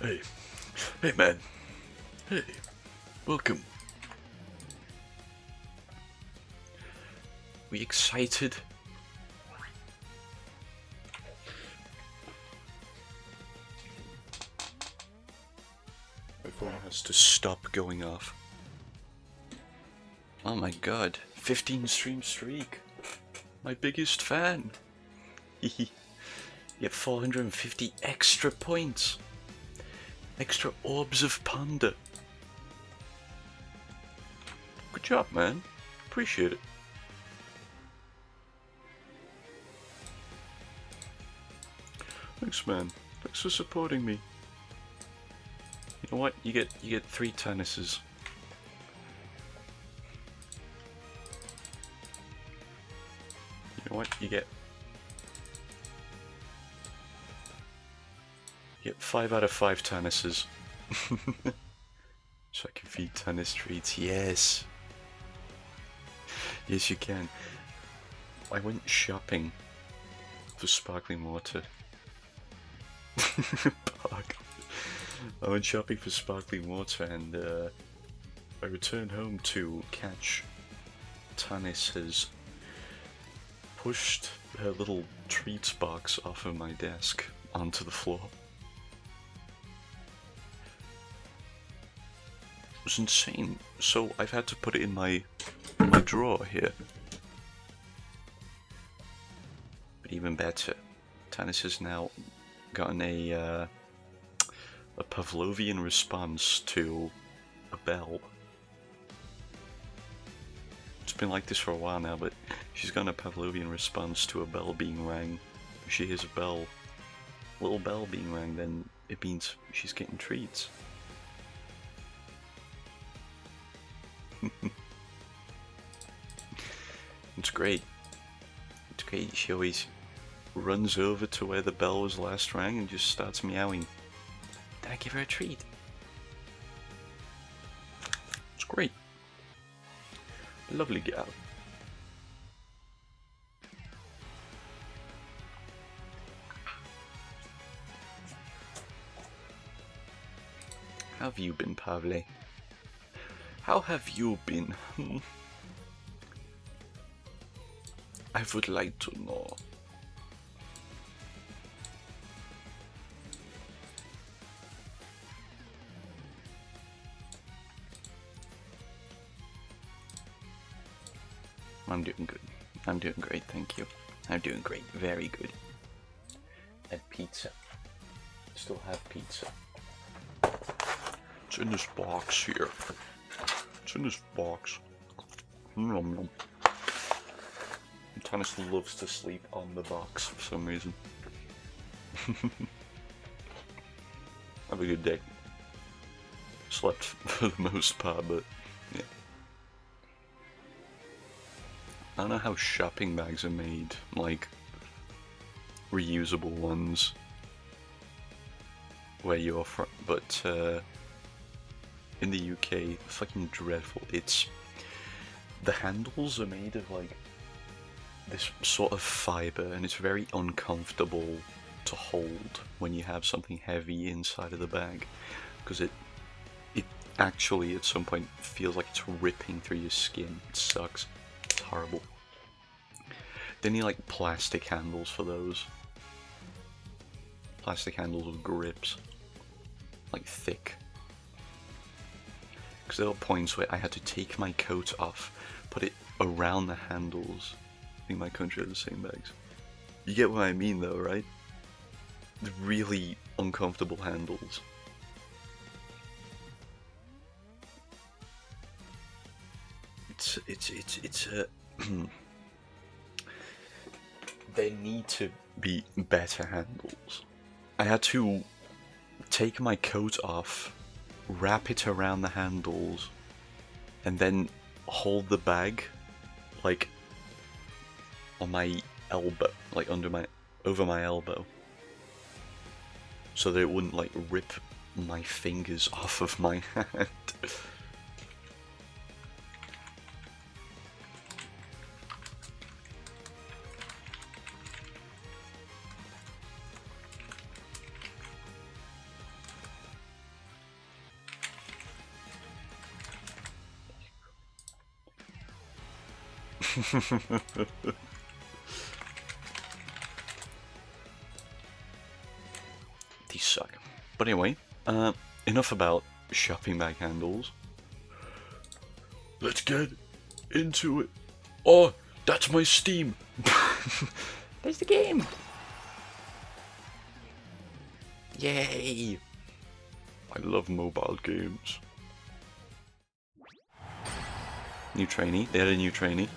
Hey, hey man. Hey, welcome. We excited? My phone has to stop going off. Oh my god, 15 stream streak. My biggest fan. You get 450 extra points. Extra orbs of panda. Good job, man. Appreciate it. Thanks, man. Thanks for supporting me. You know what? You get 3 tennises. You know what? You get 5 out of 5 tennises. So I can feed tennis treats. Yes. Yes, you can. I went shopping for sparkling water. I went shopping for sparkling water and I returned home to catch Tanis has pushed her little treats box off of my desk onto the floor. It was insane. So I've had to put it in my drawer here. But even better, Tanis has now gotten a Pavlovian response to a bell. It's been like this for a while now, but she's gotten a Pavlovian response to a bell being rang. If she hears a little bell being rang, then it means she's getting treats. It's great. It's great. She always runs over to where the bell was last rang and just starts meowing. Did I give her a treat? It's great. Lovely gal. How have you been, Pavle? How have you been? I would like to know. I'm doing good. I'm doing great, thank you. I'm doing great, very good. And pizza. Still have pizza. It's in this box here. It's in this box. Nom nom. Thomas loves to sleep on the box for some reason. Have a good day. Slept for the most part, but yeah. I don't know how shopping bags are made, like reusable ones where you're from, but in the UK, fucking dreadful. It's the handles are made of like this sort of fiber, and it's very uncomfortable to hold when you have something heavy inside of the bag, because it actually at some point feels like it's ripping through your skin. It sucks. It's horrible. They need like plastic handles for those. Plastic handles with grips, like thick. Because there were points where I had to take my coat off, put it around the handles. I think my country has the same bags. You get what I mean though, right? The really uncomfortable handles. It's a there need to be better handles. I had to take my coat off, wrap it around the handles, and then hold the bag like on my elbow, like over my elbow, so that it wouldn't like rip my fingers off of my hand. These suck. But anyway, enough about shopping bag handles. Let's get into it. Oh, that's my Steam. There's the game. Yay! I love mobile games. New trainee. They had a new trainee.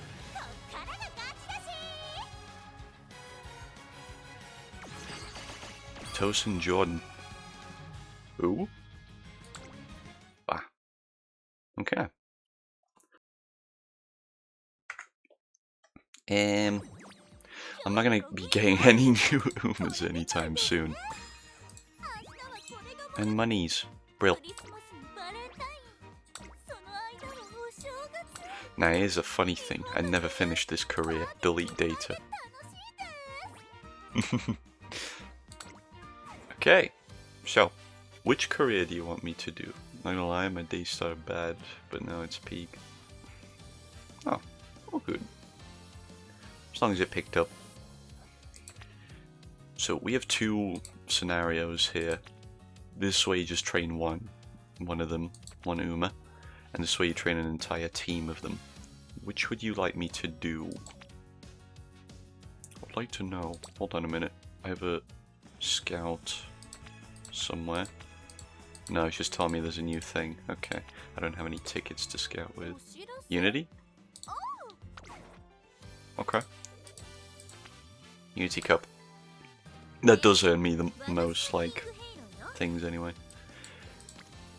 Tosin Jordan. Who? Ah. Okay. I'm not gonna be getting any new Umas anytime soon. And monies. Brill. Now here's a funny thing. I never finished this career. Delete data. Okay. So, which career do you want me to do? Not gonna lie, my day started bad, but now it's peak. Oh, all good. As long as it picked up. So we have two scenarios here. This way you just train one of them, one Uma, and this way you train an entire team of them. Which would you like me to do? I'd like to know. Hold on a minute. I have a scout somewhere. No, it's just telling me there's a new thing. Okay. I don't have any tickets to scout with. Unity? Okay. Unity Cup. That does earn me the most, like, things anyway.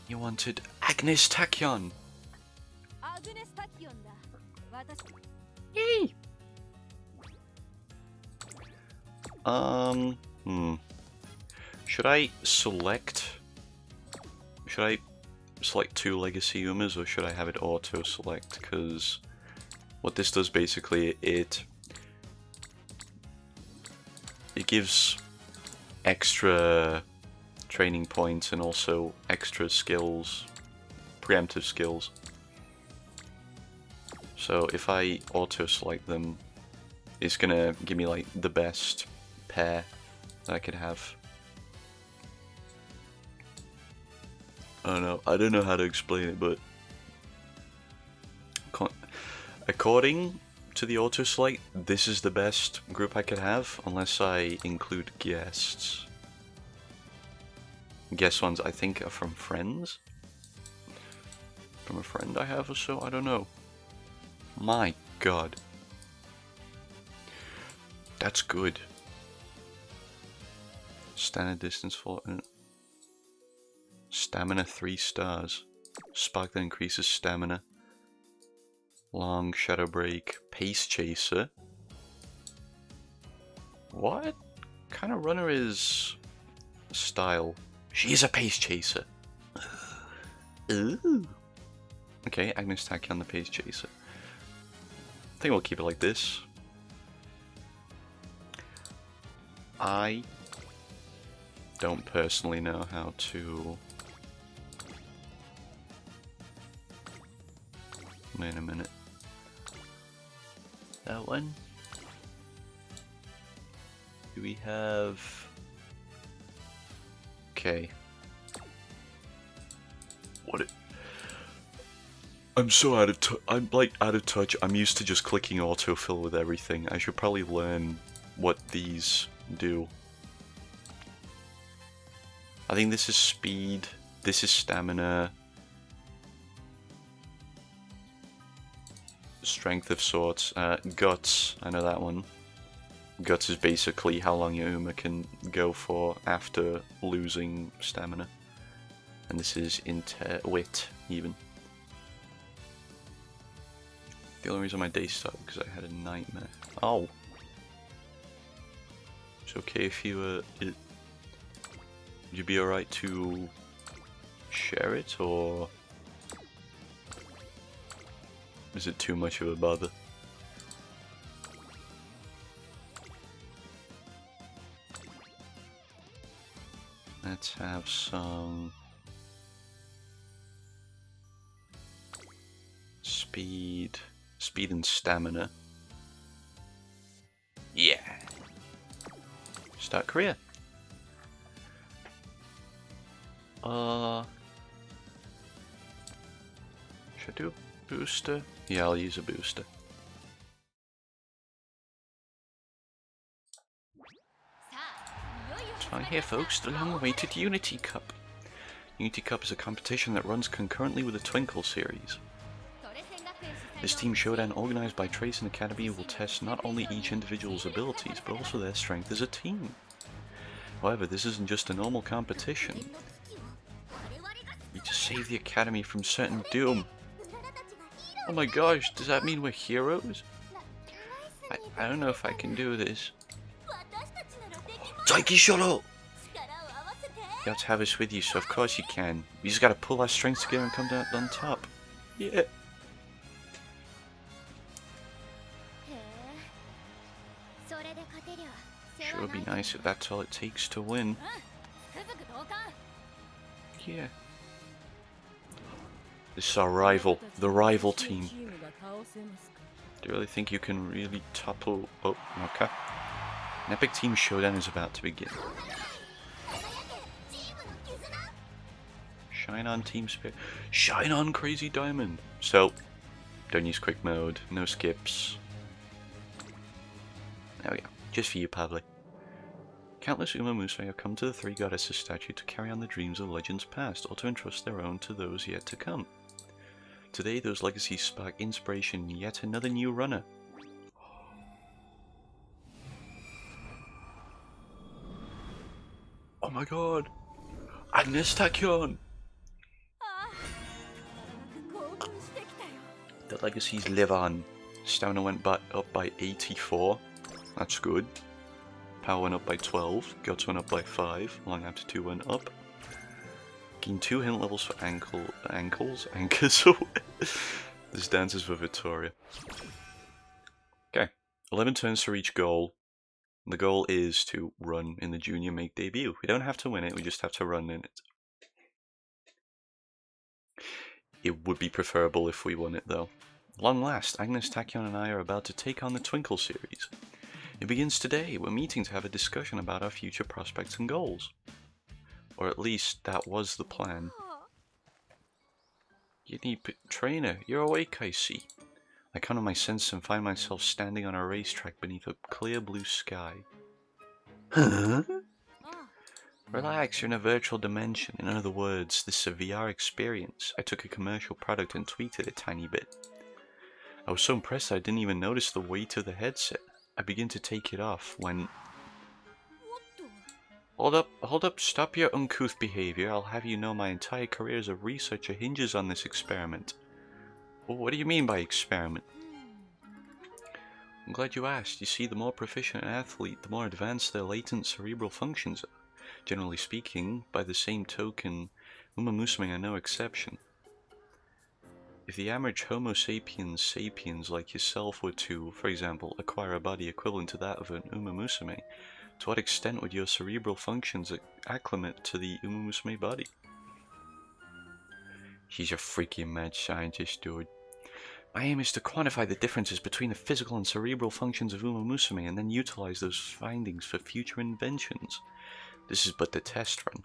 You wanted Agnes Tachyon! Yay! Should I select two Legacy Umas, or should I have it auto-select? Because what this does basically, it gives extra training points and also extra skills, preemptive skills. So if I auto-select them, it's gonna give me like the best pair that I could have. I don't know how to explain it, but according to the auto-select, this is the best group I could have, unless I include guests. Guest ones I think are from friends. From a friend I have or so, I don't know. My god. That's good. Standard distance for stamina 3 stars. Spark that increases stamina. Long shadow break. Pace chaser. What kind of runner is Style? She's a pace chaser. Ooh. Okay, Agnes Tachyon the pace chaser. I think we'll keep it like this. I don't personally know how to... Wait a minute. That one? Do we have... Okay. I'm so out of touch. I'm like out of touch. I'm used to just clicking autofill with everything. I should probably learn what these do. I think this is speed. This is stamina. Strength of sorts. Guts. I know that one. Guts is basically how long your Uma can go for after losing stamina. And this is wit, even. The only reason my day started because I had a nightmare. Oh. It's okay if you, would you be alright to share it, or is it too much of a bother? Let's have some speed and stamina. start career. Should I do a booster? Yeah, I'll use a booster. So here folks, the long-awaited Unity Cup. Unity Cup is a competition that runs concurrently with the Twinkle series. This team showdown organized by Tracing Academy will test not only each individual's abilities, but also their strength as a team. However, this isn't just a normal competition. We just save the Academy from certain doom. Oh my gosh, does that mean we're heroes? I don't know if I can do this. Taiki, shut up! You have to have us with you, so of course you can. We just gotta pull our strengths together and come down on top. Yeah. Sure would be nice if that's all it takes to win. Yeah. This is our rival, the rival team. Do you really think you can really topple? Oh, okay. An epic team showdown is about to begin. Shine on Team Spirit. Shine on Crazy Diamond. So, don't use quick mode, no skips. There we go. Just for you, Pavli. Countless Umamusume have come to the Three Goddesses statue to carry on the dreams of legends past, or to entrust their own to those yet to come. Today, those legacies spark inspiration in yet another new runner. Oh my god! Agnes Tachyon! The legacies live on. Stamina went up by 84. That's good. Power went up by 12. Guts went up by 5. Long aptitude went up. Gained 2 hint levels for ankles. This dance is for Victoria. Okay. 11 turns to reach goal. The goal is to run in the junior make debut. We don't have to win it, we just have to run in it. It would be preferable if we won it though. Long last, Agnes Tachyon and I are about to take on the Twinkle series. It begins today. We're meeting to have a discussion about our future prospects and goals. Or at least, that was the plan. You need trainer, you're awake, I see. I come to my senses and find myself standing on a racetrack beneath a clear blue sky. Huh? Relax, you're in a virtual dimension. In other words, this is a VR experience. I took a commercial product and tweaked it a tiny bit. I was so impressed I didn't even notice the weight of the headset. I begin to take it off when... Hold up, stop your uncouth behavior. I'll have you know my entire career as a researcher hinges on this experiment. Well, what do you mean by experiment? I'm glad you asked. You see, the more proficient an athlete, the more advanced their latent cerebral functions are. Generally speaking, by the same token, Umamusume are no exception. If the average Homo sapiens like yourself were to, for example, acquire a body equivalent to that of an Umamusume, to what extent would your cerebral functions acclimate to the Umamusume body? She's a freaking mad scientist, dude. My aim is to quantify the differences between the physical and cerebral functions of Umamusume and then utilize those findings for future inventions. This is but the test run.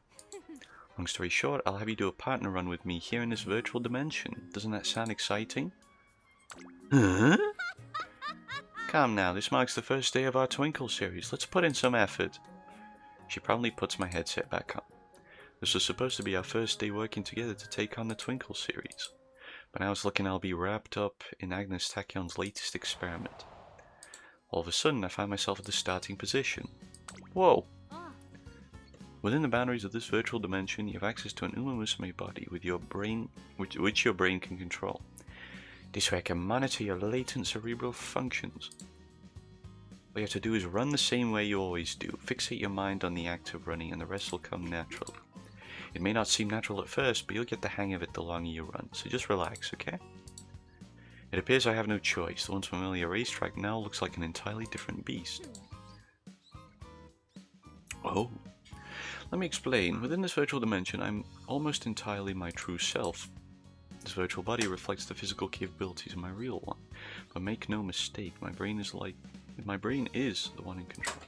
Long story short, I'll have you do a partner run with me here in this virtual dimension. Doesn't that sound exciting? Huh? Come now, this marks the first day of our Twinkle series. Let's put in some effort. She promptly puts my headset back on. This was supposed to be our first day working together to take on the Twinkle series. But now it's looking I'll be wrapped up in Agnes Tachyon's latest experiment. All of a sudden, I find myself at the starting position. Whoa! Within the boundaries of this virtual dimension, you have access to an Umamusume body with your brain, which your brain can control. This way I can monitor your latent cerebral functions. All you have to do is run the same way you always do. Fixate your mind on the act of running and the rest will come naturally. It may not seem natural at first, but you'll get the hang of it the longer you run, so just relax, okay? It appears I have no choice. The once familiar racetrack now looks like an entirely different beast. Oh. Let me explain. Within this virtual dimension, I'm almost entirely my true self. This virtual body reflects the physical capabilities of my real one. But make no mistake, my brain is the one in control.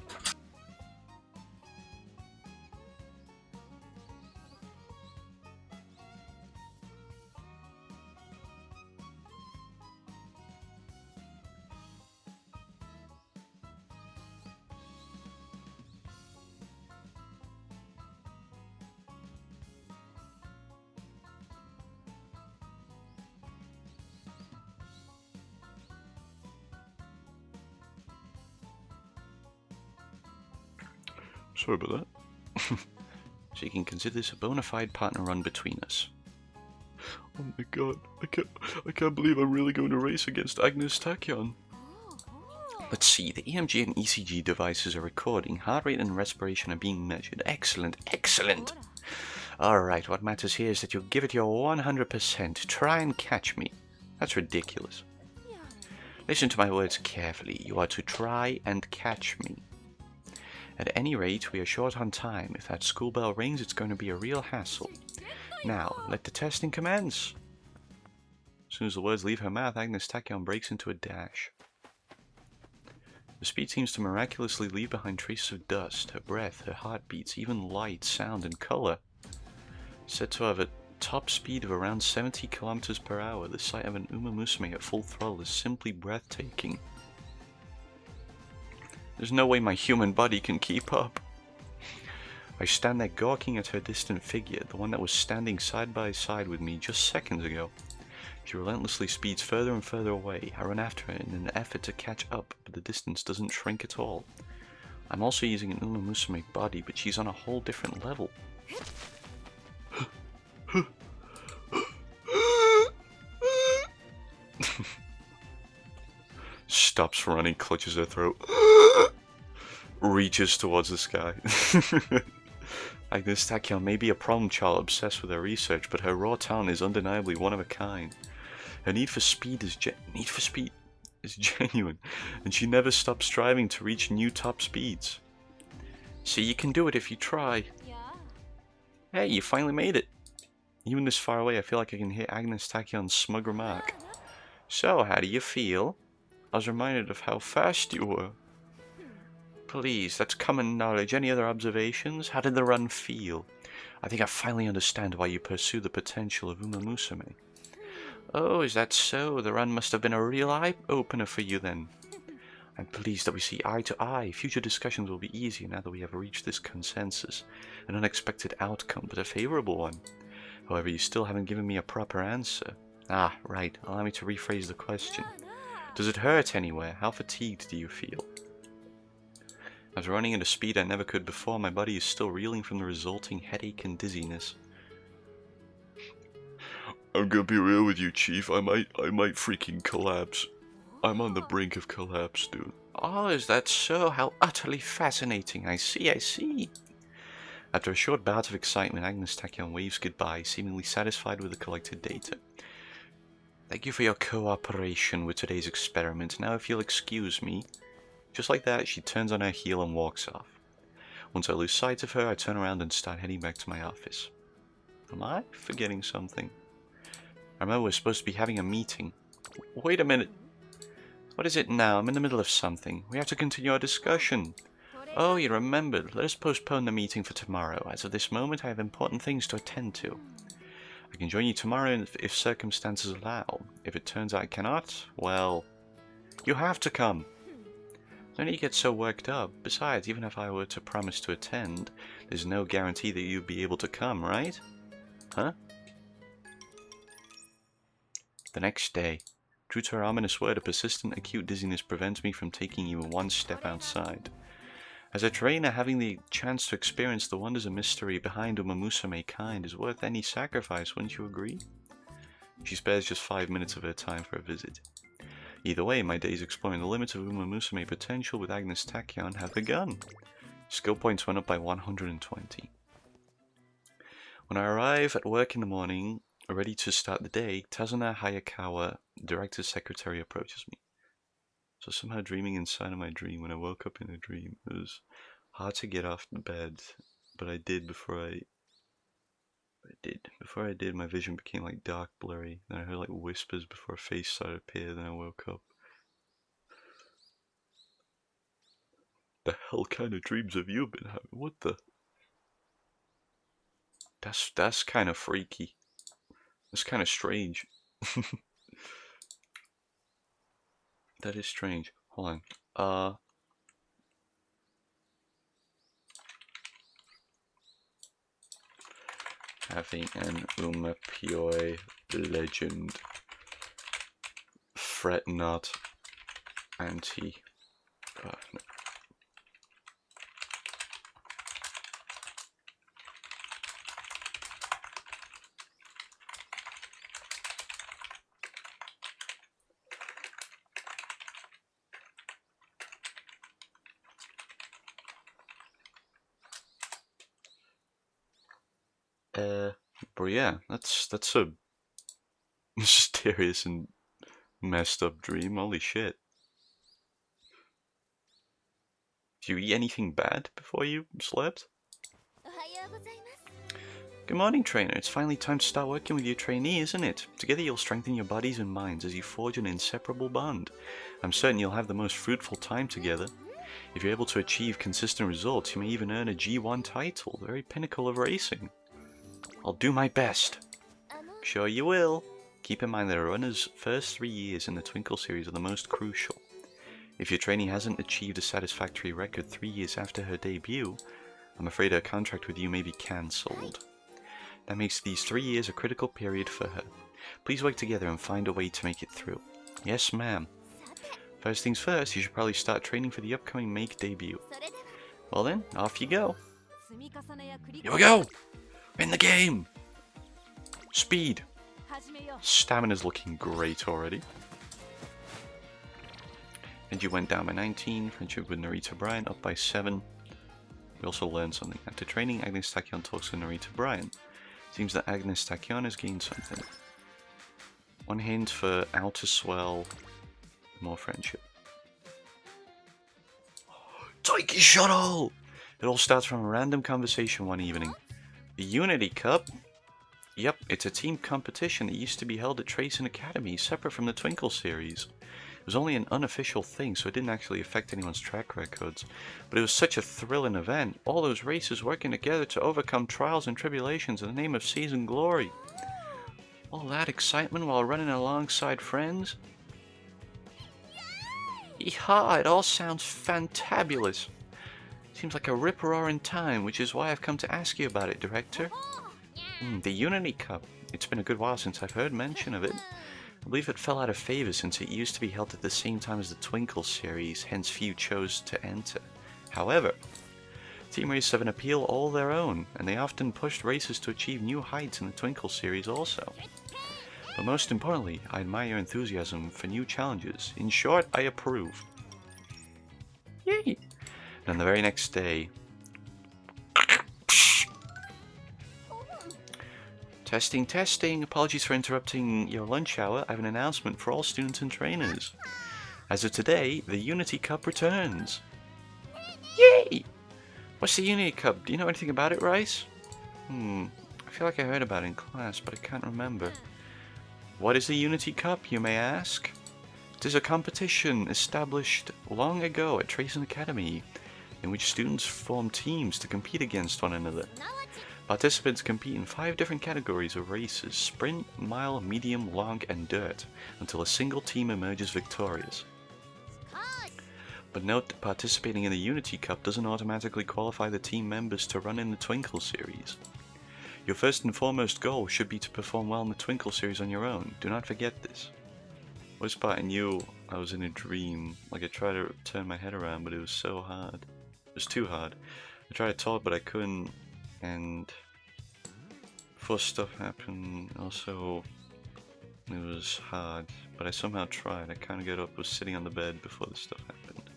Sorry about that. So you can consider this a bona fide partner run between us. Oh my god, I can't believe I'm really going to race against Agnes Tachyon. Let's see, the EMG and ECG devices are recording, heart rate and respiration are being measured. Excellent, excellent! Alright, what matters here is that you give it your 100%. Try and catch me. That's ridiculous. Listen to my words carefully. You are to try and catch me. At any rate, we are short on time. If that school bell rings, it's going to be a real hassle. Now, let the testing commence. As soon as the words leave her mouth, Agnes Tachyon breaks into a dash. The speed seems to miraculously leave behind traces of dust, her breath, her heartbeats, even light, sound, and color. Said to have a top speed of around 70 kilometers per hour, the sight of an Umamusume at full throttle is simply breathtaking. There's no way my human body can keep up. I stand there gawking at her distant figure, the one that was standing side by side with me just seconds ago. She relentlessly speeds further and further away. I run after her in an effort to catch up, but the distance doesn't shrink at all. I'm also using an Umamusume body, but she's on a whole different level. Stops running, clutches her throat, reaches towards the sky. Agnes Tachyon may be a problem child obsessed with her research, but her raw talent is undeniably one of a kind. Her need for speed is genuine, and she never stops striving to reach new top speeds. See, you can do it if you try. Hey, you finally made it. Even this far away, I feel like I can hear Agnes Tachyon's smug remark. So, how do you feel? I was reminded of how fast you were. Please, that's common knowledge. Any other observations? How did the run feel? I think I finally understand why you pursue the potential of Umamusume. Oh, is that so? The run must have been a real eye-opener for you then. I'm pleased that we see eye to eye. Future discussions will be easier now that we have reached this consensus. An unexpected outcome, but a favorable one. However, you still haven't given me a proper answer. Ah, right. Allow me to rephrase the question. Does it hurt anywhere? How fatigued do you feel? After running at a speed I never could before, my body is still reeling from the resulting headache and dizziness. I'm gonna be real with you, Chief. I might freaking collapse. I'm on the brink of collapse, dude. Oh, is that so? How utterly fascinating. I see. After a short bout of excitement, Agnes Tachyon waves goodbye, seemingly satisfied with the collected data. Thank you for your cooperation with today's experiment. Now if you'll excuse me. Just like that, she turns on her heel and walks off. Once I lose sight of her, I turn around and start heading back to my office. Am I forgetting something? I remember we're supposed to be having a meeting. Wait a minute. What is it now? I'm in the middle of something. We have to continue our discussion. Oh, you remembered. Let us postpone the meeting for tomorrow. As of this moment, I have important things to attend to. I can join you tomorrow if circumstances allow. If it turns out I cannot, well, you have to come. Don't you get so worked up? Besides, even if I were to promise to attend, there's no guarantee that you'd be able to come, right? Huh? The next day. True to her ominous word, a persistent acute dizziness prevents me from taking even one step outside. As a trainer, having the chance to experience the wonders and mystery behind Umamusume kind is worth any sacrifice, wouldn't you agree? She spares just 5 minutes of her time for a visit. Either way, my days exploring the limits of Umamusume potential with Agnes Tachyon have begun. Skill points went up by 120. When I arrive at work in the morning, ready to start the day, Tazuna Hayakawa, director's secretary, approaches me. So somehow dreaming inside of my dream, when I woke up in a dream, it was hard to get off the bed, but I did before I did, my vision became like dark blurry. Then I heard like whispers before a face started to appear, then I woke up. The hell kind of dreams have you been having? What the? That's kind of freaky. That's kind of strange. That is strange. Hold on. Having an Umapioi legend. Fret not. No. But yeah, that's a mysterious and messed up dream. Holy shit. Did you eat anything bad before you slept? Good morning, trainer. It's finally time to start working with your trainee, isn't it? Together you'll strengthen your bodies and minds as you forge an inseparable bond. I'm certain you'll have the most fruitful time together. If you're able to achieve consistent results, you may even earn a G1 title, the very pinnacle of racing. I'll do my best. Sure you will. Keep in mind that a runner's first 3 years in the Twinkle series are the most crucial. If your trainee hasn't achieved a satisfactory record 3 years after her debut, I'm afraid her contract with you may be cancelled. That makes these 3 years a critical period for her. Please work together and find a way to make it through. Yes, ma'am. First things first, you should probably start training for the upcoming Make debut. Well then, off you go. Here we go! We're in the game! Speed! Stamina's looking great already. And you went down by 19, friendship with Narita Bryan up by 7. We also learned something. After training, Agnes Tachyon talks with Narita Bryan. Seems that Agnes Tachyon has gained something. One hint for outer swell, more friendship. Taiki Shuttle! It all starts from a random conversation one evening. The Unity Cup? Yep, it's a team competition that used to be held at Tracing Academy, separate from the Twinkle series. It was only an unofficial thing, so it didn't actually affect anyone's track records. But it was such a thrilling event, all those racers working together to overcome trials and tribulations in the name of season glory. All that excitement while running alongside friends? Yeehaw, it all sounds fantabulous. Seems like a rip-roaring time, which is why I've come to ask you about it, Director. The Unity Cup. It's been a good while since I've heard mention of it. I believe it fell out of favor since it used to be held at the same time as the Twinkle series, hence few chose to enter. However, team races have an appeal all their own, and they often pushed racers to achieve new heights in the Twinkle series also. But most importantly, I admire your enthusiasm for new challenges. In short, I approve. Yay! And on the very next day... Testing, testing. Apologies for interrupting your lunch hour. I have an announcement for all students and trainers. As of today, the Unity Cup returns. Yay! What's the Unity Cup? Do you know anything about it, Rice? I feel like I heard about it in class, but I can't remember. What is the Unity Cup, you may ask? It is a competition established long ago at Tracing Academy, in which students form teams to compete against one another. Participants compete in 5 different categories of races: sprint, mile, medium, long, and dirt, until a single team emerges victorious. But note that participating in the Unity Cup doesn't automatically qualify the team members to run in the Twinkle series. Your first and foremost goal should be to perform well in the Twinkle series on your own. Do not forget this. Worst part, I knew I was in a dream. Like, I tried to turn my head around, but it was so hard. It was too hard. I tried to talk, but I couldn't. And before stuff happened, also, it was hard, but I somehow tried. I kind of got up, was sitting on the bed before the stuff happened.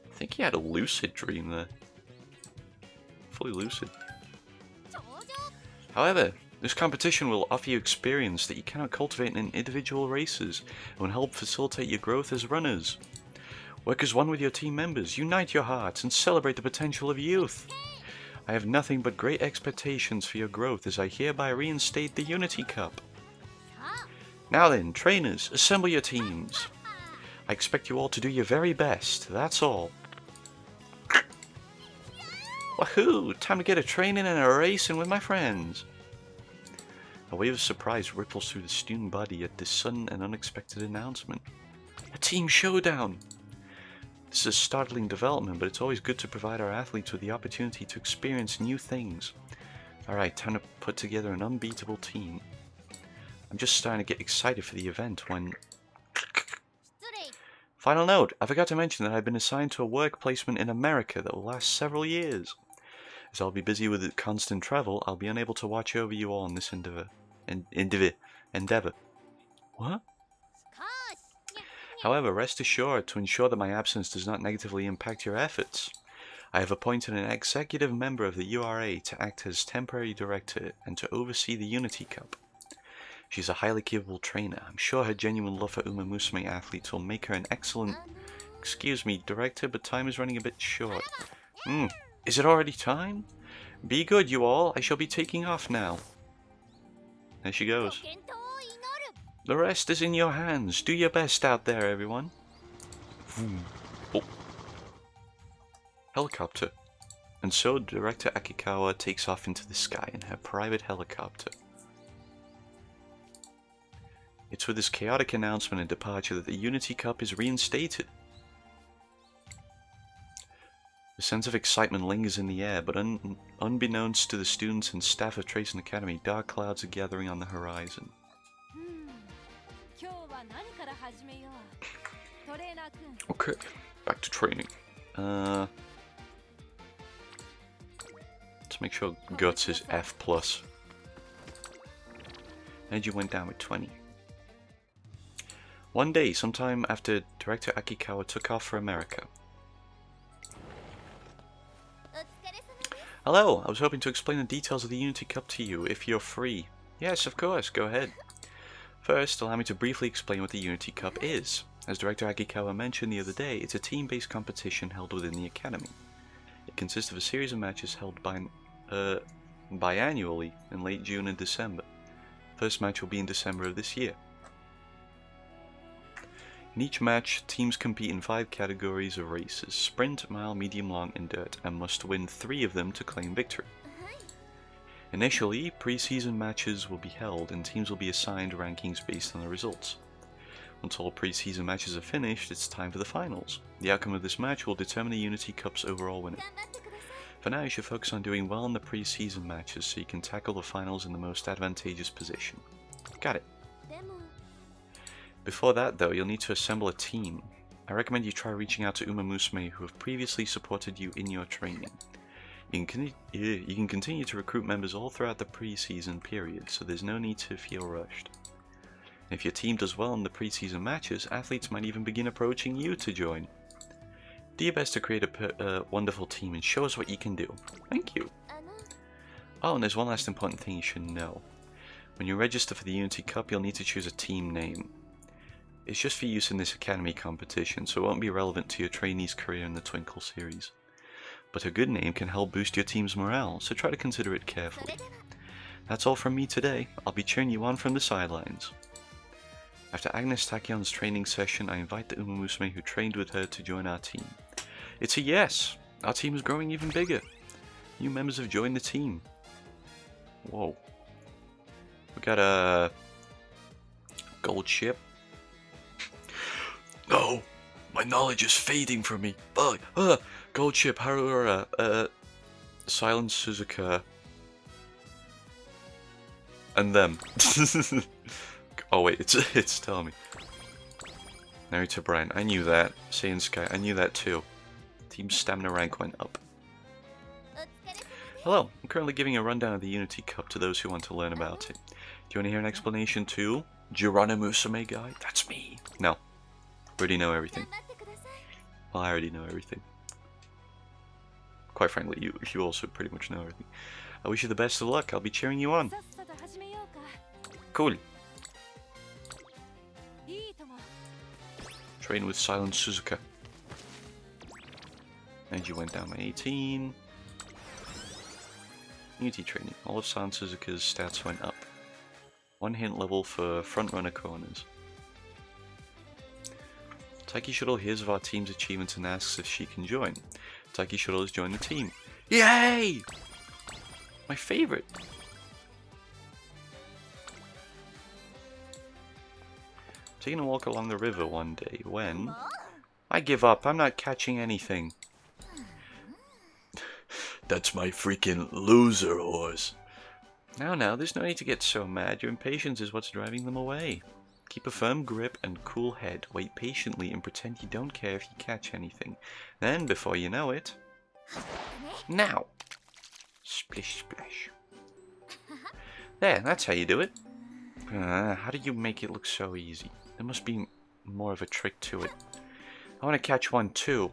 I think he had a lucid dream there. Fully lucid. However, this competition will offer you experience that you cannot cultivate in individual races and will help facilitate your growth as runners. Work as one with your team members, unite your hearts, and celebrate the potential of youth. I have nothing but great expectations for your growth as I hereby reinstate the Unity Cup. Now then, trainers, assemble your teams. I expect you all to do your very best, that's all. Wahoo! Time to get a training and a racing with my friends. A wave of surprise ripples through the student body at this sudden and unexpected announcement. A team showdown! This is a startling development, but it's always good to provide our athletes with the opportunity to experience new things. Alright, time to put together an unbeatable team. I'm just starting to get excited for the event when... Final note, I forgot to mention that I've been assigned to a work placement in America that will last several years. As I'll be busy with constant travel, I'll be unable to watch over you all in this endeavor. What? However, rest assured to ensure that my absence does not negatively impact your efforts. I have appointed an executive member of the URA to act as temporary director and to oversee the Unity Cup. She's a highly capable trainer. I'm sure her genuine love for Umamusume athletes will make her an excellent... Excuse me, director, but time is running a bit short. Is it already time? Be good, you all. I shall be taking off now. There she goes. The rest is in your hands. Do your best out there, everyone. Oh. Helicopter. And so Director Akikawa takes off into the sky in her private helicopter. It's with this chaotic announcement and departure that the Unity Cup is reinstated. The sense of excitement lingers in the air, but unbeknownst to the students and staff of Tracing Academy, dark clouds are gathering on the horizon. Okay, back to training. Let's make sure Guts is F+. Energy went down with 20. One day, sometime after Director Akikawa took off for America. Hello, I was hoping to explain the details of the Unity Cup to you, if you're free. Yes, of course, go ahead. First, allow me to briefly explain what the Unity Cup is. As Director Akikawa mentioned the other day, it's a team-based competition held within the Academy. It consists of a series of matches held biannually in late June and December. First match will be in December of this year. In each match, teams compete in 5 categories of races: sprint, mile, medium, long, and dirt, and must win 3 of them to claim victory. Initially, pre-season matches will be held and teams will be assigned rankings based on the results. Once all pre-season matches are finished, it's time for the finals. The outcome of this match will determine the Unity Cup's overall winner. For now, you should focus on doing well in the pre-season matches so you can tackle the finals in the most advantageous position. Got it. Before that, though, you'll need to assemble a team. I recommend you try reaching out to Umamusume, who have previously supported you in your training. You can continue to recruit members all throughout the pre-season period, so there's no need to feel rushed. If your team does well in the pre-season matches, athletes might even begin approaching you to join. Do your best to create a wonderful team and show us what you can do. Thank you. Oh, and there's one last important thing you should know. When you register for the Unity Cup, you'll need to choose a team name. It's just for use in this Academy competition, so it won't be relevant to your trainee's career in the Twinkle series. But a good name can help boost your team's morale, so try to consider it carefully. That's all from me today. I'll be cheering you on from the sidelines. After Agnes Takion's training session, I invite the Umamusume who trained with her to join our team. It's a yes! Our team is growing even bigger. New members have joined the team. Whoa. We got a gold ship. No! My knowledge is fading from me. Gold ship, Harura, Silent Suzuka, and them. Oh wait, it's telling me. Narita Brian, I knew that. Saiyan Sky, I knew that too. Team stamina rank went up. Hello, I'm currently giving a rundown of the Unity Cup to those who want to learn about it. Do you want to hear an explanation too? Umamusume guy? That's me. No. Already know everything. Well, I already know everything. Quite frankly, you also pretty much know everything. I wish you the best of luck. I'll be cheering you on. Cool. Train with Silent Suzuka. Energy went down by 18. Unity training. All of Silent Suzuka's stats went up. 1 hint level for front runner corners. Taiki Shuttle hears of our team's achievements and asks if she can join. Taiki Shuttle has joined the team. Yay! My favorite. Taking a walk along the river one day when... I give up, I'm not catching anything. That's my freaking loser horse. Now, there's no need to get so mad. Your impatience is what's driving them away. Keep a firm grip and cool head. Wait patiently and pretend you don't care if you catch anything. Then, before you know it... Now! Splish splash. There, that's how you do it. How do you make it look so easy? There must be more of a trick to it. I want to catch one too.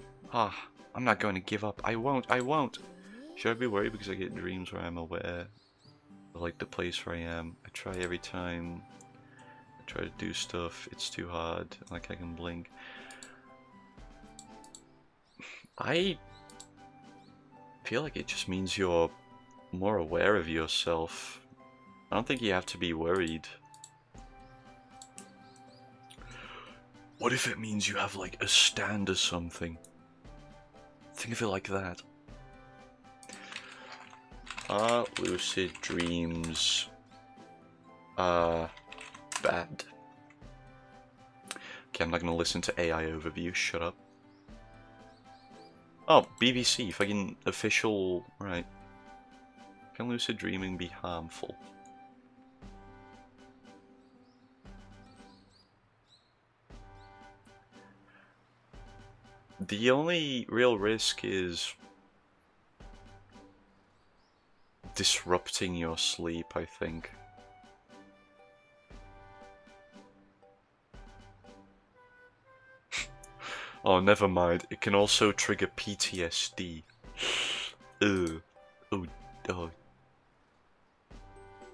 I'm not going to give up. I won't. Should I be worried because I get dreams where I'm aware of, like, the place where I am? I try every time. I try to do stuff. It's too hard. Like, I can blink. I feel like it just means you're more aware of yourself. I don't think you have to be worried. What if it means you have, like, a stand or something? Think of it like that. Are lucid dreams bad? Okay, I'm not gonna listen to AI overview, shut up. Oh, BBC, fucking official, right. Can lucid dreaming be harmful? The only real risk is disrupting your sleep, I think. Oh, never mind. It can also trigger PTSD. Ugh. Oh, oh.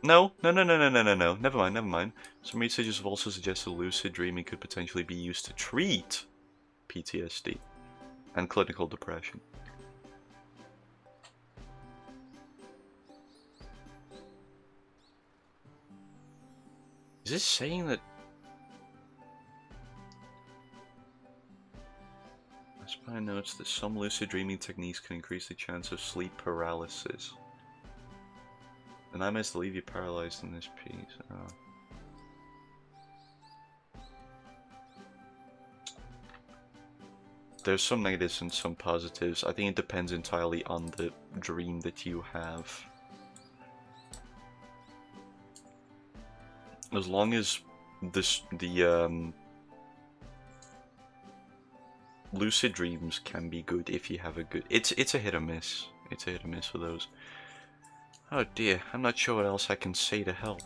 No. Never mind. Some researchers have also suggested lucid dreaming could potentially be used to treat PTSD and clinical depression. Is this saying that... Spy notes that some lucid dreaming techniques can increase the chance of sleep paralysis. The nightmares leave you paralyzed in this piece. Oh. There's some negatives and some positives. I think it depends entirely on the dream that you have. As long as lucid dreams can be good if you have a good... It's a hit or miss. It's a hit or miss for those. Oh dear, I'm not sure what else I can say to help.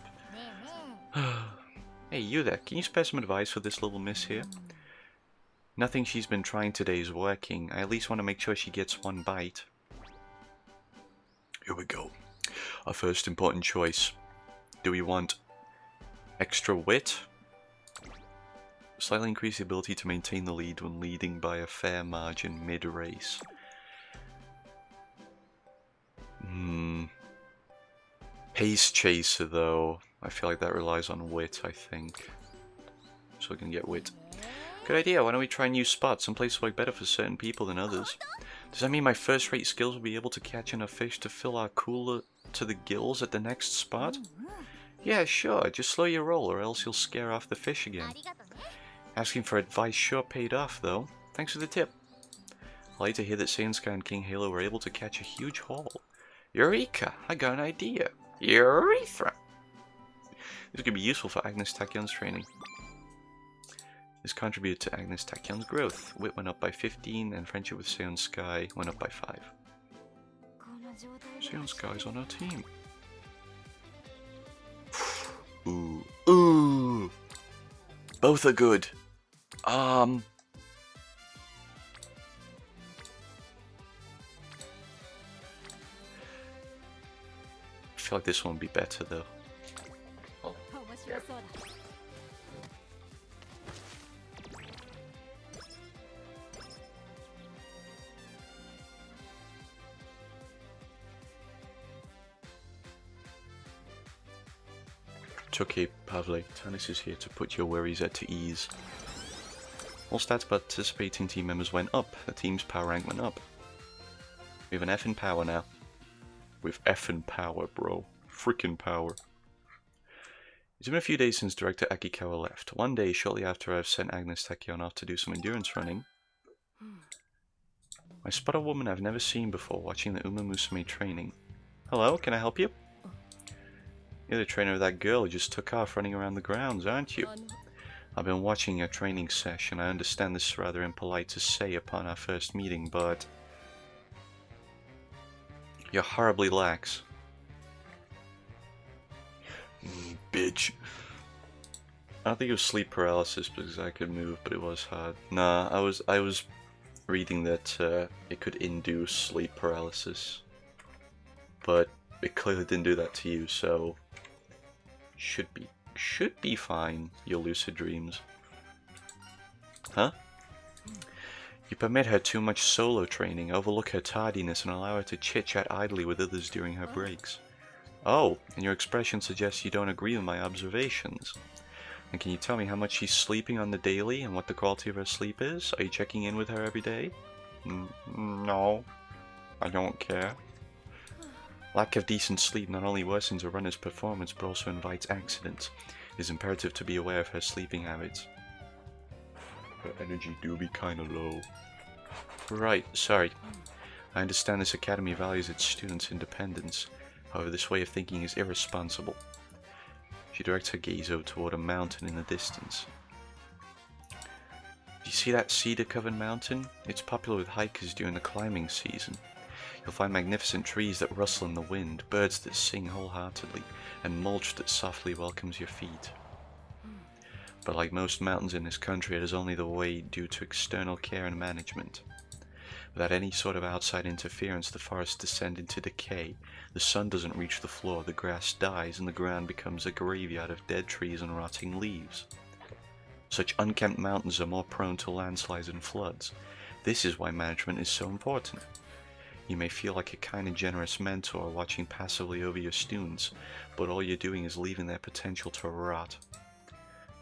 Hey, you there, can you spare some advice for this little miss here? Nothing she's been trying today is working. I at least want to make sure she gets one bite. Here we go. Our first important choice. Do we want extra wit? Slightly increase the ability to maintain the lead when leading by a fair margin mid-race. Pace chaser though. I feel like that relies on wit, I think. So we can get wit. Good idea, why don't we try new spots? Some places work better for certain people than others. Does that mean my first-rate skills will be able to catch enough fish to fill our cooler to the gills at the next spot? Yeah, sure, just slow your roll or else you'll scare off the fish again. Asking for advice sure paid off though. Thanks for the tip. I like to hear that Saiyan Sky and King Halo were able to catch a huge haul. Eureka! I got an idea. Urethra! This could be useful for Agnes Tachyon's training. This contributed to Agnes Tachyon's growth. Wit went up by 15 and friendship with Saiyan Sky went up by 5. Saiyan Sky's on our team. Ooh. Ooh! Both are good. I feel like this one would be better though. Oh, yeah. It's okay, Pavle. Tanis is here to put your worries at ease. All stats participating team members went up. The team's power rank went up. We have an F in power now. With effing power, bro. Freaking power. It's been a few days since Director Akikawa left. One day, shortly after I've sent Agnes Tachyon off to do some endurance running, I spot a woman I've never seen before watching the Umamusume training. Hello, can I help you? You're the trainer of that girl who just took off running around the grounds, aren't you? I've been watching your training session. I understand this is rather impolite to say upon our first meeting, but you're horribly lax. Bitch. I don't think it was sleep paralysis because I could move, but it was hard. Nah, I was reading that it could induce sleep paralysis, but it clearly didn't do that to you, so should be fine. Your lucid dreams, huh? You permit her too much solo training, overlook her tardiness, and allow her to chit-chat idly with others during her breaks. Oh, and your expression suggests you don't agree with my observations. And can you tell me how much she's sleeping on the daily and what the quality of her sleep is? Are you checking in with her every day? No, I don't care. Lack of decent sleep not only worsens a runner's performance but also invites accidents. It is imperative to be aware of her sleeping habits. Her energy do be kinda low. Right, sorry. I understand this academy values its students' independence. However, this way of thinking is irresponsible. She directs her gaze over toward a mountain in the distance. Do you see that cedar-covered mountain? It's popular with hikers during the climbing season. You'll find magnificent trees that rustle in the wind, birds that sing wholeheartedly, and mulch that softly welcomes your feet. But like most mountains in this country, it is only the way due to external care and management. Without any sort of outside interference, the forests descend into decay. The sun doesn't reach the floor, the grass dies, and the ground becomes a graveyard of dead trees and rotting leaves. Such unkempt mountains are more prone to landslides and floods. This is why management is so important. You may feel like a kind and generous mentor watching passively over your students, but all you're doing is leaving their potential to rot.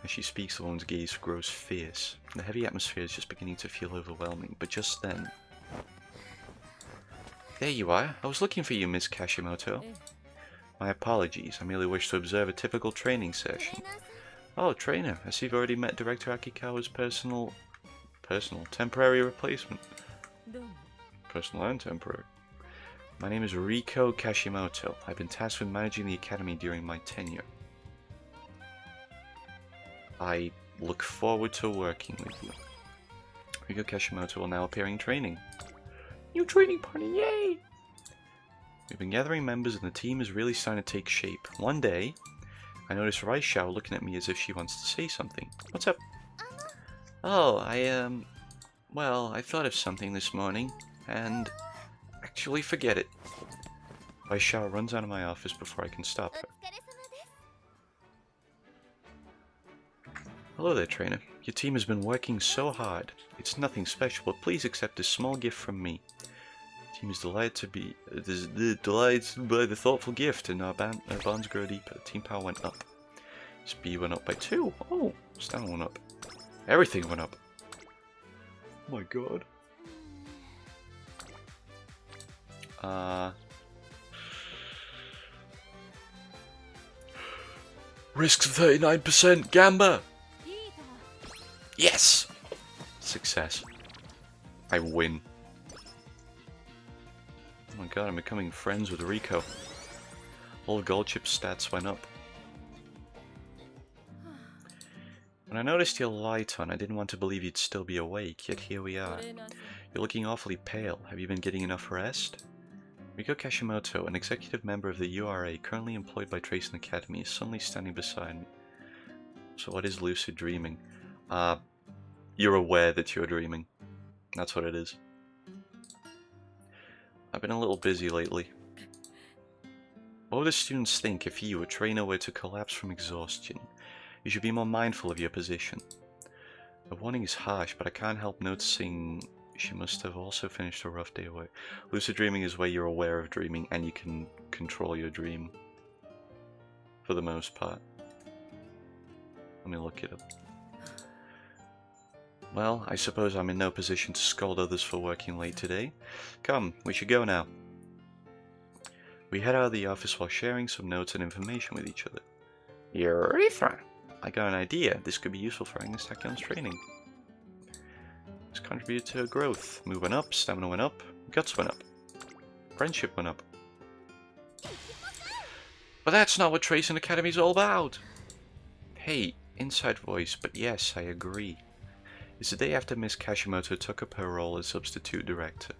As she speaks, the woman's gaze grows fierce. The heavy atmosphere is just beginning to feel overwhelming, but just then... There you are. I was looking for you, Miss Kashimoto. My apologies. I merely wish to observe a typical training session. Oh, trainer. I see you've already met Director Akikawa's temporary replacement. Personal and temporary. My name is Riko Kashimoto. I've been tasked with managing the academy during my tenure. I look forward to working with you. Riko Kashimoto will now appear in training. New training party, yay! We've been gathering members and the team is really starting to take shape. One day, I noticed Raishao looking at me as if she wants to say something. What's up? Oh, well, I thought of something this morning, and actually forget it. Raishao runs out of my office before I can stop her. Hello there, trainer. Your team has been working so hard. It's nothing special, but please accept this small gift from me. The team is delighted by the thoughtful gift, and our bonds grow deeper. Team power went up. Speed went up by 2. Oh, stamina went up. Everything went up. Oh my god. Risks 39%, Gamba! Yes! Success. I win. Oh my god, I'm becoming friends with Riko. All gold chip stats went up. When I noticed your light on, I didn't want to believe you'd still be awake, yet here we are. You're looking awfully pale. Have you been getting enough rest? Riko Kashimoto, an executive member of the URA currently employed by Tracing Academy, is suddenly standing beside me. So what is lucid dreaming? You're aware that you're dreaming. That's what it is. I've been a little busy lately. What would the students think if you, a trainer, were to collapse from exhaustion? You should be more mindful of your position. The warning is harsh, but I can't help noticing she must have also finished a rough day away. Lucid dreaming is where you're aware of dreaming and you can control your dream. For the most part. Let me look it up. Well, I suppose I'm in no position to scold others for working late today. Come, we should go now. We head out of the office while sharing some notes and information with each other. Urethra! I got an idea. This could be useful for Agnes Takion's training. This contributed to her growth. Mood went up, stamina went up, guts went up. Friendship went up. But that's not what Tracing Academy's all about! Hey, inside voice, but yes, I agree. It's the day after Miss Kashimoto took up her role as substitute director,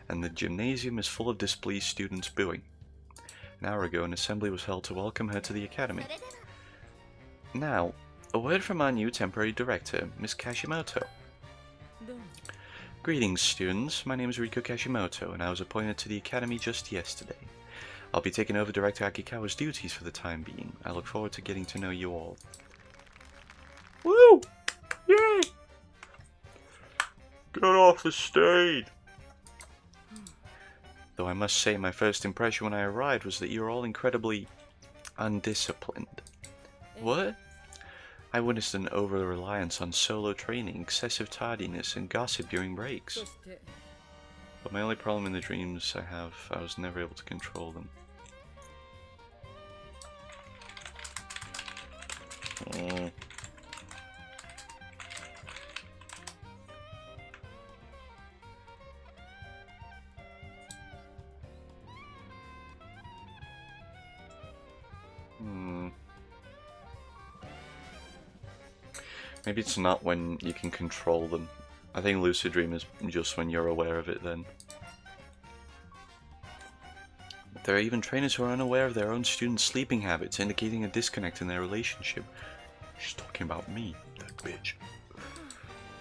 and the gymnasium is full of displeased students booing. An hour ago, an assembly was held to welcome her to the academy. Now, a word from our new temporary director, Miss Kashimoto. Greetings, students. My name is Riko Kashimoto, and I was appointed to the academy just yesterday. I'll be taking over Director Akikawa's duties for the time being. I look forward to getting to know you all. Woo! Yay! Get off the stage! Though I must say my first impression when I arrived was that you're all incredibly undisciplined. What? I witnessed an over-reliance on solo training, excessive tardiness, and gossip during breaks. But my only problem in the dreams I was never able to control them. Maybe it's not when you can control them. I think lucid dream is just when you're aware of it then. There are even trainers who are unaware of their own students' sleeping habits, indicating a disconnect in their relationship. She's talking about me, that bitch.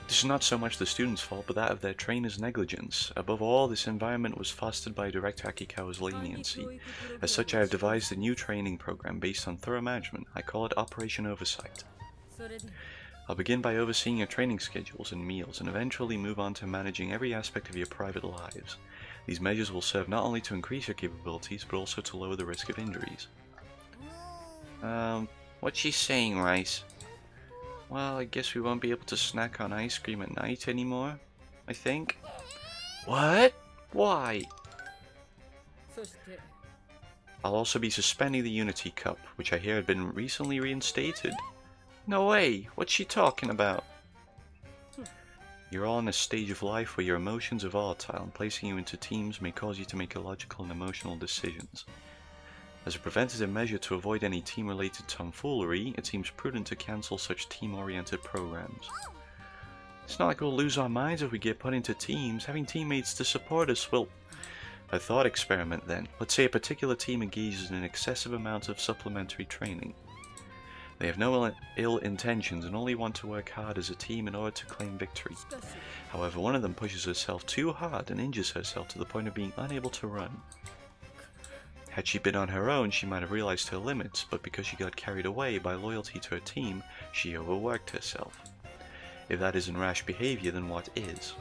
This is not so much the students' fault, but that of their trainer's negligence. Above all, this environment was fostered by Director Akikawa's leniency. As such, I have devised a new training program based on thorough management. I call it Operation Oversight. I'll begin by overseeing your training schedules and meals, and eventually move on to managing every aspect of your private lives. These measures will serve not only to increase your capabilities, but also to lower the risk of injuries. What's she saying, Rice? Well, I guess we won't be able to snack on ice cream at night anymore, I think. What? Why? I'll also be suspending the Unity Cup, which I hear had been recently reinstated. No way! What's she talking about? You're all in a stage of life where your emotions are volatile, and placing you into teams may cause you to make illogical and emotional decisions. As a preventative measure to avoid any team-related tomfoolery, it seems prudent to cancel such team-oriented programs. It's not like we'll lose our minds if we get put into teams. Having teammates to support us will... A thought experiment then. Let's say a particular team engages in an excessive amount of supplementary training. They have no ill intentions and only want to work hard as a team in order to claim victory. However, one of them pushes herself too hard and injures herself to the point of being unable to run. Had she been on her own, she might have realized her limits, but because she got carried away by loyalty to her team, she overworked herself. If that isn't rash behavior, then what is?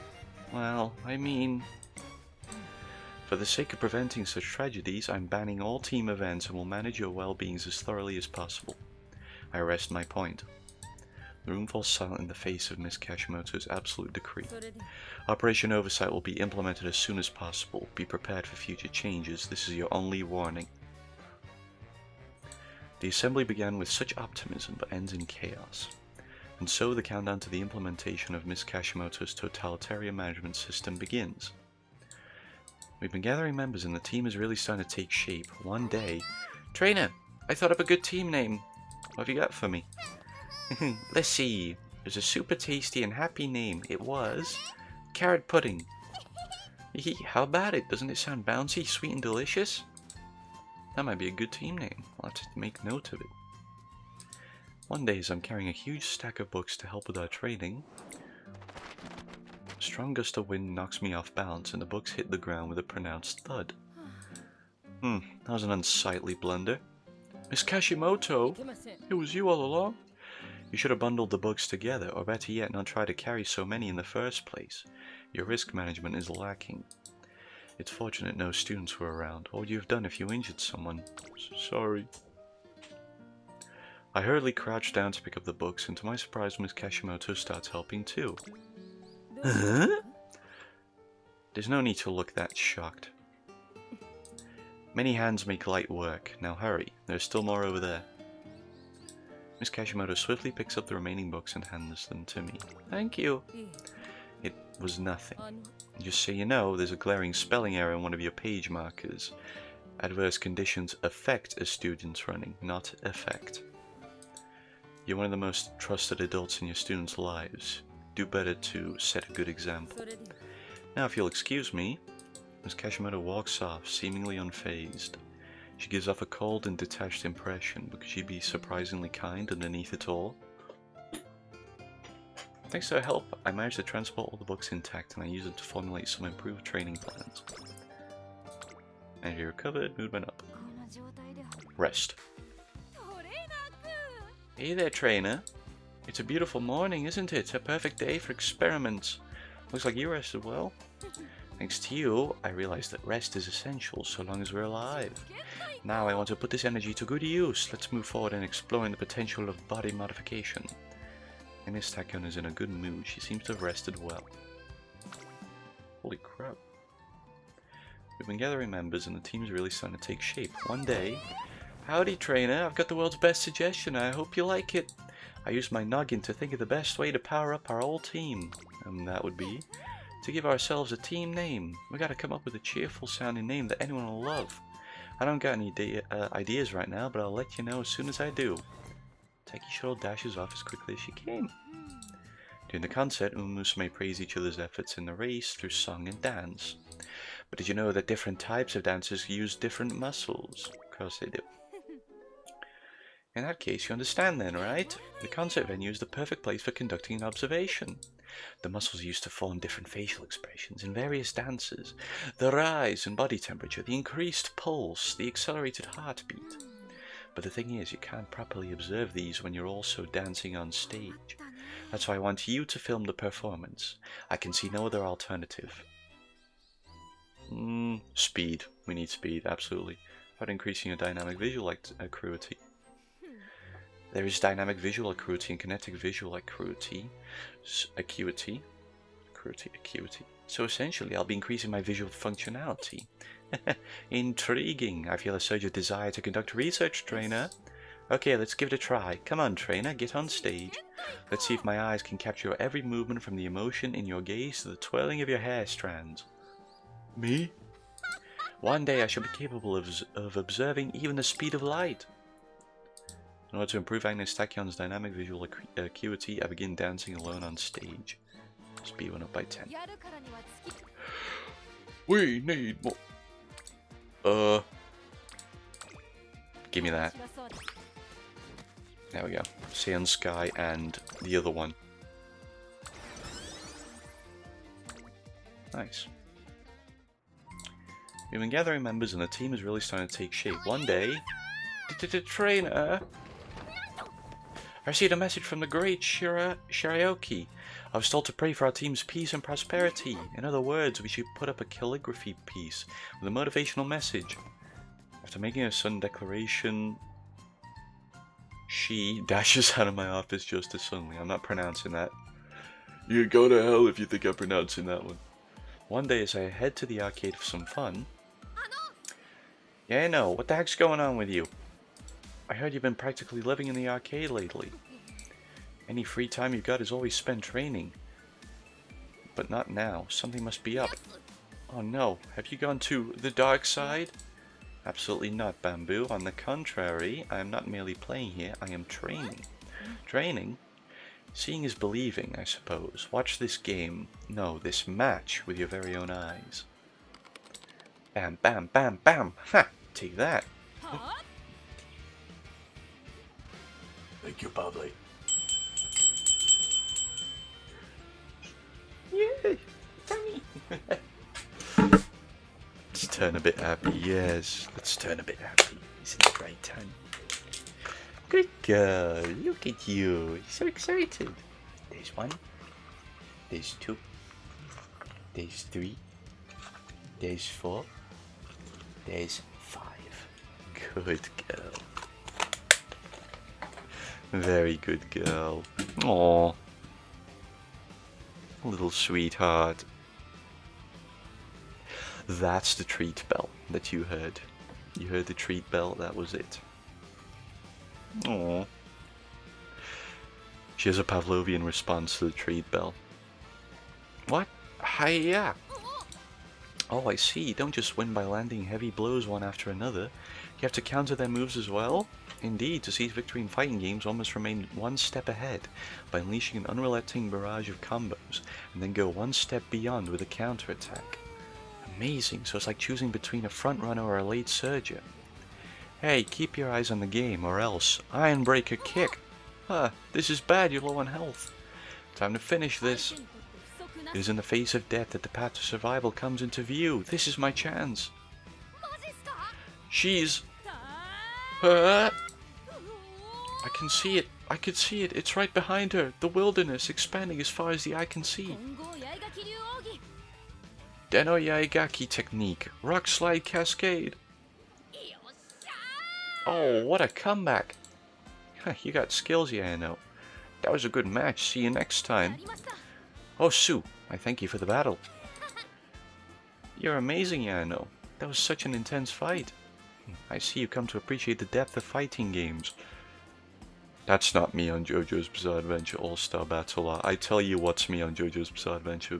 Well, I mean... For the sake of preventing such tragedies, I'm banning all team events and will manage your well-beings as thoroughly as possible. I rest my point. The room falls silent in the face of Miss Kashimoto's absolute decree. Operation Oversight will be implemented as soon as possible. Be prepared for future changes. This is your only warning. The assembly began with such optimism but ends in chaos. And so the countdown to the implementation of Miss Kashimoto's totalitarian management system begins. We've been gathering members and the team is really starting to take shape. One day... Trainer! I thought up a good team name! What have you got for me? Let's see. There's a super tasty and happy name. It was... Carrot Pudding. How about it? Doesn't it sound bouncy, sweet, and delicious? That might be a good team name. I'll have to make note of it. One day as I'm carrying a huge stack of books to help with our training, a strong gust of wind knocks me off balance and the books hit the ground with a pronounced thud. That was an unsightly blunder. Miss Kashimoto, it was you all along? You should have bundled the books together, or better yet, not try to carry so many in the first place. Your risk management is lacking. It's fortunate no students were around. What would you have done if you injured someone? Sorry. I hurriedly crouched down to pick up the books, and to my surprise, Miss Kashimoto starts helping too. Huh? There's no need to look that shocked. Many hands make light work. Now hurry, there's still more over there. Miss Kashimoto swiftly picks up the remaining books and hands them to me. Thank you. It was nothing. Just so you know, there's a glaring spelling error in one of your page markers. Adverse conditions affect a student's running, not affect. You're one of the most trusted adults in your students' lives. Do better to set a good example. Now if you'll excuse me, Miss Kashimoto walks off, seemingly unfazed. She gives off a cold and detached impression, but could she be surprisingly kind underneath it all? Thanks to her help, I managed to transport all the books intact, and I used them to formulate some improved training plans. Energy recovered, mood went up. Rest. Hey there, trainer. It's a beautiful morning, isn't it? A perfect day for experiments. Looks like you rested well. Thanks to you, I realized that rest is essential so long as we're alive. Now I want to put this energy to good use. Let's move forward in exploring the potential of body modification. And Miss Tachyon is in a good mood. She seems to have rested well. Holy crap. We've been gathering members and the team's really starting to take shape. One day... Howdy, trainer. I've got the world's best suggestion. I hope you like it. I used my noggin to think of the best way to power up our whole team. And that would be to give ourselves a team name. We gotta come up with a cheerful sounding name that anyone will love. I don't got any ideas right now, but I'll let you know as soon as I do. Techie Shuttle dashes off as quickly as she came. During the concert, Umamusume praise each other's efforts in the race through song and dance. But did you know that different types of dancers use different muscles? Of course they do. In that case, you understand then, right? The concert venue is the perfect place for conducting an observation. The muscles used to form different facial expressions in various dances. The rise in body temperature, the increased pulse, the accelerated heartbeat. But the thing is, you can't properly observe these when you're also dancing on stage. That's why I want you to film the performance. I can see no other alternative. Speed. We need speed, absolutely. About increasing your dynamic visual acuity. There is dynamic visual acuity and kinetic visual acuity. So essentially, I'll be increasing my visual functionality. Intriguing. I feel a surge of desire to conduct research, trainer. Okay, let's give it a try. Come on, trainer, get on stage. Let's see if my eyes can capture your every movement from the emotion in your gaze to the twirling of your hair strands. Me? One day I shall be capable of observing even the speed of light. In order to improve Agnes Tachyon's dynamic visual acuity, I begin dancing alone on stage. Speed went up by 10. We need more. Give me that. There we go. Saiyan Sky and the other one. Nice. We've been gathering members and the team is really starting to take shape. One day... Trainer! I received a message from the great Shirayuki. I was told to pray for our team's peace and prosperity. In other words, we should put up a calligraphy piece with a motivational message. After making a sudden declaration, she dashes out of my office just as suddenly. I'm not pronouncing that. You go to hell if you think I'm pronouncing that one. One day as I head to the arcade for some fun... Yeah, I know. What the heck's going on with you? I heard you've been practically living in the arcade lately. Any free time you've got is always spent training. But not now. Something must be up. Oh no, have you gone to the dark side? Absolutely not, Bamboo. On the contrary, I am not merely playing here, I am training. Training? Seeing is believing, I suppose. Watch this game, no, this match with your very own eyes. Bam, bam, bam, bam! Ha! Take that! Thank you, Pablo. Yay! Tommy! Let's turn a bit happy, yes. Let's turn a bit happy. Isn't it right time? Good girl. Look at you. You're so excited. There's one. There's two. There's three. There's four. There's 5. Good girl. Very good girl. Aww. Little sweetheart. That's the treat bell that you heard. You heard the treat bell, that was it. Aww. She has a Pavlovian response to the treat bell. What? Hiya! Oh, I see. You don't just win by landing heavy blows one after another. You have to counter their moves as well? Indeed, to seize victory in fighting games, one must remain one step ahead by unleashing an unrelenting barrage of combos, and then go one step beyond with a counterattack. Amazing, so it's like choosing between a front runner or a late surger. Hey, keep your eyes on the game, or else Iron Breaker kick! Huh, this is bad, you're low on health. Time to finish this. It is in the face of death that the path to survival comes into view. This is my chance. She's... I can see it. I can see it. It's right behind her. The wilderness expanding as far as the eye can see. Deno Yaigaki technique. Rock slide cascade. Oh, what a comeback. You got skills, yeah, I know. That was a good match. See you next time. Oh, Sue, I thank you for the battle. You're amazing, yeah, I know. That was such an intense fight. I see you come to appreciate the depth of fighting games. That's not me on JoJo's Bizarre Adventure All-Star Battle R. I tell you what's me on JoJo's Bizarre Adventure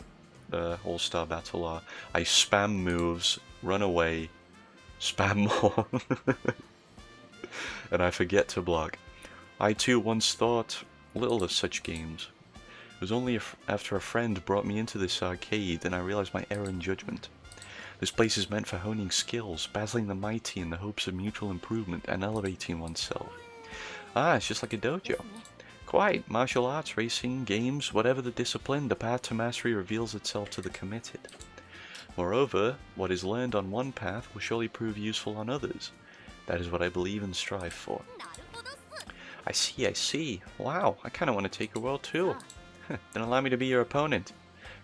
All-Star Battle R. I spam moves, run away, spam more, and I forget to block. I too once thought little of such games. It was only after a friend brought me into this arcade that I realized my error in judgment. This place is meant for honing skills, battling the mighty in the hopes of mutual improvement and elevating oneself. Ah, it's just like a dojo. Quite. Martial arts, racing, games, whatever the discipline, the path to mastery reveals itself to the committed. Moreover, what is learned on one path will surely prove useful on others. That is what I believe and strive for. I see, I see. Wow, I kind of want to take a world too. Then allow me to be your opponent.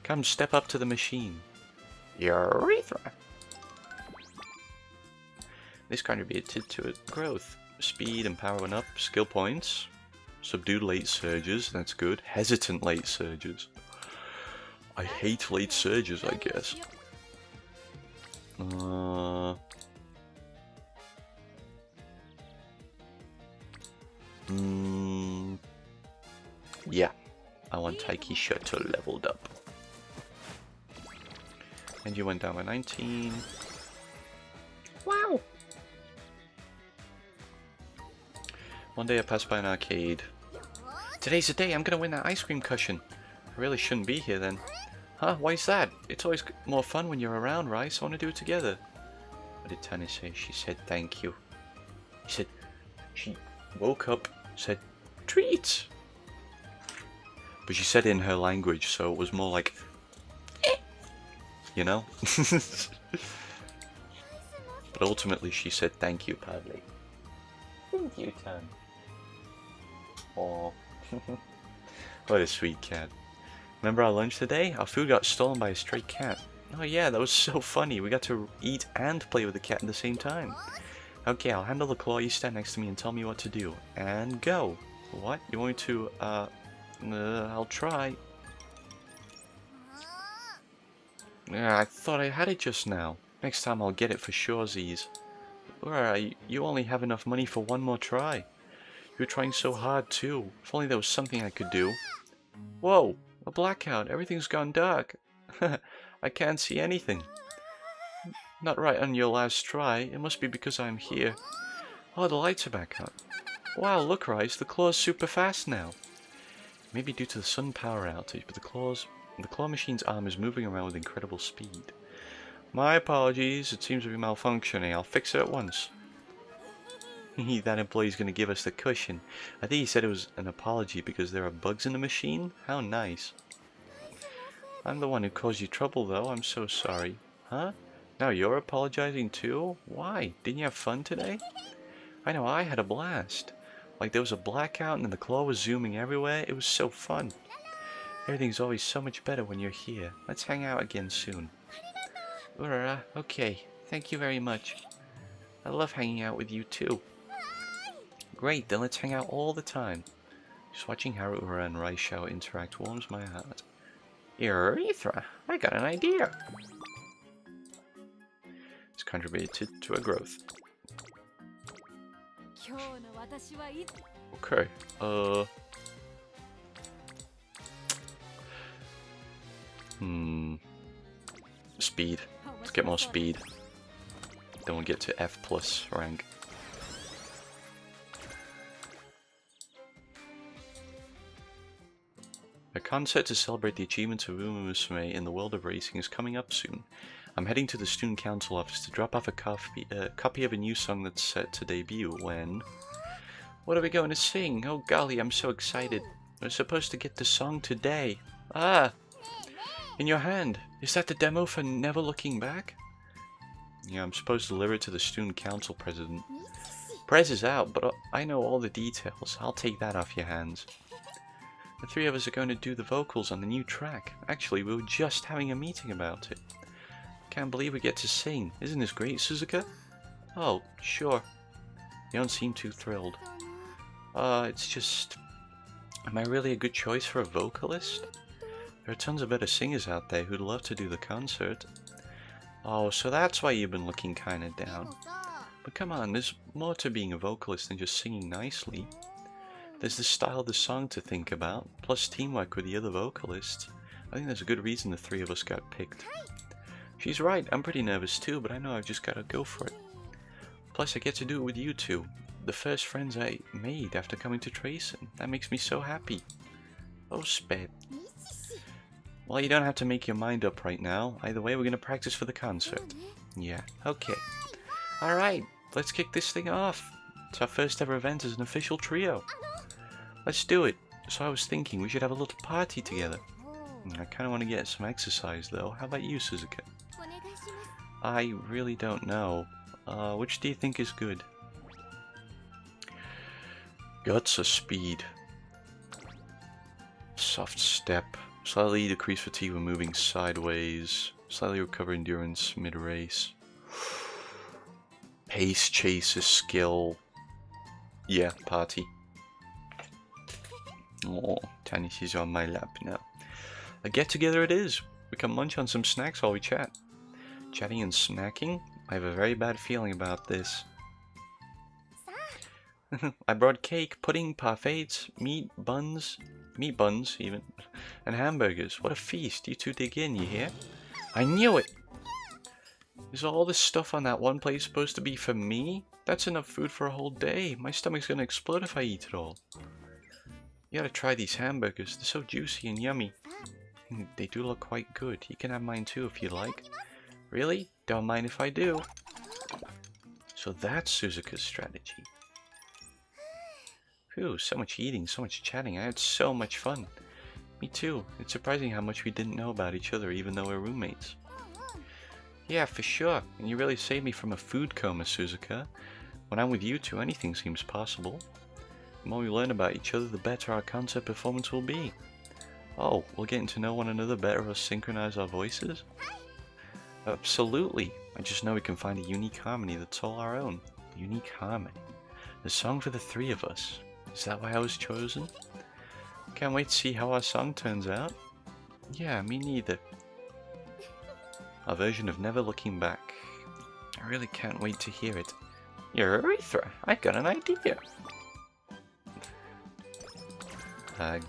Come step up to the machine. Urethra. This contributed to growth. Speed and power went up. Skill points. Subdued late surges. That's good. Hesitant late surges. I hate late surges, I guess. Yeah. I want Taiki Shoto leveled up. And you went down by 19. Wow! One day I passed by an arcade. Today's the day I'm gonna win that ice cream cushion. I really shouldn't be here then. Huh? Why's that? It's always more fun when you're around, right? So I want to do it together. What did Tana say? She said thank you. She woke up, said treats. But she said it in her language, so it was more like, you know? But ultimately she said thank you, Pavli. Thank you, Tan. Aww. What a sweet cat. Remember our lunch today? Our food got stolen by a stray cat. Oh yeah, that was so funny. We got to eat and play with the cat at the same time. Okay, I'll handle the claw. You stand next to me and tell me what to do. And go. What? You want me to, I'll try. I thought I had it just now. Next time I'll get it for surezies. Alright, you only have enough money for one more try. You're trying so hard too. If only there was something I could do. Whoa, a blackout. Everything's gone dark. I can't see anything. Not right on your last try. It must be because I'm here. Oh, the lights are back on. Wow, look, Rice, the claw's super fast now. Maybe due to the sun power outage, but the claw machine's arm is moving around with incredible speed. My apologies, it seems to be malfunctioning. I'll fix it at once. That employee's gonna give us the cushion. I think he said it was an apology because there are bugs in the machine? How nice. I'm the one who caused you trouble though, I'm so sorry. Huh? Now you're apologizing too? Why? Didn't you have fun today? I know, I had a blast. Like there was a blackout and then the claw was zooming everywhere. It was so fun. Everything's always so much better when you're here. Let's hang out again soon. Okay. Thank you very much. I love hanging out with you too. Great, then let's hang out all the time. Just watching Haruura and Raishao interact warms my heart. Urethra, I got an idea. It's contributed to a growth. Okay, Speed. Let's get more speed. Then we'll get to F+ rank. A concert to celebrate the achievements of Umamusume in the world of racing is coming up soon. I'm heading to the student council office to drop off a copy of a new song that's set to debut when... What are we going to sing? Oh golly, I'm so excited. We're supposed to get the song today. Ah! In your hand. Is that the demo for Never Looking Back? Yeah, I'm supposed to deliver it to the student council president. Prez is out, but I know all the details. I'll take that off your hands. The three of us are going to do the vocals on the new track. Actually, we were just having a meeting about it. Can't believe we get to sing. Isn't this great, Suzuka? Oh, sure. You don't seem too thrilled. It's just... Am I really a good choice for a vocalist? There are tons of better singers out there who'd love to do the concert. Oh, so that's why you've been looking kinda down. But come on, there's more to being a vocalist than just singing nicely. There's the style of the song to think about, plus teamwork with the other vocalists. I think there's a good reason the three of us got picked. She's right, I'm pretty nervous too, but I know I've just gotta go for it. Plus I get to do it with you two, the first friends I made after coming to Tracing. That makes me so happy. Oh, Sped. Well, you don't have to make your mind up right now. Either way, we're gonna practice for the concert. Yeah, okay. Alright, let's kick this thing off. It's our first ever event as an official trio. Let's do it. So I was thinking we should have a little party together. I kinda want to get some exercise though. How about you, Suzuka? I really don't know. Which do you think is good? Guts or speed? Soft step. Slightly decrease fatigue when moving sideways. Slightly recover endurance mid-race. Pace chaser skill. Yeah, party. Oh, Tanishi's on my lap now. A get-together it is. We can munch on some snacks while we chat. Chatting and snacking? I have a very bad feeling about this. I brought cake, pudding, parfaits, meat buns even, and hamburgers. What a feast. You two dig in, you hear? I knew it! Is all this stuff on that one plate supposed to be for me? That's enough food for a whole day. My stomach's gonna explode if I eat it all. You gotta try these hamburgers. They're so juicy and yummy. They do look quite good. You can have mine too if you like. Really? Don't mind if I do. So that's Suzuka's strategy. Phew, so much eating, so much chatting. I had so much fun. Me too. It's surprising how much we didn't know about each other even though we're roommates. Yeah, for sure. And you really saved me from a food coma, Suzuka. When I'm with you two, anything seems possible. The more we learn about each other, the better our concert performance will be. Oh, we're getting to know one another better or synchronize our voices? Absolutely. I just know we can find a unique harmony that's all our own. Unique harmony. The song for the three of us. Is that why I was chosen? Can't wait to see how our song turns out. Yeah, me neither. Our version of Never Looking Back. I really can't wait to hear it. Urethra, I've got an idea.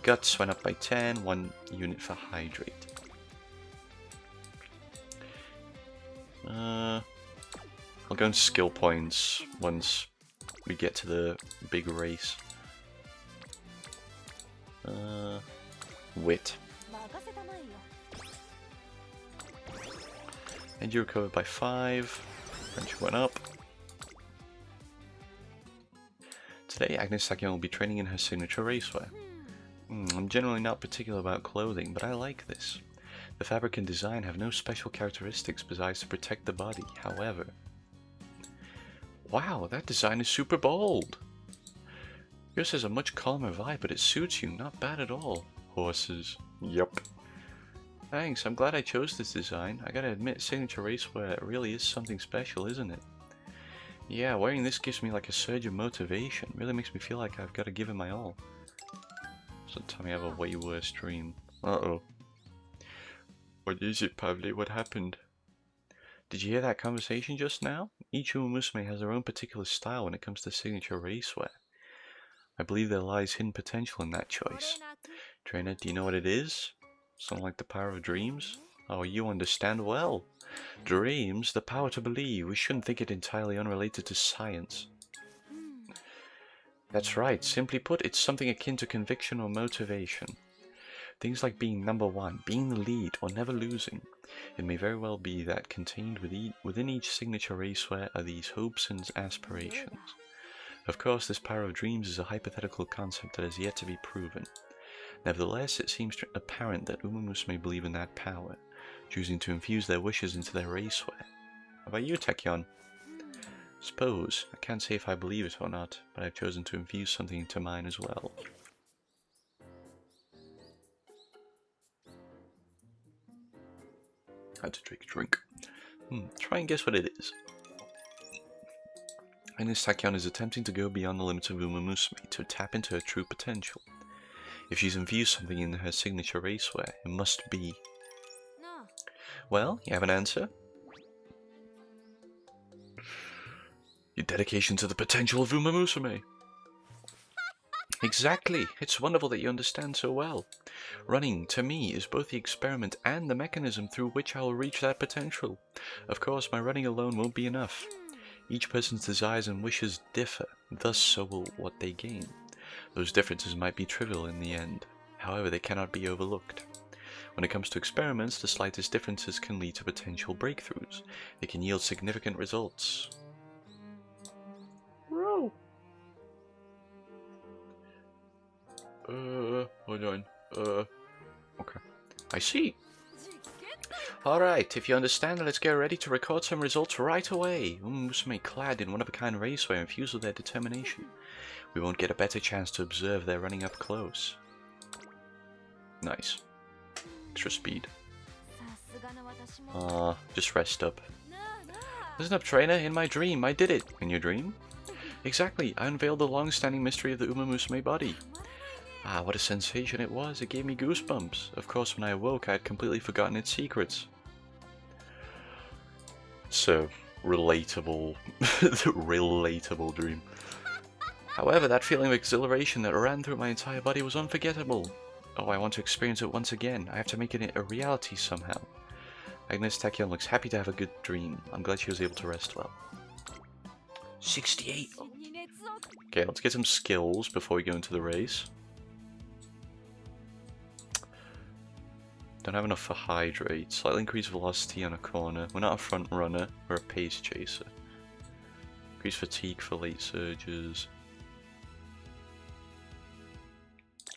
Guts went up by 10, 1 unit for Hydrate. I'll go in skill points once we get to the big race. Wit. And you recovered by 5. Friendship went up. Today, Agnes Sakion will be training in her signature racewear. I'm generally not particular about clothing, but I like this. The fabric and design have no special characteristics besides to protect the body, however. Wow, that design is super bold! Yours has a much calmer vibe, but it suits you, not bad at all. Horses. Yup. Thanks, I'm glad I chose this design. I gotta admit, signature racewear really is something special, isn't it? Yeah, wearing this gives me like a surge of motivation. Really makes me feel like I've gotta give it my all. So tell me I have a way worse dream. Uh-oh. What is it, Pavli? What happened? Did you hear that conversation just now? Each Umamusume has their own particular style when it comes to signature racewear. I believe there lies hidden potential in that choice. Trainer, do you know what it is? Something like the power of dreams? Oh, you understand well. Dreams, the power to believe. We shouldn't think it entirely unrelated to science. That's right. Simply put, it's something akin to conviction or motivation. Things like being number one, being the lead, or never losing. It may very well be that contained within each signature racewear are these hopes and aspirations. Of course, this power of dreams is a hypothetical concept that has yet to be proven. Nevertheless, it seems apparent that Umamusume believe in that power, choosing to infuse their wishes into their racewear. How about you, Tachyon? Suppose. I can't say if I believe it or not, but I've chosen to infuse something into mine as well. I had to take a drink. Try and guess what it is. Agnes Tachyon is attempting to go beyond the limits of Umamusume to tap into her true potential. If she's infused something in her signature racewear, it must be... No. Well, you have an answer? Your dedication to the potential of Umamusume. Exactly. It's wonderful that you understand so well. Running, to me, is both the experiment and the mechanism through which I will reach that potential. Of course, my running alone won't be enough. Each person's desires and wishes differ, thus so will what they gain. Those differences might be trivial in the end. However, they cannot be overlooked. When it comes to experiments, the slightest differences can lead to potential breakthroughs. They can yield significant results. Whoa. Hold on. Okay. I see. Alright, if you understand, let's get ready to record some results right away. Umamusume clad in one-of-a-kind racewear infused with their determination. We won't get a better chance to observe their running up close. Nice. Extra speed. Just rest up. Listen up, trainer. In my dream, I did it. In your dream? Exactly. I unveiled the long-standing mystery of the Umamusume body. Ah, what a sensation it was. It gave me goosebumps. Of course, when I awoke, I had completely forgotten its secrets. So, relatable. Relatable dream. However, that feeling of exhilaration that ran through my entire body was unforgettable. Oh, I want to experience it once again. I have to make it a reality somehow. Agnes Tachyon looks happy to have a good dream. I'm glad she was able to rest well. 68! Okay, let's get some skills before we go into the race. Don't have enough for hydrate. Slightly increased velocity on a corner. We're not a front runner, we're a pace chaser. Increased fatigue for late surges.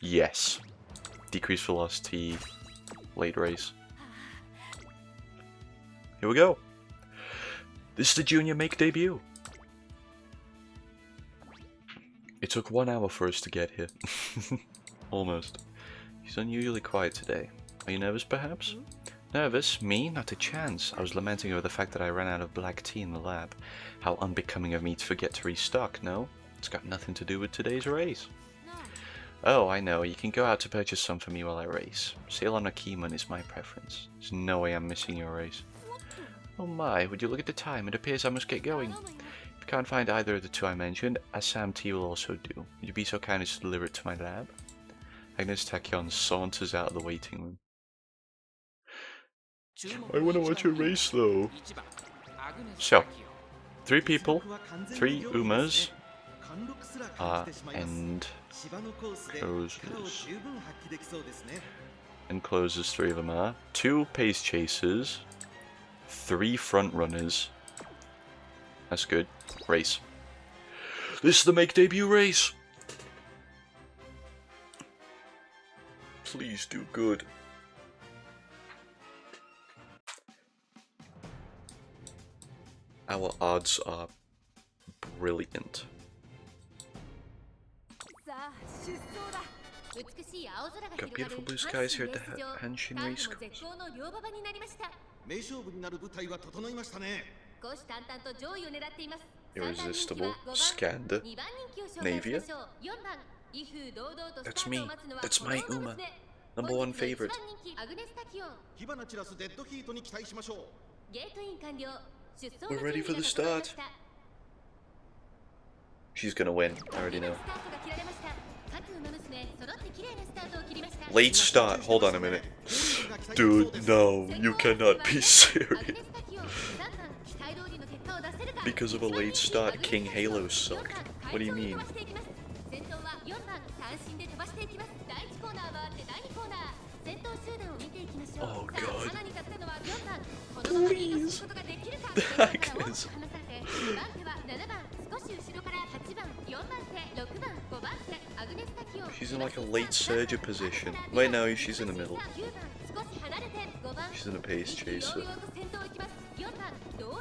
Yes. Decreased velocity, late race. Here we go. This is the junior make debut. It took 1 hour for us to get here. Almost. He's unusually quiet today. Are you nervous, perhaps? Nervous? Me? Not a chance. I was lamenting over the fact that I ran out of black tea in the lab. How unbecoming of me to forget to restock, no? It's got nothing to do with today's race. Oh, I know. You can go out to purchase some for me while I race. Sail on Akiman is my preference. There's no way I'm missing your race. Oh my, would you look at the time? It appears I must get going. If you can't find either of the two I mentioned, Assam tea will also do. Would you be so kind as to deliver it to my lab? Agnes Tachyon saunters out of the waiting room. I want to watch a race though. So, 3 people, 3 Umas, and closes 3 of them are. 2 pace chasers, 3 front runners. That's good. Race. This is the make debut race. Please do good. Our odds are brilliant. Got beautiful blue skies here at the Hanshin Race Course. Irresistible, Skanda, Navia. That's me. That's my Uma. #1 favorite. We're ready for the start. She's gonna win, I already know. Late start, hold on a minute. Dude, no, you cannot be serious. Because of a late start, King Halo sucked. What do you mean? Oh god. Please. Agnes. She's in like a late surger position. Wait, no, she's in the middle. She's in a pace chaser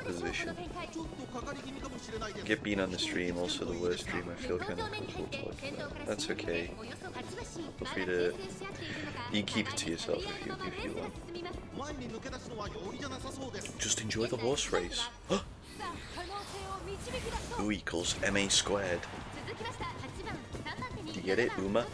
position. Get bean on the stream, also the worst stream. I feel kind of comfortable talking about. That's okay. Feel free to... You can keep it to yourself if you want. Just enjoy the horse race. U equals MA squared. Do you get it, Uma?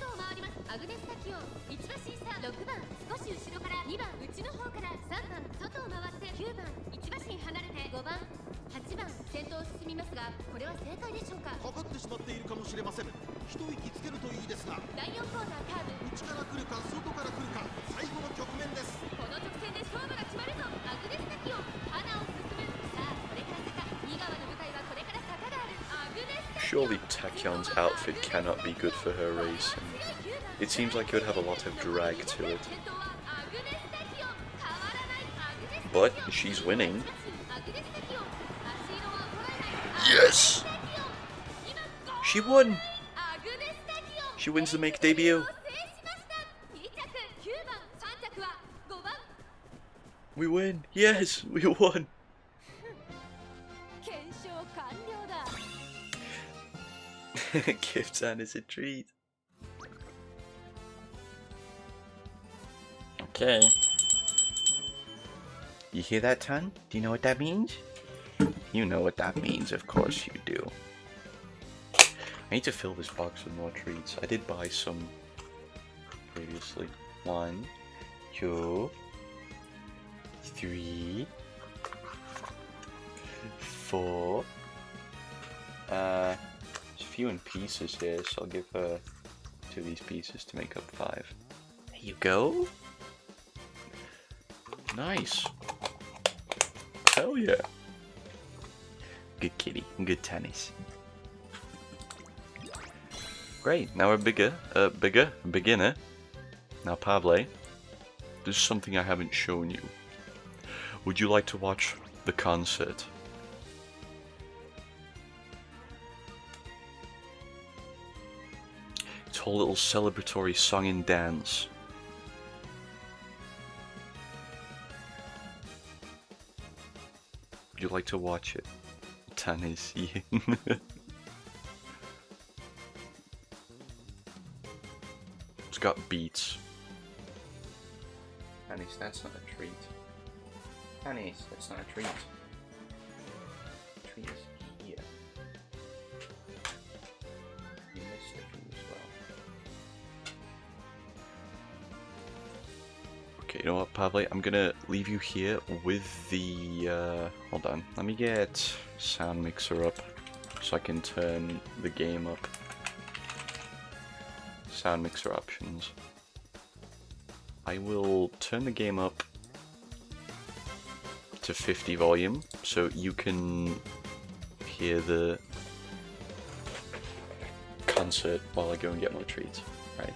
Surely Takyon's outfit cannot be good for her racing. It seems like it would have a lot of drag to it. But she's winning. Yes! She won! She wins the make debut. We win! Yes! We won! Gift Tan is a treat. Okay. You hear that, Tan? Do you know what that means? You know what that means, of course you do. I need to fill this box with more treats. I did buy some previously. 1, 2, 3, 4. There's a few in pieces here, so I'll give 2 of these pieces to make up 5. There you go. Nice. Hell yeah. Good kitty. Good tennis. Great. Now we're beginner. Now Pavle, there's something I haven't shown you. Would you like to watch the concert? It's a whole little celebratory song and dance. Would you like to watch it? Tennis. It's got beats. Tanis, that's not a treat. Tanis, that's not a treat. The treat is here. You missed the treat as well. Okay, you know what, Pavle? I'm gonna leave you here with the, hold on. Let me get sound mixer up so I can turn the game up. Sound mixer options. I will turn the game up to 50 volume so you can hear the concert while I go and get more treats, right?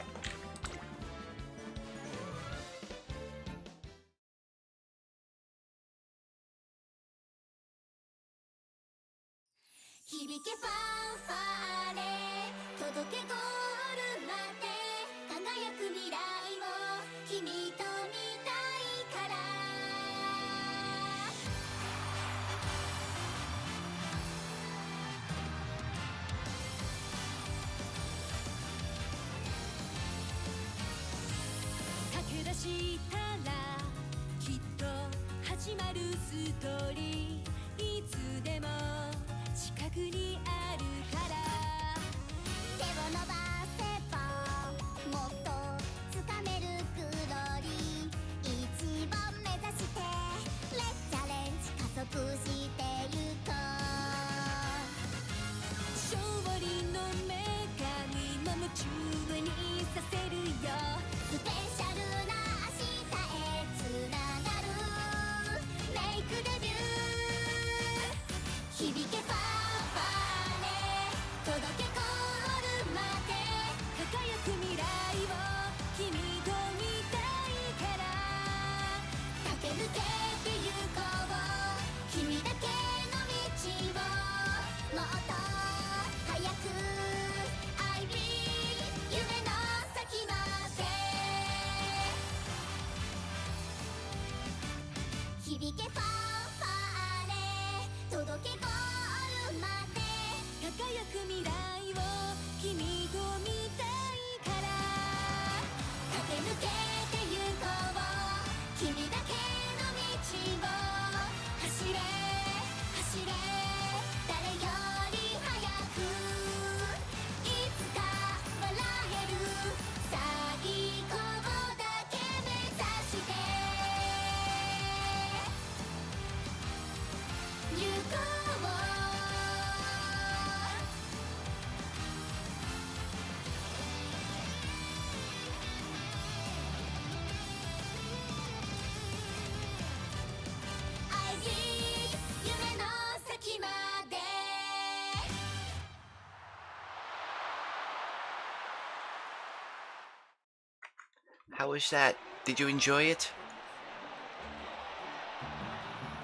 How was that? Did you enjoy it?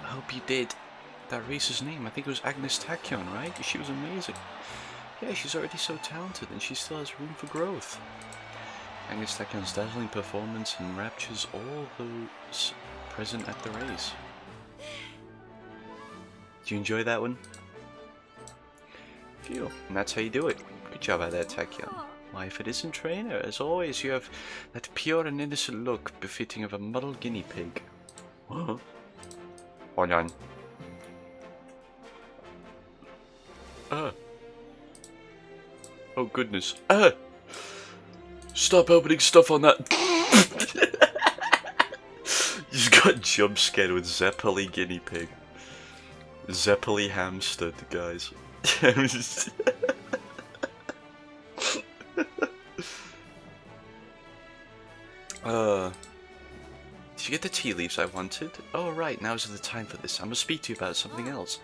I hope you did. That racer's name, I think it was Agnes Tachyon, right? She was amazing. Yeah, she's already so talented and she still has room for growth. Agnes Tachyon's dazzling performance enraptures all those present at the race. Did you enjoy that one? Phew, and that's how you do it. Good job out there, Tachyon. Why, if it isn't Trainer, as always, you have that pure and innocent look befitting of a muddled guinea pig. Huh? Hold on. Oh goodness. Stop opening stuff on that. You just got jump scared with Zeppeli guinea pig. Zeppeli hamster, guys. Did you get the tea leaves I wanted? Oh right, now's the time for this. I must speak to you about something else.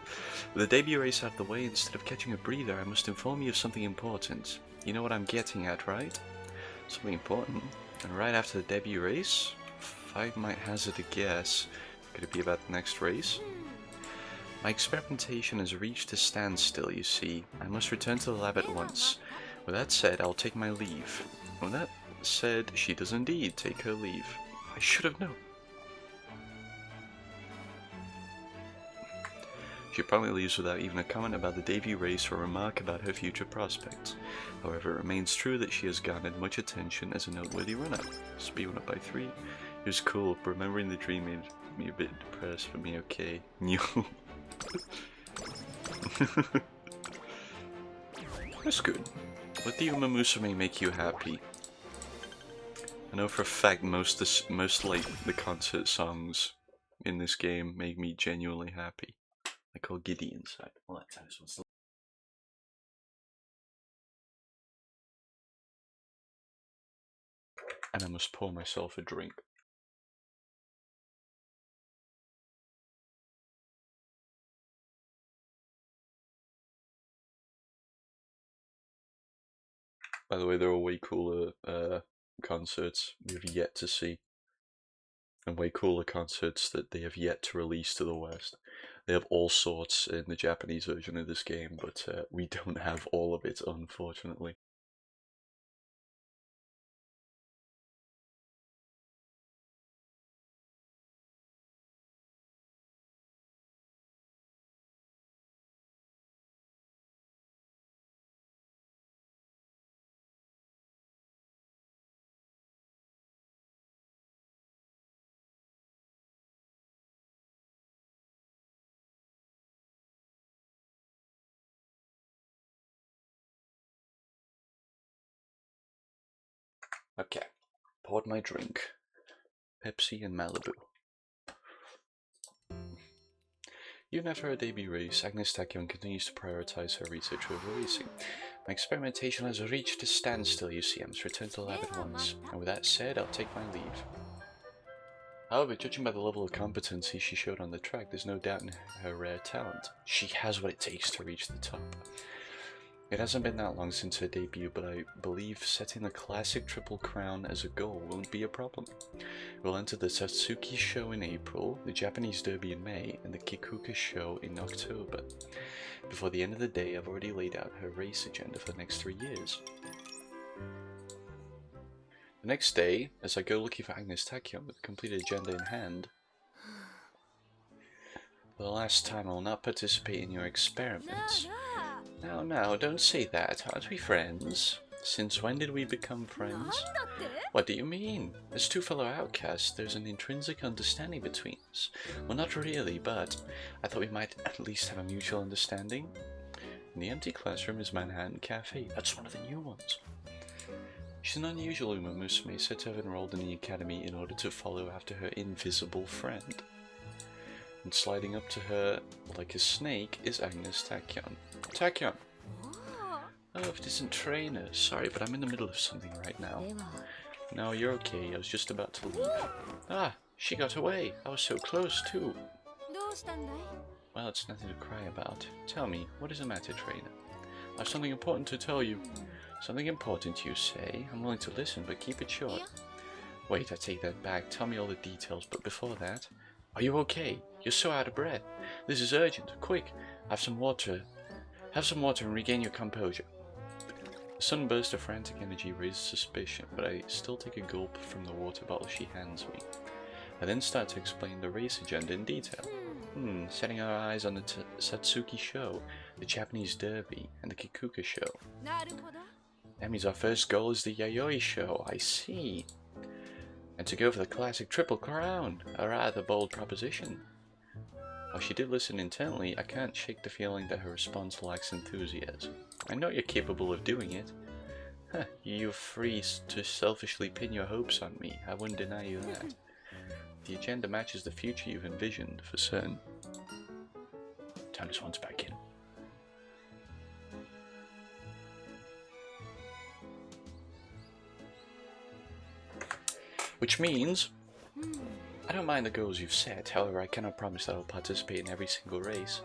With the debut race out of the way, instead of catching a breather, I must inform you of something important. You know what I'm getting at, right? Something important. And right after the debut race, if I might hazard a guess, could it be about the next race? My experimentation has reached a standstill, you see. I must return to the lab at once. With that said, I'll take my leave. With that said, she does indeed take her leave. I should have known. She probably leaves without even a comment about the debut race or a remark about her future prospects. However, it remains true that she has garnered much attention as a noteworthy runner. Speed went up by 3. It was cool, but remembering the dream made me a bit depressed, but me okay. New. That's good. Let the Umamusume make you happy. I know for a fact most like the concert songs in this game make me genuinely happy. I call giddy inside. Well, that times one's and I must pour myself a drink. By the way, there are way cooler concerts we've yet to see, and way cooler concerts that they have yet to release to the West. They have all sorts in the Japanese version of this game, but we don't have all of it, unfortunately. Okay, poured my drink. Pepsi and Malibu. Even after her debut race, Agnes Tachyon continues to prioritize her research over racing. My experimentation has reached a standstill, you see. I must return to the lab at once. And with that said, I'll take my leave. However, judging by the level of competency she showed on the track, there's no doubt in her rare talent. She has what it takes to reach the top. It hasn't been that long since her debut, but I believe setting the classic Triple Crown as a goal won't be a problem. We'll enter the Satsuki Show in April, the Japanese Derby in May, and the Kikuka Show in October. Before the end of the day, I've already laid out her race agenda for the next 3 years. The next day, as I go looking for Agnes Tachyon with a completed agenda in hand, for the last time I will not participate in your experiments. Now, don't say that. Aren't we friends? Since when did we become friends? What do you mean? As two fellow outcasts, there's an intrinsic understanding between us. Well, not really, but I thought we might at least have a mutual understanding. In the empty classroom is Manhattan Cafe. That's one of the new ones. She's an unusual Umamusume, said to have enrolled in the academy in order to follow after her invisible friend. And sliding up to her like a snake is Agnes Tachyon. Tachyon! Oh, if it isn't Trainer. Sorry, but I'm in the middle of something right now. No, you're okay. I was just about to leave. Ah, she got away. I was so close, too. Well, it's nothing to cry about. Tell me, what is the matter, Trainer? I have something important to tell you. Something important, you say? I'm willing to listen, but keep it short. Wait, I take that back. Tell me all the details, but before that... Are you okay? You're so out of breath. This is urgent. Quick, have some water. Have some water and regain your composure. The sudden burst of frantic energy raises suspicion, but I still take a gulp from the water bottle she hands me. I then start to explain the race agenda in detail. Setting our eyes on the Satsuki show, the Japanese derby, and the Kikuka show. That means our first goal is the Yayoi show, I see. And to go for the classic Triple Crown, a rather bold proposition. While she did listen intently, I can't shake the feeling that her response lacks enthusiasm. I know you're capable of doing it. You're free to selfishly pin your hopes on me, I wouldn't deny you that. The agenda matches the future you've envisioned, for certain. Turn this once back in. Which means, I don't mind the goals you've set, however I cannot promise that I'll participate in every single race.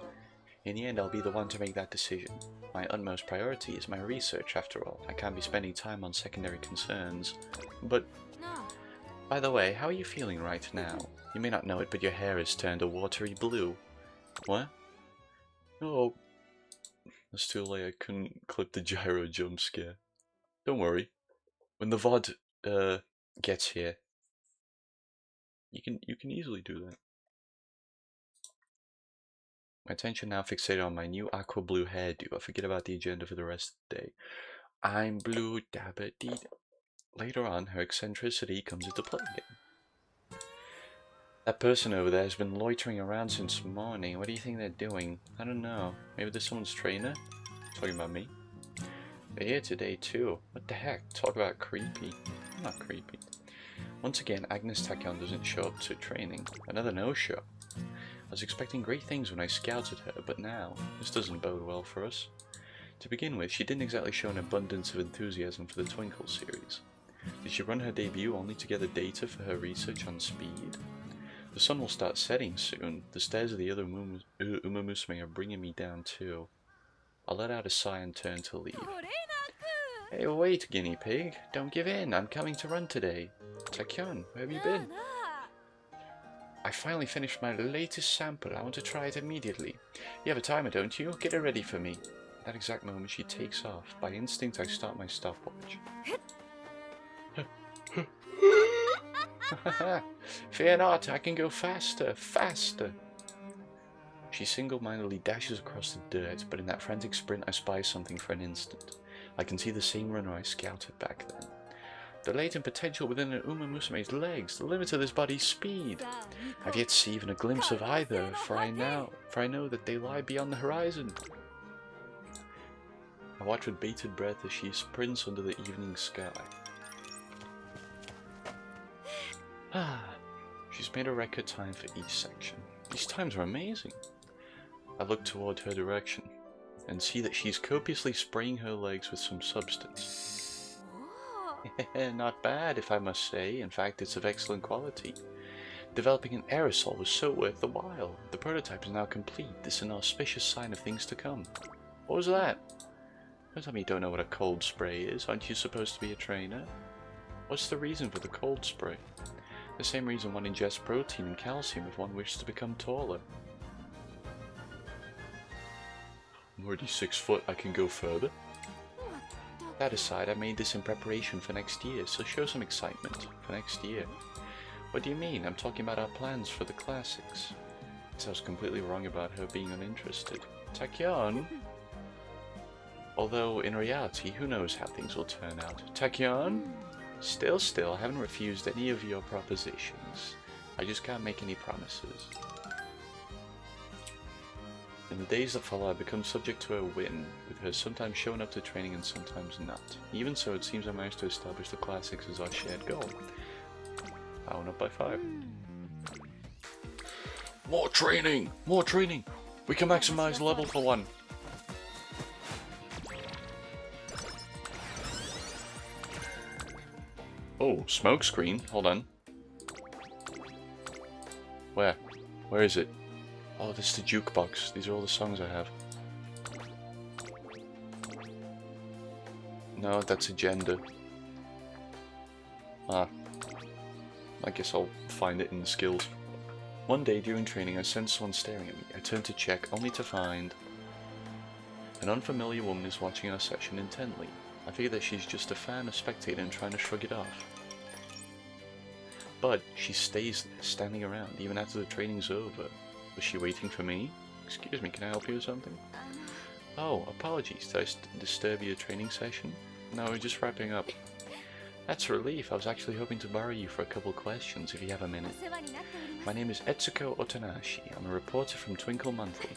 In the end, I'll be the one to make that decision. My utmost priority is my research, after all. I can't be spending time on secondary concerns. But, by the way, how are you feeling right now? You may not know it, but your hair has turned a watery blue. What? Oh, it's too late, I couldn't clip the gyro jump scare. Don't worry. When the VOD, gets here, you can easily do that. My attention now fixated on my new aqua blue hairdo. I forget about the agenda for the rest of the day. I'm blue, dabba dee. Later on, her eccentricity comes into play again. That person over there has been loitering around since morning. What do you think they're doing? I don't know. Maybe there's someone's trainer? Talking about me? They're here today too. What the heck? Talk about creepy. I'm not creepy. Once again, Agnes Tachyon doesn't show up to training. Another no-show. I was expecting great things when I scouted her, but now, this doesn't bode well for us. To begin with, she didn't exactly show an abundance of enthusiasm for the Twinkle series. Did she run her debut only to gather data for her research on speed? The sun will start setting soon. The stares of the other Umamusume are bringing me down too. I'll let out a sigh and turn to leave. Hey, wait, guinea pig. Don't give in. I'm coming to run today. Tachyon, where have you been? I finally finished my latest sample. I want to try it immediately. You have a timer, don't you? Get it ready for me. At that exact moment, she takes off. By instinct, I start my stopwatch. Fear not, I can go faster, faster. She single-mindedly dashes across the dirt, but in that frantic sprint, I spy something for an instant. I can see the same runner I scouted back then. The latent potential within an Umamusume's legs, the limit of this body's speed. I've yet to see even a glimpse of either, for I know that they lie beyond the horizon. I watch with bated breath as she sprints under the evening sky. She's made a record time for each section. These times are amazing. I look toward her direction and see that she's copiously spraying her legs with some substance. Not bad, if I must say. In fact, it's of excellent quality. Developing an aerosol was so worth the while. The prototype is now complete. This is an auspicious sign of things to come. What was that? Don't tell me you don't know what a cold spray is. Aren't you supposed to be a trainer? What's the reason for the cold spray? The same reason one ingests protein and calcium if one wishes to become taller. I'm already 6 foot, I can go further. That aside, I made this in preparation for next year, so show some excitement for next year. What do you mean? I'm talking about our plans for the classics. I was completely wrong about her being uninterested. Tachyon? Although, in reality, who knows how things will turn out. Tachyon? Still, I haven't refused any of your propositions. I just can't make any promises. In the days that follow, I become subject to her whim, with her sometimes showing up to training and sometimes not. Even so, it seems I managed to establish the classics as our shared goal. I went up by 5. More training! More training! We can maximize level for 1. Oh, smoke screen. Hold on. Where? Where is it? Oh, this is the jukebox. These are all the songs I have. No, that's agenda. Ah. I guess I'll find it in the skills. One day during training, I sensed someone staring at me. I turned to check, only to find an unfamiliar woman is watching our session intently. I figure that she's just a fan, a spectator, and trying to shrug it off. But she stays there, standing around, even after the training's over. Was she waiting for me? Excuse me, can I help you with something? Oh, apologies, did I disturb your training session? No, we're just wrapping up. That's a relief. I was actually hoping to borrow you for a couple questions, if you have a minute. My name is Etsuko Otanashi. I'm a reporter from Twinkle Monthly.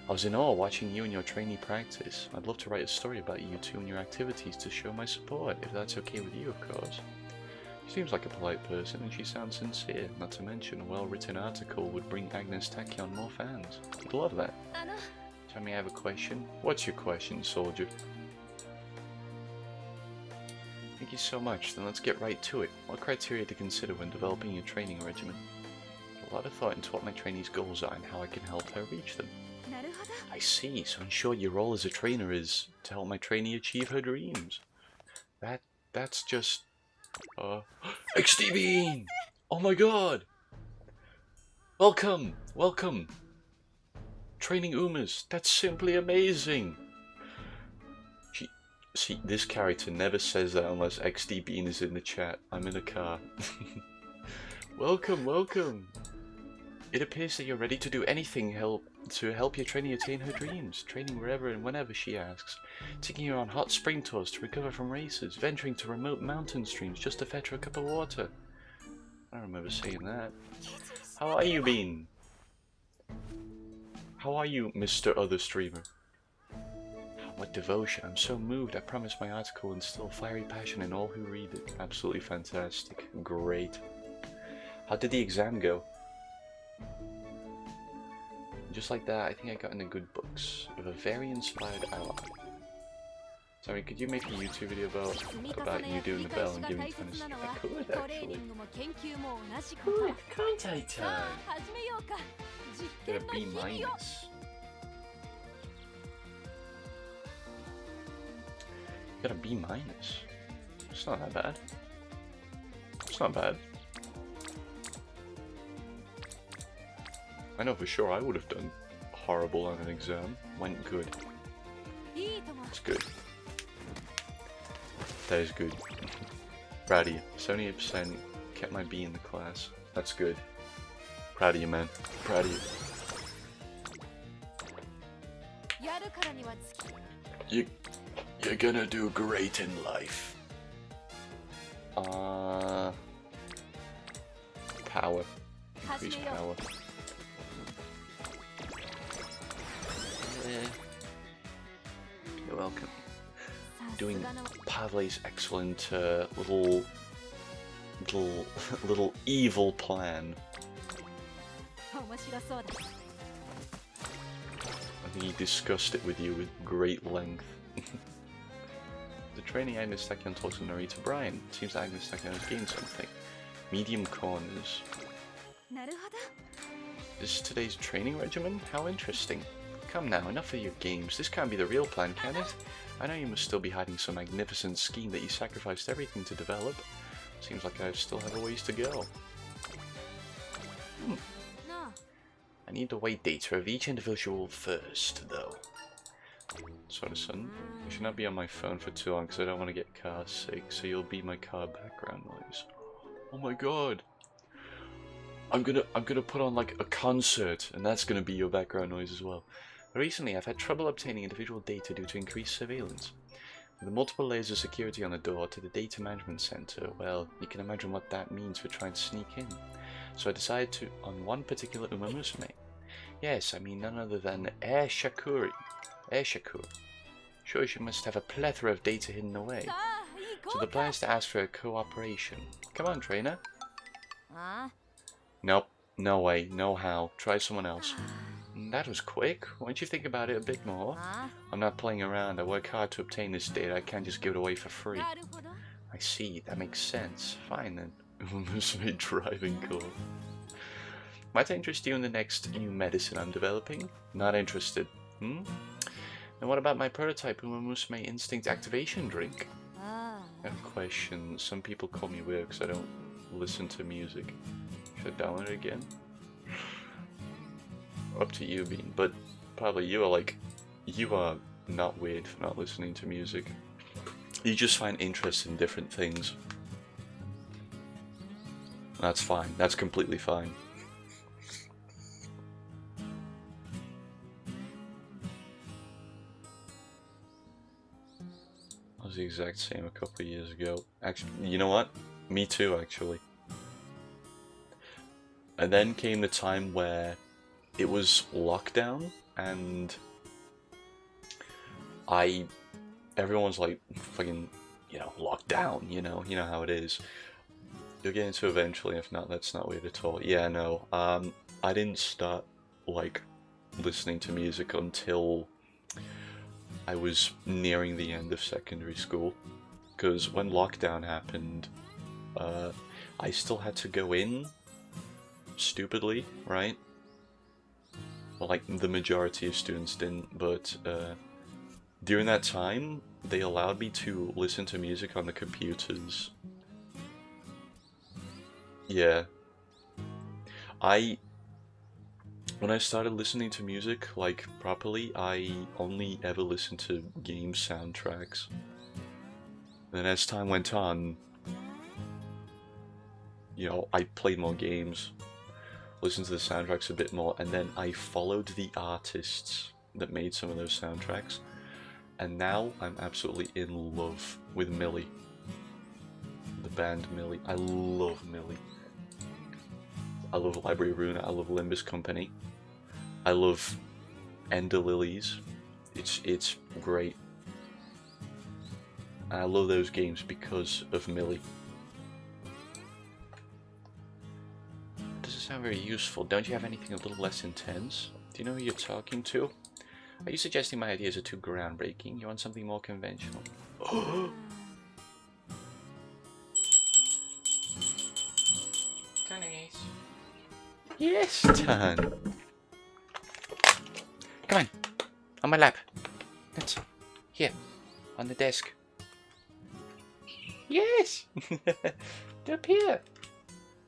I was in awe watching you and your trainee practice. I'd love to write a story about you two and your activities to show my support, if that's okay with you, of course. She seems like a polite person and she sounds sincere, not to mention a well-written article would bring Agnes Tachyon more fans. I'd love that. Tell me I have a question. What's your question, soldier? Thank you so much, then let's get right to it. What criteria to consider when developing your training regimen? A lot of thought into what my trainee's goals are and how I can help her reach them. I see, so in short your role as a trainer is to help my trainee achieve her dreams. That's just... XD Bean! Oh my god! Welcome! Welcome! Training Umas, that's simply amazing! See, this character never says that unless XD Bean is in the chat. I'm in a car. Welcome, welcome! It appears that you're ready to do anything to help your trainee attain her dreams, training wherever and whenever she asks, taking her on hot spring tours to recover from races, venturing to remote mountain streams just to fetch her a cup of water. I don't remember saying that. How are you, Bean? How are you, Mr. Other Streamer? What devotion, I'm so moved. I promise my article will instill fiery passion in all who read it. Absolutely fantastic. Great. How did the exam go? Just like that, I think I got in the good books with a very inspired ally. Sorry, could you make a YouTube video about you doing the bell and giving tennis? I could, actually. Could, can't I, Ty? Get a B minus. Got a B minus. It's not that bad. It's not bad. I know for sure I would have done horrible on an exam. Went good. It's good. That is good. Proud of you. 78% kept my B in the class. That's good. Proud of you, man. Proud of you. You're gonna do great in life. Power. Increase power. You're welcome. Doing Pavle's excellent little evil plan. I think he discussed it with you with great length. The training Agnes Tachyon talks to narrator Brian. It seems that Agnes Tachyon has gained something. Medium corners. This is today's training regimen? How interesting. Come now, enough of your games. This can't be the real plan, can it? I know you must still be hiding some magnificent scheme that you sacrificed everything to develop. Seems like I still have a ways to go. I need the weight data of each individual first, though. Sorry, son. I should not be on my phone for too long because I don't want to get car sick, so you'll be my car background noise. Oh my god! I'm gonna put on like a concert, and that's gonna be your background noise as well. Recently, I've had trouble obtaining individual data due to increased surveillance. With the multiple layers of security on the door to the data management center, well, you can imagine what that means for trying to sneak in. So I decided to on one particular Umamusume. Yes, I mean none other than Shakur. Sure, she must have a plethora of data hidden away. So the plan is to ask for a cooperation. Come on, trainer. Nope, no way, no how. Try someone else. That was quick. Why don't you think about it a bit more? I'm not playing around. I work hard to obtain this data. I can't just give it away for free. I see. That makes sense. Fine then. Umamusume driving cool. Might I interest you in the next new medicine I'm developing? Not interested. And what about my prototype Umamusume Instinct Activation Drink? I have a question. Some people call me weird because I don't listen to music. Should I download it again? Up to you, Bean. But probably you are not weird for not listening to music. You just find interest in different things. That's fine. That's completely fine. I was the exact same a couple of years ago. Actually, you know what? Me too, actually. And then came the time where it was lockdown, and everyone's like, fucking, locked down, you know how it is. You'll get into it eventually, if not, that's not weird at all. Yeah, no, I didn't start, like, listening to music until I was nearing the end of secondary school, because when lockdown happened, I still had to go in, stupidly, right? Well, like, the majority of students didn't, but during that time, they allowed me to listen to music on the computers. Yeah. When I started listening to music, like, properly, I only ever listened to game soundtracks. Then as time went on, I played more games, listened to the soundtracks a bit more, and then I followed the artists that made some of those soundtracks. And now I'm absolutely in love with Millie. The band Millie. I love Millie. I love Library of Ruin. I love Limbus Company. I love Ender Lilies. It's great. And I love those games because of Millie. Doesn't sound very useful. Don't you have anything a little less intense? Do you know who you're talking to? Are you suggesting my ideas are too groundbreaking? You want something more conventional? Tunnies. Yes, Tan. Come on my lap. That's here, on the desk. Yes. Up here.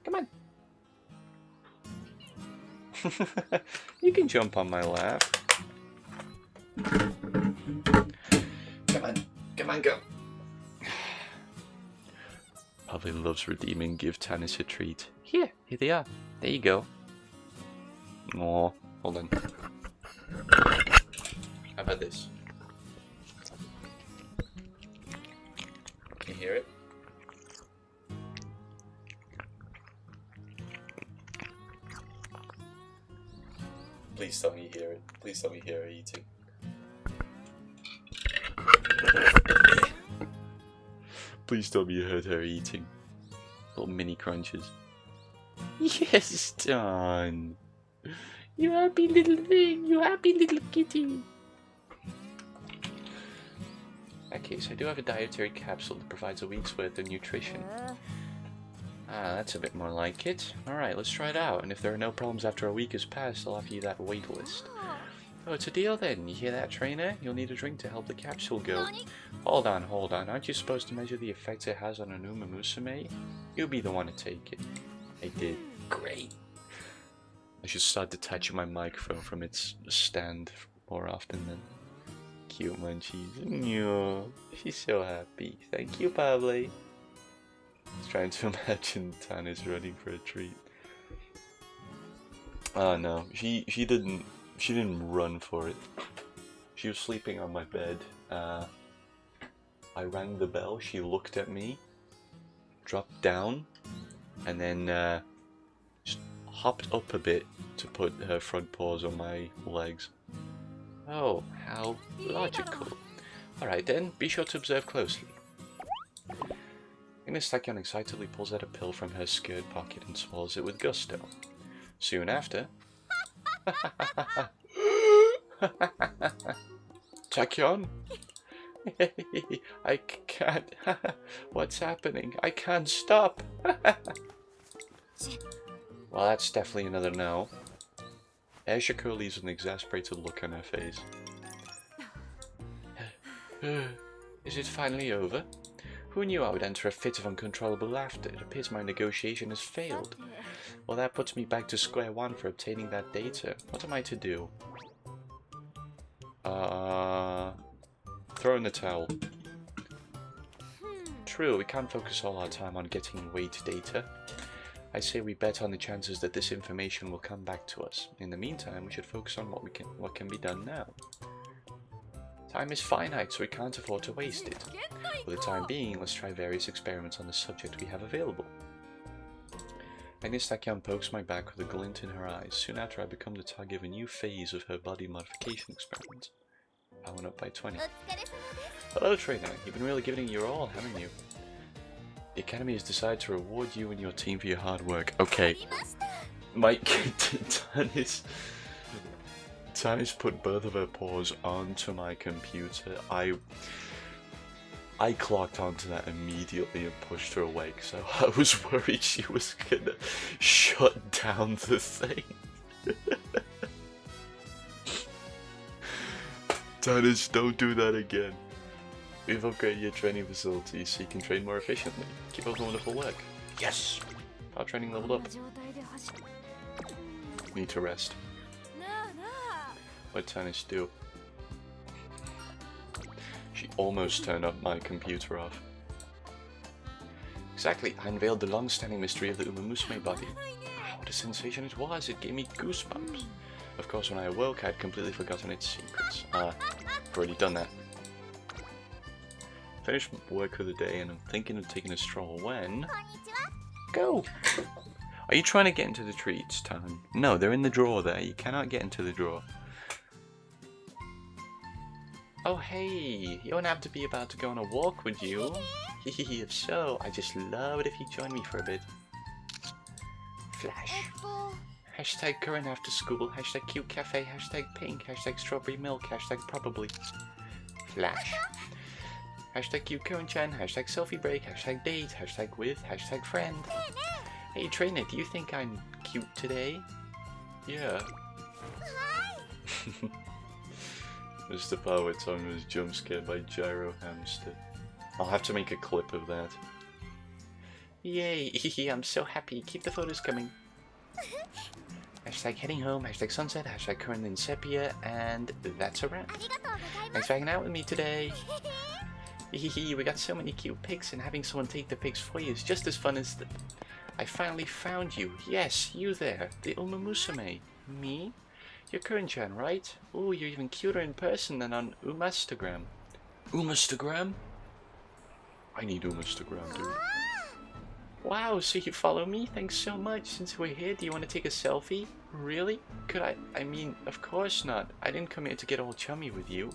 Come on. You can jump on my lap. Come on, go. Probably loves redeeming. Give Tannis a treat. Here they are. There you go. Aw, hold on. How about this? Can you hear it? Please tell me you hear it. Please tell me you hear her eating. Please tell me you heard her eating. Little mini crunches. Yes, Don. You happy little thing. You happy little kitty. Okay, so I do have a dietary capsule that provides a week's worth of nutrition. Ah, that's a bit more like it. Alright, let's try it out, and if there are no problems after a week has passed, I'll offer you that wait list. Oh, it's a deal then. You hear that, trainer? You'll need a drink to help the capsule go. Hold on. Aren't you supposed to measure the effects it has on an Umamusume? You'll be the one to take it. I did. Great. I should start detaching my microphone from its stand more often then. Cute munchies. No, she's so happy. Thank you, Pablo. I was trying to imagine Tannis running for a treat. Oh no, she didn't She didn't run for it. She was sleeping on my bed. I rang the bell, she looked at me, dropped down, and then just hopped up a bit to put her front paws on my legs. Oh, how logical. Alright then, be sure to observe closely. Ines Tachyon excitedly pulls out a pill from her skirt pocket and swallows it with gusto. Soon after... Tachyon? I can't... What's happening? I can't stop! Well, that's definitely another no. Ashiko leaves an exasperated look on her face. Is it finally over? Who knew I would enter a fit of uncontrollable laughter? It appears my negotiation has failed. Well, that puts me back to square one for obtaining that data. What am I to do? Throw in the towel. True, we can't focus all our time on getting weight data. I say we bet on the chances that this information will come back to us. In the meantime, we should focus on what can be done now. Time is finite, so we can't afford to waste it. For the time being, let's try various experiments on the subject we have available. Ines Tachyon pokes my back with a glint in her eyes. Soon after, I become the target of a new phase of her body modification experiment. I went up by 20. Hello, trainer. You've been really giving it your all, haven't you? The Academy has decided to reward you and your team for your hard work. Okay. Mike, Tanis put both of her paws onto my computer. I clocked onto that immediately and pushed her away because I was worried she was gonna shut down the thing. Tanis, don't do that again. We've upgraded your training facilities so you can train more efficiently. Keep up the wonderful work. Yes! Our training leveled up. Need to rest. What did Tanis do? She almost turned up my computer off. Exactly, I unveiled the long-standing mystery of the Umamusume body. What a sensation it was, it gave me goosebumps. Of course, when I awoke, I had completely forgotten its secrets. I've already done that. Finished work for the day and I'm thinking of taking a stroll when... Go! Are you trying to get into the treats, Tan? No, they're in the drawer there. You cannot get into the drawer. Oh hey, you wouldn't have to be about to go on a walk, would you? If so, I just love it if you join me for a bit. Flash. Hashtag current after school, hashtag cute cafe, hashtag pink, hashtag strawberry milk, hashtag probably. Flash. Hashtag cute current-chan, hashtag selfie break, hashtag date, hashtag with, hashtag friend. Hey trainer, do you think I'm cute today? Yeah. Mr. Power Tongue was jump scared by Gyro Hamster. I'll have to make a clip of that. Yay, I'm so happy. Keep the photos coming. Hashtag heading home, hashtag sunset, hashtag current in sepia, and that's a wrap. Thanks for hanging out with me today. We got so many cute pics, and having someone take the pics for you is just as fun as the... I finally found you. Yes, you there. The Umamusume. Me? You're Current-chan, right? Ooh, you're even cuter in person than on Umastagram. Umastagram? I need Umastagram, dude. Wow, so you follow me? Thanks so much. Since we're here, do you want to take a selfie? Really? Could I? I mean, of course not. I didn't come here to get all chummy with you.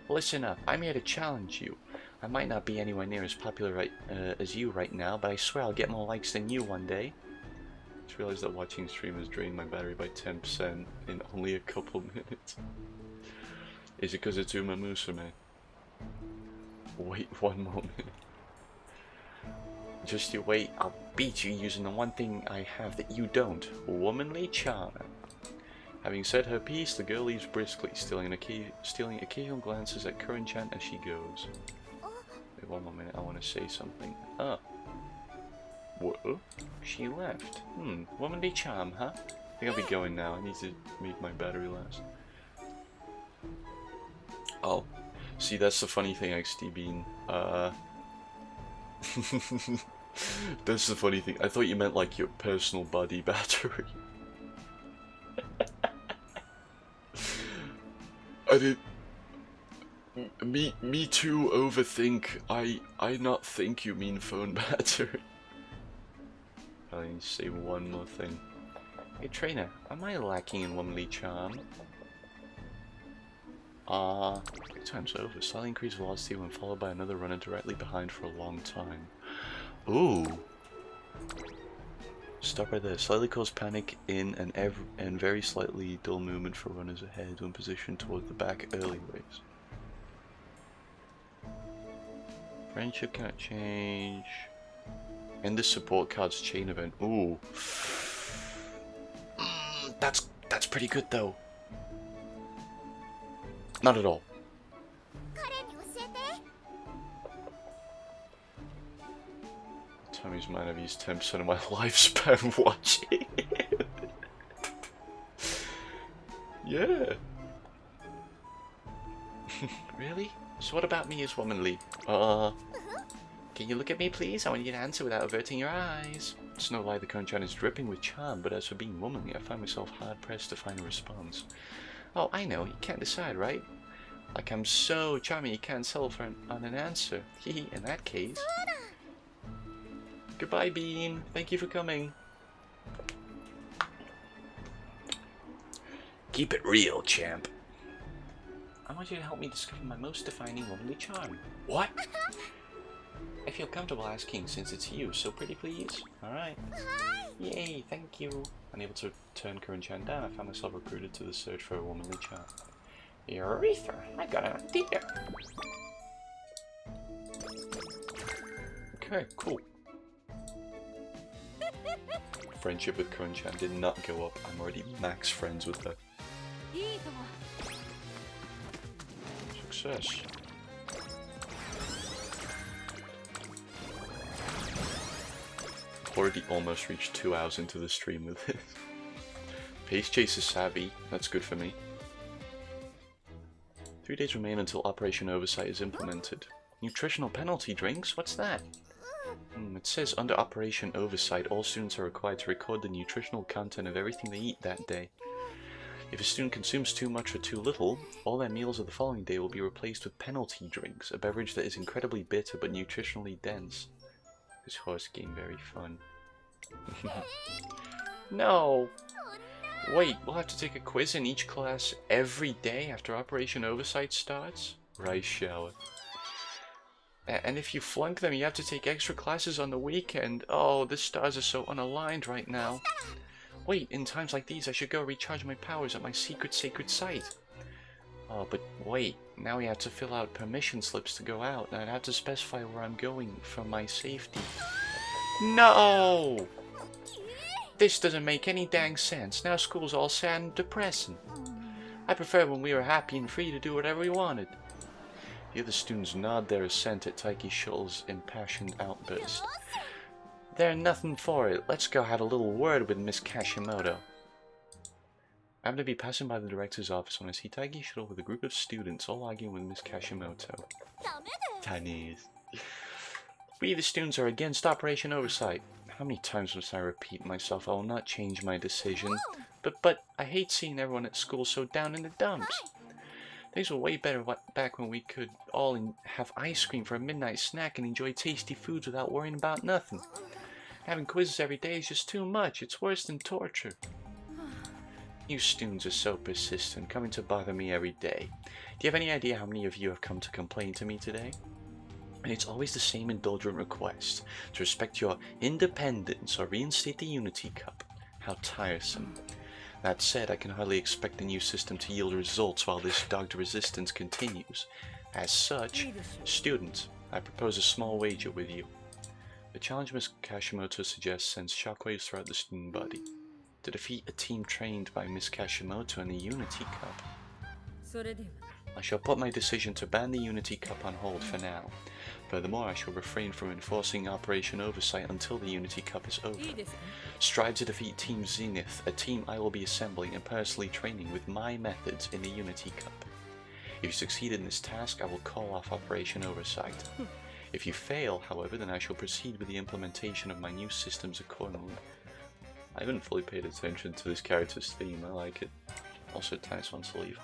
Listen up, I'm here to challenge you. I might not be anywhere near as popular as you right now, but I swear I'll get more likes than you one day. I just realized that watching stream has drained my battery by 10% in only a couple minutes. Is it because it's Umamusume? Wait one moment. Just you wait, I'll beat you using the one thing I have that you don't. Womanly charm. Having said her piece, the girl leaves briskly, stealing occasional glances at Current-chan as she goes. Wait one moment, I want to say something. Ah. Whoa. She left. Womanly charm, huh? I think I'll be going now. I need to make my battery last. Oh. See, that's the funny thing, XD Bean. That's the funny thing. I thought you meant like your personal body battery. I did. Me too. Overthink. I not think you mean phone battery. I need to say one more thing. Hey trainer, am I lacking in womanly charm? Time's over. Slightly increased velocity when followed by another runner directly behind for a long time. Ooh. Stop right there. Slightly cause panic in and very slightly dull movement for runners ahead when positioned towards the back early waves. Friendship cannot change. End the support cards chain event. Ooh. That's pretty good though. Not at all. Tommy's might have used 10% of my lifespan watching it. Yeah. Really? So what about me as womanly? Can you look at me please? I want you to answer without averting your eyes. It's no lie the Konchan is dripping with charm, but as for being womanly, I find myself hard pressed to find a response. Oh, I know, you can't decide, right? Like I'm so charming you can't settle for on an answer. Hehe, in that case. Goodbye, Bean. Thank you for coming. Keep it real, champ. I want you to help me discover my most defining womanly charm. What? I feel comfortable asking since it's you, so pretty please. Alright. Yay, thank you. Unable to turn Kurun-chan down, I found myself recruited to the search for a womanly charm. Urethra, I got an idea. Okay, cool. Friendship with Kurun-chan did not go up. I'm already max friends with her. Success. Already almost reached 2 hours into the stream with this. Pace Chase is savvy. That's good for me. 3 days remain until Operation Oversight is implemented. Nutritional penalty drinks? What's that? It says under Operation Oversight, all students are required to record the nutritional content of everything they eat that day. If a student consumes too much or too little, all their meals of the following day will be replaced with penalty drinks, a beverage that is incredibly bitter but nutritionally dense. This horse game very fun. No! Wait, we'll have to take a quiz in each class every day after Operation Oversight starts? Rice shower. And if you flunk them, you have to take extra classes on the weekend. Oh, the stars are so unaligned right now. Wait, in times like these, I should go recharge my powers at my secret sacred site. Oh, but wait, now we have to fill out permission slips to go out, and I'd have to specify where I'm going for my safety. No! This doesn't make any dang sense. Now school's all sad and depressing. I prefer when we were happy and free to do whatever we wanted. The other students nod their assent at Taiki Shuttle's impassioned outburst. There's nothing for it. Let's go have a little word with Miss Kashimoto. I happen to be passing by the director's office when I see Taiki Shuttle with a group of students all arguing with Miss Kashimoto. Chinese. We the students are against Operation Oversight. How many times must I repeat myself? I will not change my decision. But I hate seeing everyone at school so down in the dumps. Things were way better back when we could all have ice cream for a midnight snack and enjoy tasty foods without worrying about nothing. Having quizzes every day is just too much. It's worse than torture. You students are so persistent, coming to bother me every day. Do you have any idea how many of you have come to complain to me today? And it's always the same indulgent request, to respect your independence or reinstate the Unity Cup. How tiresome. That said, I can hardly expect the new system to yield results while this dogged resistance continues. As such, students, I propose a small wager with you. The challenge Miss Kashimoto suggests sends shockwaves throughout the student body. To defeat a team trained by Miss Kashimoto in the Unity Cup, I shall put my decision to ban the Unity Cup on hold for now. Furthermore, I shall refrain from enforcing Operation Oversight until the Unity Cup is over. Strive to defeat Team Zenith, a team I will be assembling and personally training with my methods in the Unity Cup. If you succeed in this task, I will call off Operation Oversight. If you fail, however, then I shall proceed with the implementation of my new systems accordingly. I haven't fully paid attention to this character's theme, I like it. Also, Titus wants to leave.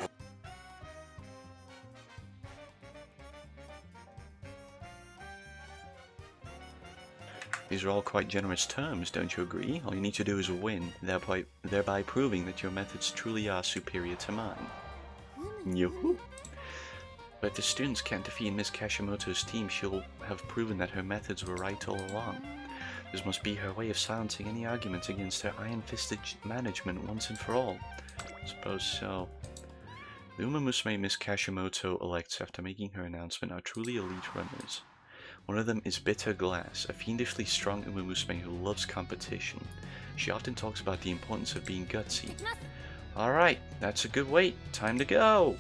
These are all quite generous terms, don't you agree? All you need to do is win, thereby proving that your methods truly are superior to mine. Yoo-hoo! But if the students can't defeat Miss Kashimoto's team, she'll have proven that her methods were right all along. This must be her way of silencing any arguments against her iron-fisted management once and for all. I suppose so. The Umamusume Miss Kashimoto elects after making her announcement are truly elite runners. One of them is Bitter Glass, a fiendishly strong Umamusume who loves competition. She often talks about the importance of being gutsy. Alright, that's a good weight. Time to go!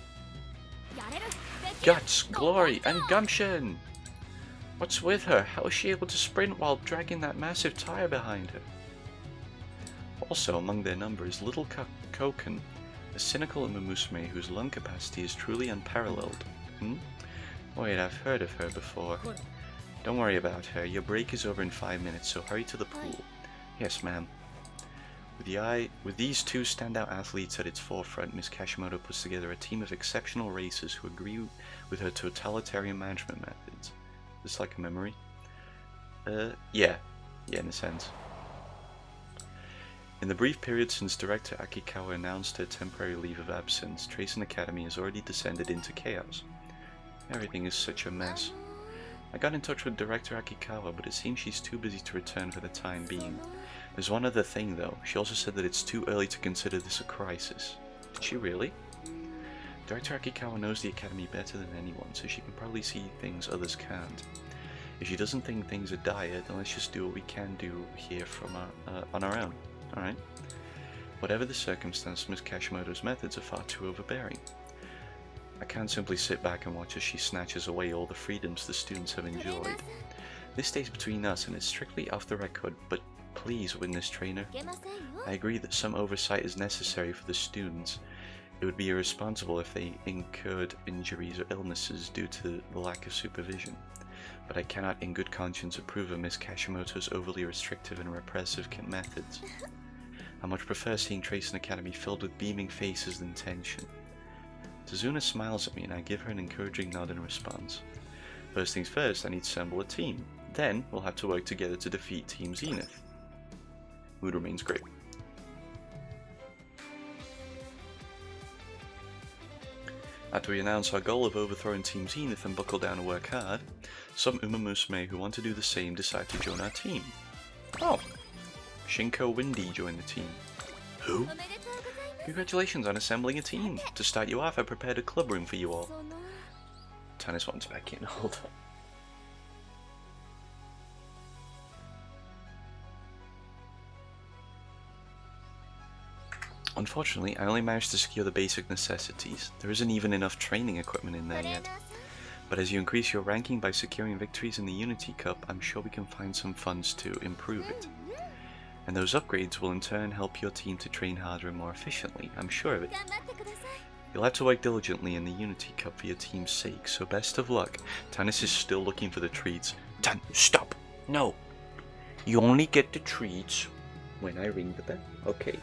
Guts, glory, and gumption! What's with her? How is she able to sprint while dragging that massive tire behind her? Also among their number is Little Koken, a cynical Umamusume whose lung capacity is truly unparalleled. Wait, I've heard of her before. Don't worry about her. Your break is over in 5 minutes, so hurry to the pool. Yes, ma'am. With these two standout athletes at its forefront, Miss Kashimoto puts together a team of exceptional racers who agree with her totalitarian management methods. Is this like a memory? Yeah, in a sense. In the brief period since Director Akikawa announced her temporary leave of absence, Tracing Academy has already descended into chaos. Everything is such a mess. I got in touch with Director Akikawa, but it seems she's too busy to return for the time being. There's one other thing though, she also said that it's too early to consider this a crisis. Did she really? Director Akikawa knows the Academy better than anyone, so she can probably see things others can't. If she doesn't think things are dire, then let's just do what we can do here on our own. Alright? Whatever the circumstance, Miss Kashimoto's methods are far too overbearing. I can't simply sit back and watch as she snatches away all the freedoms the students have enjoyed. This stays between us and is strictly off the record, but please, witness trainer. I agree that some oversight is necessary for the students. It would be irresponsible if they incurred injuries or illnesses due to the lack of supervision. But I cannot in good conscience approve of Miss Kashimoto's overly restrictive and repressive methods. I much prefer seeing Tracing Academy filled with beaming faces than tension. Tazuna smiles at me and I give her an encouraging nod in response. First things first, I need to assemble a team. Then, we'll have to work together to defeat Team Zenith. Mood remains great. After we announce our goal of overthrowing Team Zenith and buckle down and work hard, some Umamusume who want to do the same decide to join our team. Oh! Shinko Windy joined the team. Who? Congratulations on assembling a team. To start you off, I prepared a club room for you all. Tannis wants back in, hold on. Unfortunately, I only managed to secure the basic necessities. There isn't even enough training equipment in there yet. But as you increase your ranking by securing victories in the Unity Cup, I'm sure we can find some funds to improve it. And those upgrades will in turn help your team to train harder and more efficiently, I'm sure of it. You'll have to work diligently in the Unity Cup for your team's sake, so best of luck. Tannis is still looking for the treats. Tan, stop! No! You only get the treats when I ring the bell. Okay.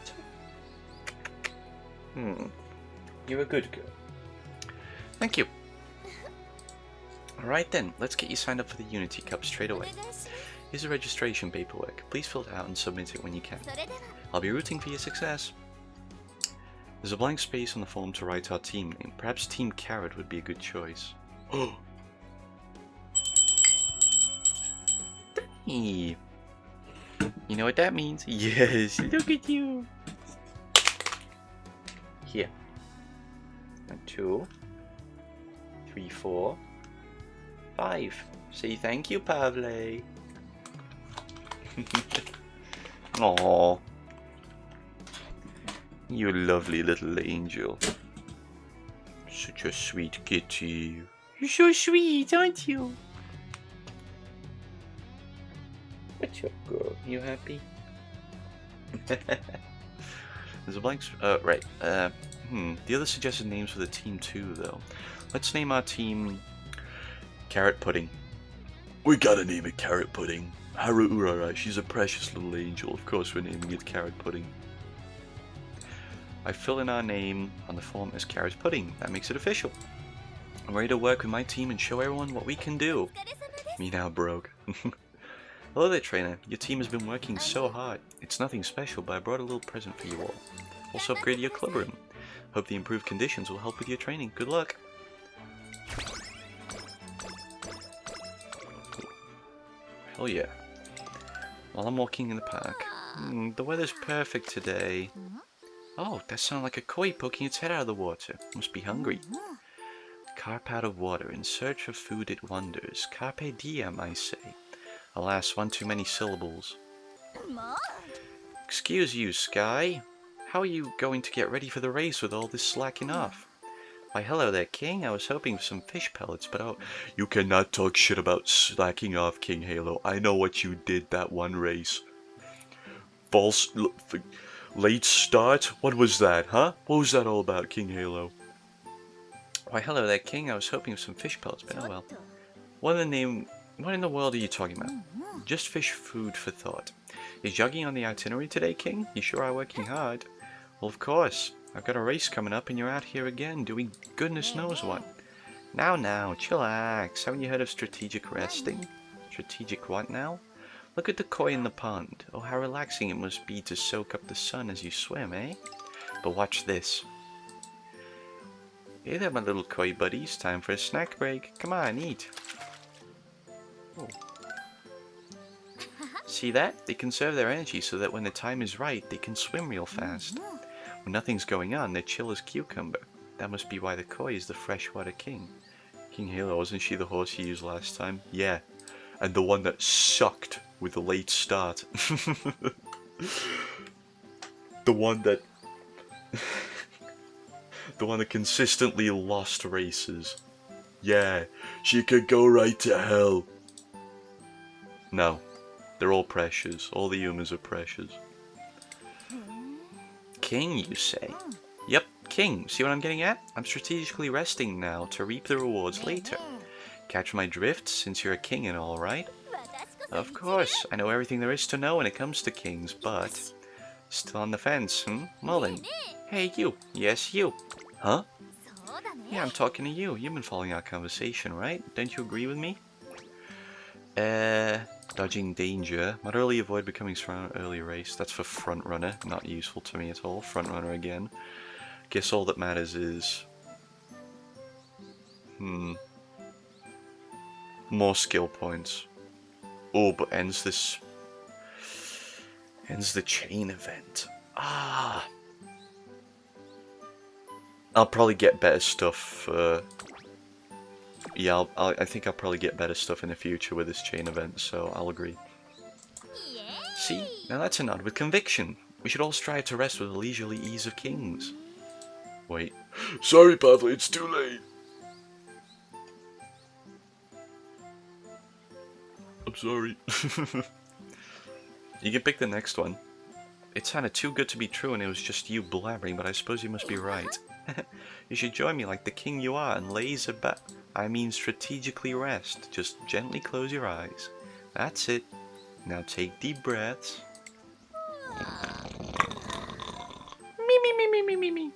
You're a good girl. Thank you. Alright then, let's get you signed up for the Unity Cup straight away. Here's the registration paperwork. Please fill it out and submit it when you can. I'll be rooting for your success. There's a blank space on the form to write our team name. Perhaps Team Carrot would be a good choice. Oh! Hey. You know what that means? Yes, look at you! Here. 1, 2, 3, 4, 5. Say thank you, Pavle. Aww. You lovely little angel. Such a sweet kitty. You're so sweet, aren't you? What's up, girl? You happy? There's a blank. Right. The other suggested names for the team too, though. Let's name our team Carrot Pudding. We gotta name it Carrot Pudding. Haru Urara, she's a precious little angel. Of course we're naming it Carrot Pudding. I fill in our name on the form as Carrot Pudding. That makes it official. I'm ready to work with my team and show everyone what we can do. Me now broke. Hello there, trainer. Your team has been working so hard. It's nothing special, but I brought a little present for you all. Also upgraded your club room. Hope the improved conditions will help with your training. Good luck. Hell yeah. While I'm walking in the park. The weather's perfect today. Oh, that sounded like a koi poking its head out of the water. Must be hungry. Carp out of water, in search of food it wanders. Carpe diem, I say. Alas, one too many syllables. Excuse you, Sky. How are you going to get ready for the race with all this slacking off? Why, hello there, King. I was hoping for some fish pellets, but oh... You cannot talk shit about slacking off, King Halo. I know what you did that one race. False... late start? What was that, huh? What was that all about, King Halo? Why, hello there, King. I was hoping for some fish pellets, but oh well. What in the world are you talking about? Just fish food for thought. Is jogging on the itinerary today, King? You sure are working hard. Well, of course. I've got a race coming up and you're out here again doing goodness knows what. Now, chillax. Haven't you heard of strategic resting? Strategic what now? Look at the koi in the pond. Oh, how relaxing it must be to soak up the sun as you swim, eh? But watch this. Hey there, my little koi buddies. Time for a snack break. Come on, eat. Oh. See that? They conserve their energy so that when the time is right, they can swim real fast. When nothing's going on, they're chill as cucumber. That must be why the koi is the freshwater king. King Halo, wasn't she the horse you used last time? Yeah, and the one that sucked with the late start. The one that... the one that consistently lost races. Yeah, she could go right to hell. No. They're all precious. All the humans are precious. King, you say? Yep, King. See what I'm getting at? I'm strategically resting now to reap the rewards later. Catch my drift, since you're a king and all, right? Of course, I know everything there is to know when it comes to kings, but... Still on the fence, Well then. Hey, you. Yes, you. Huh? Yeah, I'm talking to you. You've been following our conversation, right? Don't you agree with me? Dodging danger. Moderately avoid becoming surrounded early race. That's for front runner. Not useful to me at all. Front runner again. Guess all that matters is... more skill points. Oh, but ends the chain event. Ah. I'll probably get better stuff. Yeah, I think I'll probably get better stuff in the future with this chain event, so I'll agree. See? Now that's a nod with conviction. We should all strive to rest with the leisurely ease of kings. Wait. Sorry, Pavley, it's too late. I'm sorry. You can pick the next one. It sounded too good to be true and it was just you blabbering, but I suppose you must be right. You should join me like the king you are and strategically rest. Just gently close your eyes. That's it. Now take deep breaths. Me.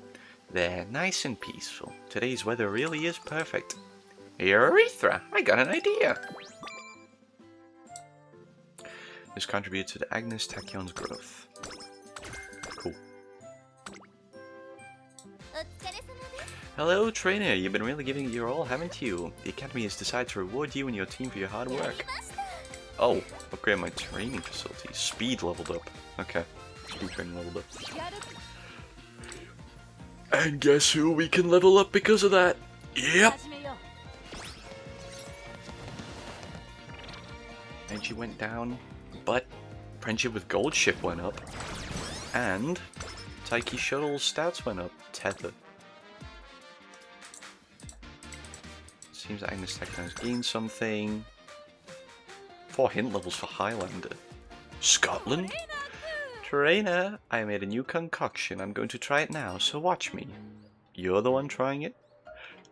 There, nice and peaceful. Today's weather really is perfect. Urethra, I got an idea. This contributes to Agnes Tachyon's growth. Cool. Hello, trainer. You've been really giving it your all, haven't you? The Academy has decided to reward you and your team for your hard work. Oh, upgrade my training facilities. Speed leveled up. Okay, speed training leveled up. And guess who we can level up because of that? Yep! Energy went down, but friendship with Gold Ship went up. And Taiki Shuttle's stats went up. Tether. Seems that Agnes Tachyon's has gained something. 4 hint levels for Highlander. Scotland? Trainer, I made a new concoction. I'm going to try it now, so watch me. You're the one trying it?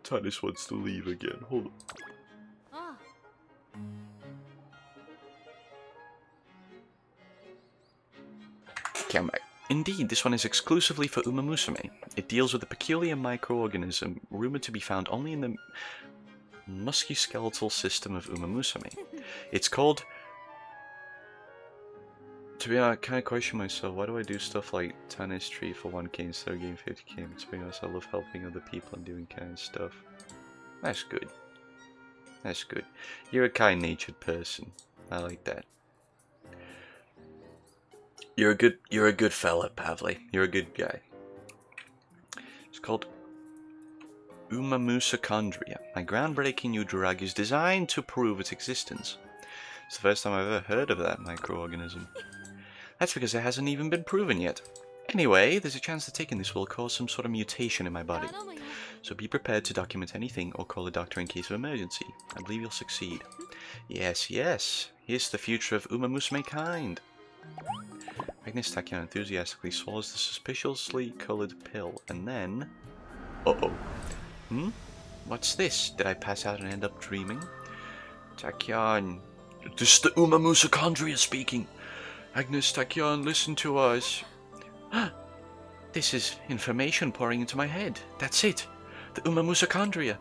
Tanis wants to leave again. Hold on. Come back. Indeed, this one is exclusively for Umamusume. It deals with a peculiar microorganism rumored to be found only in the musculoskeletal system of Umamusume. It's called To be honest, I kind of question myself. Why do I do stuff like tennis tree for 1k instead of getting 50k? But to be honest, I love helping other people and doing kind of stuff. That's good. That's good. You're a kind-natured person. I like that. You're a good fella, Pavli. You're a good guy. It's called Umamusume. My groundbreaking new drug is designed to prove its existence. It's the first time I've ever heard of that microorganism. That's because it hasn't even been proven yet. Anyway, there's a chance that taking this will cause some sort of mutation in my body. So be prepared to document anything or call a doctor in case of emergency. I believe you'll succeed. Yes, yes. Here's the future of Umamusume kind. Agnes Tachyon enthusiastically swallows the suspiciously colored pill, and then... Uh-oh. What's this? Did I pass out and end up dreaming? Tachyon. This is the Umamusume speaking. Agnes Tachyon, listen to us. This is information pouring into my head. That's it. The Umamusume.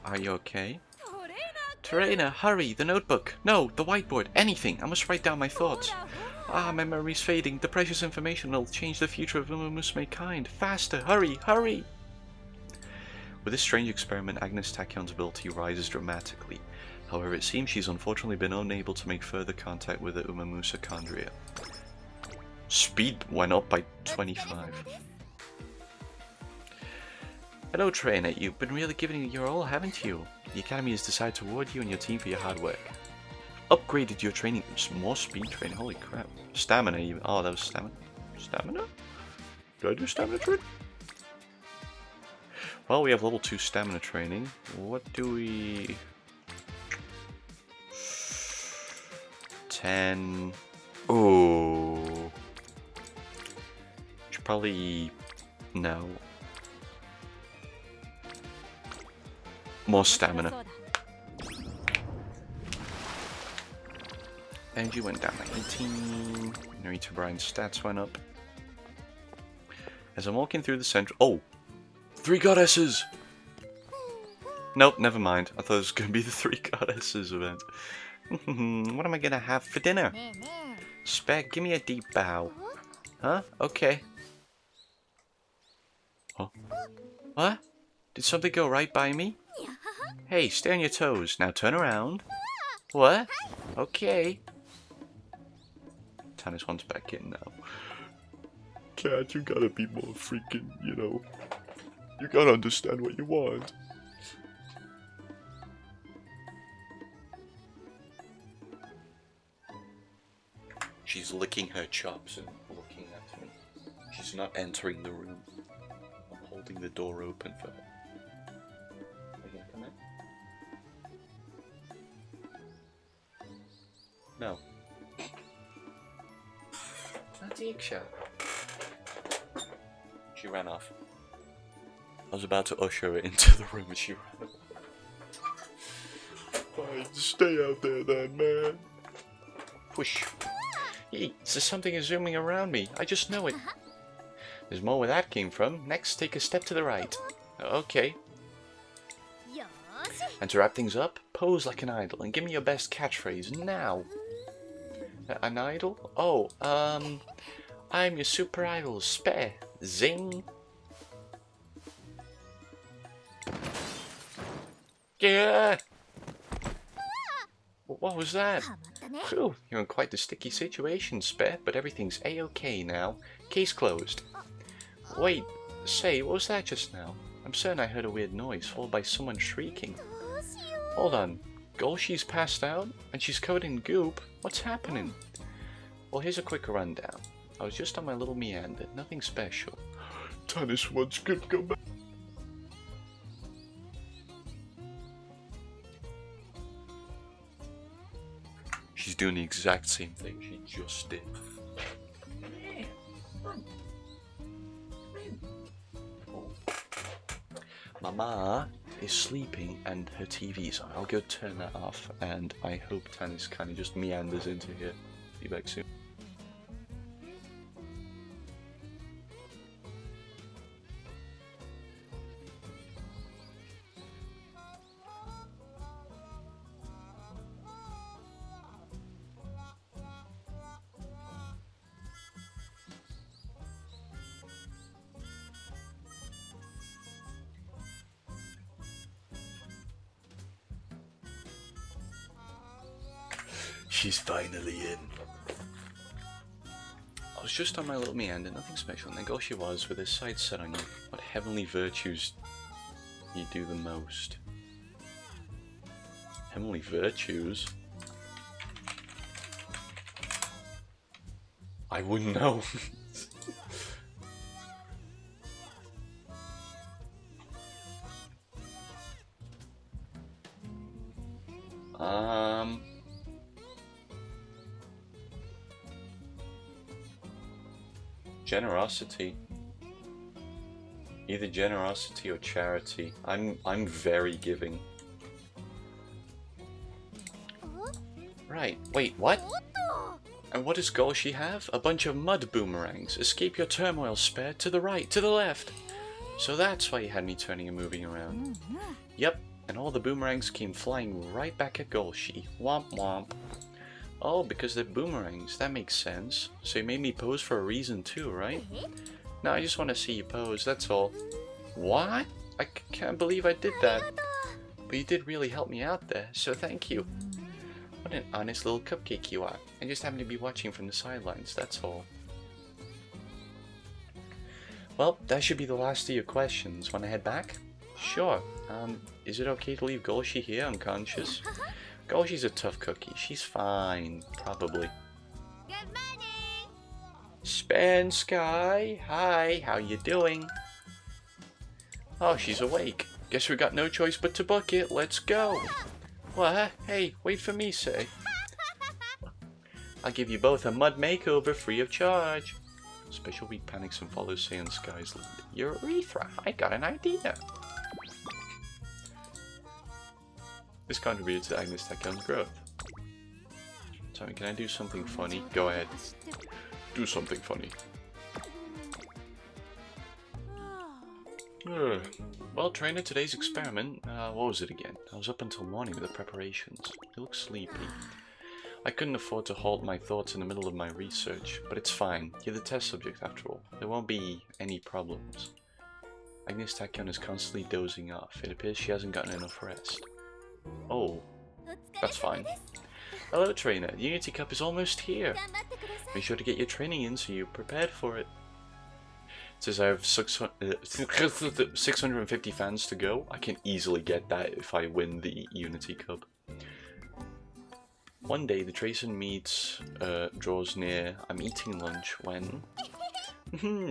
Are you okay? Terena, hurry, the notebook. No, the whiteboard. Anything. I must write down my thoughts. My memory's fading. The precious information will change the future of Umamusume kind. Faster, hurry, hurry. With this strange experiment, Agnes Tachyon's ability rises dramatically. However, it seems she's unfortunately been unable to make further contact with the Umamusume. Speed went up by 25. Hello, trainer. You've been really giving it your all, haven't you? The Academy has decided to reward you and your team for your hard work. Upgraded your training. More speed training. Holy crap. Stamina even. Oh, that was stamina. Stamina? Did I do stamina training? Well, we have level 2 stamina training. What do we... 10... Oh... Should probably... No. More stamina. Energy went down by 18. Narita Brian's stats went up. As I'm walking through the central... Oh! 3 goddesses! Nope, never mind. I thought it was going to be the 3 goddesses event. What am I going to have for dinner? Spec, give me a deep bow. Huh? Okay. Huh? What? Did something go right by me? Hey, stay on your toes. Now turn around. What? Okay. Tannis wants back in now. Cat, you gotta be more freaking, you know. You gotta understand what you want. She's licking her chops and looking at me. She's not entering the room. I'm holding the door open for her. Are you gonna come in? No. Nadiksha. She ran off. I was about to usher her into the room and she ran off. Fine, stay out there then, man. Push. Eek, there's something zooming around me. I just know it. There's more where that came from. Next, take a step to the right. Okay. And to wrap things up, pose like an idol and give me your best catchphrase now. An idol? Oh, I'm your super idol, Spare. Zing. Yeah. What was that? Phew, you're in quite the sticky situation, Spare, but everything's a-okay now. Case closed. Wait, say, what was that just now? I'm certain I heard a weird noise, followed by someone shrieking. Hold on, Golshi's passed out, and she's covered in goop? What's happening? Well, here's a quick rundown. I was just on my little meander, nothing special. Tannis wants to go back. She's doing the exact same thing she just did. Mama is sleeping and her TV's on. I'll go turn that off and I hope Tannis kind of just meanders into here. Be back soon. She's finally in. I was just on my little meander, nothing special, and there she was with her sights set on you. What heavenly virtues you do the most? Heavenly virtues? I wouldn't know. Generosity. Either generosity or charity. I'm very giving. Right, wait, what? And what does Golshi have? A bunch of mud boomerangs. Escape your turmoil, spare. To the right, to the left. So that's why you had me turning and moving around. Yep, and all the boomerangs came flying right back at Golshi. Womp womp. Oh, because they're boomerangs. That makes sense. So you made me pose for a reason too, right? No, I just want to see you pose, that's all. What? I can't believe I did that. But you did really help me out there, so thank you. What an honest little cupcake you are. I just happen to be watching from the sidelines, that's all. Well, that should be the last of your questions. Want to head back? Sure. Is it okay to leave Golshi here unconscious? Golshi's a tough cookie. She's fine, probably. Good morning. Span Sky, hi, how you doing? Oh, she's awake. Guess we got no choice but to book it. Let's go. What? Hey, wait for me, say. I'll give you both a mud makeover free of charge. Special week panics and follows Saiyan Sky's lead. Urethra, I got an idea. This contributed to Agnes Takon's growth. Tommy, can I do something funny? Go ahead. Do something funny. Well, trainer, today's experiment, what was it again? I was up until morning with the preparations. You look sleepy. I couldn't afford to halt my thoughts in the middle of my research, but it's fine. You're the test subject after all. There won't be any problems. Agnes Takyon is constantly dozing off. It appears she hasn't gotten enough rest. Oh, that's fine. Hello, trainer. The Unity Cup is almost here. Make sure to get your training in so you're prepared for it. It says I have 650 fans to go. I can easily get that if I win the Unity Cup. One day, the Tracer meets draws near. I'm eating lunch when...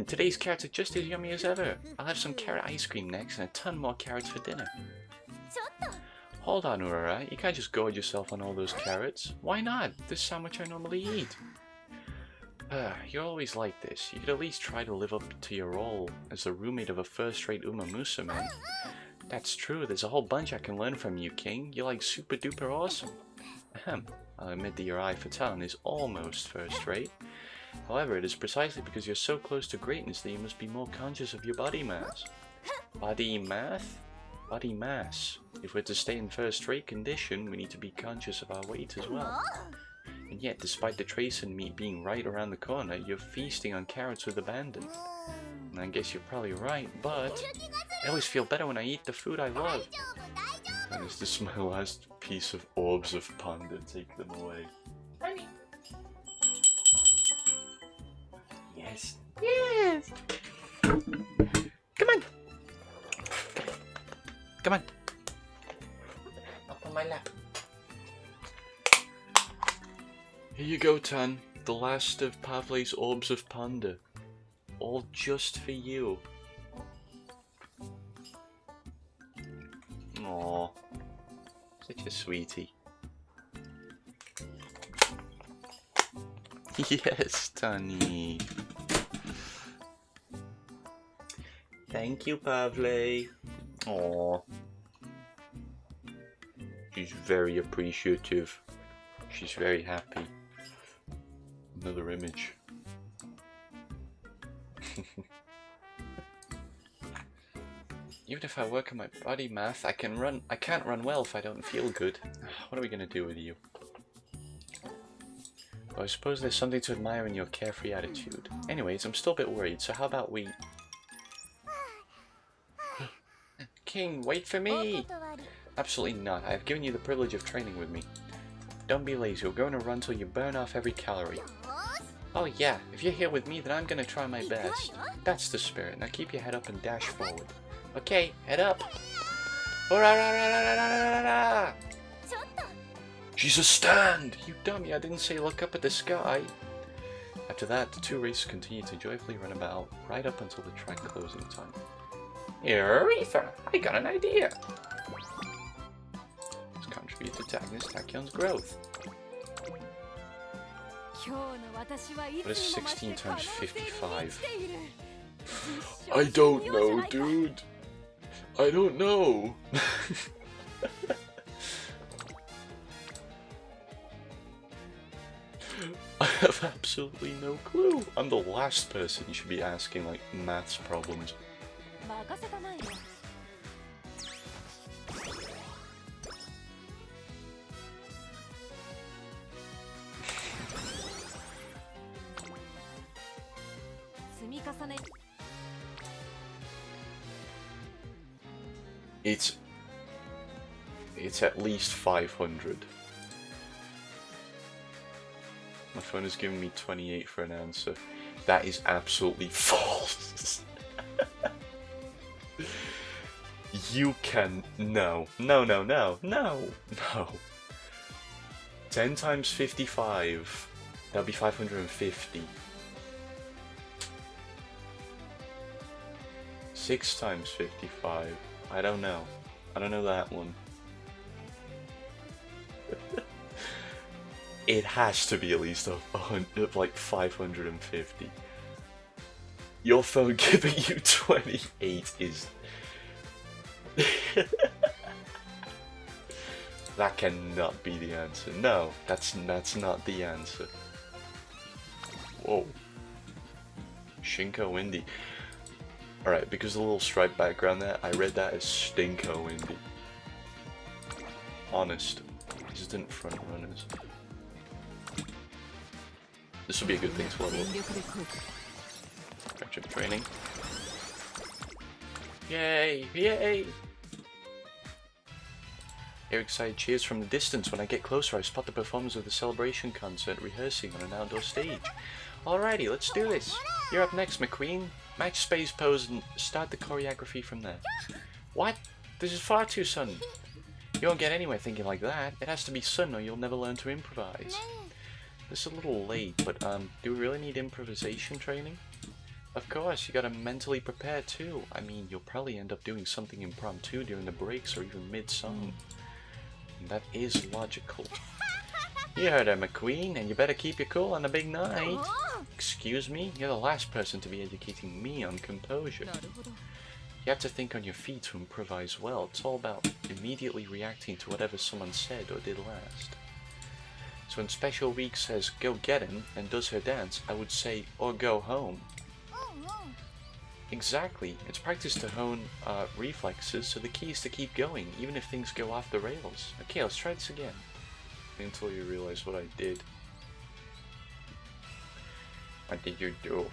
Today's carrots are just as yummy as ever. I'll have some carrot ice cream next and a ton more carrots for dinner. Hold on, Urara. You can't just gorge yourself on all those carrots. Why not? This is how much I normally eat. You're always like this. You could at least try to live up to your role as the roommate of a first-rate Umamusume. That's true. There's a whole bunch I can learn from you, King. You're like super duper awesome. Ahem. I'll admit that your eye for talent is almost first-rate. However, it is precisely because you're so close to greatness that you must be more conscious of your body mass. Body math? Body mass. If we're to stay in first-rate condition, we need to be conscious of our weight as well. And yet, despite the trace and meat being right around the corner, you're feasting on carrots with abandon. And I guess you're probably right, but I always feel better when I eat the food I love. And is this my last piece of orbs of panda? Take them away. Yes. Yes! Come on! Come on! Up on my lap. Here you go, Tan. The last of Pavle's orbs of panda. All just for you. Aww. Such a sweetie. Yes, Tani. Thank you, Pavle. Aww. She's very appreciative. She's very happy. Another image. Even if I work on my body math, I can't run well if I don't feel good. What are we gonna do with you? Well, I suppose there's something to admire in your carefree attitude. Anyways, I'm still a bit worried, so how about we... King, wait for me! Absolutely not. I have given you the privilege of training with me. Don't be lazy. We're going to run till you burn off every calorie. Oh yeah, if you're here with me, then I'm gonna try my best. That's the spirit. Now keep your head up and dash forward. Okay, head up. She's a stand! You dummy, I didn't say look up at the sky. After that, the two racers continue to joyfully run about, right up until the track closing time. Here, Aretha, I got an idea. Let's contribute to Agnes Tachyon's growth. What is 16 times 55? I don't know, dude. I don't know. I have absolutely no clue. I'm the last person you should be asking, like, maths problems. It's at least 500. My phone is giving me 28 for an answer. That is absolutely false. You can... No. No, no, no. No. No. 10 times 55. That'll be 550. 6 times 55. I don't know. I don't know that one. It has to be at least like 550. Your phone giving you 28 is... That cannot be the answer. No, that's not the answer. Whoa. Shinko Windy. Alright, because of the little stripe background there, I read that as Stinko Windy. Honest. Distant front runners. This would be a good thing to level up. Friendship training. Yay! Yay! Hear excited cheers from the distance. When I get closer, I spot the performers of the celebration concert rehearsing on an outdoor stage. Alrighty, let's do this. You're up next, McQueen. Match space pose and start the choreography from there. What? This is far too sudden. You won't get anywhere thinking like that. It has to be sudden or you'll never learn to improvise. This is a little late, but do we really need improvisation training? Of course, you gotta mentally prepare too. I mean, you'll probably end up doing something impromptu during the breaks or even mid-song. And that is logical. You heard her, McQueen, and you better keep your cool on the big night. Excuse me? You're the last person to be educating me on composure. You have to think on your feet to improvise well. It's all about immediately reacting to whatever someone said or did last. So when Special Week says, go get him, and does her dance, I would say, or go home. Exactly. It's practice to hone reflexes, so the key is to keep going, even if things go off the rails. Okay, let's try this again. Until you realize what I did. What did you do?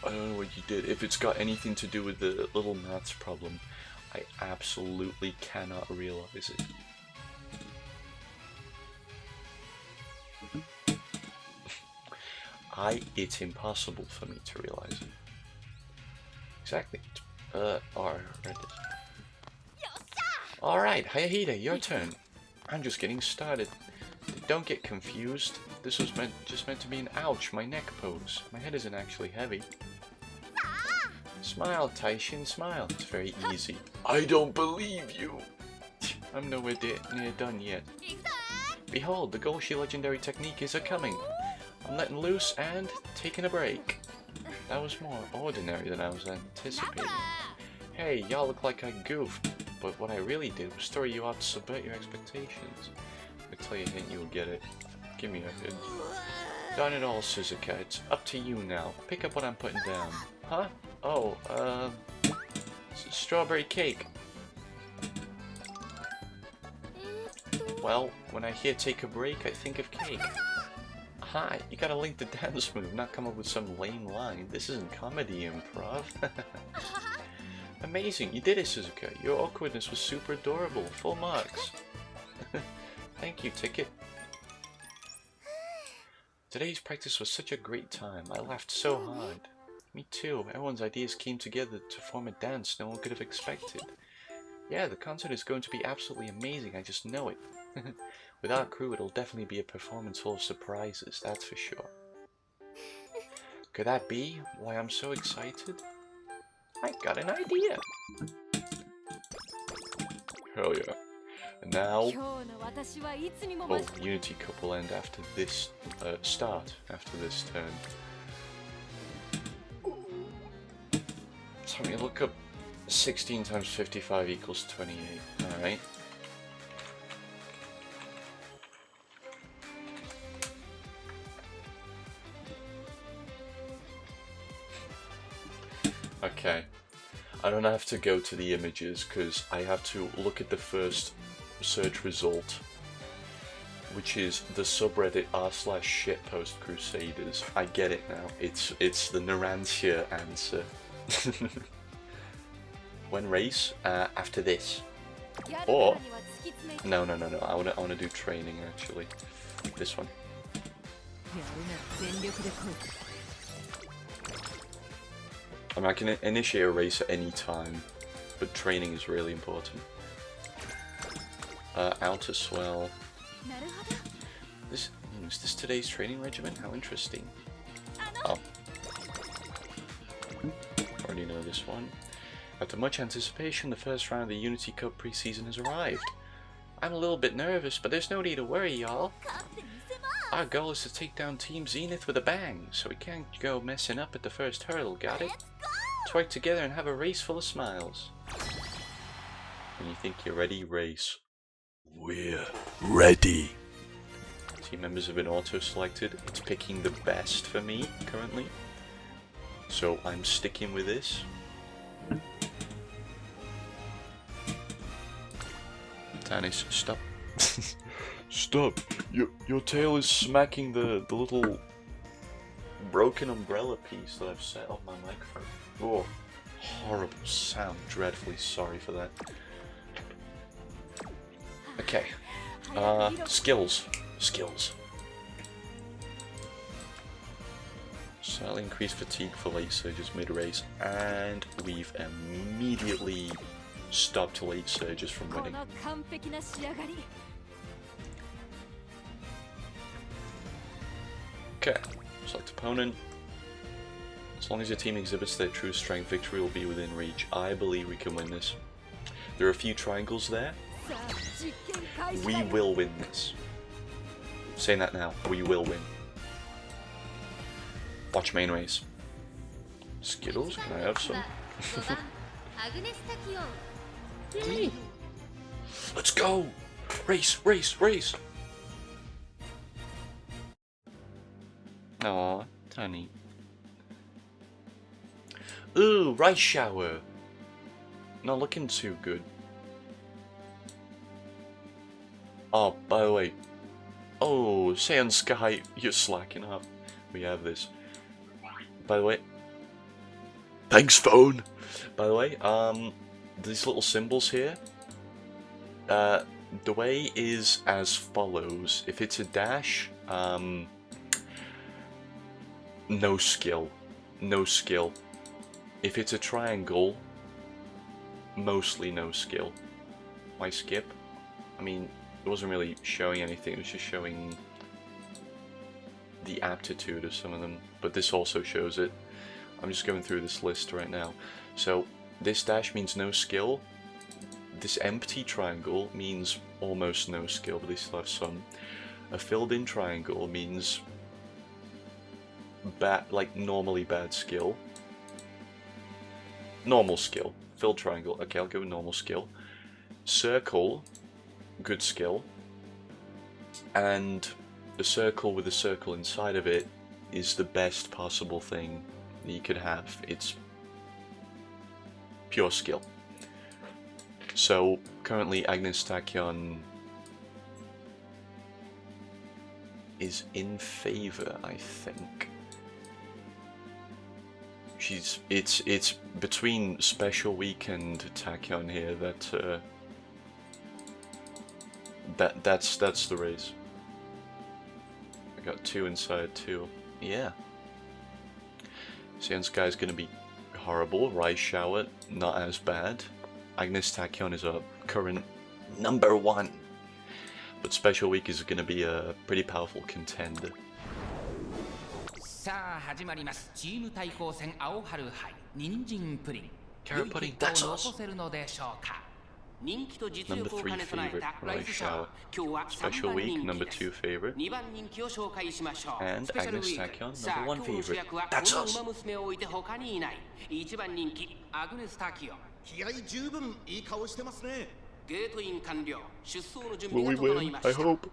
I don't know what you did. If it's got anything to do with the little maths problem, I absolutely cannot realize it. It's impossible for me to realize it. Exactly. Alright, Hayahide, your turn. I'm just getting started. Don't get confused. This was just meant to be an ouch, my neck pose. My head isn't actually heavy. Smile, Taishin, smile. It's very easy. I don't believe you. I'm nowhere near done yet. Behold, the Golshi legendary technique is a-coming. I'm letting loose and taking a break. That was more ordinary than I was anticipating. Hey, y'all look like I goofed, but what I really did was throw you off to subvert your expectations. If I tell you a hint, you'll get it. Give me a hint. Darn it all, Suzuka. It's up to you now. Pick up what I'm putting down. Huh? Oh, strawberry cake. Well, when I hear take a break, I think of cake. Hi, you gotta link the dance move, not come up with some lame line. This isn't comedy improv. Amazing, you did it, Suzuka. Your awkwardness was super adorable. Full marks. Thank you, Ticket. Today's practice was such a great time. I laughed so hard. Me too. Everyone's ideas came together to form a dance no one could have expected. Yeah, the concert is going to be absolutely amazing. I just know it. With our crew, it'll definitely be a performance full of surprises, that's for sure. Could that be why I'm so excited? I got an idea! Hell yeah. And now... Oh, Unity Cup will end after this... start after this turn. So let me look up 16 times 55 equals 28. Alright. Okay. I don't have to go to the images because I have to look at the first search result, which is the subreddit r/shitpostcrusaders. I get it now. It's the Narantia answer. When race? After this. Or no. I wanna do training actually. This one. I mean, I can initiate a race at any time, but training is really important. Outer swell. Is this today's training regimen? How interesting. Oh. Already know this one. After much anticipation, the first round of the Unity Cup preseason has arrived. I'm a little bit nervous, but there's no need to worry, y'all. Our goal is to take down Team Zenith with a bang, so we can't go messing up at the first hurdle, got it? Let's work together and have a race full of smiles. When you think you're ready, race. We're ready. Team members have been auto-selected. It's picking the best for me currently. So I'm sticking with this. Tanis, stop. Stop. Your tail is smacking the little broken umbrella piece that I've set on my microphone. Oh, horrible sound. Dreadfully sorry for that. Okay. Skills. Slightly increased fatigue for late surges mid-race, and we've immediately stopped late surges from winning. Okay, select opponent. As long as your team exhibits their true strength, victory will be within reach. I believe we can win this. There are a few triangles there. We will win this. I'm saying that now. We will win. Watch main race. Skittles, can I have some? Let's go! Race! Aw, Tiny. Ooh, rice shower! Not looking too good. Oh, by the way. Oh, Saiyan Sky, you're slacking up. We have this. By the way. Thanks, phone! By the way, these little symbols here. The way is as follows. If it's a dash, no skill. If it's a triangle, mostly no skill. Why skip? I mean, it wasn't really showing anything, it was just showing the aptitude of some of them, but this also shows it. I'm just going through this list right now. So, this dash means no skill. This empty triangle means almost no skill, but they still have some. A filled-in triangle means like normally bad skill. Normal skill. Filled triangle. Okay, I'll go with normal skill. Circle, good skill. And a circle with a circle inside of it is the best possible thing that you could have. It's pure skill. So currently Agnes Tachyon is in favor, I think. It's between Special Week and Tachyon here that That's the race. I got 2 inside 2. Yeah. Saiyan Sky's gonna be horrible. Rise Shower, not as bad. Agnes Tachyon is our current #1. But Special Week is gonna be a pretty powerful contender. さあ始まります。チーム対抗戦青春杯人参プリン。 Carrot pudding, that's 残 us. せるのでしょうか。人気と実 Number 力を 3 兼ね備え favorite, たライ Rise スシャワー Shower. 今日は Special 3番 Week, 人 number 気 2 favorite. 2番人気を紹介しましょう。 And スペシャルウ Agnes ィー Tachyon, ク。さあ number 今 1 日の主 favorite. 役は That's この us. 馬娘を置いて他にいない1番人気アグネス・タキオン。気合十分いい顔してますね。ゲートイン完了。出走の準備 Will が we 整い win? ま I した。 hope.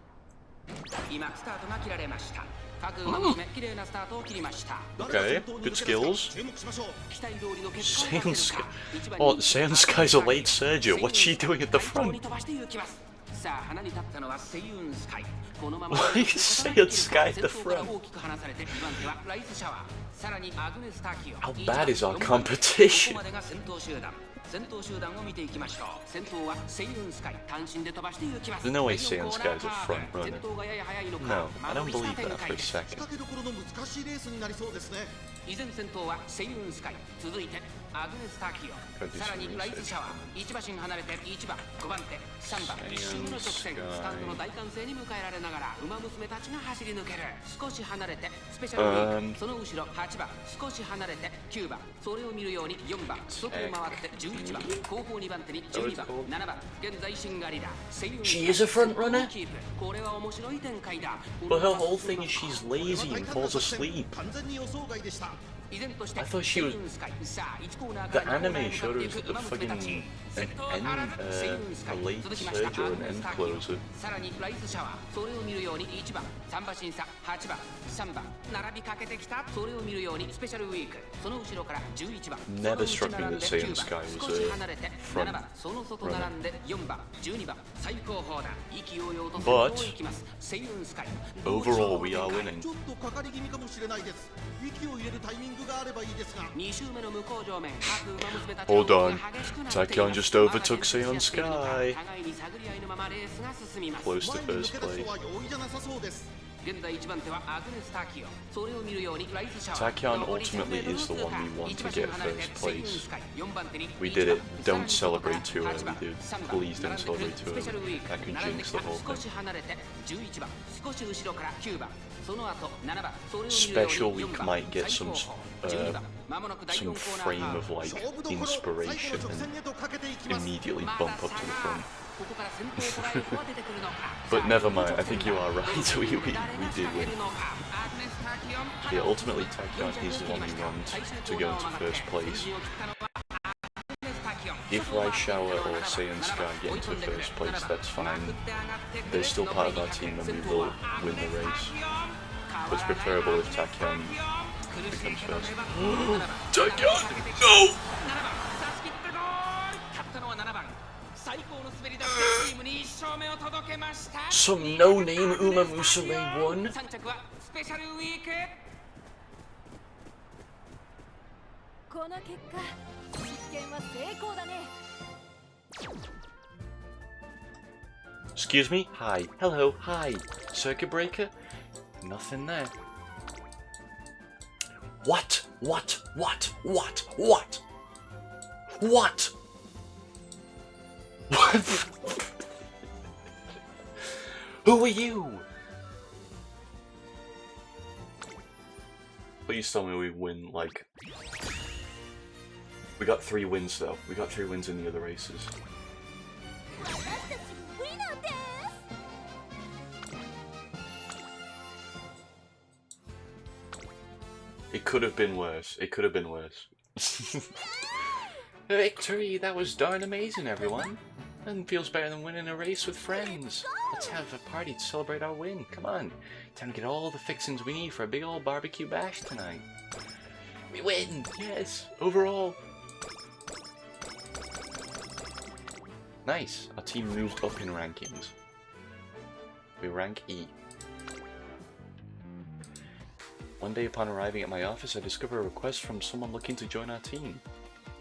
今スタートが切られました。各馬娘綺麗なスタートを切りました。 Okay, good skills. 注目しましょう。期待通りの結果を出 Saiyan せる Sky. か。1番 Oh, 人気 Saiyan Sky's a late surger. What's she doing at the 最高 front? に飛ばしていきます。さあ花に立ったのはセイウンスカイ。このまま Why is Saiyan Sky at the 先頭から front? 大きく離されて2番手はライスシャワー。さらにアグネスタキオン。 How bad is our ここ competition? までが先頭集団。先頭集団を見ていきましょう。先頭はセイウンスカイ。単身で飛ばしていきます。 There's no way Saiyan Sky's a front 先 runner. 頭がやや早いのか。 No, I don't 間延び believe した展 that 開 for a です。仕 second. 掛けどころの難しいレースになりそうですね。依然先頭はセイウンスカイ。続いてアグネスタキオン。さらにライスシャワー。1馬身離れて1番、5番手、3番、1周目の直線。スタンドの大歓声に迎えられながら馬娘たちが走り抜ける。少し離れてスペシャルウィーク。その後ろ8番、少し離れて9番。それを見るように4番、外を回って11番、後方2番手に12番、7番。現在シンガリラ。セイウンスカイ She is a front runner? キープ。これは面白い展開だ。 But her whole thing is she's lazy and falls asleep. 完全に予想外でした。 I thought she was. The anime showed her as a fucking a late surge or an end closer. さらにライスシャワー。それを見るように1番、3馬審査、8番、3番、並びかけてきた。それを見るようにスペシャルウィーク。その後ろから11番。 Never struck me that Saiyan Sky was 少し離れて a 7番、 front その外並んで4番、12番、最高峰だ。意気揚々と But 先頭を行きます。セイウンスカイ。 overall, we are winning. ちょっとかかり気味かもしれないです。息を入れるタイミングがあればいいですが。 2周目の向こう上面。 Hold on. Tachyon just overtook Saiyan Sky. 互いに探り合いのままレースが進みます。 Close to 前に抜 first け出す place. のは容易じゃなさそうです。 現在1番手はアグネス・タキオン。それを見るようにライスシャワー。 Tachyon ultimately is the one we want to get first place. We did it. Don't celebrate too early, dude. Please don't celebrate too early. That could jinx the whole 少 thing. し離れて11番、少し後ろから9番。その後7番。それを見るように Special week 4番 might get 最 some 高峰12番。間もなく第4 some コーナー frame カー of ブ。 like 勝負どころ、 inspiration 最後の直線へとかけていきます。 and immediately bump up to the front. ここから先頭を捉える子は出てくるのか。 But never mind, I think you are right. We did win. Yeah, ultimately Tachyon is the one we want to go into first place. If Rise Shower or Saiyan Sky get into first place, that's fine. They're still part of our team and we will win the race. But it's preferable if Tachyon becomes first. Tachyon! No! Some no-name Umamusume won? この結果実験は成功だね。 Excuse me? Hi. Hello. Hi. Circuit breaker? Nothing there. What? What? What? What? What? What? What? Who are you? Please tell me we win, like... We got 3 wins though. We got 3 wins in the other races. 私たちウィナーです。 It could have been worse. It could have been worse. Victory! That was darn amazing, everyone. Nothing feels better than winning a race with friends. Let's have a party to celebrate our win. Come on. Time to get all the fixings we need for a big old barbecue bash tonight. We win! Yes! Overall. Nice. Our team moved up in rankings. We rank E. One day upon arriving at my office, I discovered a request from someone looking to join our team.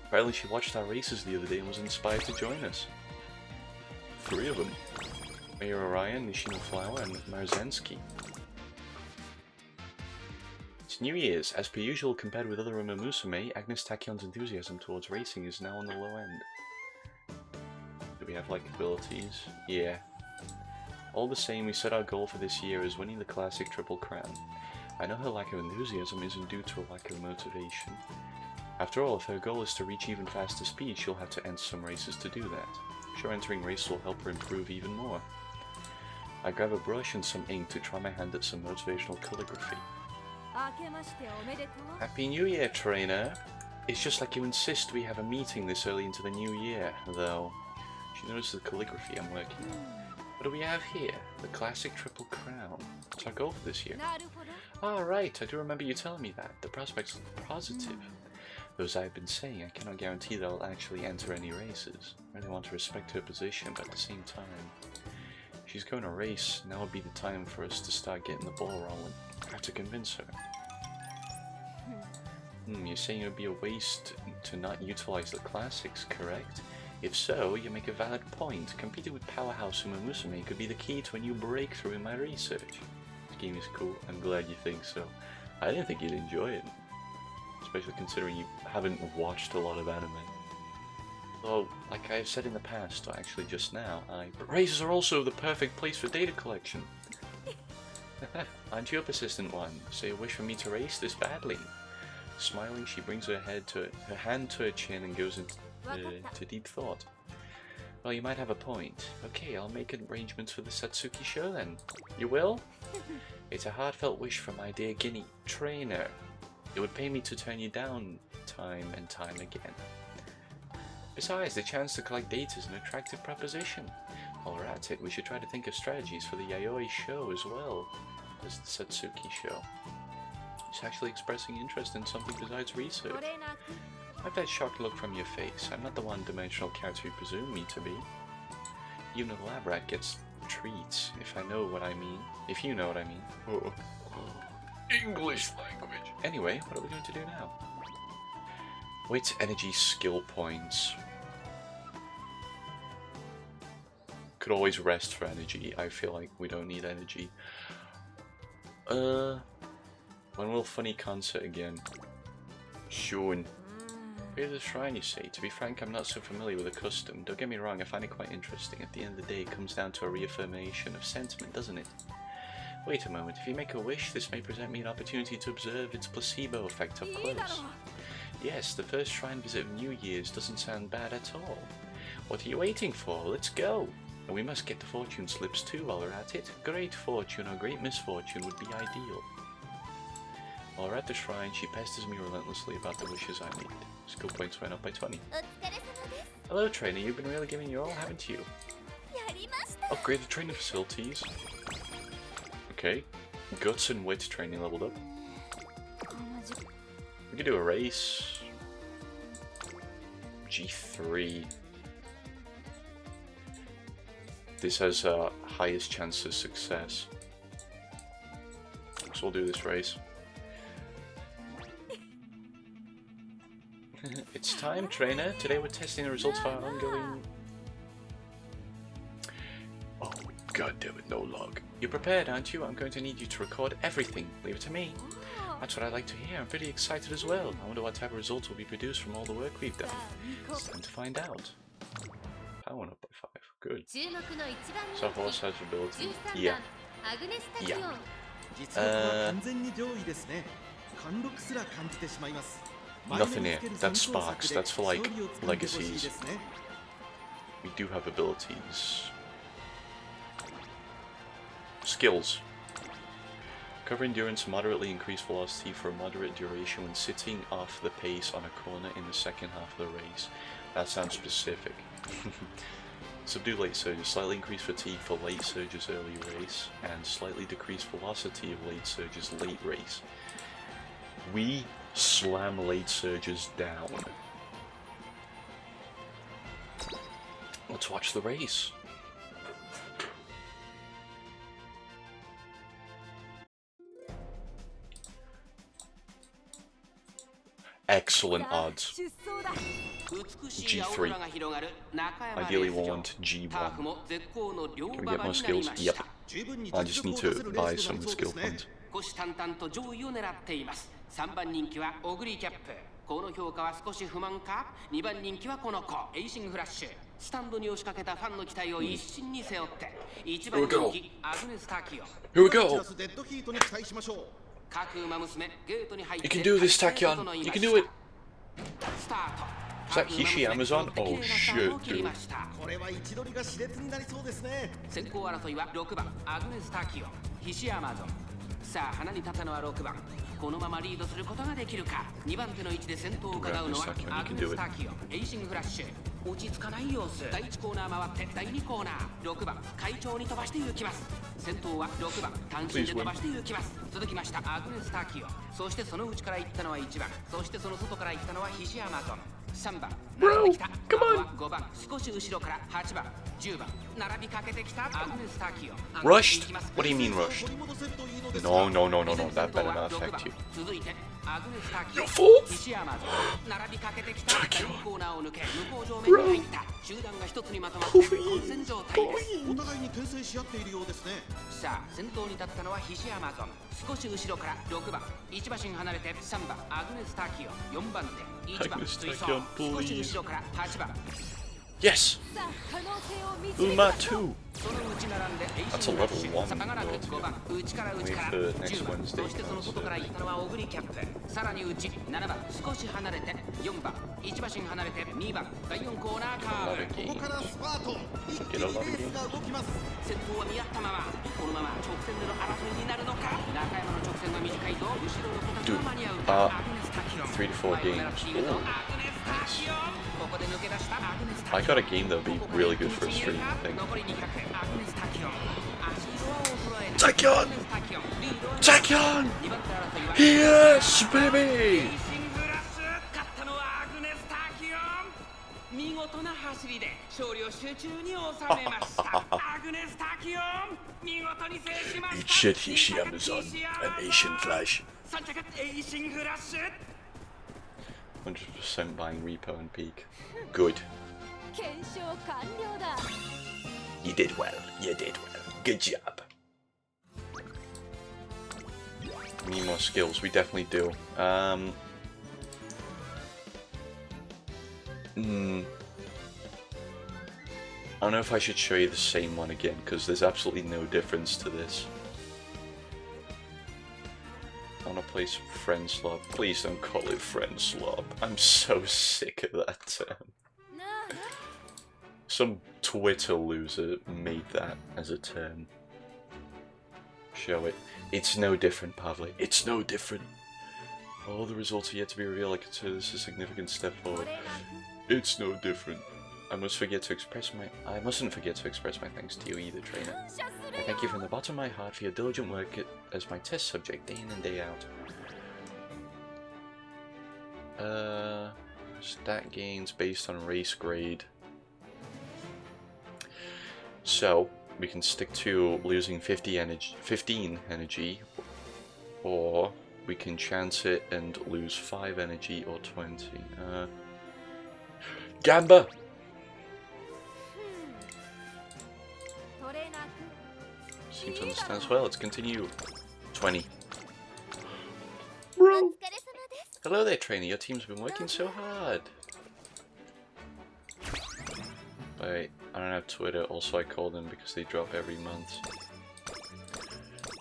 Apparently she watched our races the other day and was inspired to join us. 3 of them. Mayor Orion, Nishino Flower, and Marzensky. It's New Year's. As per usual, compared with other Umamusume, Agnes Tachyon's enthusiasm towards racing is now on the low end. Do we have, like, abilities? Yeah. All the same, we set our goal for this year as winning the classic Triple Crown. I know her lack of enthusiasm isn't due to a lack of motivation. After all, if her goal is to reach even faster speed, she'll have to enter some races to do that. I'm sure entering races will help her improve even more. I grab a brush and some ink to try my hand at some motivational calligraphy. Happy New Year, trainer! It's just like you insist we have a meeting this early into the new year, though. She notices the calligraphy I'm working on. What do we have here? The classic Triple Crown. What's our goal for this year? Ah, right, I do remember you telling me that. The prospects look positive. Though as I've been saying, I cannot guarantee that I'll actually enter any races. I really want to respect her position, but at the same time, if she's going to race, now would be the time for us to start getting the ball rolling. I have to convince her. You're saying it would be a waste to not utilize the classics, correct? If so, you make a valid point. Competing with Powerhouse Umamusume could be the key to a new breakthrough in my research. This game is cool. I'm glad you think so. I didn't think you'd enjoy it. Especially considering you haven't watched a lot of anime. Though, like I've said in the past, or actually just now, but races are also the perfect place for data collection. Aren't you a persistent one? Say a wish for me to race this badly. Smiling, she brings her hand to her chin and goes into deep thought. Well, you might have a point. Okay, I'll make arrangements for the Satsuki show then. You will? It's a heartfelt wish from my dear Guinea trainer. It would pay me to turn you down time and time again. Besides, the chance to collect data is an attractive proposition. While we're at it, we should try to think of strategies for the Yayoi show as well as the Satsuki show. She's actually expressing interest in something besides research. I have that shocked look from your face. I'm not the one-dimensional character you presume me to be. Even a lab rat gets treats, if I know what I mean. If you know what I mean. Oh. English language. Anyway, what are we going to do now? Wait, energy skill points. Could always rest for energy. I feel like we don't need energy. When will Funny concert again? Soon. Pay the shrine, you say. To be frank, I'm not so familiar with the custom. Don't get me wrong, I find it quite interesting. At the end of the day, it comes down to a reaffirmation of sentiment, doesn't it? Wait a moment, if you make a wish, this may present me an opportunity to observe its placebo effect up close. Yes, the first shrine visit of New Year's doesn't sound bad at all. What are you waiting for? Let's go! And we must get the fortune slips too while we're at it. Great fortune or great misfortune would be ideal. While we're at the shrine, she pesters me relentlessly about the wishes I need. Skill points went up by 20. Hello trainer, you've been really giving your all, haven't you? Upgraded training facilities. Okay. Guts and wit training leveled up. We could do a race. G3. This has highest chance of success. So we'll do this race. It's time, trainer. Today we're testing the results of our ongoing... Oh, god damn it, no log. You're prepared, aren't you? I'm going to need you to record everything. Leave it to me. That's what I like to hear. I'm pretty excited as well. I wonder what type of results will be produced from all the work we've done. It's time to find out. Power went up by 5. Good. So horse has ability. Yeah. Yeah. Nothing here. That's sparks. That's for like legacies. We do have abilities. Skills. Cover endurance, moderately increased velocity for a moderate duration when sitting off the pace on a corner in the second half of the race. That sounds specific. Subdue late surges, slightly increased fatigue for late surges early race, and slightly decreased velocity of late surges late race. We slam late surges down. Let's watch the race. Excellent odds. G3. Ideally want G1. Can we get more skills? Yep. I just need to buy some skill points. 虎視眈々と上位を狙っています。3番人気はオグリキャップ。この評価は少し不満か。2番人気はこの子エイシングフラッシュ。スタンドに押しかけたファンの期待を一身に背負って1番人気アグネス・ターキオ。 Here we go! デッドヒートに期待しましょう。各馬娘ゲートに入って You can do this, Tachyon. You can do it. スタート。 Is that Hishi Amazon? Oh shit, dude. これは位置取りが熾烈になりそうですね。先行争いは6番アグネス・ターキオヒシアマゾン。さあ花に立ったのは6番。このままリードすることができるか。2番手の位置で先頭を伺うのはアグネス・ターキオエイシングフラッシュ。落ち着かない様子。第1コーナー回って第2コーナー6番会長に飛ばして行きます。先頭は6番単身で飛ばして行きます。続きましたアグネス・ターキオ。そしてその内から行ったのは1番。そしてその外から行ったのはヒシアマゾン。3番並んできた。5番少し後ろから8番10番並びかけてきたアグネス・ターキオ。 Rushed? What do you mean rushed? No, no, no, no, no. That better not affect you. 続いてアグネス・ターキオ You're false? 西山と並びかけてきた第2コーナーを抜け向こう上面に入った集団が一つにまとまって混戦状態です。お互いに牽制し合っているようですね。さあ先頭に立ったのはヒシアマゾン。少し後ろから6番1馬身離れて3番アグネス・ターキオ。4番手1番追走。少し後ろから8番 Yes! さあ可能性を見つけた Uma2! その内並んでエイ That's シ a ングラッシ level ュ。 1差がなく5番内から内から Wait for next 10番 Wednesday そしてその外から行ったのはオグリキャップ。さらに内7番少し離れて4番1馬身離れて2番第4コーナーカーブ。ここからスパート。一気にレースが動きます。先頭は見合ったままこのまま直線での争いになるのか。中山の直線は短いと後ろの子たちは間に合うか。アグネス・タキオン 3 to 4 games. 前を狙っているぞアグネス・タキオン。ここで抜け出したアグネス・タ I キオン。 got a game that would be really good for a stream, I think. 残り200アグネス・タキオン。足色は衰えない。 Tachyon! アグネス・タキオンリードを Tachyon! 2番手争いは Yes, baby! レーシングラッシュ。勝ったのはアグネス・タキオン。見事な走りで勝利を集中に収めました。アグネス・タキオン見事に制しました。 Eat shit, Hishi Amazon. An Asian flash. 3着エイシングフラッシュ。 100% buying Repo and Peak. Good. 検証完了だ。 You did well. You did well. Good job. We need more skills. We definitely do. I don't know if I should show you the same one again, because there's absolutely no difference to this. I want to play some friend slop. Please don't call it friend slop. I'm so sick of that term. なあ Some Twitter loser made that as a term. Show it. It's no different, Pavle. It's no different. All the results are yet to be revealed. I consider this a significant step こ forward. れが It's no different. I mustn't forget to express my thanks to you either, trainer. 感謝す I る thank you よ。 from the bottom of my heart for your diligent work as my test subject day in and day out. Stat gains based on race grade. So we can stick to losing 15 energy, or we can chance it and lose 5 energy or 20. Gamba! トレーナー Seems to understand as well. Let's continue. 20. 君お疲れ様です Hello there, trainer. Your team's been working so hard. Wait, I don't have Twitter. Also, I call them because they drop every month.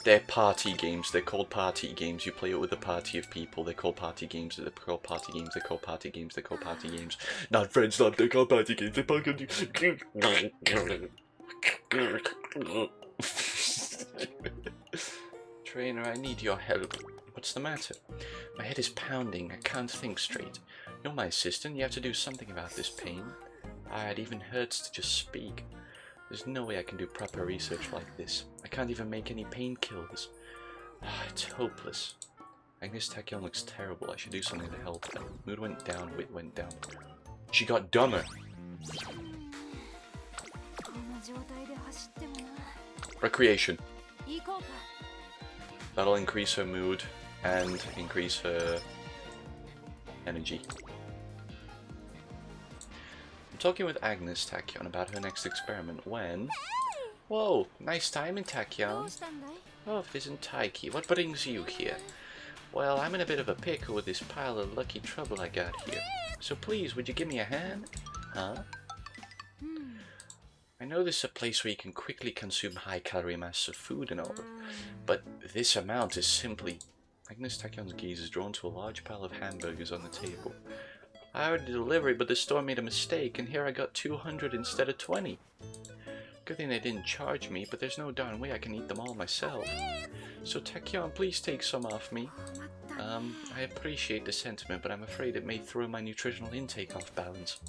They're party games. They're called party games. You play it with a party of people. They're called party games. They're called party games. They're called party games. They're called party games. Not friends, not they're called party games. They're party games. Trainer, I need your help. What's the matter? My head is pounding. I can't think straight. You're my assistant. You have to do something about this pain. It even hurts to just speak. There's no way I can do proper research like this. I can't even make any painkillers. It's hopeless. Agnes Tachyon looks terrible. I should do something to help her. Mood went down, wit went down. She got dumber. こんな状態で走ってもな Recreation. 行こうか That'll increase her mood and increase her energy. talking with Agnes Tachyon about her next experiment when... Whoa, nice timing, Tachyon. Oh, if it isn't Taiki, what brings you here? Well, I'm in a bit of a pickle with this pile of lucky trouble I got here. So please, would you give me a hand? Huh? I know this is a place where you can quickly consume high-calorie masses of food and all, but this amount is simply... Agnes Tachyon's gaze is drawn to a large pile of hamburgers on the table. I ordered a delivery, but the store made a mistake, and here I got 200 instead of 20. Good thing they didn't charge me, but there's no darn way I can eat them all myself. So Tachyon, please take some off me. I appreciate the sentiment, but I'm afraid it may throw my nutritional intake off balance.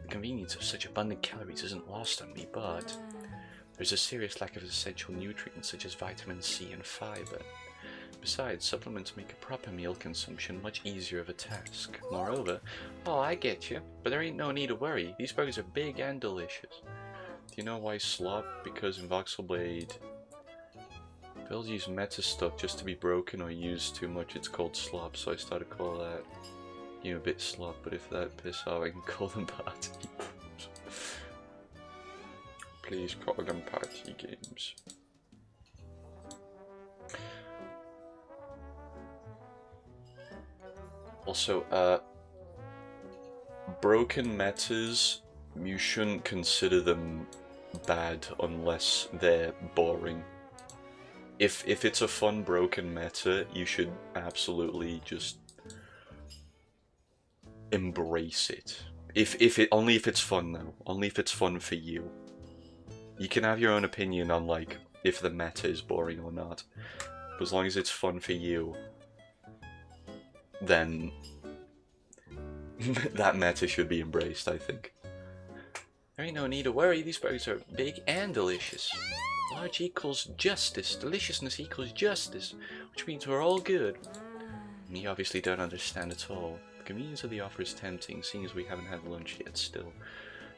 The convenience of such abundant calories isn't lost on me, but there's a serious lack of essential nutrients such as vitamin C and fiber. Besides, supplements make a proper meal consumption much easier of a task. Moreover, oh, I get you, but there ain't no need to worry. These burgers are big and delicious. Do you know why slop? Because in Voxel Blade, builds use meta stuff just to be broken or used too much, it's called slop, so I started to call that, you know, a bit slop, but if that piss off, I can call them party games. Please call them party games. Also, broken metas, you shouldn't consider them bad unless they're boring. If it's a fun broken meta, you should absolutely just embrace it. Only if it's fun though. Only if it's fun for you. You can have your own opinion on like if the meta is boring or not. But as long as it's fun for you, then that meta should be embraced, I think. There ain't no need to worry, these burgers are big and delicious. Large equals justice, deliciousness equals justice, which means we're all good. And you obviously don't understand at all. The convenience of the offer is tempting, seeing as we haven't had lunch yet still.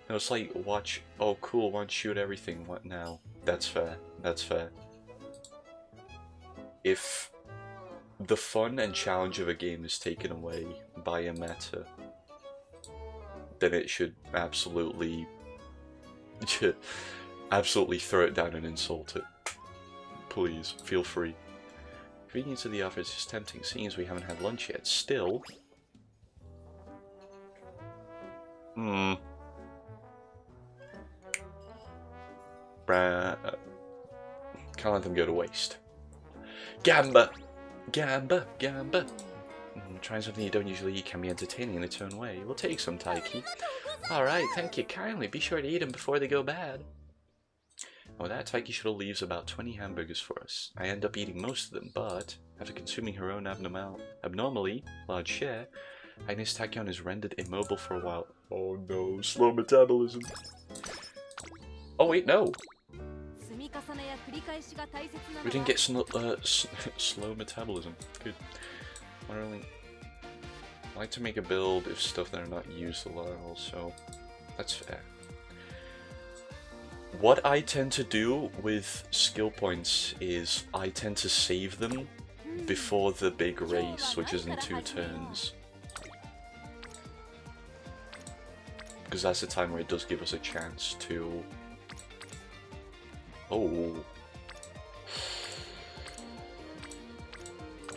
No, it's like, watch, oh cool, one shoot everything, what now? That's fair, that's fair. If the fun and challenge of a game is taken away by a meta, then it should absolutely throw it down and insult it. Please, feel free. Convenience of the offer is just tempting, seeing as we haven't had lunch yet. Still... Can't let them go to waste. Gamba! Gamba! Gamba! Trying something you don't usually eat can be entertaining in its own way. We'll take some, Taiki. Alright, thank you kindly. Be sure to eat them before they go bad. With that, Taiki Shuttle leaves about 20 hamburgers for us. I end up eating most of them, but after consuming her own abnormally large share, Agnes Tachyon is rendered immobile for a while. Oh no, slow metabolism. Oh wait, no! We didn't get slow metabolism. Good. I like to make a build of stuff that are not used a lot also. That's fair. What I tend to do with skill points is I tend to save them before the big race, which is in 2 turns. Because that's the time where it does give us a chance to... Oh.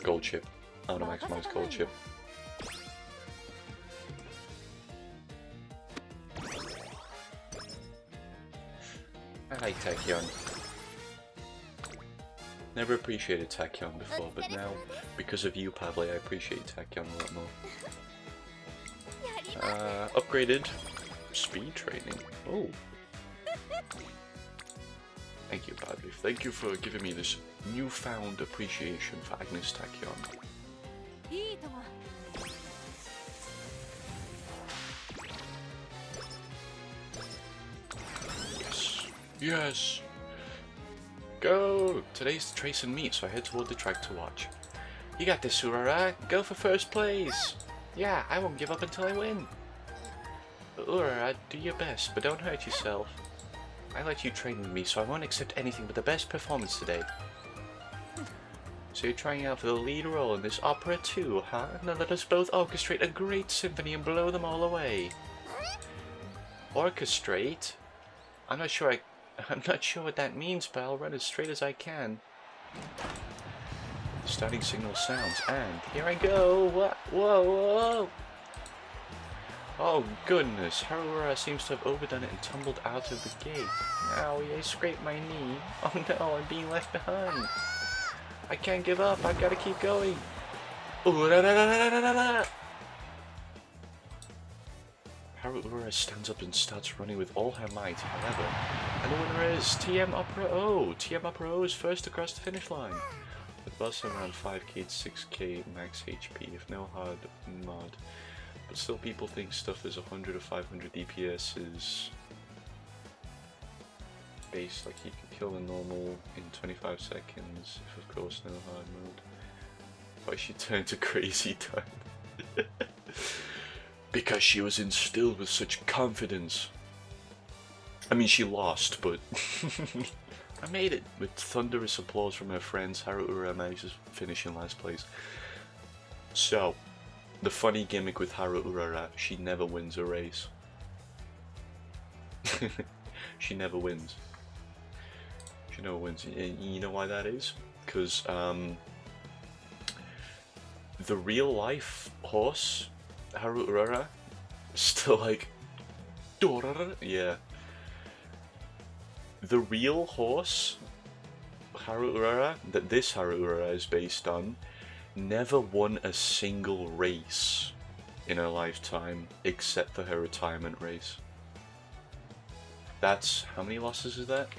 Gold chip. I want to maximize gold chip. I like Tachyon. Never appreciated Tachyon before, but now, because of you, Pavle, I appreciate Tachyon a lot more. Upgraded speed training. Oh. Thank you, Pavle. Thank you for giving me this newfound appreciation for Agnes Tachyon. Yes! Go! Today's the trace and meet, so I head toward the track to watch. You got this, Urara! Go for first place! Yeah, I won't give up until I win! Urara, do your best, but don't hurt yourself. I let you train with me, so I won't accept anything but the best performance today. So you're trying out for the lead role in this opera too, huh? Then let us both orchestrate a great symphony and blow them all away. Orchestrate? I'm not sure what that means, but I'll run as straight as I can. The starting signal sounds, and here I go! Whoa, whoa! Oh goodness, Harura seems to have overdone it and tumbled out of the gate. Owie, I scraped my knee. Oh no, I'm being left behind. I can't give up, I've got to keep going. Ooh, da, da, da, da, da, da. Harura stands up and starts running with all her might, however. And the winner is TM Opera O. TM Opera O is first across the finish line. With boss around 5k to 6k max HP, if no hard mod. But still people think stuff is 100 or 500 DPS is based, like you can kill a normal in 25 seconds, if of course no hard mode. Why she turned to crazy time? Because she was instilled with such confidence. I mean, she lost, but I made it. With thunderous applause from her friends, Harura managed to finish in last place. So, the funny gimmick with Harura, she never wins a race. She never wins. She never wins. You know why that is? Because the real life horse, Harura, still like, yeah. The real horse, Harura, that this Harura is based on, never won a single race in her lifetime except for her retirement race. That's, how many losses is that?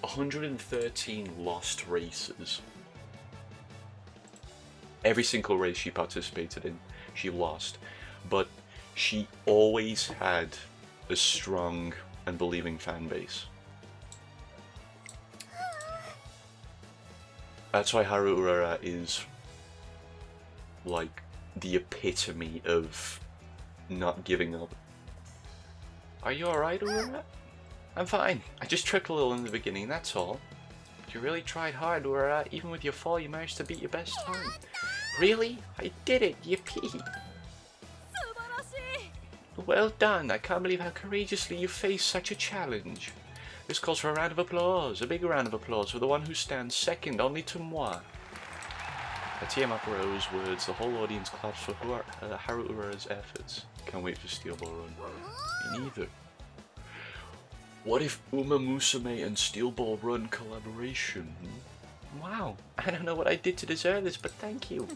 $113 lost races. Every single race she participated in, she lost. But she always had a strong and believing fan base. That's why Harura is like the epitome of not giving up. Are you alright, Urara? I'm fine. I just tripped a little in the beginning, that's all. You really tried hard, Urara. Even with your fall, you managed to beat your best time. Really? I did it! Yippee! Well done! I can't believe how courageously you faced such a challenge. This calls for a round of applause. A big round of applause for the one who stands second only to moi. At TM Apparo's words, the whole audience claps for Harura's efforts. Can't wait for Steel Ball Run. Me neither. What if Umamusume and Steel Ball Run collaboration? Wow, I don't know what I did to deserve this, but thank you.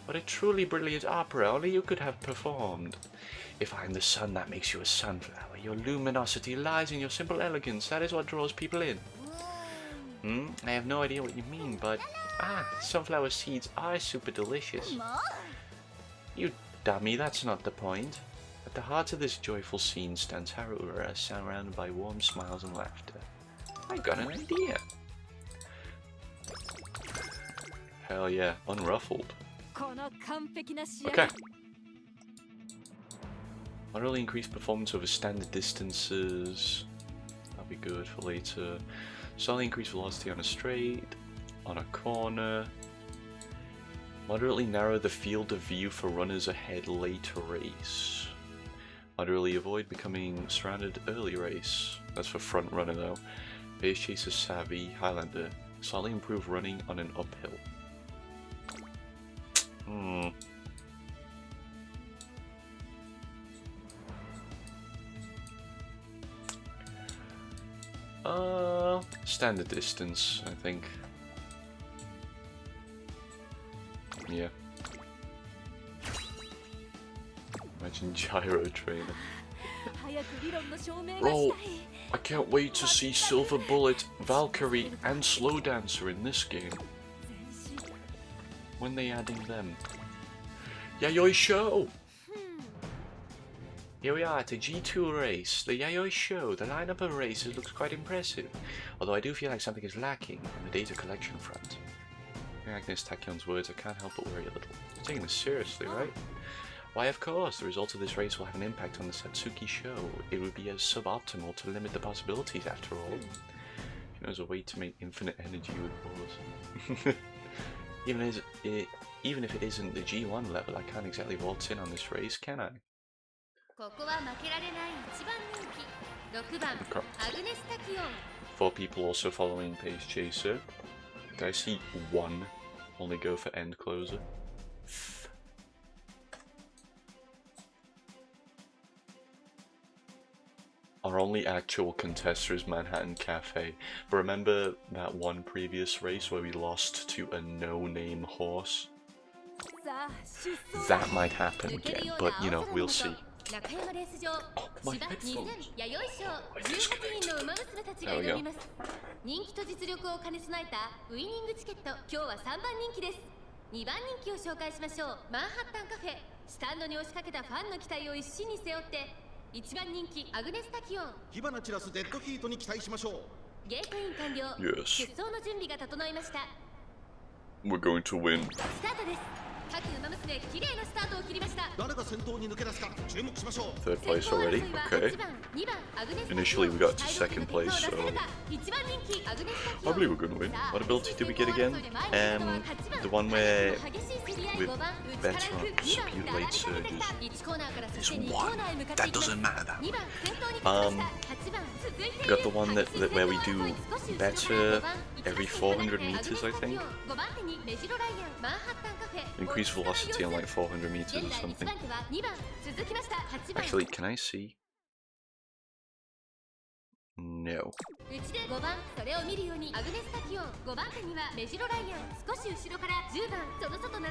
What a truly brilliant opera, only you could have performed. If I'm the sun, that makes you a sunflower. Your luminosity lies in your simple elegance. That is what draws people in. I have no idea what you mean, but... sunflower seeds are super delicious. You dummy, that's not the point. At the heart of this joyful scene stands Harura, surrounded by warm smiles and laughter. I got an idea. Hell yeah, unruffled. Okay. Moderately increased performance over standard distances. That'll be good for later. Slightly increased velocity on a straight, on a corner. Moderately narrow the field of view for runners ahead later race. Moderately avoid becoming surrounded early race. That's for front runner though. Base chaser savvy, Highlander. Slightly improved running on an uphill. Standard distance, I think. Yeah. Imagine gyro trainer. Bro, I can't wait to see Silver Bullet, Valkyrie, and Slow Dancer in this game. When they adding them? Yayoi Show! Here we are at a G2 race, the Yayoi Show. The lineup of races looks quite impressive, although I do feel like something is lacking on the data collection front. Hearing Agnes Takion's words, I can't help but worry a little. You're taking this seriously, right? Why, of course, the result of this race will have an impact on the Satsuki Show. It would be as suboptimal to limit the possibilities after all. She knows a way to make infinite energy with balls. Even if it isn't the G1 level, I can't exactly waltz in on this race, can I? ここは負けられない一番人気6番 Okay. アグネスタキオン 4 people also following Pace Chaser. Did I see one only go for End Closer? Our only actual contester is Manhattan Cafe. But remember that one previous race where we lost to a no-name horse? さあ出走 That might happen again, but you know, we'll see. 中山レース場 Oh, my 芝 headphones. 2000弥生賞18人の馬娘たちが挑みます人気と実力を兼ね備えたウイニングチケット今日は3番人気です2番人気を紹介しましょうマンハッタンカフェスタンドに押しかけたファンの期待を一身に背負って1番人気アグネスタキオン火花散らすデッドヒートに期待しましょうゲートイン完了 Yes. 出走の準備が整いました We're going to win. スタートです各馬娘綺麗なスタートを切りました誰が先頭に抜け出すか注目しましょう Third place already? Okay. Initially we got to second place, so I believe we're going to win. What ability did we get again? The one where with better speed late surges. This one. That doesn't matter. Got the one that where we do better every 400 meters, I think. Increase velocity on like 400 meters or something. Actually, can I see? No.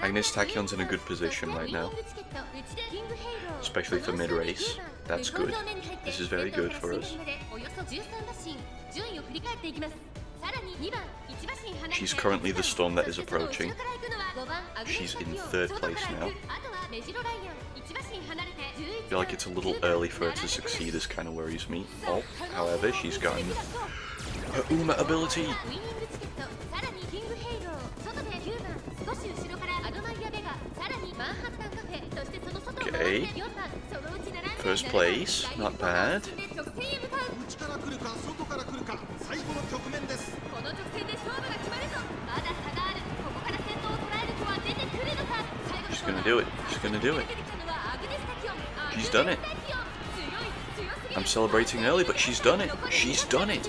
Agnes Tachyon's in a good position right now. Especially for mid-race. That's good. This is very good for us. She's currently the storm that is approaching. She's in third place now. I feel like it's a little early for her to succeed, this kind of worries me. Oh, however, she's gotten her Uma ability. Okay. First place, not bad. She's gonna do it. She's gonna do it. She's done it. I'm celebrating early, but she's done it. She's done it.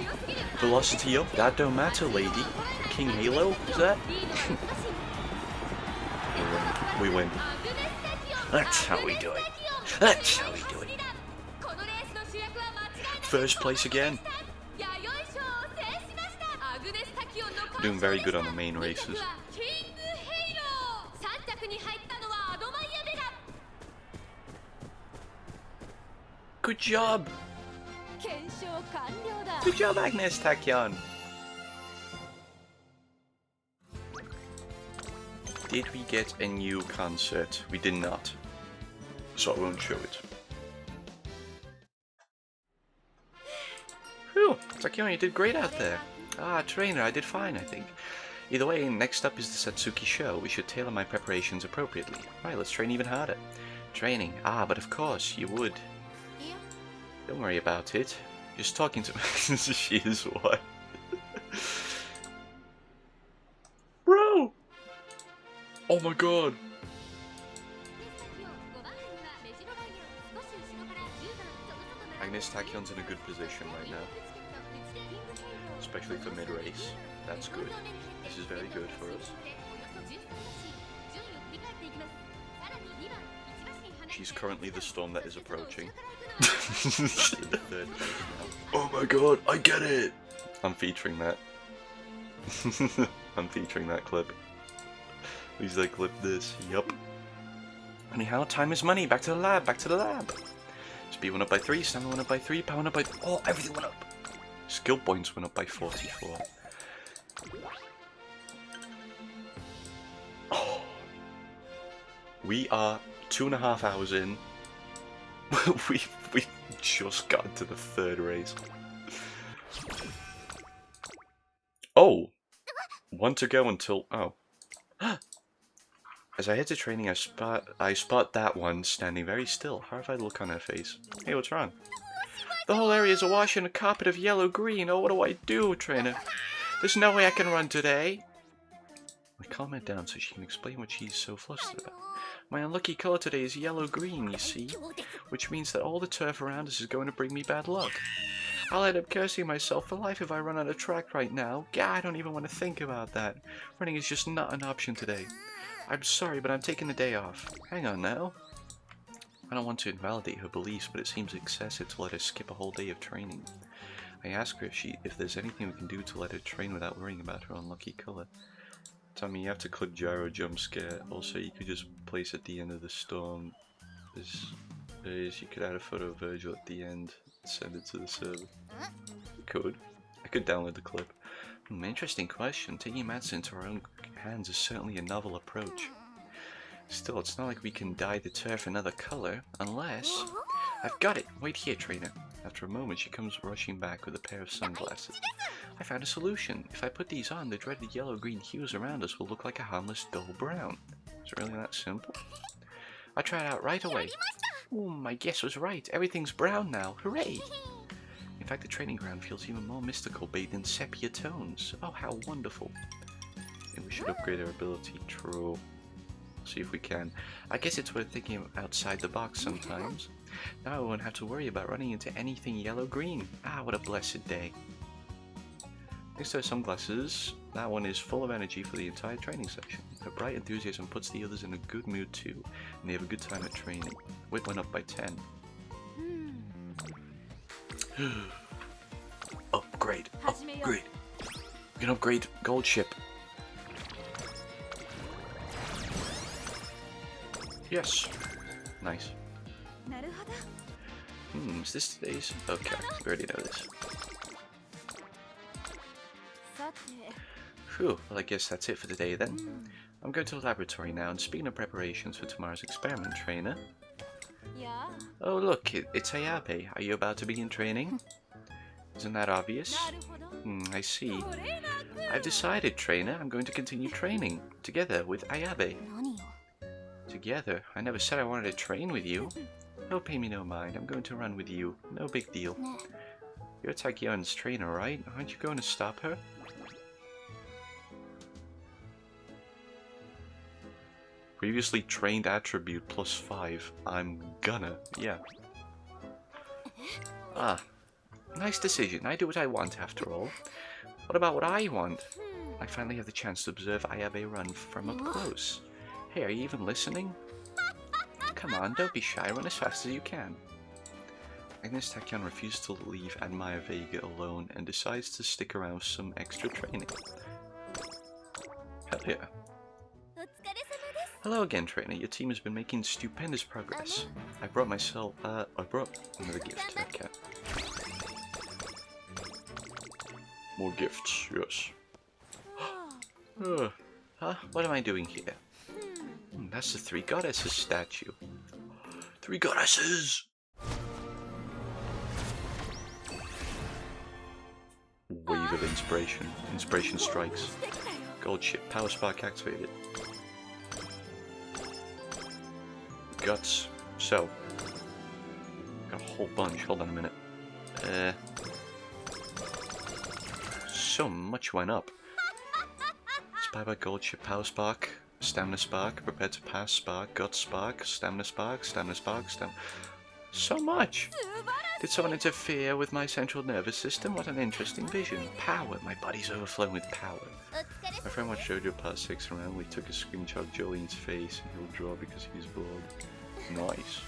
Velocity up. That don't matter, lady. King Halo, is that? We win. That's how we do it. That's how we do it. First place again. Doing very good on the main races. Good job! Good job, Agnes Tachyon! Did we get a new concert? We did not. So I won't show it. Whew! Tachyon, you did great out there. Ah, trainer, I did fine, I think. Either way, next up is the Satsuki show. We should tailor my preparations appropriately. Right, let's train even harder. Training. Ah, but of course, you would. Don't worry about it. Just talking to me. She is what? Bro! Oh my god! Agnes Tachyon's in a good position right now. Especially for mid-race. That's good. This is very good for us. She's currently the storm that is approaching. Third place now. Oh my god, I get it! I'm featuring that. I'm featuring that clip. At least I clipped this. Yup. Anyhow, time is money. Back to the lab. Back to the lab. Speed went up by 3. Stamina went up by 3. Power went up by... Oh, everything went up. Skill points went up by 44. Oh. We are 2.5 hours in. we just got to the third race. Oh! 1 to go until... Oh. As I head to training, I spot that one standing very still. Horrified look on her face. Hey, what's wrong? The whole area is awash in a carpet of yellow-green. Oh, what do I do, trainer? There's no way I can run today. I calm her down so she can explain what she's so flustered about. My unlucky color today is yellow-green, you see, which means that all the turf around us is going to bring me bad luck. I'll end up cursing myself for life if I run out of track right now. Gah, I don't even want to think about that. Running is just not an option today. I'm sorry, but I'm taking the day off. Hang on now. I don't want to invalidate her beliefs, but it seems excessive to let her skip a whole day of training. I ask her if there's anything we can do to let her train without worrying about her unlucky color. Tell me, you have to click gyro jump scare. Also, you could just place at the end of the storm. You could add a photo of Virgil at the end and send it to the server. I could download the clip. Interesting question. Taking matters into our own hands is certainly a novel approach. Still, it's not like we can dye the turf another color, unless... I've got it! Wait here, trainer. After a moment, she comes rushing back with a pair of sunglasses. I found a solution. If I put these on, the dreaded yellow-green hues around us will look like a harmless dull brown. Is it really that simple? I tried it out right away. My guess was right. Everything's brown now. Hooray! In fact, the training ground feels even more mystical, bathed in sepia tones. Oh, how wonderful. Maybe we should upgrade our ability. True. See if we can. I guess it's worth thinking outside the box sometimes. Now I won't have to worry about running into anything yellow-green. Ah, what a blessed day. Next to her sunglasses, that one is full of energy for the entire training section. Her bright enthusiasm puts the others in a good mood too, and they have a good time at training. Wit went up by 10. Upgrade! Upgrade! We can upgrade Gold Ship. Yes! Nice. Is this today's? Okay, we already know this. Phew, well I guess that's it for today then. I'm going to the laboratory now, and speaking of preparations for tomorrow's experiment, trainer. Oh look, it's Ayabe. Are you about to begin training? Isn't that obvious? I see. I've decided, trainer, I'm going to continue training, together with Ayabe. Together? I never said I wanted to train with you. Oh, pay me no mind, I'm going to run with you. No big deal. You're Takion's trainer, right? Aren't you going to stop her? Previously trained attribute +5. I'm gonna. Yeah. Ah. Nice decision. I do what I want after all. What about what I want? I finally have the chance to observe Ayabe run from up close. Hey, are you even listening? Come on, don't be shy. Run as fast as you can. Agnes Takion refuses to leave Admire Vega alone and decides to stick around for some extra training. Hell yeah. Hello again, trainer. Your team has been making stupendous progress. I brought another gift. Okay. More gifts, yes. Huh? What am I doing here? That's the 3 goddesses statue. 3 goddesses! Wave of inspiration. Inspiration strikes. Gold ship. Power spark activated. Guts. So. Got a whole bunch. Hold on a minute. So much went up. Inspired by gold ship. Power spark. Stamina spark. Prepared to pass spark. Guts spark. Stamina spark. Stamina spark. So much! Did someone interfere with my central nervous system? What an interesting vision. Power. My body's overflowing with power. My friend watched Jojo Part 6 around. We took a screenshot of Jolene's face and he'll draw because he's bored. Nice.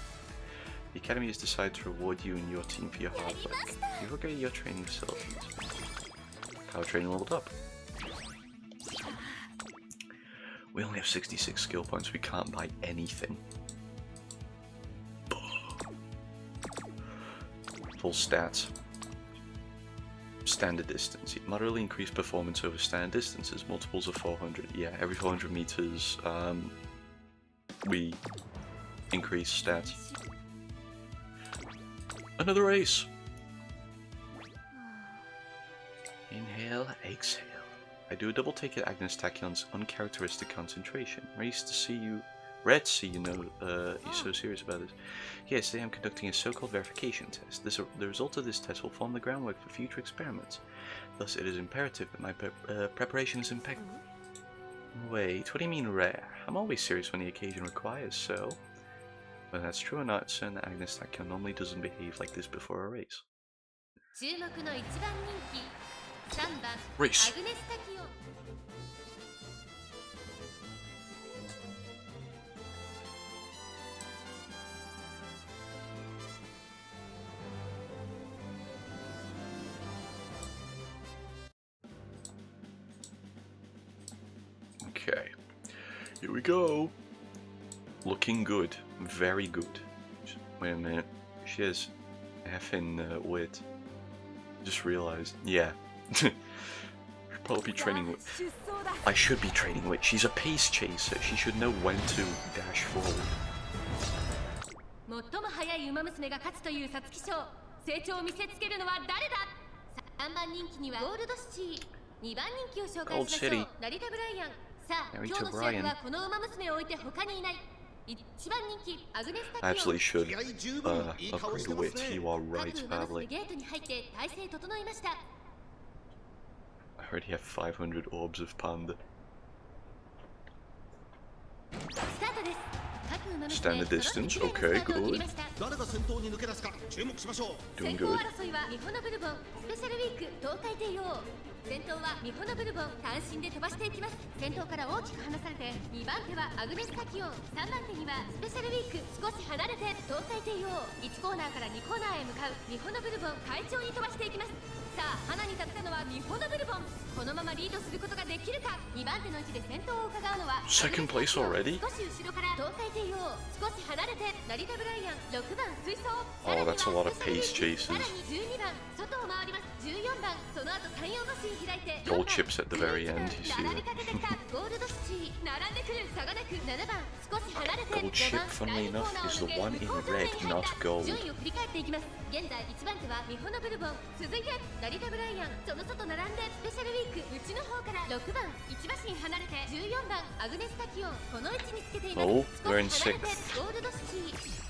The Academy has decided to reward you and your team for your hard work. You've upgraded your training facilities. Power training leveled up. We only have 66 skill points. We can't buy anything. Full stats. Standard distance. Moderately increased performance over standard distances. Multiples of 400. Yeah, every 400 meters we increase stats. Another race. Inhale, exhale. I do a double take at Agnes Takion's uncharacteristic concentration. Rare to see you know you're so serious about this. Yes, today I'm conducting a so-called verification test. The result of this test will form the groundwork for future experiments. Thus, it is imperative that my preparation is impeccable. Wait, what do you mean rare? I'm always serious when the occasion requires, so... Whether that's true or not, it's certain that Agnes Tachyon normally doesn't behave like this before a race. 注目の1番人気3番 Race. アグネスタキオン Okay, here we go. Looking good, very good. Wait a minute, she has effing wit. Just realized, yeah. Should probably be training wit. I should be training wit. She's a pace chaser. She should know when to dash forward. 最も速い馬娘が勝つという皐月賞成長を見せつけるのは誰だ3番人気にはゴールドシチー2番人気を紹介しましょう成田ブライアンさあ今日の主役はこの馬娘を置いて他にいない1番人気アグネスタ I キオン actually should upgrade wit. You are right, 各馬娘 Pavlik. ゲートに入って体勢整いました I heard he had 500 orbs of panda. スタートです各馬娘 Stand the distance. 揃ってきれいなスタートを切り Okay, ました 誰が先頭に抜け出すか注目しましょう。 Doing 先行 good. 争いはミホノブルボンスペシャルウィーク東海帝王先頭はミホノブルボン単身で飛ばしていきます先頭から大きく離されて2番手はアグネスタキオン3番手にはスペシャルウィーク少し離れて東海帝王1コーナーから2コーナーへ向かうミホノブルボン快調に飛ばしていきますさあ花に立ったのはミホノブルボンこのままリードすることができるか2番手の位置で先頭を伺うのは Second place already? 少し後ろから東海帝王少し離れて成田ブライアン6番水槽 Oh, that's a lot of pace さ chases. らに12番外を回ります14番その後山陽マシン開いて Gold chips at the very end, you see 並び that? かけてきたゴールドシチー並んでくる差がなく7番少し離れて Gold chip, 5番 funnily enough, is the one in red, not gold. 順位を振り返っていきます現在1番手はミホノブルボン続いて成田ブライアンその外並んでスペシャルウィーク内の方から6番1馬身離れて14番アグネスタキオンこの位置につけています Oh, 少 we're in し離れて sixth. ゴールドシチー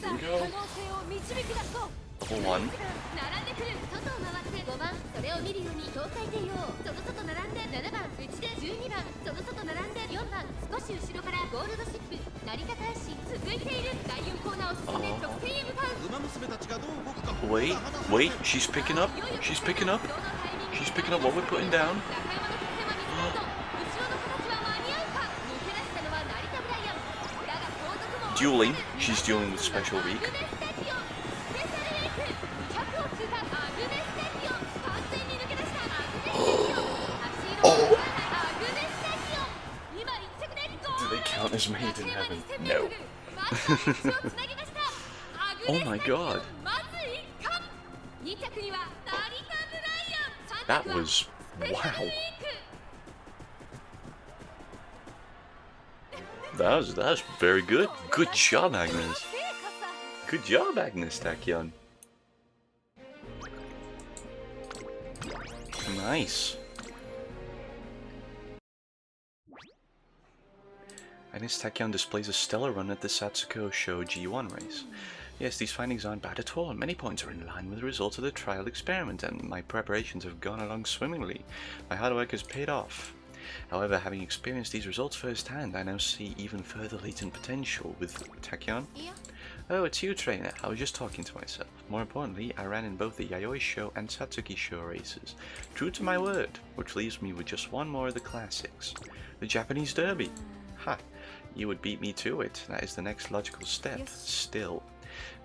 Here we 可 go. 能性を導き出そう Level 1. 並んでくる外を回って5番それを見るように東海帝王その外並んで7番内で12番その外並んで4番少し後ろからゴールドシップ成田大使続いている第4コーナーを進んで得点へ向かう馬娘たちがどう動くか。 Wait, wait, she's picking up. She's picking up. She's picking up what we're putting down. 中山の得点は見事後ろの形は間に合うか抜け出したのは成田ブライアンだが後続も Dueling. She's dueling with Special Week. アグネスタキオンスペシャルウィーク200を通過アグネスタキオン完全に抜け出したアグネスタキオン足色を捉えないアグネスタキオン今1着でゴー Do ル they count as made in 中山 heaven? に No. わずかに血をつなぎましたアグ Oh ネ my スタキオン god. まず1冠2着には成田ブライアン That 3着は was スペシャルウィ wow. ーク That's very good. Good job, Agnes. Good job, Agnes Tachyon. Nice. Agnes Tachyon displays a stellar run at the Satsuko Show G1 race. Yes, these findings aren't bad at all, and many points are in line with the results of the trial experiment, and my preparations have gone along swimmingly. My hard work has paid off. However, having experienced these results firsthand, I now see even further latent potential with Tachyon. Oh, it's you, trainer. I was just talking to myself. More importantly, I ran in both the Yayoi Show and Satsuki Show races. True to my word, which leaves me with just one more of the classics. The Japanese Derby. Ha! You would beat me to it. That is the next logical step. Still.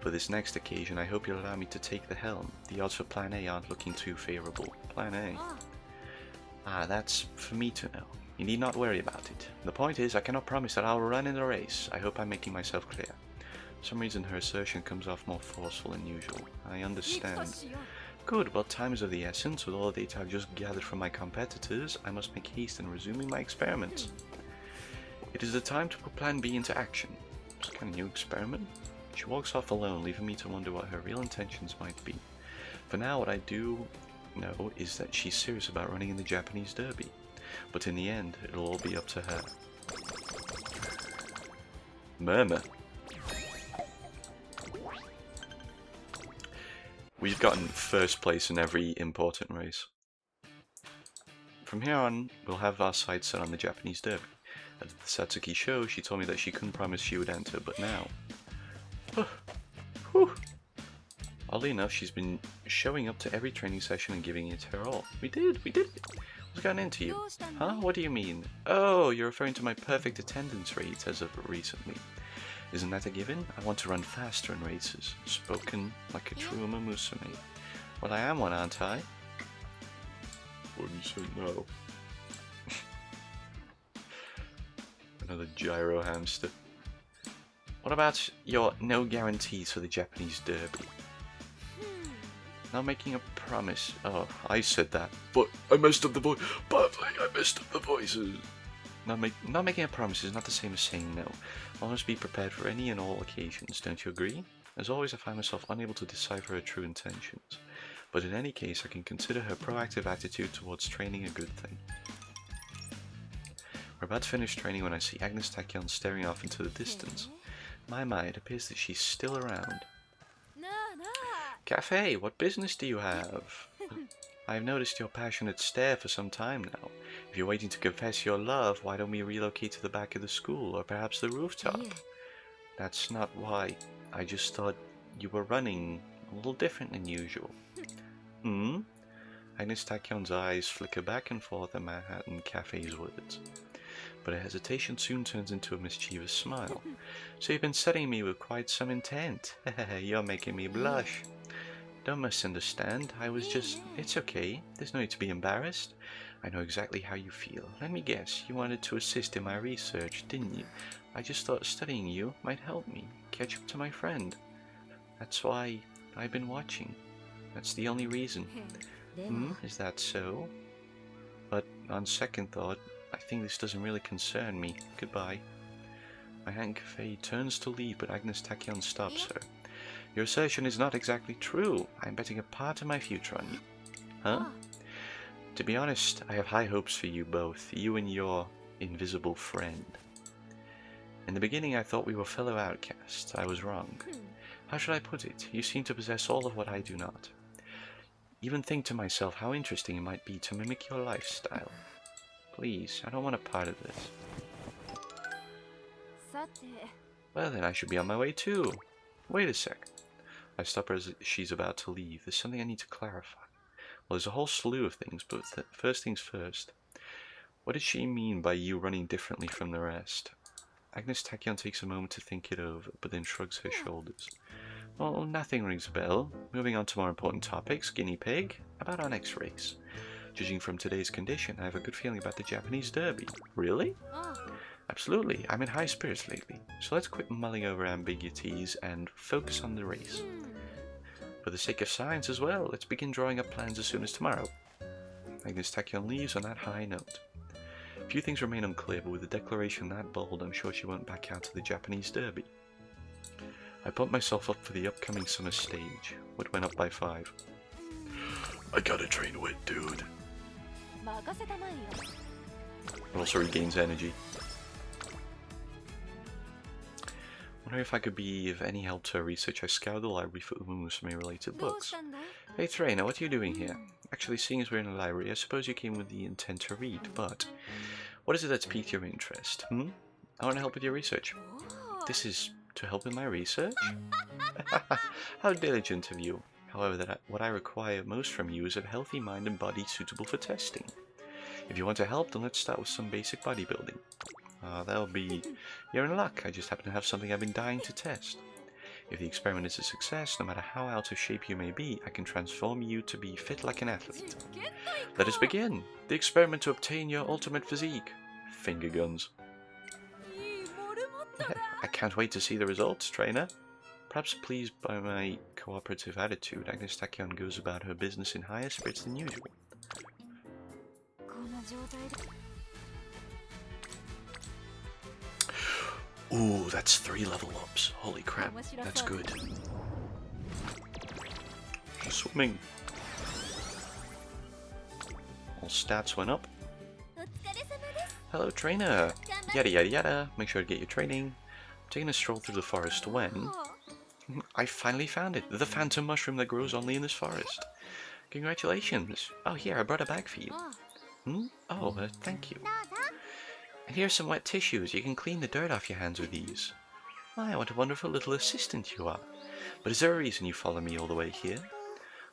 For this next occasion, I hope you'll allow me to take the helm. The odds for Plan A aren't looking too favorable. Plan A? Ah, that's for me to know. You need not worry about it. The point is, I cannot promise that I'll run in the race. I hope I'm making myself clear. For some reason, her assertion comes off more forceful than usual. I understand. Good, well, time is of the essence. With all the data I've just gathered from my competitors, I must make haste in resuming my experiments. It is the time to put Plan B into action. Some kind of new experiment? She walks off alone, leaving me to wonder what her real intentions might be. For now, what I do know is that she's serious about running in the Japanese Derby. But in the end, it'll all be up to her. Murmur. We've gotten first place in every important race. From here on, we'll have our sights set on the Japanese derby. At the Satsuki show, she told me that she couldn't promise she would enter, but now... Whew. Oddly enough, she's been showing up to every training session and giving it her all. We did it! What's gotten into you? Huh? What do you mean? Oh, you're referring to my perfect attendance rate as of recently. Isn't that a given? I want to run faster in races. Spoken like a true Umamusume. Well, I am one, aren't I? What do you say no? Another gyro hamster. What about your no guarantees for the Japanese derby? Not making a promise. Oh, I said that, but I messed up the voice. But I messed up the voices. Not making a promise is not the same as saying no. I must be prepared for any and all occasions. Don't you agree? As always, I find myself unable to decipher her true intentions. But in any case, I can consider her proactive attitude towards training a good thing. We're about to finish training when I see Agnes Tachyon staring off into the distance. My, it appears that she's still around. Cafe, what business do you have? I've noticed your passionate stare for some time now. If you're waiting to confess your love, why don't we relocate to the back of the school, or perhaps the rooftop? That's not why. I just thought you were running a little different than usual. Agnes Tachyon's eyes flicker back and forth at Manhattan Cafe's words. But her hesitation soon turns into a mischievous smile. So you've been studying me with quite some intent. You're making me blush. Don't misunderstand. I was just... It's okay. There's no need to be embarrassed. I know exactly how you feel. Let me guess. You wanted to assist in my research, didn't you? I just thought studying you might help me catch up to my friend. That's why I've been watching. That's the only reason. Is that so? But on second thought, I think this doesn't really concern me. Goodbye. Manhattan Cafe turns to leave, but Agnes Tachyon stops her. Your assertion is not exactly true. I'm betting a part of my future on you. Huh? To be honest, I have high hopes for you both, you and your invisible friend. In the beginning, I thought we were fellow outcasts. I was wrong. How should I put it? You seem to possess all of what I do not. Even think to myself how interesting it might be to mimic your lifestyle. Please, I don't want a part of this. Well then, I should be on my way too. Wait a sec. I stop her as she's about to leave. There's something I need to clarify. Well, there's a whole slew of things, but first things first. What did she mean by you running differently from the rest? Agnes Tachyon takes a moment to think it over, but then shrugs her shoulders. Well, nothing rings a bell. Moving on to more important topics. Guinea pig. About our next race. Judging from today's condition, I have a good feeling about the Japanese derby. Really? Absolutely. I'm in high spirits lately. So let's quit mulling over ambiguities and focus on the race. For the sake of science as well, let's begin drawing up plans as soon as tomorrow. Agnes Tachyon leaves on that high note. A few things remain unclear, but with a declaration that bold, I'm sure she won't back out to the Japanese derby. I pumped myself up for the upcoming summer stage. What went up by 5? I gotta train wit, dude. It also regains energy. Wondering if I could be of any help to her research. I scoured the library for Umamusume related books. Hey Trainer, what are you doing here? Actually, seeing as we're in a library, I suppose you came with the intent to read, but what is it that's piqued your interest? I want to help with your research. This is to help with my research? How diligent of you. However, what I require most from you is a healthy mind and body suitable for testing. If you want to help, then let's start with some basic bodybuilding. That'll be... You're in luck. I just happen to have something I've been dying to test. If the experiment is a success, no matter how out of shape you may be, I can transform you to be fit like an athlete. Let us begin. The experiment to obtain your ultimate physique. Finger guns. I can't wait to see the results, Trainer. Perhaps pleased by my cooperative attitude, Agnes Tachyon goes about her business in higher spirits than usual. Ooh, that's 3 level ups. Holy crap, that's good. Swimming. All stats went up. Hello, Trainer. Yada yada yada. Make sure to get your training. I'm taking a stroll through the forest when... I finally found it. The phantom mushroom that grows only in this forest. Congratulations. Oh, here, I brought a bag for you. Hmm? Oh, thank you. And here's some wet tissues. You can clean the dirt off your hands with these. My, what a wonderful little assistant you are. But is there a reason you follow me all the way here?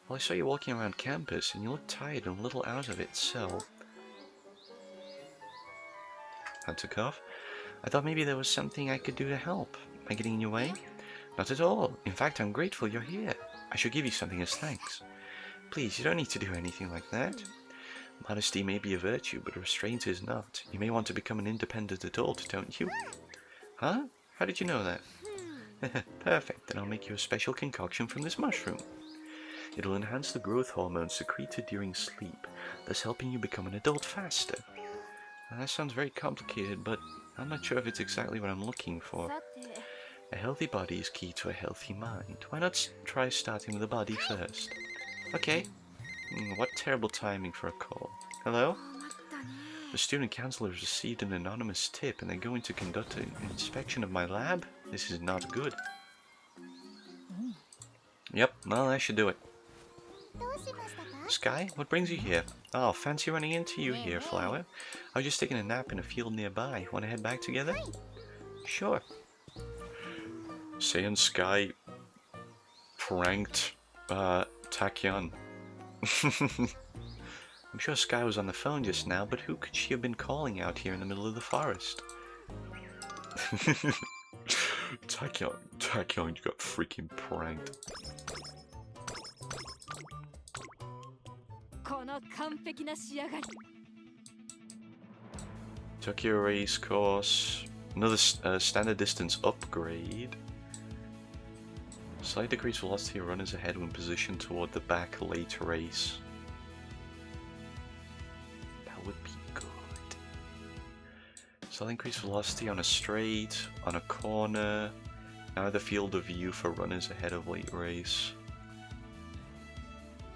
Well, I saw you walking around campus, and you look tired and a little out of it, so... Had to cough. I thought maybe there was something I could do to help. Am I getting in your way? Not at all. In fact, I'm grateful you're here. I should give you something as thanks. Please, you don't need to do anything like that. Modesty may be a virtue, but restraint is not. You may want to become an independent adult, don't you? Huh? How did you know that? Perfect, then I'll make you a special concoction from this mushroom. It'll enhance the growth hormones secreted during sleep, thus helping you become an adult faster. Now, that sounds very complicated, but I'm not sure if it's exactly what I'm looking for. A healthy body is key to a healthy mind. Why not try starting with the body first? Okay. What terrible timing for a call. Hello? The student counselor has received an anonymous tip and they're going to conduct an inspection of my lab? This is not good. Yep, well, I should do it. Sky, what brings you here? Oh, fancy running into you here, Flower. I was just taking a nap in a field nearby. Want to head back together? Sure. Say and Sky pranked Tachyon. I'm sure Sky was on the phone just now, but who could she have been calling out here in the middle of the forest? Tachyon got freaking pranked. Tokyo race course. Another standard distance upgrade. Slight decreased velocity of runners ahead when positioned toward the back late race. That would be good. Slight increased velocity on a straight, on a corner. Now the field of view for runners ahead of late race.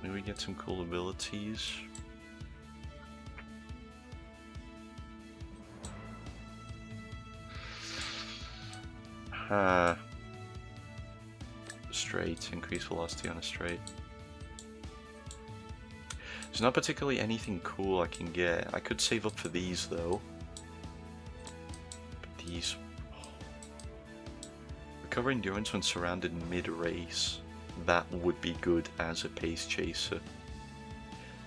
Maybe we get some cool abilities. Straight, increased velocity on a straight. There's not particularly anything cool I can get. I could save up for these though. But these... Recover endurance when surrounded mid-race. That would be good as a pace chaser.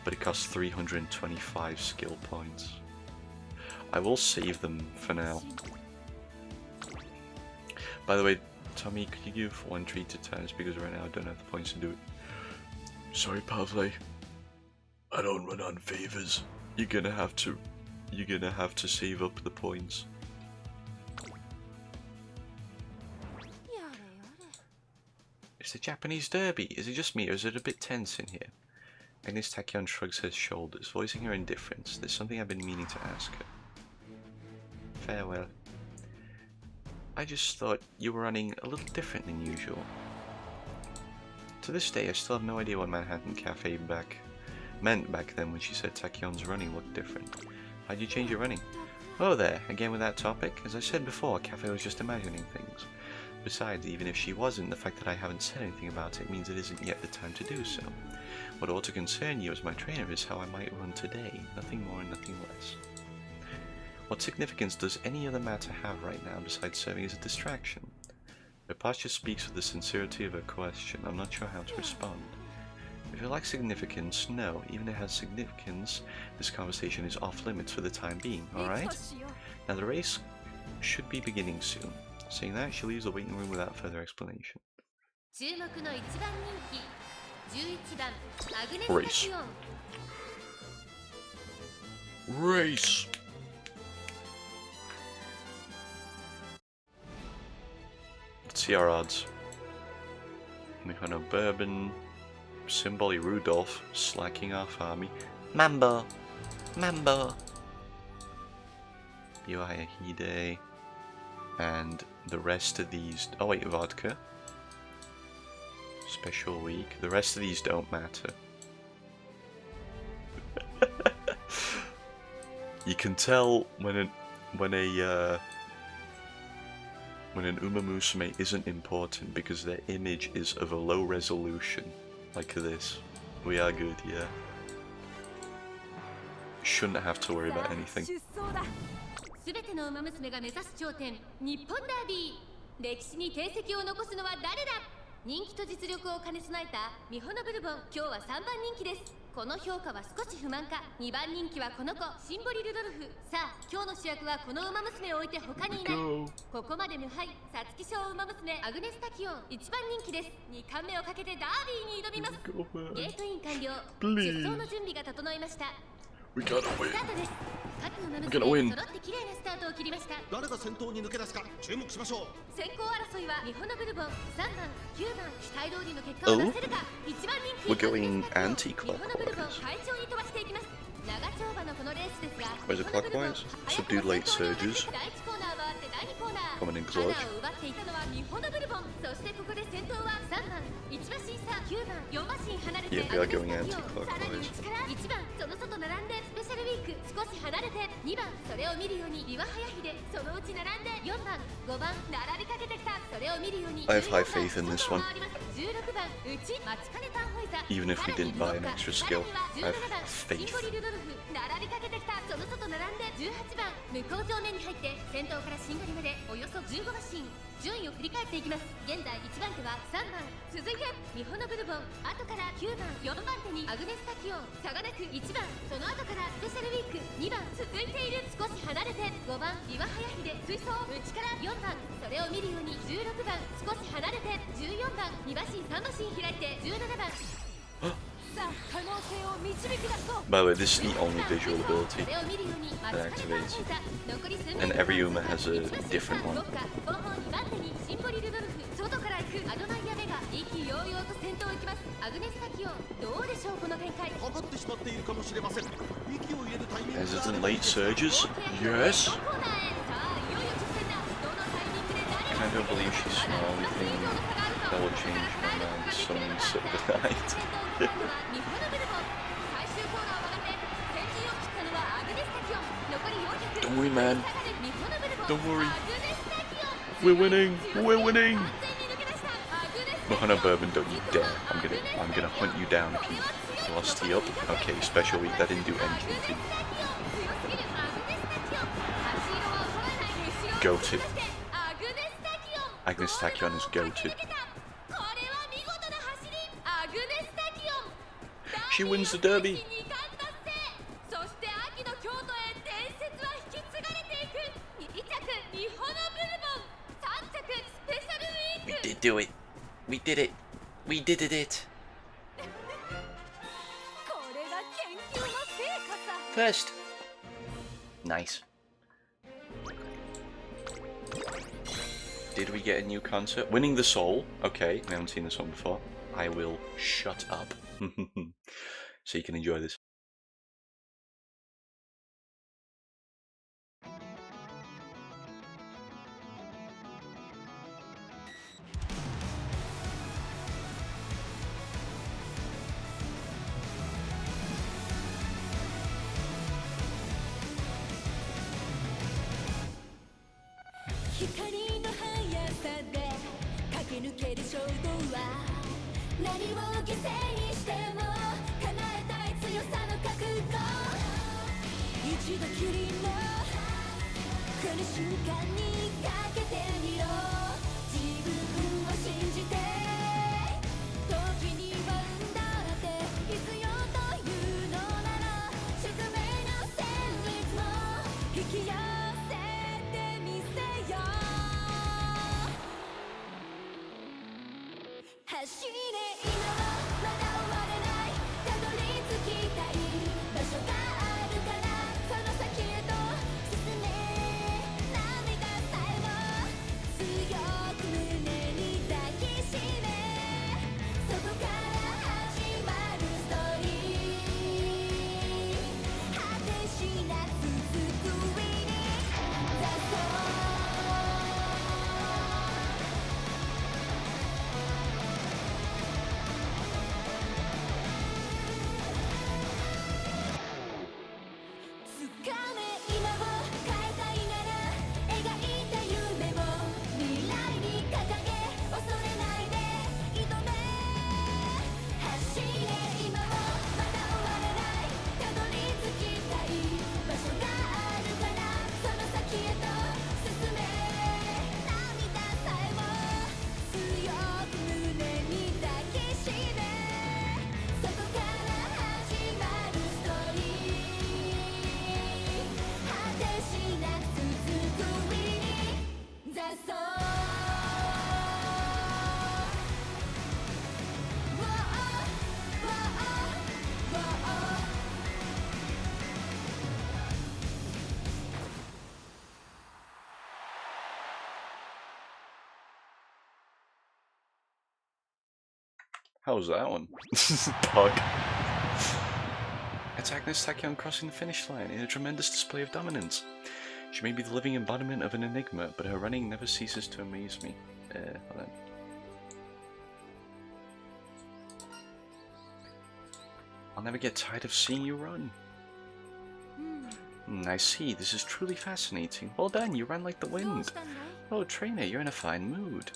But it costs 325 skill points. I will save them for now. By the way, Tommy, could you give one treat to Taz, because right now I don't have the points to do it. Sorry, Pavle. I don't run on favors. You're gonna have to save up the points. It's the Japanese derby. Is it just me, or is it a bit tense in here? Agnes Tachyon shrugs her shoulders, voicing her indifference. There's something I've been meaning to ask her. Farewell. I just thought you were running a little different than usual. To this day, I still have no idea what Manhattan Cafe meant back then when she said Tachyon's running looked different. How'd you change your running? Oh there, again with that topic. As I said before, Cafe was just imagining things. Besides, even if she wasn't, the fact that I haven't said anything about it means it isn't yet the time to do so. What ought to concern you as my trainer is how I might run today, nothing more and nothing less. What significance does any other matter have right now besides serving as a distraction? Her posture speaks with the sincerity of her question. I'm not sure how to respond. If it lacks significance, no. Even if it has significance, this conversation is off limits for the time being, alright? Now the race should be beginning soon. Saying that, she leaves the waiting room without further explanation. Race. Race! Let's see our odds. Mihano Bourbon, Symboli Rudolph, slacking off army. Mambo! Mambo! Yohaya Hide. And the rest of these... Oh wait, vodka. Special week. The rest of these don't matter. You can tell when an Umamusume isn't important because their image is of a low resolution, like this. We are good, yeah. shouldn't have to worry about anything. すべての馬娘が目指す頂点、日本ダービー。歴史に定石を残すのは誰だ。人気と実力を兼ね備えたミホノブルボン、今日は3番人気です。この評価は少し不満か。2番人気はこの子、シンボリルドルフ。さあ、今日の主役はこの馬娘を置いて他にいない。ここまで無敗、皐月賞馬娘アグネスタキオン、1番人気です。2冠目をかけてダービーに挑みます。ゲートイン完了。出走の準備が整いました。We gotta ス win. タートです。各馬 We gotta win. 娘揃って綺麗なスタートを切りました。誰が先頭に抜け出すか注目しましょう。先行争いはミホノブルボン、3番、9番、期待通りの結果を出せるか。1番人気 We're going ミホノブルボン anti-clockwise. 快調に飛ばしていきます。長丁場のこのレースですが、 Where's it clockwise? Subdued late surges. 第1コーナー回って第2コーナー。 Coming in 花 clutch. を奪っていたのはミホノブルボン。そしてここで先頭は3番、1馬身差、9番、4馬身離れて Yeah, we are going アグネスタキオン。さらに anti-clockwise. 内から1番、その外並んでスペシャルウィーク少し離れて2番、それを見るようにビワハヤヒデ、そのうち並んで4番、5番、並びかけてきた。それを見るように I have high faith in this one. 16番、内マチカネタンホイザ。 Even if we didn't buy an extra skill, I have シン faith. ボリルドルフ、並びかけてきた。その外並んで18番、向こう上面に入って先頭からしんがりまでおよそ15馬身。順位を振り返っていきます。現在1番手は3番、続いてミホノブルボン、後から9番、4番手にアグネスタキオン、差がなく1番、その後からスペシャルウィーク2番続いている。少し離れて5番、ビワハヤヒデ追走、内から4番、それを見るように16番、少し離れて14番、2馬身3馬身開いて17番。さあ、可能性を導き出そう。 By the way, this is the only visual ability that activates. And every Uma has a different one. 後方2番手にシンボリルドルフ、外から行くアドナイアメガ、意気揚々と先頭行きます。アグネスタキオン、どうでしょうこの展開。かかってしまっているかもしれません。息を入れるタイミング Hesitant late surges? Yes! コーナーへ。さあ、いよいよ直線だ。どのタイミングで誰 I don't believe she's small. Anything that will change my mind is summoning Silver ミホノブルボン、最終コーナーを曲がって先陣を切ったのはアグネスタキオン。残り400。 Don't worry, man. ミホノブルボン、 Don't worry. アグネスタキオン。 We're winning! We're winning! 完全に抜け出した。アグネスタキオン。 Mohana Bourbon, don't you dare. I'm gonna hunt you down if you velocity up. Okay, special week, that didn't do anything to you. Goated. Agnes Tachyon is goated. She wins the derby. そして秋の京都へ伝説は引き継がれていく。2着ミホノブルボン、3着スペシャルウィー We ク。 did do it. We did it. We did it. これが研究の成果さ。 First. Nice. Did we get a new concert? Winning the Soul. Okay, we haven't seen this one before. I will shut up. So you can enjoy this. How was that one? Pug. It's Agnes Tachyon crossing the finish line in a tremendous display of dominance. She may be the living embodiment of an enigma, but her running never ceases to amaze me. Hold on. I'll never get tired of seeing you run. I see, this is truly fascinating. Well done, you ran like the wind. Oh, trainer, you're in a fine mood.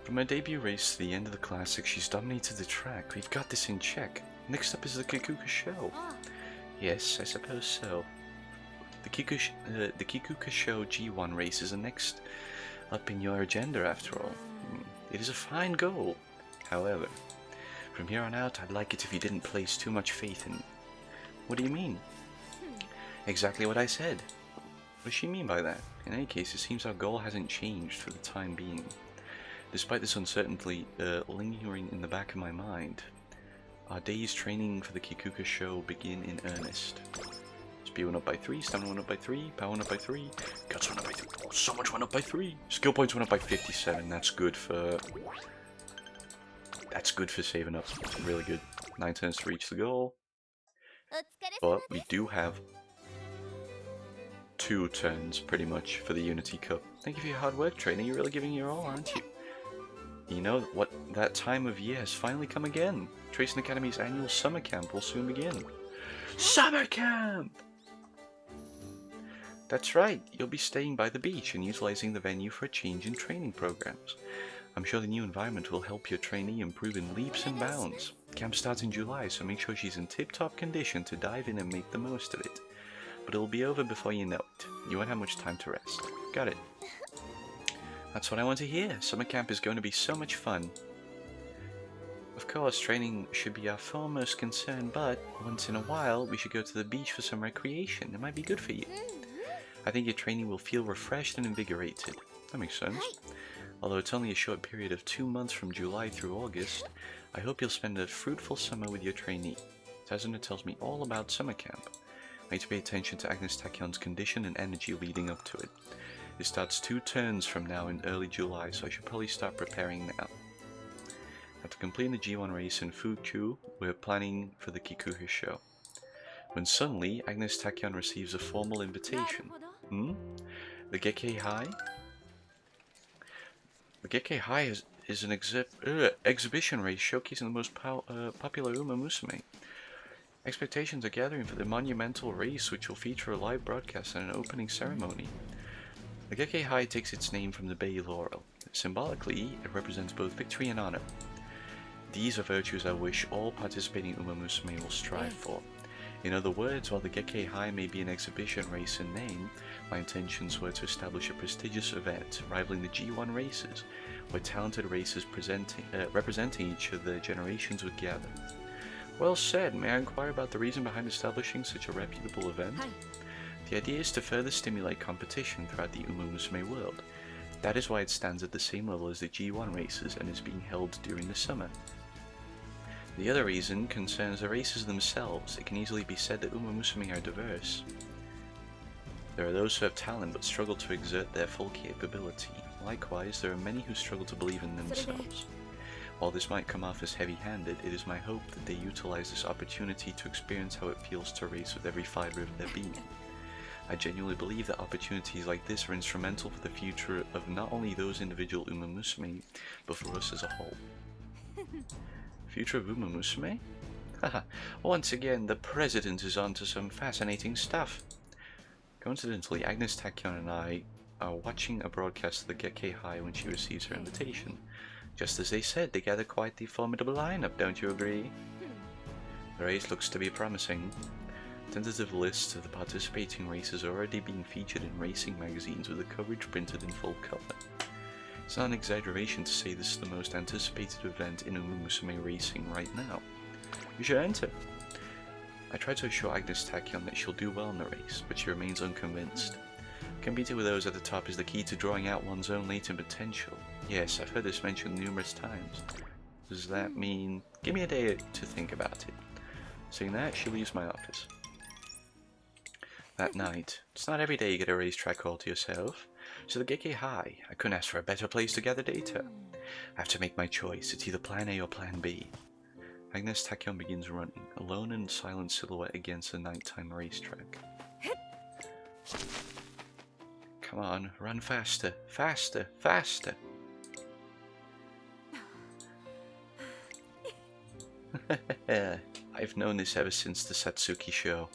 From her debut race to the end of the classic, she's dominated the track. We've got this in check. Next up is the Kikuka Show. Yes, I suppose so. The Kikuka Show G1 race is the next up in your agenda, after all. It is a fine goal. However, from here on out, I'd like it if you didn't place too much faith in me. What do you mean? Exactly what I said. What does she mean by that? In any case, it seems our goal hasn't changed for the time being. Despite this uncertainty lingering in the back of my mind, our days training for the Kikuka Show begin in earnest. Speed went up by 3, stamina went up by 3, power went up by 3, guts went up by 3, oh, so much went up by 3, skill points went up by 57, that's good for saving up, really good. 9 turns to reach the goal, but we do have 2 turns pretty much for the Unity Cup. Thank you for your hard work, trainer, you're really giving your all, aren't you? You know what? That time of year has finally come again. Tracing Academy's annual summer camp will soon begin. Summer camp! That's right, you'll be staying by the beach and utilizing the venue for a change in training programs. I'm sure the new environment will help your trainee improve in leaps and bounds. Camp starts in July, so make sure she's in tip-top condition to dive in and make the most of it. But it'll be over before you know it. You won't have much time to rest. Got it. That's what I want to hear. Summer camp is going to be so much fun. Of course, training should be our foremost concern, but once in a while, we should go to the beach for some recreation. It might be good for you. I think your training will feel refreshed and invigorated. That makes sense. Although it's only a short period of 2 months from July through August, I hope you'll spend a fruitful summer with your trainee. Tazuna tells me all about summer camp. I need to pay attention to Agnes Tachyon's condition and energy leading up to it. It starts 2 turns from now in early July, so I should probably start preparing now. After completing the G1 race in Fuku, we're planning for the Kikuka Show. When suddenly, Agnes Tachyon receives a formal invitation. The Gekkei High? The Gekkei High is an exhibition race showcasing the most popular Umamusume. Expectations are gathering for the monumental race, which will feature a live broadcast and an opening ceremony. The Gekkei High takes its name from the Bay Laurel. Symbolically, it represents both victory and honor. These are virtues I wish all participating Umamusume will strive for. In other words, while the Gekkei High may be an exhibition race in name, my intentions were to establish a prestigious event rivaling the G1 races, where talented racers representing each of their generations would gather. Well said. May I inquire about the reason behind establishing such a reputable event? The idea is to further stimulate competition throughout the Umamusume world. That is why it stands at the same level as the G1 races and is being held during the summer. The other reason concerns the races themselves. It can easily be said that Umamusume are diverse. There are those who have talent but struggle to exert their full capability. Likewise, there are many who struggle to believe in themselves. While this might come off as heavy-handed, it is my hope that they utilize this opportunity to experience how it feels to race with every fiber of their being. I genuinely believe that opportunities like this are instrumental for the future of not only those individual Umamusume, but for us as a whole. Future of Umamusume? Haha, once again, the president is onto some fascinating stuff. Coincidentally, Agnes Tachyon and I are watching a broadcast of the Gekkei High when she receives her invitation. Just as they said, they gather quite the formidable lineup, don't you agree? The race looks to be promising. Tentative lists of the participating races are already being featured in racing magazines with the coverage printed in full color. It's not an exaggeration to say this is the most anticipated event in Umamusume racing right now. You should enter. I tried to assure Agnes Tachyon that she'll do well in the race, but she remains unconvinced. Competing with those at the top is the key to drawing out one's own latent potential. Yes, I've heard this mentioned numerous times. Does that mean... Give me a day to think about it. Saying that, she leaves my office. That night, it's not every day you get a racetrack all to yourself. So the Geke High, I couldn't ask for a better place to gather data. I have to make my choice. It's either plan A or plan B. Agnes Tachyon begins running, alone and silent silhouette against a nighttime racetrack. Come on, run faster, faster, faster. I've known this ever since the Satsuki show.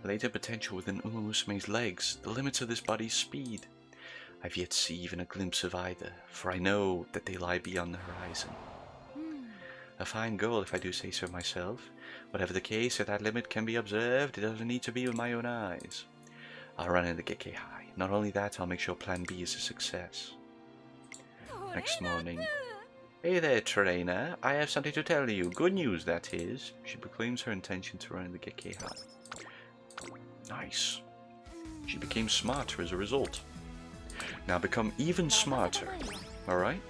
Latent potential within Umamusume's legs, the limits of this body's speed. I've yet to see even a glimpse of either, for I know that they lie beyond the horizon. A fine goal, if I do say so myself. Whatever the case, if that limit can be observed, it doesn't need to be with my own eyes. I'll run in the Geke High. Not only that, I'll make sure Plan B is a success. Next morning. Hey there, trainer. I have something to tell you. Good news, that is. She proclaims her intention to run in the Geke High. Nice. She became smarter as a result. Now become even smarter. Alright?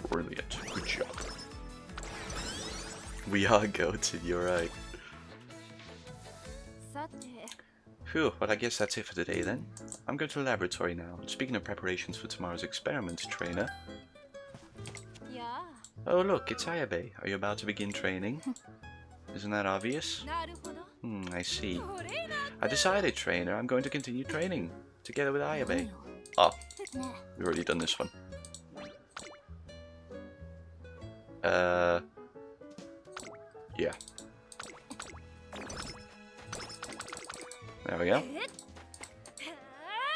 Brilliant. Good job. We are goated, you're right. Phew, well I guess that's it for today then. I'm going to the laboratory now. Speaking of preparations for tomorrow's experiment, trainer. Oh look, it's Ayabe. Are you about to begin training? Isn't that obvious? I see. I decided, trainer, I'm going to continue training. Together with Ayabe. Oh, we've already done this one. Yeah. There we go.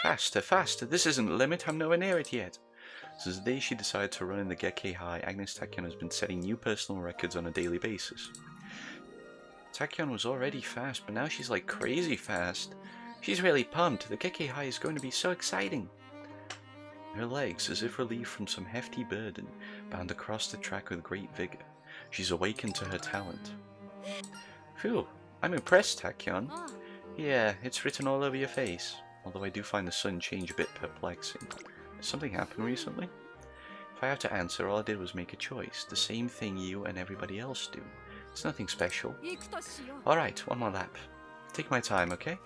Faster, faster. This isn't the limit. I'm nowhere near it yet. Since the day she decided to run in the Geke High, Agnes Tachyon has been setting new personal records on a daily basis. Tachyon was already fast, but now she's like crazy fast. She's really pumped. The Geke High is going to be so exciting. Her legs, as if relieved from some hefty burden, bound across the track with great vigor. She's awakened to her talent. Phew, I'm impressed, Tachyon. Yeah, it's written all over your face. Although I do find the sudden change a bit perplexing. Did something happen recently? If I have to answer, all I did was make a choice. The same thing you and everybody else do. It's nothing special. Alright, one more lap. Take my time, okay?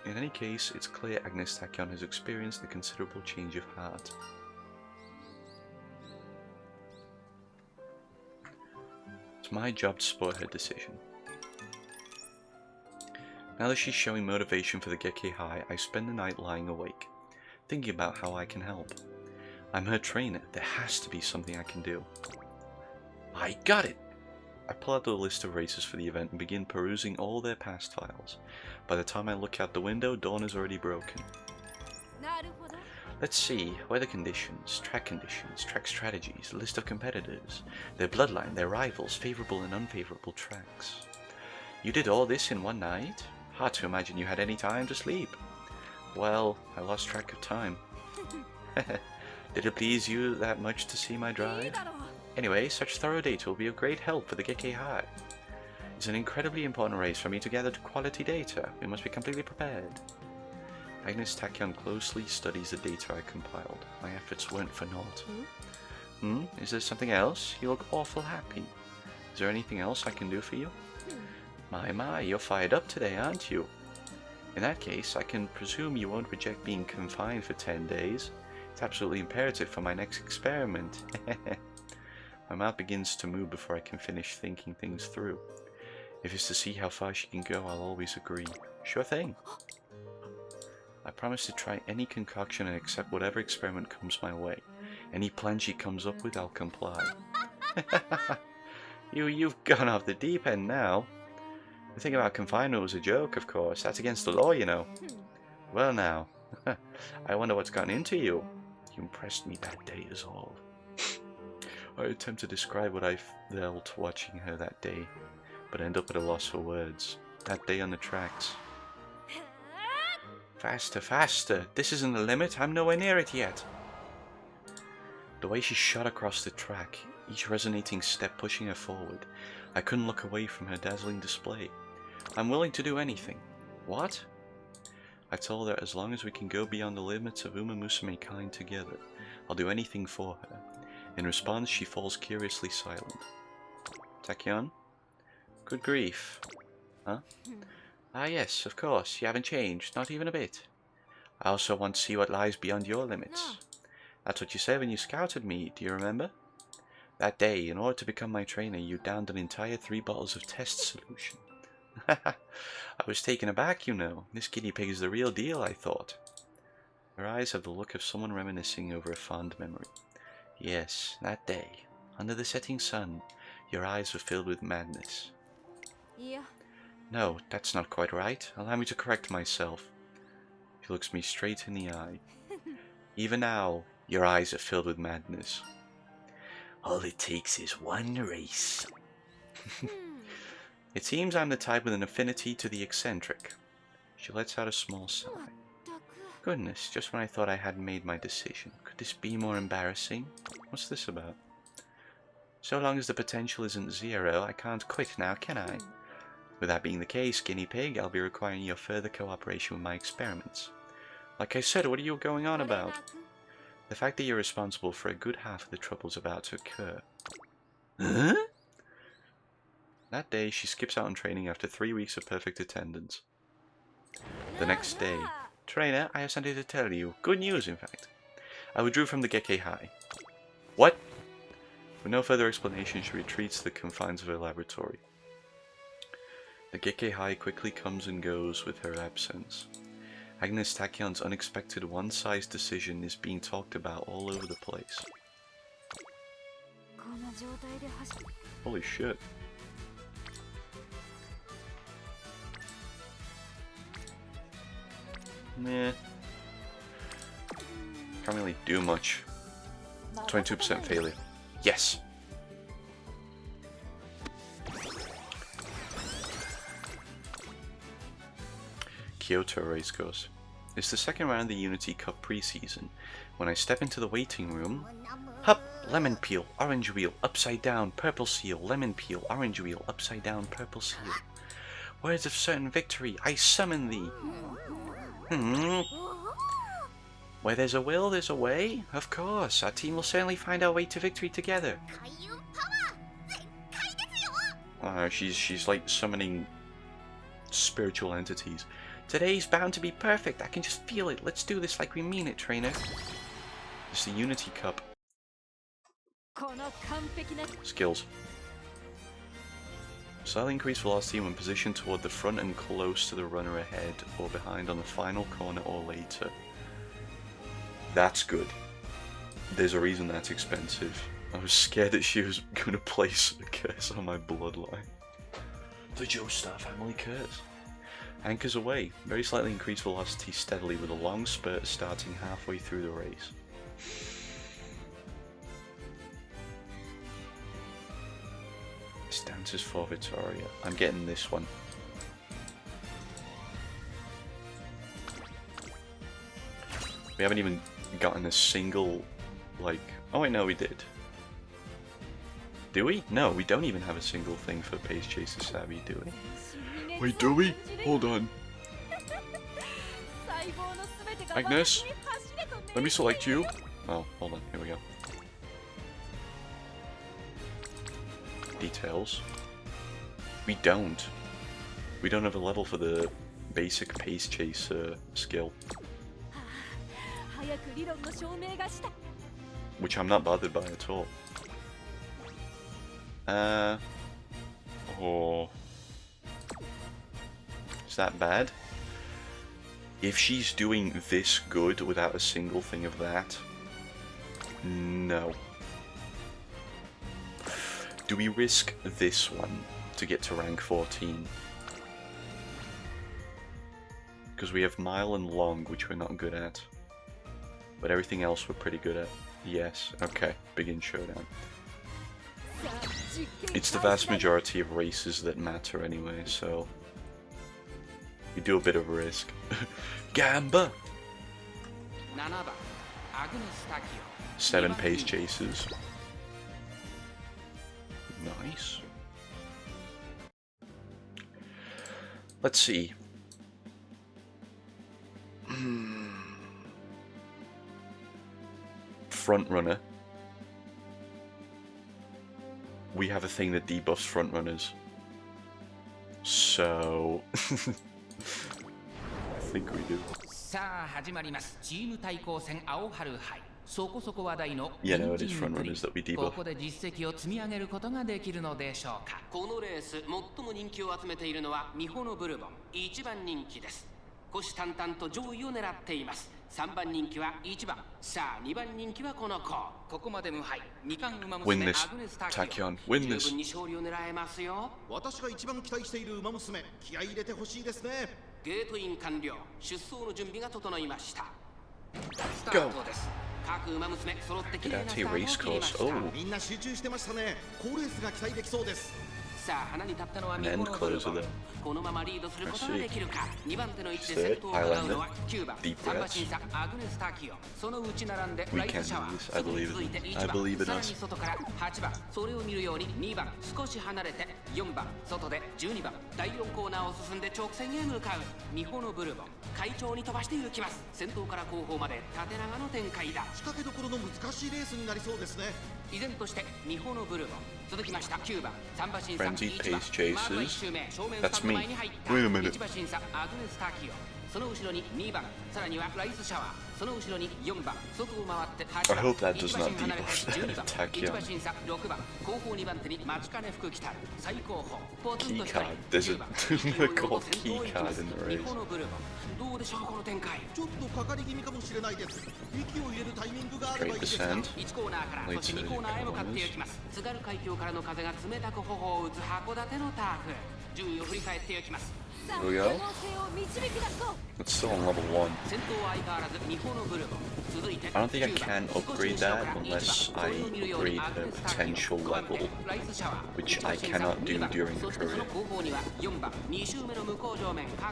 In any case, it's clear Agnes Tachyon has experienced a considerable change of heart. It's my job to support her decision. Now that she's showing motivation for the Geke High, I spend the night lying awake, thinking about how I can help. I'm her trainer. There has to be something I can do. I got it! I pull out the list of races for the event and begin perusing all their past files. By the time I look out the window, dawn is already broken. Let's see, weather conditions, track strategies, list of competitors, their bloodline, their rivals, favorable and unfavorable tracks. You did all this in one night? Hard to imagine you had any time to sleep. Well, I lost track of time. Did it please you that much to see my drive? Anyway, such thorough data will be of great help for the Geke High. It's an incredibly important race for me to gather quality data. We must be completely prepared. Agnes Tachyon closely studies the data I compiled. My efforts weren't for naught. Is there something else? You look awful happy. Is there anything else I can do for you? My, you're fired up today, aren't you? In that case, I can presume you won't reject being confined for 10 days. It's absolutely imperative for my next experiment. My mouth begins to move before I can finish thinking things through. If it's to see how far she can go, I'll always agree. Sure thing. I promise to try any concoction and accept whatever experiment comes my way. Any plan she comes up with, I'll comply. You've gone off the deep end now. The thing about confinement was a joke, of course. That's against the law, you know. Well now, I wonder what's gotten into you. You impressed me that day is all. I attempt to describe what I felt watching her that day, but end up at a loss for words. That day on the tracks. Faster, faster! This isn't the limit, I'm nowhere near it yet! The way she shot across the track, each resonating step pushing her forward, I couldn't look away from her dazzling display. I'm willing to do anything. What? I told her as long as we can go beyond the limits of Umamusume kind together, I'll do anything for her. In response, she falls curiously silent. Tachyon? Good grief. Huh? Ah yes, of course, you haven't changed, not even a bit. I also want to see what lies beyond your limits. That's what you said when you scouted me, do you remember? That day, in order to become my trainer, you downed an entire 3 bottles of test solution. I was taken aback, you know. This guinea pig is the real deal, I thought. Her eyes have the look of someone reminiscing over a fond memory. Yes, that day, under the setting sun, your eyes were filled with madness. Yeah. No, that's not quite right. Allow me to correct myself. She looks me straight in the eye. Even now, your eyes are filled with madness. All it takes is one race. It seems I'm the type with an affinity to the eccentric. She lets out a small sigh. Goodness, just when I thought I hadn't made my decision. Could this be more embarrassing? What's this about? So long as the potential isn't zero, I can't quit now, can I? With that being the case, guinea pig, I'll be requiring your further cooperation with my experiments. Like I said, what are you going on about? The fact that you're responsible for a good half of the troubles about to occur. Huh? That day, she skips out on training after 3 weeks of perfect attendance. The next day, trainer, I have something to tell you. Good news, in fact. I withdrew from the Gekkei High. What? With no further explanation, she retreats to the confines of her laboratory. The Gekkei High quickly comes and goes with her absence. Agnes Tachyon's unexpected one-size decision is being talked about all over the place. Holy shit. Meh. Can't really do much. 22% failure. Yes! Kyoto race course. It's the second round of the Unity Cup preseason. When I step into the waiting room... Hup! Lemon peel, orange wheel, upside down, purple seal, lemon peel, orange wheel, upside down, purple seal. Words of certain victory, I summon thee! Where there's a will, there's a way? Of course, our team will certainly find our way to victory together. She's like summoning spiritual entities. Today's bound to be perfect, I can just feel it. Let's do this like we mean it, trainer. It's the Unity Cup. Skills. Slightly increased velocity when positioned toward the front and close to the runner ahead or behind on the final corner or later. That's good. There's a reason that's expensive. I was scared that she was going to place a curse on my bloodline. The Joestar family curse. Anchors away. Very slightly increased velocity steadily with a long spurt starting halfway through the race. This dance is for Vittoria. I'm getting this one. We haven't even gotten a single, like... Oh wait, no, we did. Do we? No, we don't even have a single thing for Pace Chaser Savvy, do we? Wait, do we? Hold on. Agnes? Let me select you. Oh, hold on, here we go. Details. We don't. We don't have a level for the basic Pace Chaser skill. Which I'm not bothered by at all. Oh. Is that bad? If she's doing this good without a single thing of that, no. Do we risk this one to get to rank 14? Because we have Mile and Long, which we're not good at. But everything else we're pretty good at. Yes, okay, begin showdown. It's the vast majority of races that matter anyway, so... we do a bit of risk. Gamba! 7 Pace Chasers. Nice. Let's see. Front runner. We have a thing that debuffs front runners. So I think we do. さあ始まります。チーム対抗戦青春杯。そこそこ話題の Yeah, no, it is front runners that we こ debuff. こで実績を積み上げることができるのでしょうか。このレース最も人気を集めているのはミホノブルボン1番人気です。虎視眈々と上位を狙っています。3番人気は1番、さあ2番人気はこの子。ここまで無敗、2冠馬娘 Win this, アグネスタキオン Tachyon. Win 十 this. 分に勝利を狙えますよ。私が一番期待している馬娘、気合い入れてほしいですね。ゲートイン完了、出走の準備が整いました。スタートです。各馬娘揃って綺麗なスタートを切りました。みんな集中してましたね。好レースが期待できそうです。さあ花に立ったのはミホノブルボン。このままリードすることができるか。2番手の位置で先頭を狙うのは9番3馬審査アグネスタキオン。その内並んでライトシャワー。そこに続いて1番、さらに外から8番。それを見るように2番少し離れて4番外で12番。第4コーナーを進んで直線へ向かうミホノブルボン。快調に飛ばして行きます。先頭から後方まで縦長の展開だ。仕掛けどころの難しいレースになりそうですね。依然としてミホノブルボン。続きました9番3馬審査 Frenzied 1番 pace まずは1 chases. 周目正面ス That's タンド me. 前に入った Wait a minute. 1馬審査アグネスタキオン。その後ろに2番さらにはライスシャワー。その後ろに4番外を回って8 I 番 hope that 1 does 馬 not 審離れて debuff 12番 Tachyon. 1馬審査6番後方2番手に待ちかね福来たる最高峰ポツンと Key 一人 card. There's 10 a 番 called key card in the ミ race. ホノブルボン。どうでしょうこの展開。ちょっとかかり気味かもしれないです。息を入れるタイミングがあればいい Straight ですが。 descent. 1コーナーからそして2コーナーへ向かっていきます。津軽海峡からの風が冷たく頬を打つ函館のターフ。順位を振り返っていきます。 Here we go. It's still on level 1. 先頭は相変わらずミホノブルボン。続いて I don't think I can upgrade that unless I upgrade the potential level, which I cannot do during the career.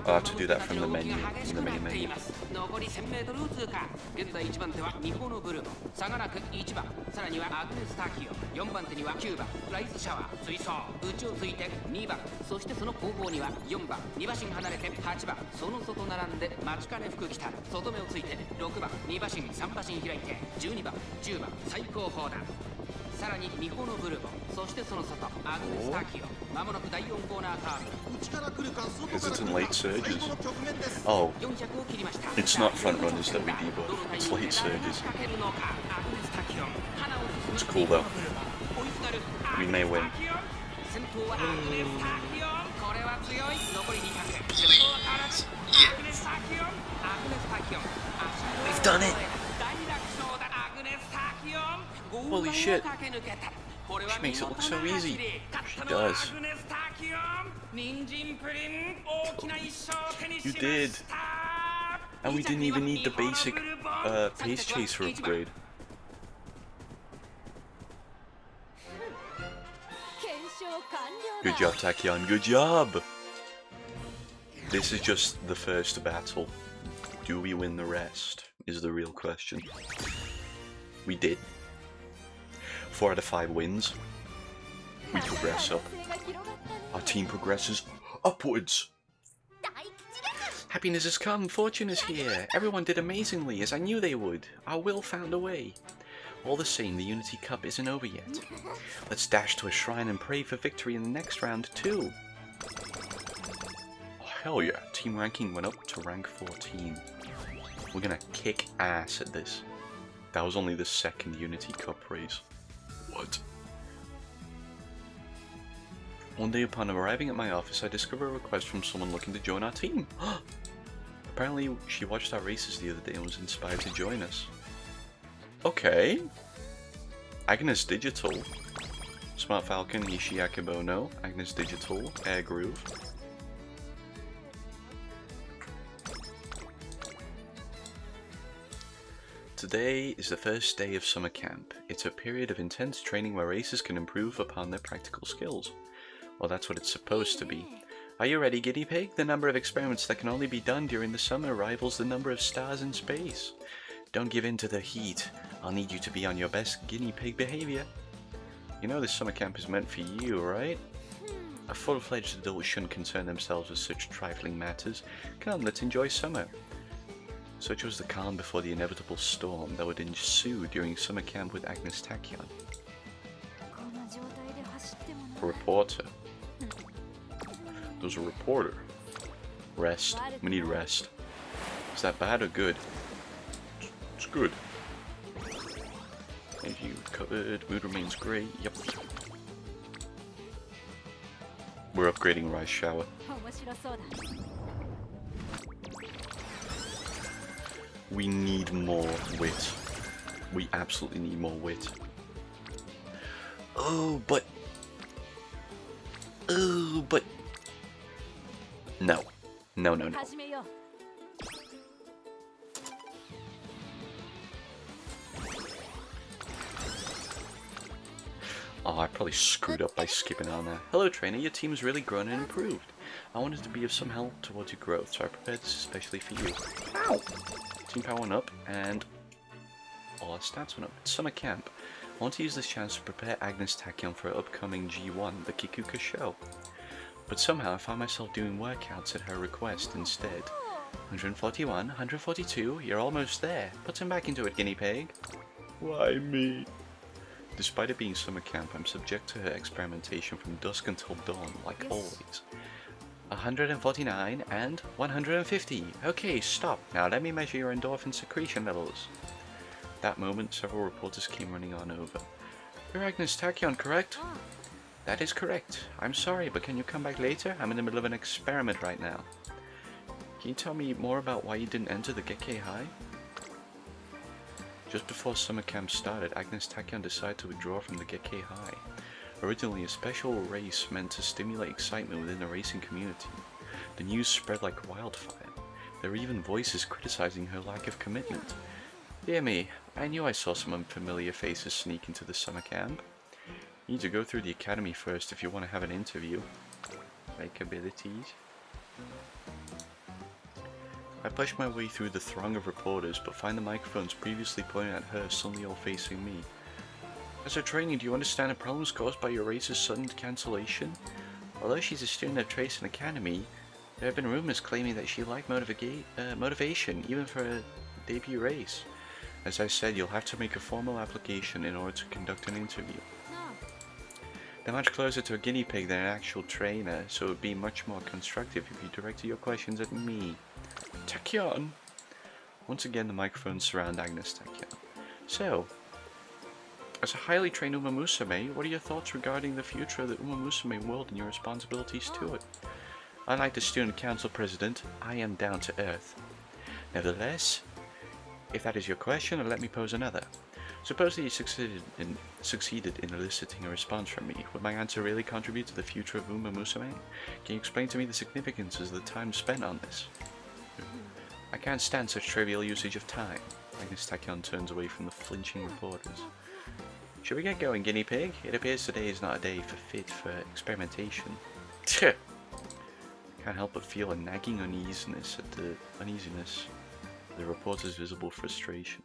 I'll have to do that from the menu, in the main menu. 残り 1000m を通過。現在1番手はミホノブルボン。差がなく1番さらにはアグネスタキオン。4番手には9番ライスシャワー追走。内をついて2番そしてその後方には4番2馬身離れて8番その外並んで待ちかね福来たる。外目をついて6番2馬身3馬身開いて12番10番最高峰だ。さらにミホノブルボンそしてその外アグネスタキオン。まもなく第4コーナーカーブ。内から来るか外 Because から it's 来 in る late か最 surges. 後の局面です。 Oh, 400を切りました。 it's not front runners that we debuff, it's late surges. It's cool though. We may win. 先頭はアグネスタキオン。これは強い。残り200。先頭は変わらずアグネスタキオン。アグネスタキオン。 We've done it. 大楽勝だアグネスタキオン。 Holy 豪 shit. 華駆け抜けた。これは She makes it look so 見事な easy. 走り。 She 勝ったのは does. アグネスタキオン。人参プリン大きな一勝を手にし You ま did. した。 And we didn't even need the basic pace chaser upgrade. Good job, Tachyon. Good job. This is just the first battle. Do we win the rest? Is the real question. We did. 4 out of 5 wins. We progress up. Our team progresses upwards. Happiness has come. Fortune is here. Everyone did amazingly, as I knew they would. Our will found a way. All the same, the Unity Cup isn't over yet. Let's dash to a shrine and pray for victory in the next round too. Oh, hell yeah. Team ranking went up to rank 14. We're gonna kick ass at this. That was only the second Unity Cup race. What? One day upon arriving at my office, I discovered a request from someone looking to join our team. Apparently, she watched our races the other day and was inspired to join us. Okay. Agnes Digital. Smart Falcon, Nishi Akibono, Agnes Digital, Air Groove. Today is the first day of summer camp. It's a period of intense training where racers can improve upon their practical skills. Well, that's what it's supposed to be. Are you ready, guinea pig? The number of experiments that can only be done during the summer rivals the number of stars in space. Don't give in to the heat. I'll need you to be on your best guinea pig behavior. You know this summer camp is meant for you, right? A full-fledged adult shouldn't concern themselves with such trifling matters. Come, let's enjoy summer. Such was the calm before the inevitable storm that would ensue during summer camp with Agnes Tachyon. A reporter. There's a reporter. Rest. We need rest. Is that bad or good? It's good. Thank you. Covered. Mood remains great. Yep. We're upgrading Rice Shower. We need more wit. We absolutely need more wit. Oh, but... No. No, no, no. Oh, I probably screwed up by skipping on there. Hello, trainer. Your team has really grown and improved. I wanted to be of some help towards your growth, so I prepared this especially for you. Ow! Team power went up, and all our stats went up. It's summer camp. I want to use this chance to prepare Agnes Tachyon for her upcoming G1, the Kikuka show. But somehow I found myself doing workouts at her request instead. 141, 142, you're almost there. Put him back into it, guinea pig. Why me? Despite it being summer camp, I'm subject to her experimentation from dusk until dawn, like always. 149 and 150. Okay, stop. Now let me measure your endorphin secretion levels. That moment, several reporters came running on over. You're Agnes Tachyon, correct? That is correct. I'm sorry, but can you come back later? I'm in the middle of an experiment right now. Can you tell me more about why you didn't enter the Gekkei High? Just before summer camp started, Agnes Tachyon decided to withdraw from the Gekkei High. Originally a special race meant to stimulate excitement within the racing community. The news spread like wildfire. There were even voices criticizing her lack of commitment. Dear me, I knew I saw some unfamiliar faces sneak into the summer camp. You need to go through the academy first if you want to have an interview. Like abilities. I push my way through the throng of reporters, but find the microphones previously pointed at her suddenly all facing me. As her training, do you understand the problems caused by your race's sudden cancellation? Although she's a student of Tracing Academy, there have been rumors claiming that she lacked motivation, even for a debut race. As I said, you'll have to make a formal application in order to conduct an interview. They're much closer to a guinea pig than an actual trainer, so it would be much more constructive if you directed your questions at me. Tachyon! Once again, the microphones surround Agnes Tachyon. So, as a highly trained Umamusume, what are your thoughts regarding the future of the Umamusume world and your responsibilities to it? Unlike the student council president, I am down to earth. Nevertheless, if that is your question, let me pose another. Suppose that you succeeded in eliciting a response from me. Would my answer really contribute to the future of Umamusume? Can you explain to me the significance of the time spent on this? I can't stand such trivial usage of time. Agnes Tachyon turns away from the flinching reporters. Should we get going, guinea pig? It appears today is not a day fit for experimentation. I can't help but feel a nagging uneasiness at the reporter's visible frustration.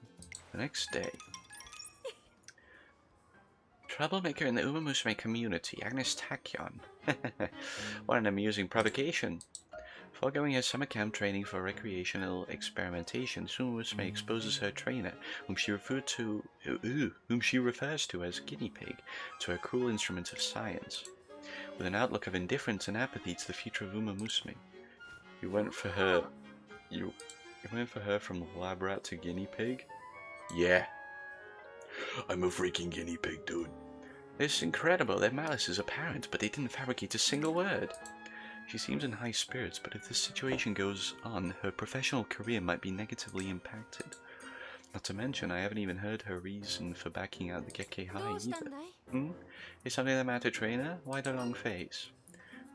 The next day. Troublemaker in the Umamusume community, Agnes Tachyon. What an amusing provocation. Foregoing her summer camp training for recreational experimentation, Umamusume exposes her trainer, whom she refers to as guinea pig, to a cruel instrument of science. With an outlook of indifference and apathy to the future of Umamusume, you went for her from lab rat to guinea pig? Yeah. I'm a freaking guinea pig, dude. This is incredible. Their malice is apparent, but they didn't fabricate a single word. She seems in high spirits, but if this situation goes on, her professional career might be negatively impacted. Not to mention, I haven't even heard her reason for backing out the Gekkei High either. Is something the matter, trainer? Why the long face?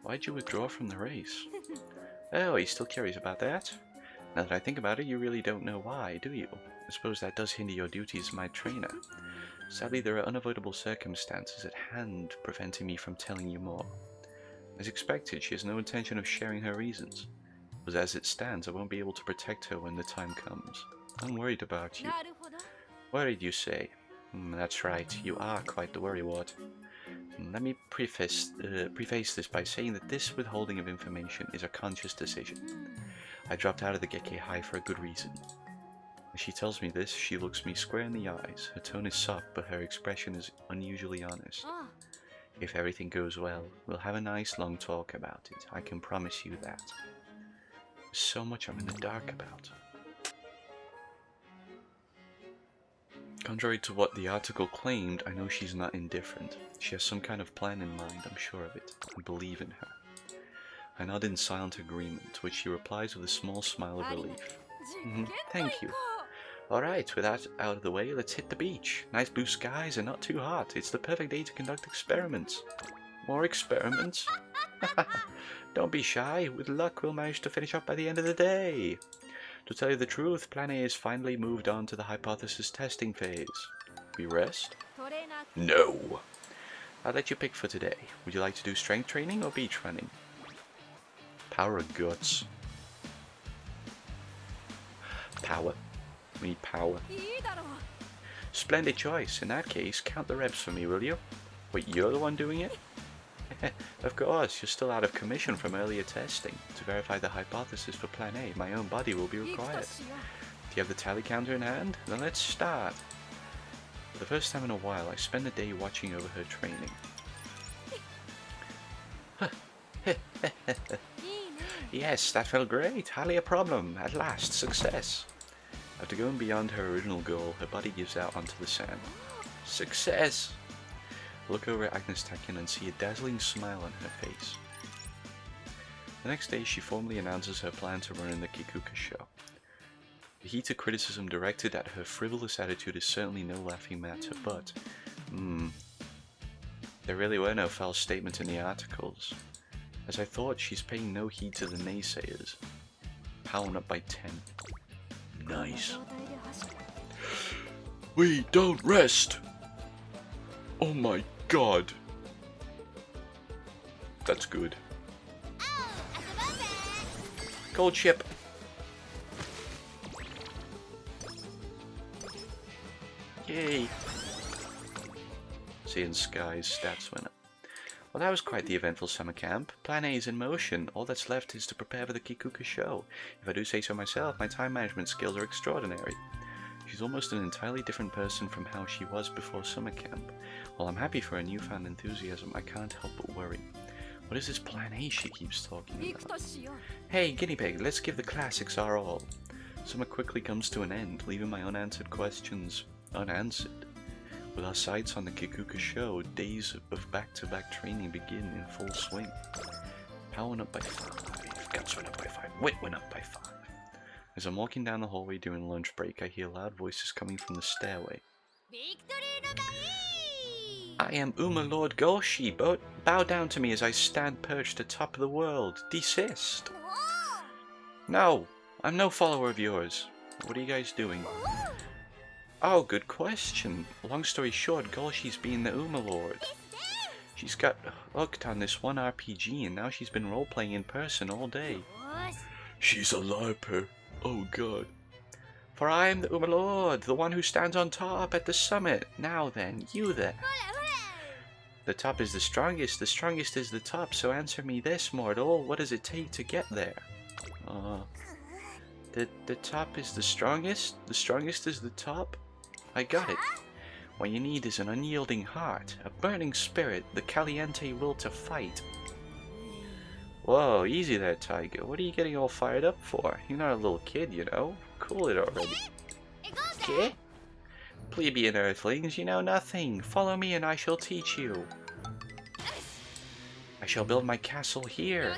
Why'd you withdraw from the race? Oh, are you still curious about that? Now that I think about it, you really don't know why, do you? I suppose that does hinder your duties as my trainer. Sadly, there are unavoidable circumstances at hand preventing me from telling you more. As expected, she has no intention of sharing her reasons, but as it stands, I won't be able to protect her when the time comes. I'm worried about you. Worried, you say? That's right, you are quite the worrywart. Let me preface this by saying that this withholding of information is a conscious decision. I dropped out of the Gekkei High for a good reason. As she tells me this, she looks me square in the eyes. Her tone is soft, but her expression is unusually honest. If everything goes well, we'll have a nice long talk about it. I can promise you that. There's so much I'm in the dark about. Contrary to what the article claimed, I know she's not indifferent. She has some kind of plan in mind, I'm sure of it. I believe in her. I nod in silent agreement, to which she replies with a small smile of relief. Thank you. Alright, with that out of the way, let's hit the beach. Nice blue skies and not too hot. It's the perfect day to conduct experiments. More experiments? Don't be shy. With luck, we'll manage to finish up by the end of the day. To tell you the truth, Plan A has finally moved on to the hypothesis testing phase. We rest? No! I'll let you pick for today. Would you like to do strength training or beach running? Power of guts. Power. We need power. Splendid choice. In that case, count the reps for me, will you? Wait, you're the one doing it? Of course, you're still out of commission from earlier testing. To verify the hypothesis for Plan A, my own body will be required. Do you have the tally counter in hand? Then let's start. For the first time in a while, I spend the day watching over her training. Yes, that felt great. Hardly a problem. At last, success. After going beyond her original goal, her body gives out onto the sand. Success! I look over at Agnes Takin and see a dazzling smile on her face. The next day, she formally announces her plan to run in the Kikuka show. The heated criticism directed at her frivolous attitude is certainly no laughing matter, but... there really were no false statements in the articles. As I thought, she's paying no heed to the naysayers. Powering up by 10. Nice. We don't rest! Oh my god. That's good. Gold ship. Yay. Seeing Sky's stats went up. Well, that was quite the eventful summer camp. Plan A is in motion. All that's left is to prepare for the Kikuka show. If I do say so myself, my time management skills are extraordinary. She's almost an entirely different person from how she was before summer camp. While I'm happy for her newfound enthusiasm, I can't help but worry. What is this Plan A she keeps talking about? Hey, guinea pig, let's give the classics our all. Summer quickly comes to an end, leaving my unanswered questions unanswered. With our sights on the Kikuka show, days of back-to-back training begin in full swing. Power went up by 5, guts went up by 5, wit went up by 5. As I'm walking down the hallway during lunch break, I hear loud voices coming from the stairway. I am Uma Lord Goshi. Bow down to me as I stand perched atop the world. Desist. No, I'm no follower of yours. What are you guys doing? Oh, good question. Long story short, Golshi's being the Uma Lord. She's got hooked on this one RPG and now she's been role-playing in person all day. She's a LARPer. Oh god. For I am the Uma Lord, the one who stands on top at the summit. Now then, you there. The top is the strongest is the top, so answer me this, mortal. What does it take to get there? The top is the strongest is the top? I got it. What you need is an unyielding heart, a burning spirit, the caliente will to fight. Whoa, easy there, Tiger. What are you getting all fired up for? You're not a little kid, you know. Cool it already. Okay? Plebeian earthlings, you know nothing. Follow me and I shall teach you. I shall build my castle here.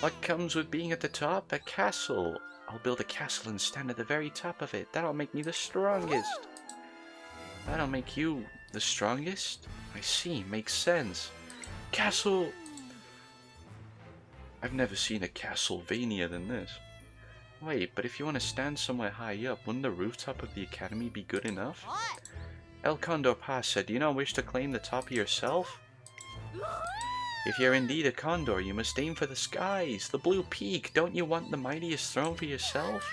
What comes with being at the top? A castle. I'll build a castle and stand at the very top of it. That'll make me the strongest. That'll make you the strongest? I see, makes sense. Castle! I've never seen a Castlevania than this. Wait, but if you want to stand somewhere high up, wouldn't the rooftop of the academy be good enough? El Condor Pasa, do you not wish to claim the top yourself? If you're indeed a condor, you must aim for the skies, the blue peak. Don't you want the mightiest throne for yourself?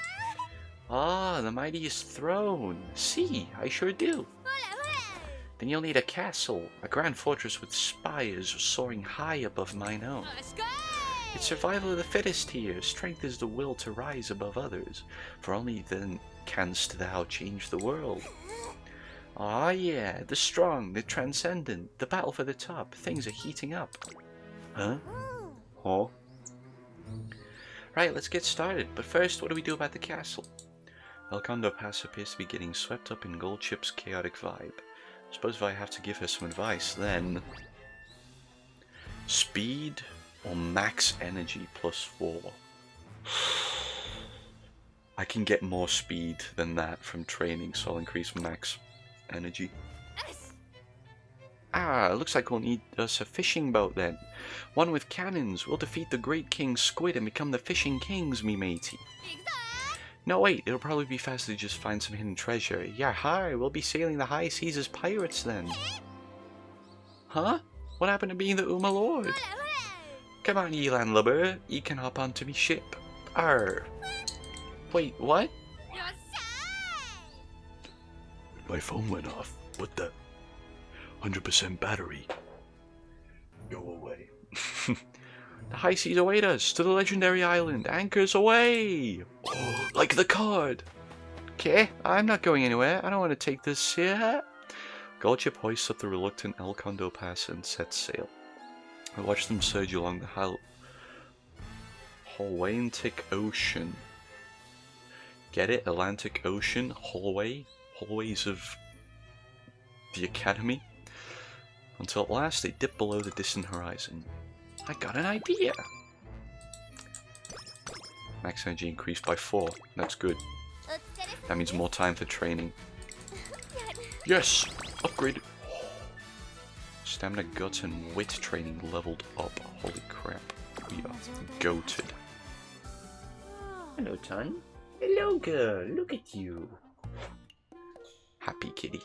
Ah, the mightiest throne. See, I sure do. Then you'll need a castle, a grand fortress with spires soaring high above mine own. It's survival of the fittest here. Strength is the will to rise above others, for only then canst thou change the world. Ah yeah, the strong, the transcendent, the battle for the top. Things are heating up. Huh? Huh? Right, let's get started. But first, what do we do about the castle? El Condo Pass appears to be getting swept up in Goldchip's chaotic vibe. Suppose if I have to give her some advice, then... Speed or max energy +4? I can get more speed than that from training, so I'll increase max energy. Ah, looks like we'll need us a fishing boat then. One with cannons. We'll defeat the great king squid and become the fishing kings, me matey. No wait, it'll probably be faster to just find some hidden treasure. Yeah, hi, we'll be sailing the high seas as pirates then. Huh? What happened to being the Uma Lord? Come on, ye landlubber, ye can hop onto me ship. Arr. Wait, what? My phone went off. What the? 100% battery. Go away. The high seas await us. To the legendary island. Anchors away! Oh, like the card! Okay, I'm not going anywhere. I don't want to take this here. Goldchip hoists up the reluctant El Condo Pass and sets sail. I watch them surge along the Atlantic Ocean. Get it? Atlantic Ocean? Hallway? Hallways of the Academy? Until at last they dip below the distant horizon. I got an idea! Max energy increased by 4. That's good. That means more time for training. Yes! Upgraded! Stamina, guts, and wit training leveled up. Holy crap. We are goated. Hello, Ton. Hello, girl. Look at you. Happy kitty.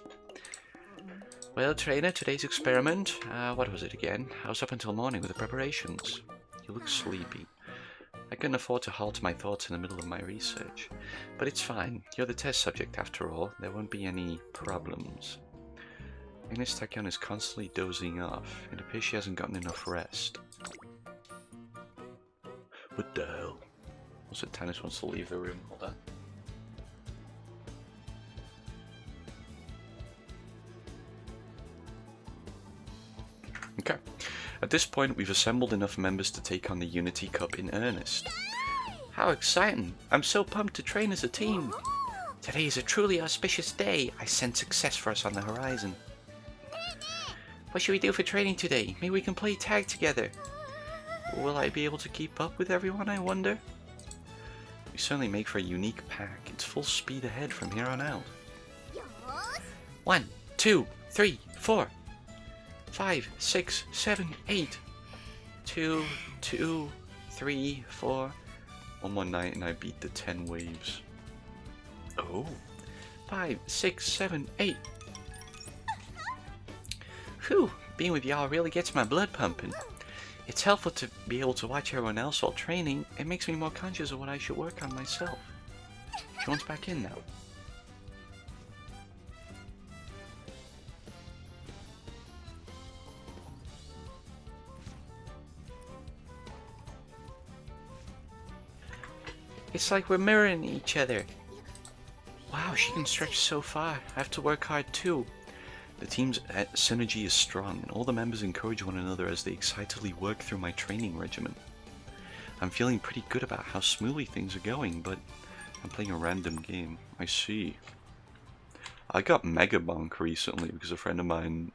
Well, trainer, today's experiment, what was it again? I was up until morning with the preparations. You look sleepy. I couldn't afford to halt my thoughts in the middle of my research. But it's fine. You're the test subject after all. There won't be any problems. Agnes Tachyon is constantly dozing off. It appears she hasn't gotten enough rest. What the hell? Also, Tannis wants to leave the room. Hold on. Okay. At this point, we've assembled enough members to take on the Unity Cup in earnest. How exciting! I'm so pumped to train as a team! Today is a truly auspicious day. I sense success for us on the horizon. What should we do for training today? Maybe we can play tag together. Will I be able to keep up with everyone, I wonder? We certainly make for a unique pack. It's full speed ahead from here on out. 1, 2, 3, 4, 5, 6, 7, 8. 2, 2, 3, 4. One more night and I beat the 10 waves. Oh. 5, 6, 7, 8. Whew, being with y'all really gets my blood pumping. It's helpful to be able to watch everyone else while training. It makes me more conscious of what I should work on myself. She wants back in now. It's like we're mirroring each other. Wow, she can stretch so far. I have to work hard too. The team's synergy is strong, and all the members encourage one another as they excitedly work through my training regimen. I'm feeling pretty good about how smoothly things are going, but I'm playing a random game. I see. I got Mega Bonk recently because a friend of mine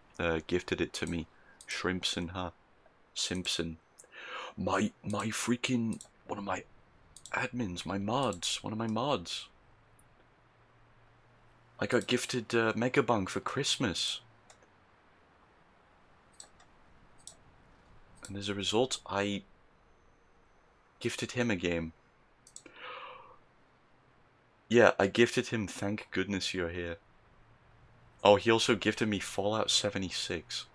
gifted it to me. Shrimpson, huh? Simpson. My freaking... one of my admins, my mods. One of my mods. I got gifted Mega Bonk for Christmas. And as a result, I gifted him a game. Yeah, I gifted him Thank Goodness You're Here. Oh, he also gifted me Fallout 76.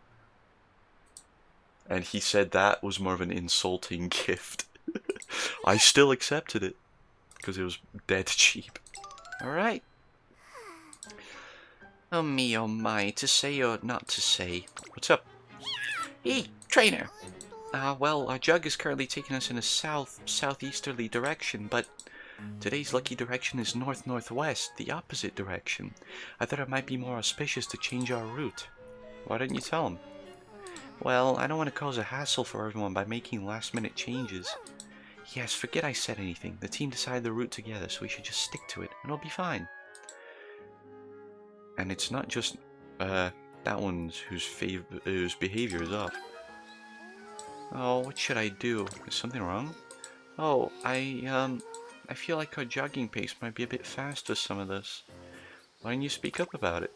And he said that was more of an insulting gift. I still accepted it. Because it was dead cheap. Alright. Oh me, oh my, to say or not to say. What's up? Hey, trainer! Well, our jug is currently taking us in a southeasterly direction, but Today's lucky direction is north-northwest, the opposite direction. I thought it might be more auspicious to change our route. Why didn't you tell him? Well, I don't want to cause a hassle for everyone by making last-minute changes. Yes, forget I said anything. The team decided the route together, so we should just stick to it, and it'll be fine. And it's not just, that one's whose behavior is off. Oh, what should I do? Is something wrong? Oh, I feel like our jogging pace might be a bit fast with some of this. Why don't you speak up about it?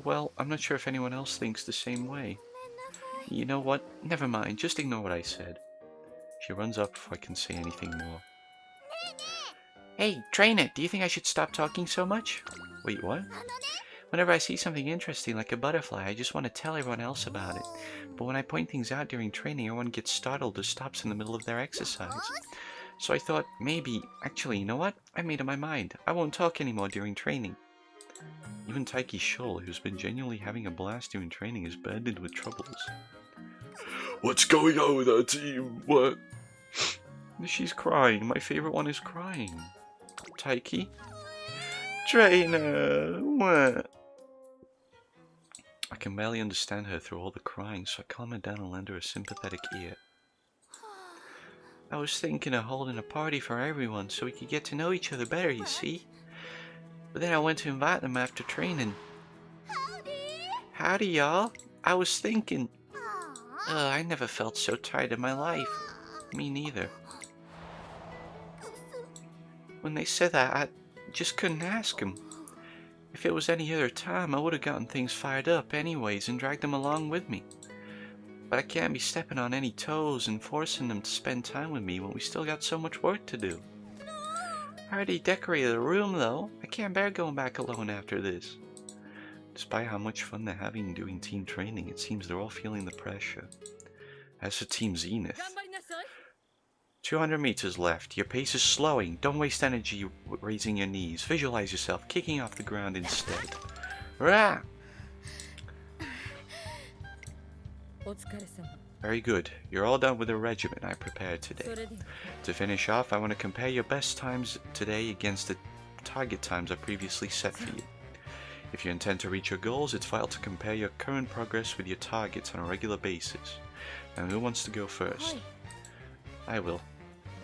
Well, I'm not sure if anyone else thinks the same way. You know what? Never mind, just ignore what I said. She runs up before I can say anything more. Hey, trainer, do you think I should stop talking so much? Wait, what? Whenever I see something interesting like a butterfly, I just want to tell everyone else about it. But when I point things out during training, everyone gets startled or stops in the middle of their exercise. So I thought, maybe, actually, you know what? I made up my mind. I won't talk anymore during training. Even Taiki Shoal, who's been genuinely having a blast during training, is burdened with troubles. What's going on with our team? What? She's crying. My favorite one is crying. Taiki? Trainer! What? I can barely understand her through all the crying, so I calm her down and lend her a sympathetic ear. I was thinking of holding a party for everyone so we could get to know each other better, you see? But then I went to invite them after training. Howdy, y'all. I was thinking... I never felt so tired in my life. Me neither. When they said that, I just couldn't ask them. If it was any other time, I would have gotten things fired up anyways and dragged them along with me. But I can't be stepping on any toes and forcing them to spend time with me when we still got so much work to do. I already decorated the room though. I can't bear going back alone after this. Despite how much fun they're having doing team training, it seems they're all feeling the pressure. As for Team Zenith, 200 meters left. Your pace is slowing. Don't waste energy raising your knees. Visualize yourself kicking off the ground instead. Rah! Very good. You're all done with the regimen I prepared today. To finish off, I want to compare your best times today against the target times I previously set for you. If you intend to reach your goals, it's vital to compare your current progress with your targets on a regular basis. Now, who wants to go first? I will.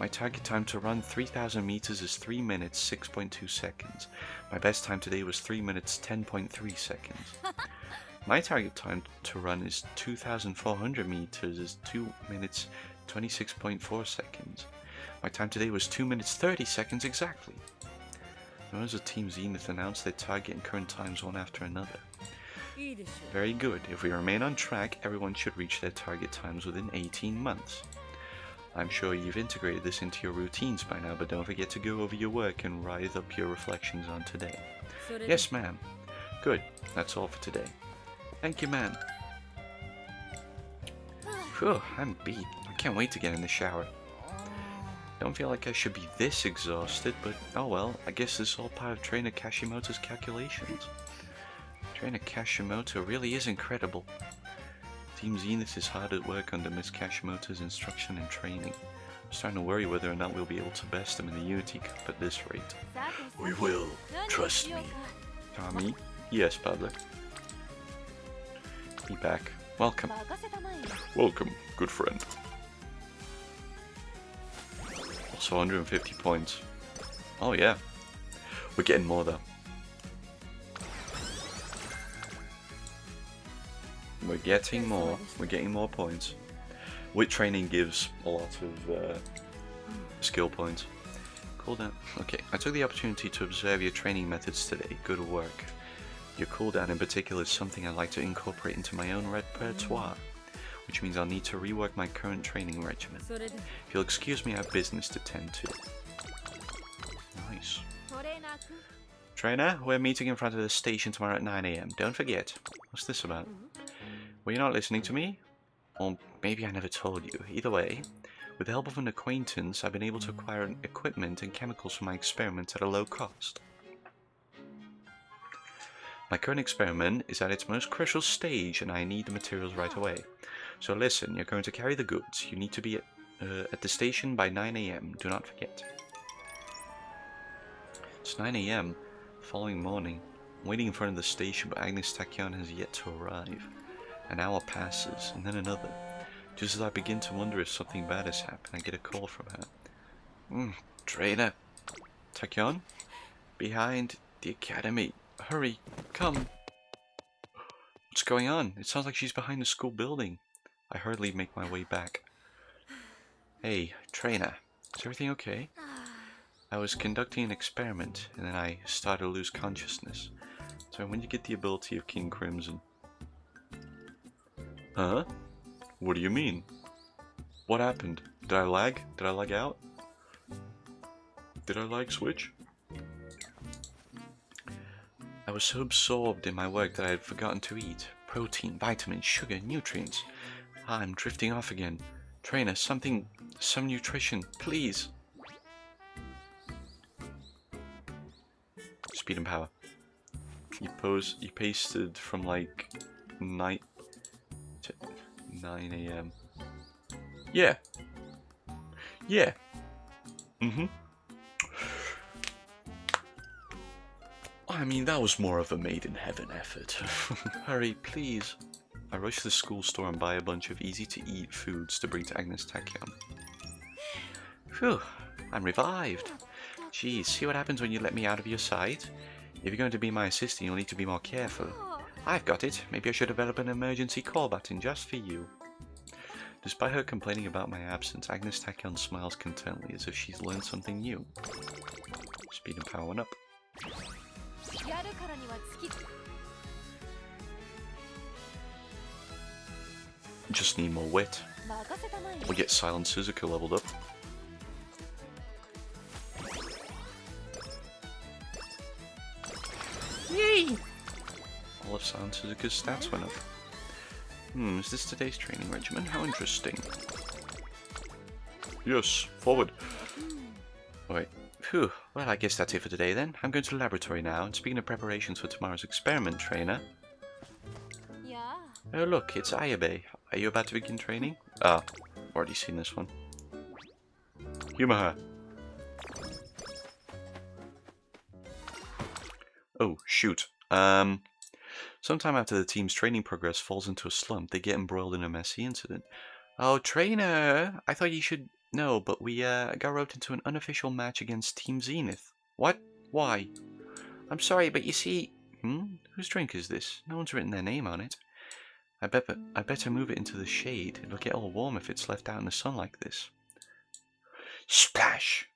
My target time to run 3,000 meters is 3 minutes 6.2 seconds. My best time today was 3 minutes 10.3 seconds. My target time to run is 2,400 meters is 2 minutes 26.4 seconds. My time today was 2 minutes 30 seconds exactly. Members of Team Zenith announced their target and current times one after another. Very good. If we remain on track, everyone should reach their target times within 18 months. I'm sure you've integrated this into your routines by now, but don't forget to go over your work and write up your reflections on today. Yes, ma'am. Good. That's all for today. Thank you, ma'am. Phew, I'm beat. I can't wait to get in the shower. Don't feel like I should be this exhausted, but oh well, I guess this is all part of Trainer Kashimoto's calculations. Trainer Kashimoto really is incredible. Team Zenith is hard at work under Miss Kashimoto's instruction and training. I'm starting to worry whether or not we'll be able to best them in the Unity Cup at this rate. We will. Trust me. Tommy? Yes, Butler. Be back. Welcome. Welcome, good friend. Also 150 points. Oh yeah. We're getting more though. We're getting more. We're getting more points. Wit training gives a lot of skill points. Cooldown. Okay, I took the opportunity to observe your training methods today. Good work. Your cooldown in particular is something I'd like to incorporate into my own repertoire, which means I'll need to rework my current training regimen. If you'll excuse me, I have business to tend to. Nice. Trainer, we're meeting in front of the station tomorrow at 9 AM. Don't forget. What's this about? Were you not listening to me? Or maybe I never told you. Either way, with the help of an acquaintance, I've been able to acquire equipment and chemicals for my experiment at a low cost. My current experiment is at its most crucial stage and I need the materials right away. So listen, you're going to carry the goods. You need to be at the station by 9 AM. Do not forget. It's 9 AM the following morning. I'm waiting in front of the station, but Agnes Tachyon has yet to arrive. An hour passes, and then another. Just as I begin to wonder if something bad has happened, I get a call from her. Trainer. Tachyon? Behind the academy. Hurry, come. What's going on? It sounds like she's behind the school building. I hurriedly make my way back. Hey, trainer. Is everything okay? I was conducting an experiment, and then I started to lose consciousness. So when you get the ability of King Crimson. Huh? What do you mean? What happened? Did I lag? Did I lag out? Did I lag switch? I was so absorbed in my work that I had forgotten to eat. Protein, vitamins, sugar, nutrients. I'm drifting off again. Trainer, some nutrition, please. Speed and power. You pasted from like 9 to 9 AM. Yeah. Yeah. I mean, that was more of a made-in-heaven effort. Hurry, please. I rush to the school store and buy a bunch of easy-to-eat foods to bring to Agnes Tachyon. Phew, I'm revived. Geez, see what happens when you let me out of your sight? If you're going to be my assistant, you'll need to be more careful. I've got it. Maybe I should develop an emergency call button just for you. Despite her complaining about my absence, Agnes Tachyon smiles contentedly as if she's learned something new. Speed and power went up. Just need more wit. We'll get Silent Suzuka leveled up. Yay! All of Silent Suzuka's stats went up. Is this today's training regimen? How interesting. Yes, forward. Alright. Phew. Well, I guess that's it for today then. I'm going to the laboratory now, and speaking of preparations for tomorrow's experiment, trainer. Oh look, it's Ayabe. Are you about to begin training? Ah, already seen this one. Humor her. Oh, shoot. Sometime after the team's training progress falls into a slump, they get embroiled in a messy incident. Oh, trainer! I thought you should know, but we got roped into an unofficial match against Team Zenith. What? Why? I'm sorry, but you see... Whose drink is this? No one's written their name on it. I better move it into the shade. It'll get all warm if it's left out in the sun like this. Splash!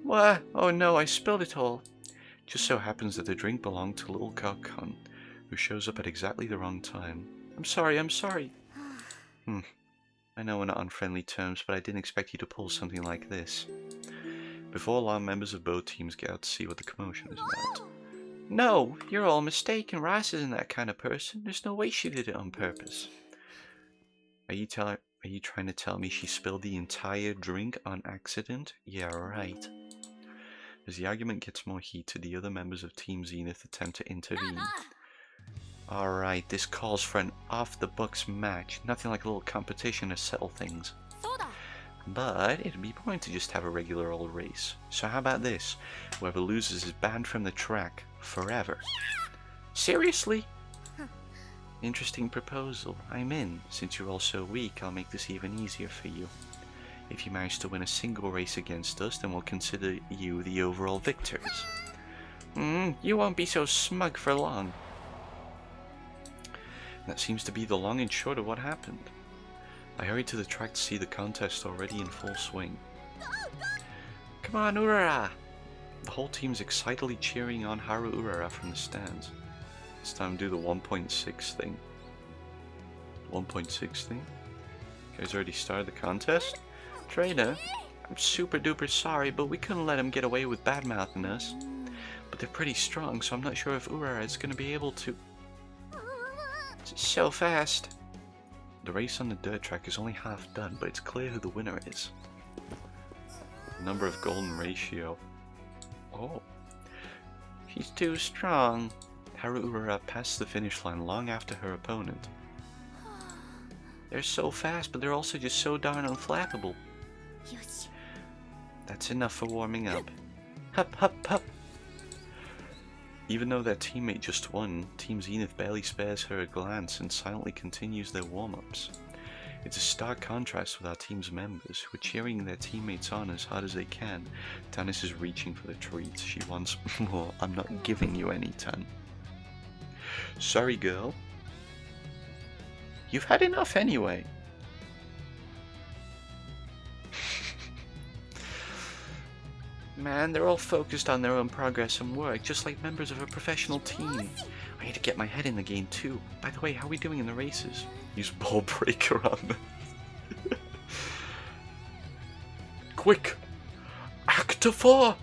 What? Oh no, I spilled it all. Just so happens that the drink belonged to little Kakon, who shows up at exactly the wrong time. I'm sorry. I know we're not on friendly terms, but I didn't expect you to pull something like this. Before long, members of both teams get out to see what the commotion is about. No, you're all mistaken. Rice isn't that kind of person. There's no way she did it on purpose. Are you trying to tell me she spilled the entire drink on accident? Yeah, right. As the argument gets more heated, the other members of Team Zenith attempt to intervene. Alright, this calls for an off-the-books match. Nothing like a little competition to settle things. But it'd be boring to just have a regular old race. So how about this? Whoever loses is banned from the track forever. Seriously? Interesting proposal. I'm in. Since you're all so weak, I'll make this even easier for you. If you manage to win a single race against us, then we'll consider you the overall victors. You won't be so smug for long. That seems to be the long and short of what happened. I hurried to the track to see the contest already in full swing. Come on, Urara! The whole team's excitedly cheering on Haru Urara from the stands. It's time to do the 1.6 thing. 1.6 thing? You guys already started the contest? Trainer, I'm super duper sorry, but we couldn't let him get away with bad-mouthing us. But they're pretty strong, so I'm not sure if Urara is going to be able to... So fast. The race on the dirt track is only half done, but it's clear who the winner is. Number of golden ratio. Oh. She's too strong. Haru Urara passed the finish line long after her opponent. They're so fast, but they're also just so darn unflappable. That's enough for warming up. Hup, hup, hup. Even though their teammate just won, Team Zenith barely spares her a glance and silently continues their warm-ups. It's a stark contrast with our team's members, who are cheering their teammates on as hard as they can. Tannis is reaching for the treats. She wants more. I'm not giving you any, Tan. Sorry, girl. You've had enough anyway. Man, they're all focused on their own progress and work, just like members of a professional team. I need to get my head in the game too. By the way, how are we doing in the races? Use ball breaker on them. Quick! Act 4!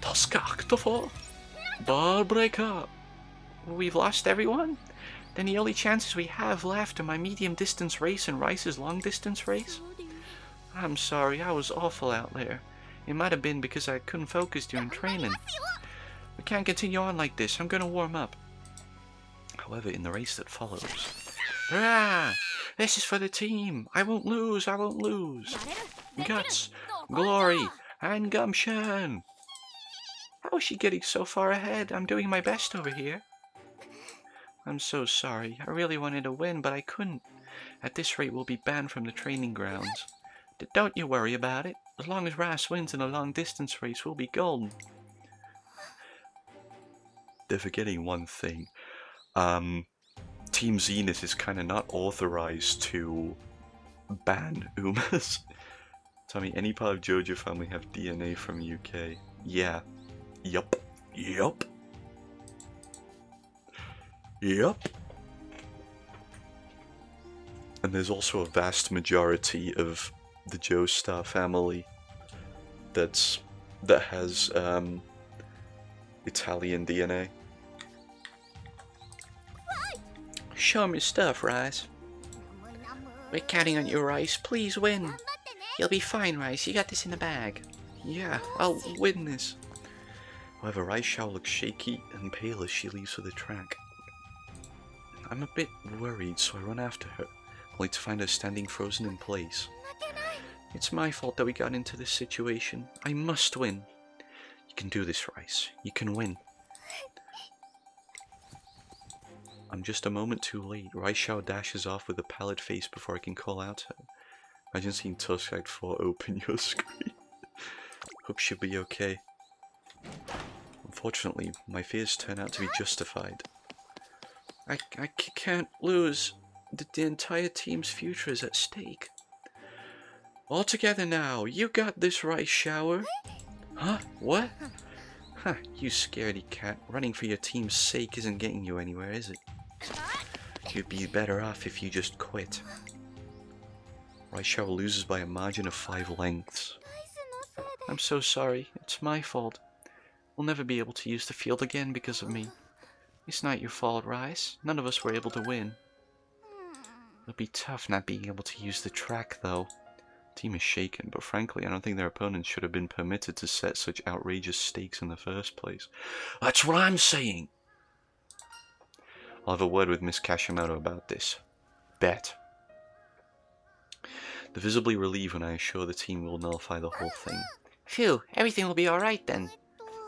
Tosca Act 4! Ball breaker! We've lost everyone? Then the only chances we have left are my medium distance race and Rice's long distance race? I'm sorry, I was awful out there. It might have been because I couldn't focus during training. We can't continue on like this. I'm gonna warm up. However, in the race that follows... Hurrah! This is for the team! I won't lose! I won't lose! Guts, glory, and gumption! How is she getting so far ahead? I'm doing my best over here. I'm so sorry. I really wanted to win, but I couldn't. At this rate, we'll be banned from the training grounds. Don't you worry about it. As long as Ras wins in a long distance race, we'll be golden. They're forgetting one thing. Team Zenith is kind of not authorized to ban Umas. Tell me, any part of Jojo family have DNA from UK? Yeah. Yup. Yup. Yup. And there's also a vast majority of the Joestar family that has Italian DNA. Show me stuff, Rice. We're counting on you, Rice. Please win. You'll be fine, Rice. You got this in the bag. Yeah, I'll win this. However, Rice Xiao looks shaky and pale as she leaves for the track. I'm a bit worried, so I run after her, only to find her standing frozen in place. It's my fault that we got into this situation. I must win. You can do this, Rice. You can win. I'm just a moment too late. Rice Xiao dashes off with a pallid face before I can call out to her. Imagine seeing Tusk Act 4 open your screen. Hope she'll be okay. Unfortunately, my fears turn out to be justified. I can't lose. The entire team's future is at stake. All together now. You got this, Rice Shower. Huh? What? Huh, you scaredy cat. Running for your team's sake isn't getting you anywhere, is it? You'd be better off if you just quit. Rice Shower loses by a margin of 5 lengths. I'm so sorry. It's my fault. We'll never be able to use the field again because of me. It's not your fault, Rice. None of us were able to win. It'll be tough not being able to use the track, though. The team is shaken, but frankly, I don't think their opponents should have been permitted to set such outrageous stakes in the first place. That's what I'm saying! I'll have a word with Miss Kashimoto about this. Bet. They're visibly relieved when I assure the team will nullify the whole thing. Phew, everything will be alright then.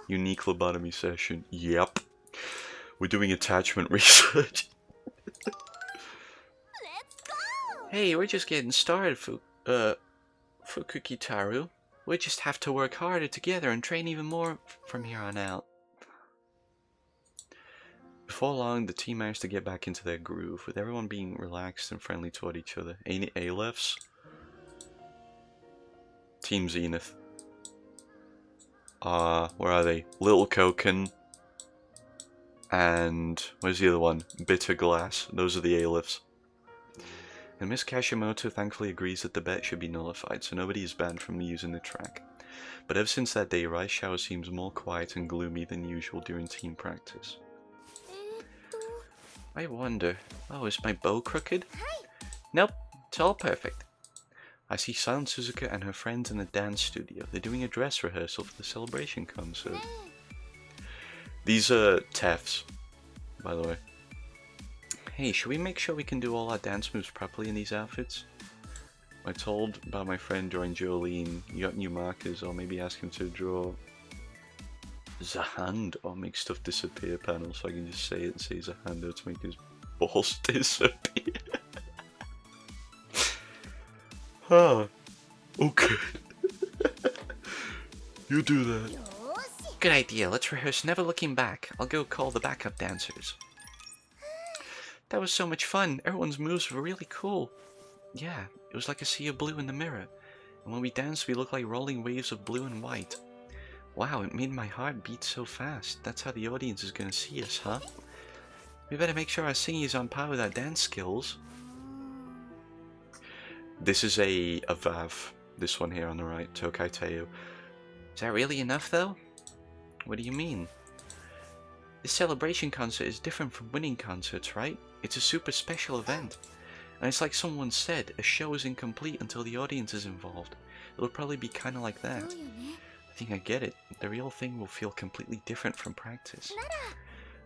Unique lobotomy session. Yep. We're doing attachment research. Hey, we're just getting started, Fukukitaru. We just have to work harder together and train even more from here on out. Before long, the team managed to get back into their groove, with everyone being relaxed and friendly toward each other. Ain't it A-Lefs? Team Zenith. Where are they? Little Koken. And where's the other one? Bitter Glass. Those are the A-Lifts. And Miss Kashimoto thankfully agrees that the bet should be nullified, so nobody is banned from using the track. But ever since that day, Rice Shower seems more quiet and gloomy than usual during team practice. I wonder... Oh, is my bow crooked? Nope, it's all perfect. I see Silent Suzuka and her friends in the dance studio. They're doing a dress rehearsal for the celebration concert. These are TEFs, by the way. Hey, should we make sure we can do all our dance moves properly in these outfits? I told about my friend drawing Jolene. You got new markers, or maybe ask him to draw the hand or make stuff disappear panel so I can just say it and say the hand or to make his balls disappear. Ah, okay. You do that. Good idea. Let's rehearse Never Looking Back. I'll go call the backup dancers. That was so much fun. Everyone's moves were really cool. Yeah, it was like a sea of blue in the mirror. And when we danced, we looked like rolling waves of blue and white. Wow, it made my heart beat so fast. That's how the audience is gonna see us, huh? We better make sure our singing is on par with our dance skills. This is a VAV. This one here on the right, Tokai Teo. Is that really enough, though? What do you mean? This celebration concert is different from winning concerts, right? It's a super special event. And it's like someone said, a show is incomplete until the audience is involved. It'll probably be kind of like that. I think I get it. The real thing will feel completely different from practice.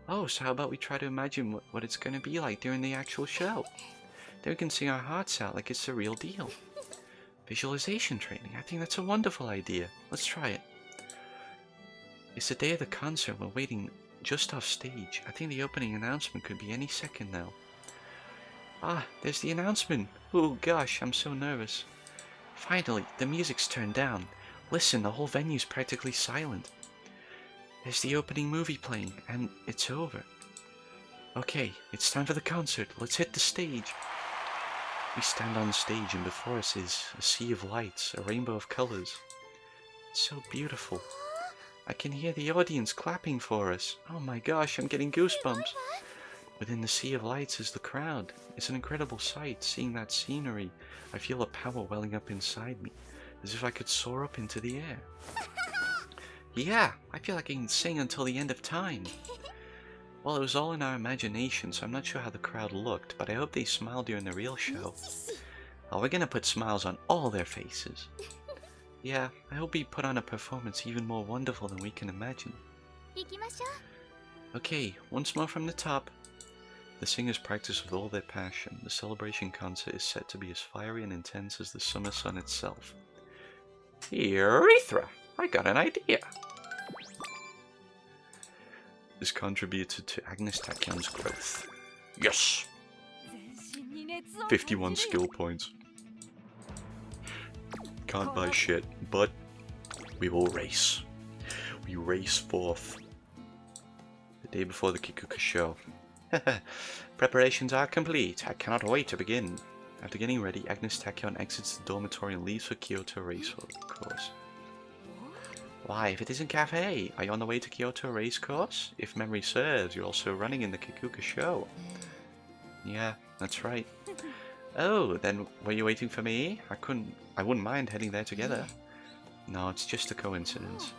Oh, so how about we try to imagine what it's going to be like during the actual show? Then we can sing our hearts out like it's the real deal. Visualization training. I think that's a wonderful idea. Let's try it. It's the day of the concert. We're waiting just off stage. I think the opening announcement could be any second now. Ah, there's the announcement. Oh gosh, I'm so nervous. Finally, the music's turned down. Listen, the whole venue's practically silent. There's the opening movie playing, and it's over. Okay, it's time for the concert. Let's hit the stage. We stand on stage, and before us is a sea of lights, a rainbow of colors. It's so beautiful. I can hear the audience clapping for us. Oh my gosh, I'm getting goosebumps. Within the sea of lights is the crowd. It's an incredible sight. Seeing that scenery, I feel a power welling up inside me, as if I could soar up into the air. Yeah, I feel like I can sing until the end of time. Well, it was all in our imagination, so I'm not sure how the crowd looked, but I hope they smiled during the real show. Oh, we're gonna put smiles on all their faces. Yeah, I hope we put on a performance even more wonderful than we can imagine. Okay, once more from the top. The singers practice with all their passion. The celebration concert is set to be as fiery and intense as the summer sun itself. Urethra! I got an idea! This contributed to Agnes Takyon's growth. Yes! 51 skill points. Can't buy shit, but we will race. We race forth. The day before the Kikuka show. Preparations are complete. I cannot wait to begin. After getting ready, Agnes Takyon exits the dormitory and leaves for Kyoto Race Course. Why, if it isn't Cafe, are you on the way to Kyoto Race Course? If memory serves, you're also running in the Kikuka show. Yeah, that's right. Oh, then were you waiting for me? I wouldn't mind heading there together. No, it's just a coincidence.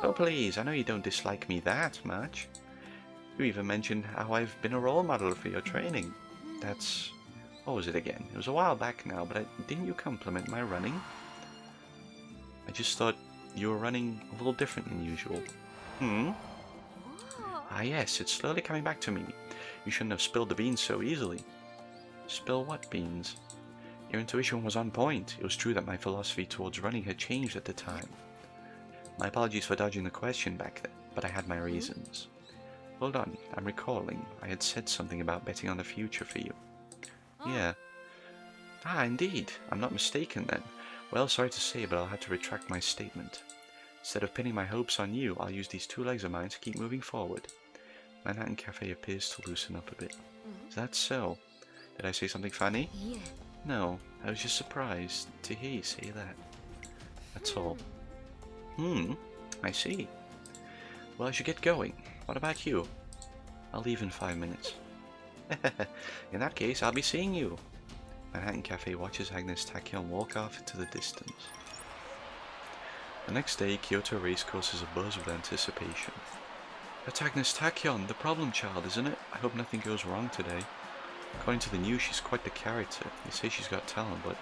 Oh please, I know you don't dislike me that much. You even mentioned how I've been a role model for your training. That's... what was it again? It was a while back now, but didn't you compliment my running? I just thought you were running a little different than usual. Ah yes, it's slowly coming back to me. You shouldn't have spilled the beans so easily. Spill what beans? Your intuition was on point. It was true that my philosophy towards running had changed at the time. My apologies for dodging the question back then, but I had my reasons. Hold on, I'm recalling. I had said something about betting on the future for you. Yeah. Ah, indeed. I'm not mistaken then. Well, sorry to say, but I'll have to retract my statement. Instead of pinning my hopes on you, I'll use these two legs of mine to keep moving forward. Manhattan Cafe appears to loosen up a bit. Is that so? Did I say something funny? No, I was just surprised to hear you say that. That's all. I see. Well, I should get going. What about you? I'll leave in 5 minutes. In that case, I'll be seeing you. Manhattan Cafe watches Agnes Takyon walk off into the distance. The next day, Kyoto Racecourse is abuzz with anticipation. That's Agnes Takyon, the problem child, isn't it? I hope nothing goes wrong today. According to the news, she's quite the character. They say she's got talent, but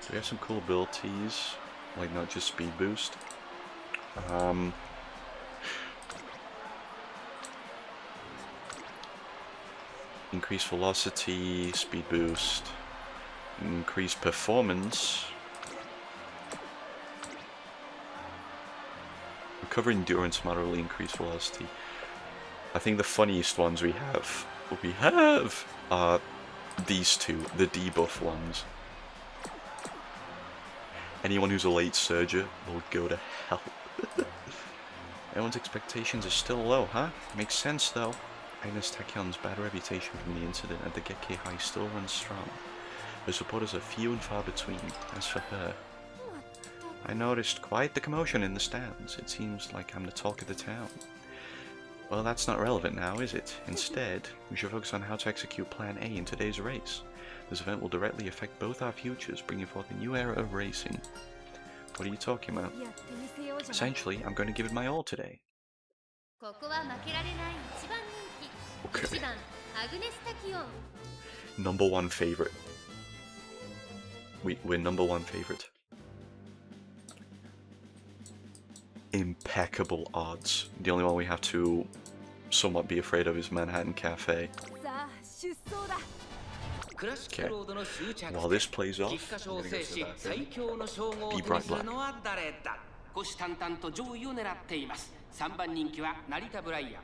we have some cool abilities, like not just speed boost. Increased velocity, speed boost, Increased performance. Recover endurance, moderately increased velocity. I think the funniest ones we have are these two, the debuff ones. Anyone who's a late surger will go to hell. Everyone's expectations are still low, huh? Makes sense though. Agnes Tachyon's bad reputation from the incident at the Gekkei High still runs strong. Her supporters are few and far between. As for her, I noticed quite the commotion in the stands. It seems like I'm the talk of the town. Well, that's not relevant now, is it? Instead, we should focus on how to execute Plan A in today's race. This event will directly affect both our futures, bringing forth a new era of racing. What are you talking about? Essentially, I'm going to give it my all today. Okay. Number one favorite. We're number one favorite. Impeccable odds. The only one we have to somewhat be afraid of is Manhattan Cafe. Okay. While this plays off, we're gonna go to that. Be bright black. 虎視眈々と上位を狙っています。3番人気は成田ブライアン。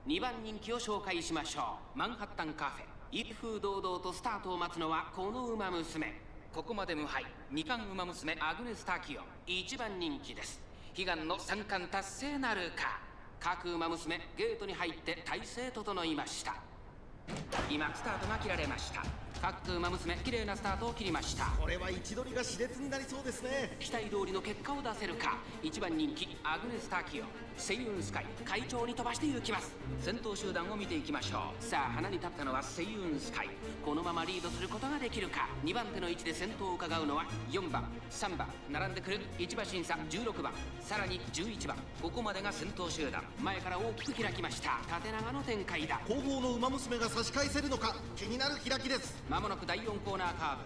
2番人気を紹介しましょう。マンハッタンカフェ。一風堂々とスタートを待つのはこの馬娘。ここまで無敗。2冠馬娘アグネスタキオン。1番人気です。悲願の3冠達成なるか。各馬娘ゲートに入って体勢整いました。今スタートが切られました。各馬娘綺麗なスタートを切りました。これは位置取りが熾烈になりそうですね。期待通りの結果を出せるか。1番人気アグネスタキオン、セイウンスカイ、会長に飛ばして行きます。先頭集団を見ていきましょう。さあ花に立ったのはセイウンスカイ。このままリードすることができるか。2番手の位置で先頭を伺うのは4番、3番、並んでくる1馬審査16番、さらに11番。ここまでが先頭集団。前から大きく開きました。縦長の展開だ。後方の馬娘が差し返せるのか気になる開きです。まもなく第4コーナーカーブ。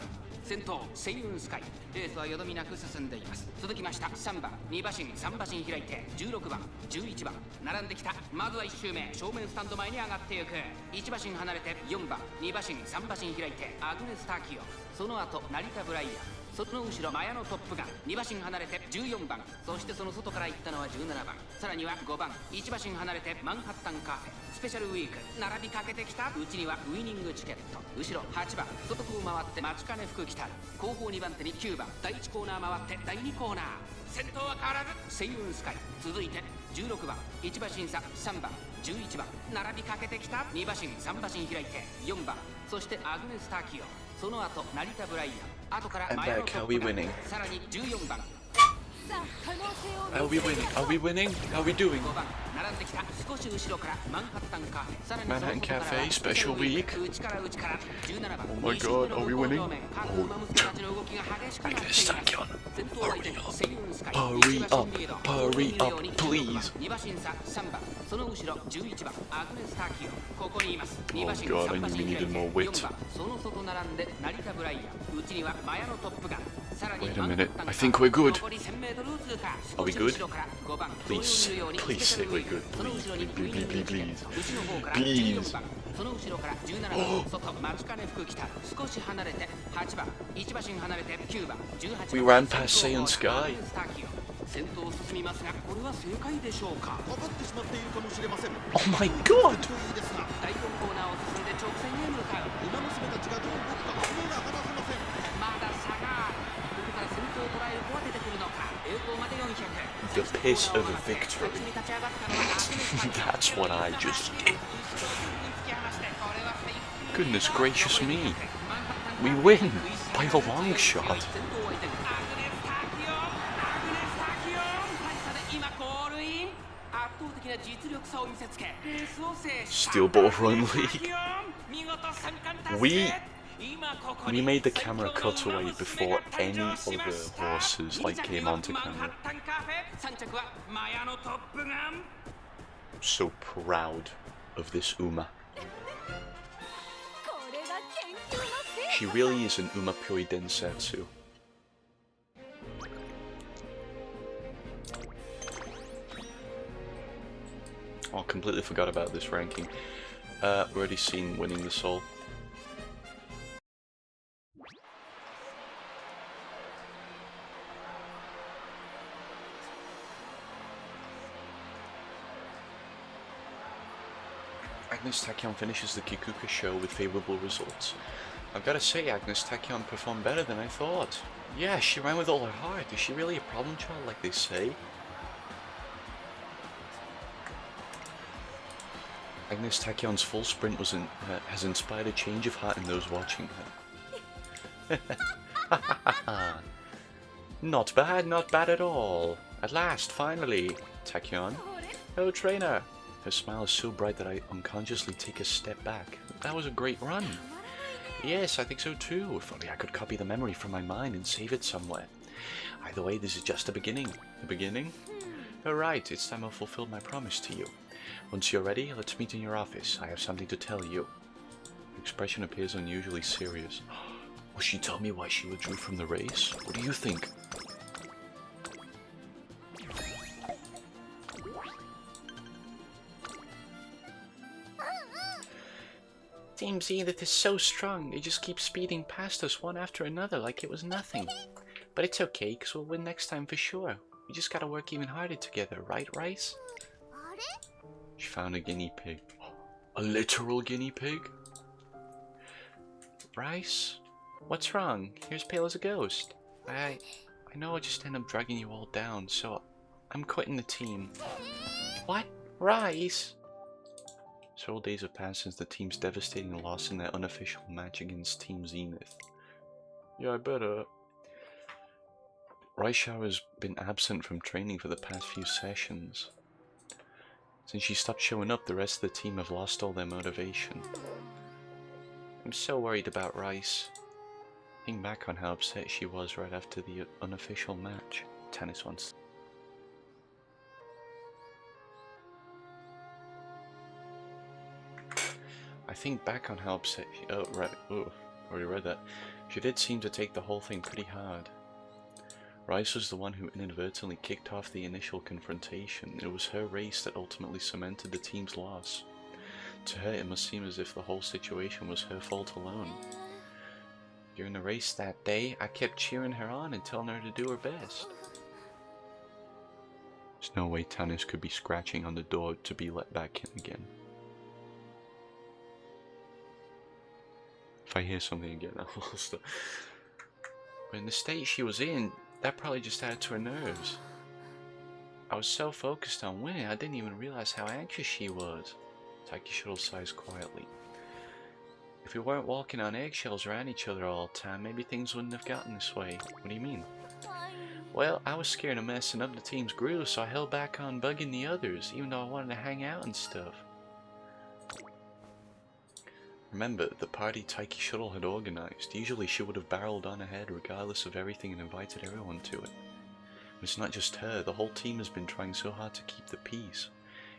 先頭セイウンスカイ。レースはよどみなく進んでいます。続きました3番、2馬身、3馬身開いて16番、11番並んできた。まずは1周目、正面スタンド前に上がっていく。1馬身離れて4番、2馬身、3馬身開いてアグネスタキオン。その後成田ブライアン。その後ろマヤのトップガン。2馬身離れて14番。そしてその外から行ったのは17番。さらには5番、1馬身離れてマンハッタンカフェ。スペシャルウィーク並びかけてきた。うちにはウイニングチケット。後ろ8番、外を回って待ちかね福来たる。後方2番手に9番、第1コーナー回って第2コーナー。先頭は変わらずセイウンスカイ。続いて16番、1馬審査3番、11番並びかけてきた。2馬身、3馬身開いて4番、そしてアグネスタキオン。その後成田ブライアン。後からマヤのトップガン。さらに14番。Are we winning? Are we winning? How are we doing? Manhattan Cafe Special Week. Oh my god, are we winning? Oh. Agnes Tachyon, hurry up. Hurry up. Hurry up, please. Oh god, I knew we needed more wit. Wait a minute, I think we're good. Are we good? Please, please say we're good. Please, please, please, please, please. We ran past Saiyan Sky. 先頭を進みますが、これは正解でしょうか。かかってしまっているかもしれません。 Oh my god! 第4コーナーを進んで直線へ向かう。馬娘たちがどう動くか目が離せません。まだ差がある。ここから先頭を捉える子は出てくるのか。栄光まで400。 The piss of a victory. That's what I just did. Goodness gracious me. We win by a long shot. Steel Ball Run League. We made the camera cut away before any other horses came onto camera. So proud of this Uma. She really is an Uma Puri Densetsu. Oh, completely forgot about this ranking. Already seen Winning the Soul. Agnes Tachyon finishes the Kikuka show with favourable results. I've got to say, Agnes Tachyon performed better than I thought. Yeah, she ran with all her heart. Is she really a problem child like they say? Agnes Tachyon's full sprint has inspired a change of heart in those watching her. Not bad at all. At last, finally. Tachyon. Oh, trainer. Her smile is so bright that I unconsciously take a step back. That was a great run. Yes, I think so too. If only I could copy the memory from my mind and save it somewhere. Either way, this is just the beginning. The beginning? Alright, it's time I fulfilled my promise to you. Once you're ready, let's meet in your office. I have something to tell you. Her expression appears unusually serious. Will she tell me why she withdrew from the race? What do you think? Team Zenith is so strong, they just keep speeding past us one after another like it was nothing. But it's okay, because we'll win next time for sure. We just gotta work even harder together, right, Rice? She found a guinea pig. A literal guinea pig? Rice? What's wrong? You're as pale as a ghost. I know I'll just end up dragging you all down, so I'm quitting the team. What? Rice? Several days have passed since the team's devastating loss in their unofficial match against Team Zenith. Yeah, I better. Raishao has been absent from training for the past few sessions. Since she stopped showing up, the rest of the team have lost all their motivation. I'm so worried about Rice. Think back on how upset she was right after the unofficial match. Tennis wants. I think back on how upset she... Oh, right. Oh, already read that. She did seem to take the whole thing pretty hard. Rice was the one who inadvertently kicked off the initial confrontation. It was her race that ultimately cemented the team's loss. To her, it must seem as if the whole situation was her fault alone. During the race that day, I kept cheering her on and telling her to do her best. There's no way Tannis could be scratching on the door to be let back in again. If I hear something again, I will stop. But in the state she was in, that probably just added to her nerves. I was so focused on winning, I didn't even realize how anxious she was. Taiki Shuttle sighs quietly. If we weren't walking on eggshells around each other all the time, maybe things wouldn't have gotten this way. What do you mean? Well, I was scared of messing up the team's groove, so I held back on bugging the others, even though I wanted to hang out and stuff. Remember, the party Taiki Shuttle had organized. Usually she would have barreled on ahead regardless of everything and invited everyone to it. But it's not just her, the whole team has been trying so hard to keep the peace.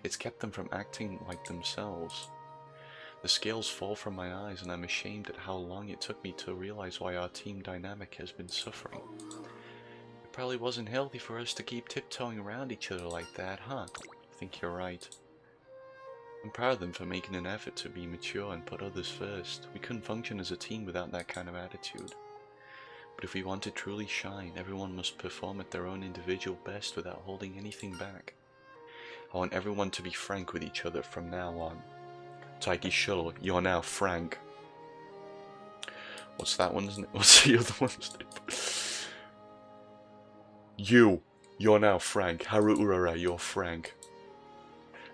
It's kept them from acting like themselves. The scales fall from my eyes and I'm ashamed at how long it took me to realize why our team dynamic has been suffering. It probably wasn't healthy for us to keep tiptoeing around each other like that, huh? I think you're right. I'm proud of them for making an effort to be mature and put others first. We couldn't function as a team without that kind of attitude. But if we want to truly shine, everyone must perform at their own individual best without holding anything back. I want everyone to be frank with each other from now on. Taiki Shuttle, you're now frank. What's that one's name? What's the other one's name? You're now Frank. Haru Urara, you're Frank.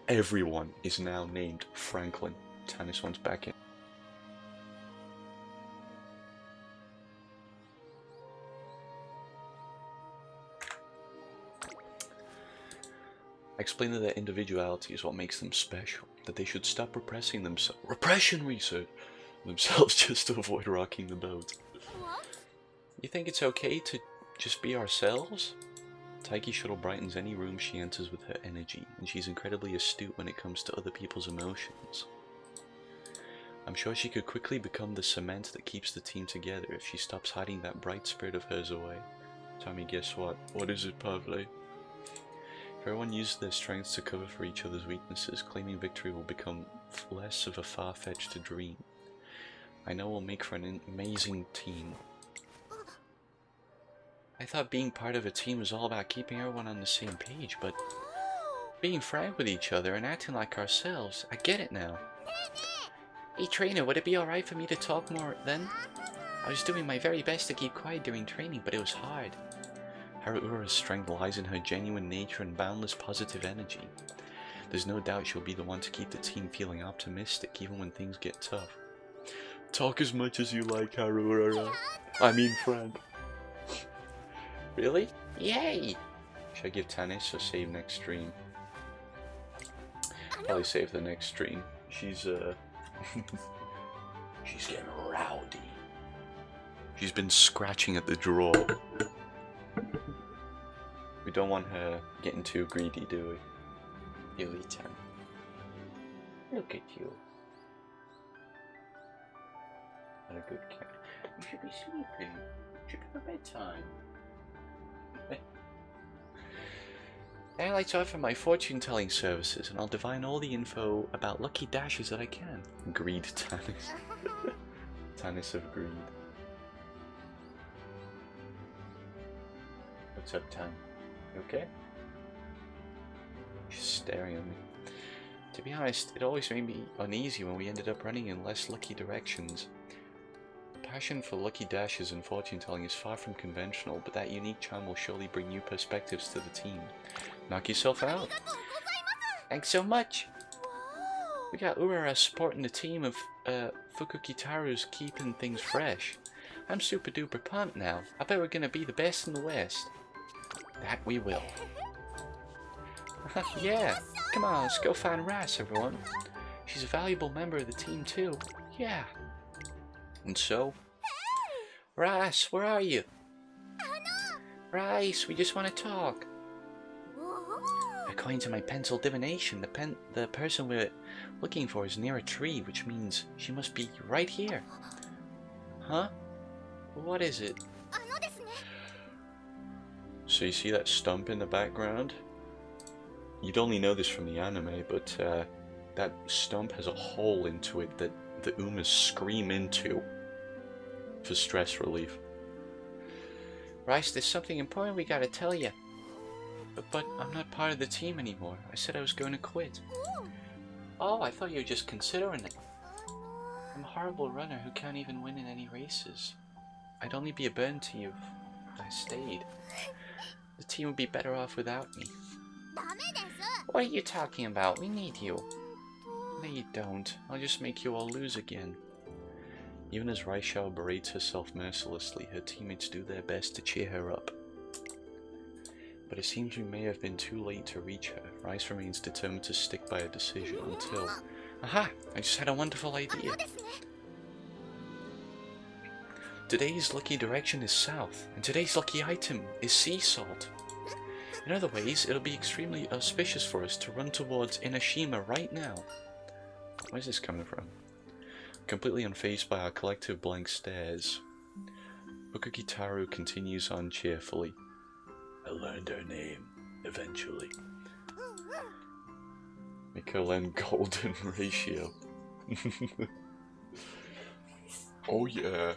Everyone is now named Franklin. Tannis wants back in. I explain that their individuality is what makes them special, that they should stop repressing themselves. Repression research! Themselves just to avoid rocking the boat. What? You think it's okay to just be ourselves? Taiki Shuttle brightens any room she enters with her energy, and she's incredibly astute when it comes to other people's emotions. I'm sure she could quickly become the cement that keeps the team together if she stops hiding that bright spirit of hers away. Tommy, guess what? What is it, Pavle? If everyone uses their strengths to cover for each other's weaknesses, claiming victory will become less of a far-fetched dream. I know we'll make for an amazing team. I thought being part of a team was all about keeping everyone on the same page, but Being frank with each other and acting like ourselves. I get it now. Hey trainer, would it be alright for me to talk more then? I was doing my very best to keep quiet during training, but it was hard. Haruura's strength lies in her genuine nature and boundless positive energy. There's no doubt she'll be the one to keep the team feeling optimistic even when things get tough. Talk as much as you like, Haruura. I mean Frank. Really? Yay! Should I give Tanis a save next stream? Probably save the next stream. She's she's getting rowdy. She's been scratching at the drawer. We don't want her getting too greedy, do we? Yuli-chan. Look at you. What a good cat. You should be sleeping. You should be for bedtime. I like to offer my fortune-telling services, and I'll divine all the info about lucky dashes that I can. Greed, Tanis. Tanis of greed. What's up, Tan? You okay? She's staring at me. To be honest, it always made me uneasy when we ended up running in less lucky directions. Passion for lucky dashes and fortune-telling is far from conventional, but that unique charm will surely bring new perspectives to the team. Knock yourself out. Thanks so much. We got Urara supporting the team of Fukukitaru's keeping things fresh. I'm super duper pumped now. I bet we're gonna be the best in the West. That we will. Yeah, come on, let's go find Ras, everyone. She's a valuable member of the team too. Yeah. And so, Ras, where are you? Rice, we just want to talk. According to my pencil divination, the person we're looking for is near a tree, which means she must be right here. Huh? What is it? So you see that stump in the background? You'd only know this from the anime, but that stump has a hole into it that the Umas scream into for stress relief. Rice, there's something important we gotta tell you. But I'm not part of the team anymore. I said I was going to quit. Oh, I thought you were just considering it. I'm a horrible runner who can't even win in any races. I'd only be a burden to you if I stayed. The team would be better off without me. What are you talking about? We need you. No, you don't. I'll just make you all lose again. Even as Raishao berates herself mercilessly, her teammates do their best to cheer her up. But it seems we may have been too late to reach her. Rice remains determined to stick by her decision until... Aha! I just had a wonderful idea. Today's lucky direction is south, and today's lucky item is sea salt. In other ways, it'll be extremely auspicious for us to run towards Inoshima right now. Where's this coming from? Completely unfazed by our collective blank stares, Fukukitaru continues on cheerfully. I learned her name, eventually. Mikolen Golden Ratio. Oh yeah.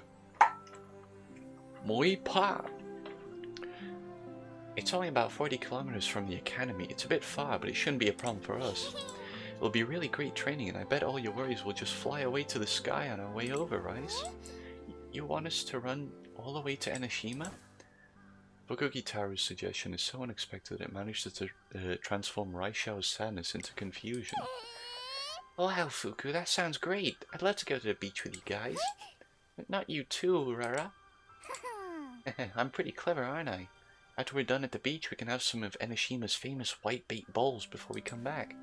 Muy pa. It's only about 40 kilometers from the academy. It's a bit far, but it shouldn't be a problem for us. It'll be really great training, and I bet all your worries will just fly away to the sky on our way over, Rice. You want us to run all the way to Enoshima? Fukukitaru's suggestion is so unexpected that it managed to transform Raishao's sadness into confusion. Wow, Fuku, that sounds great. I'd love to go to the beach with you guys. But not you too, Rara. I'm pretty clever, aren't I? After we're done at the beach, we can have some of Enoshima's famous white-bait bowls before we come back.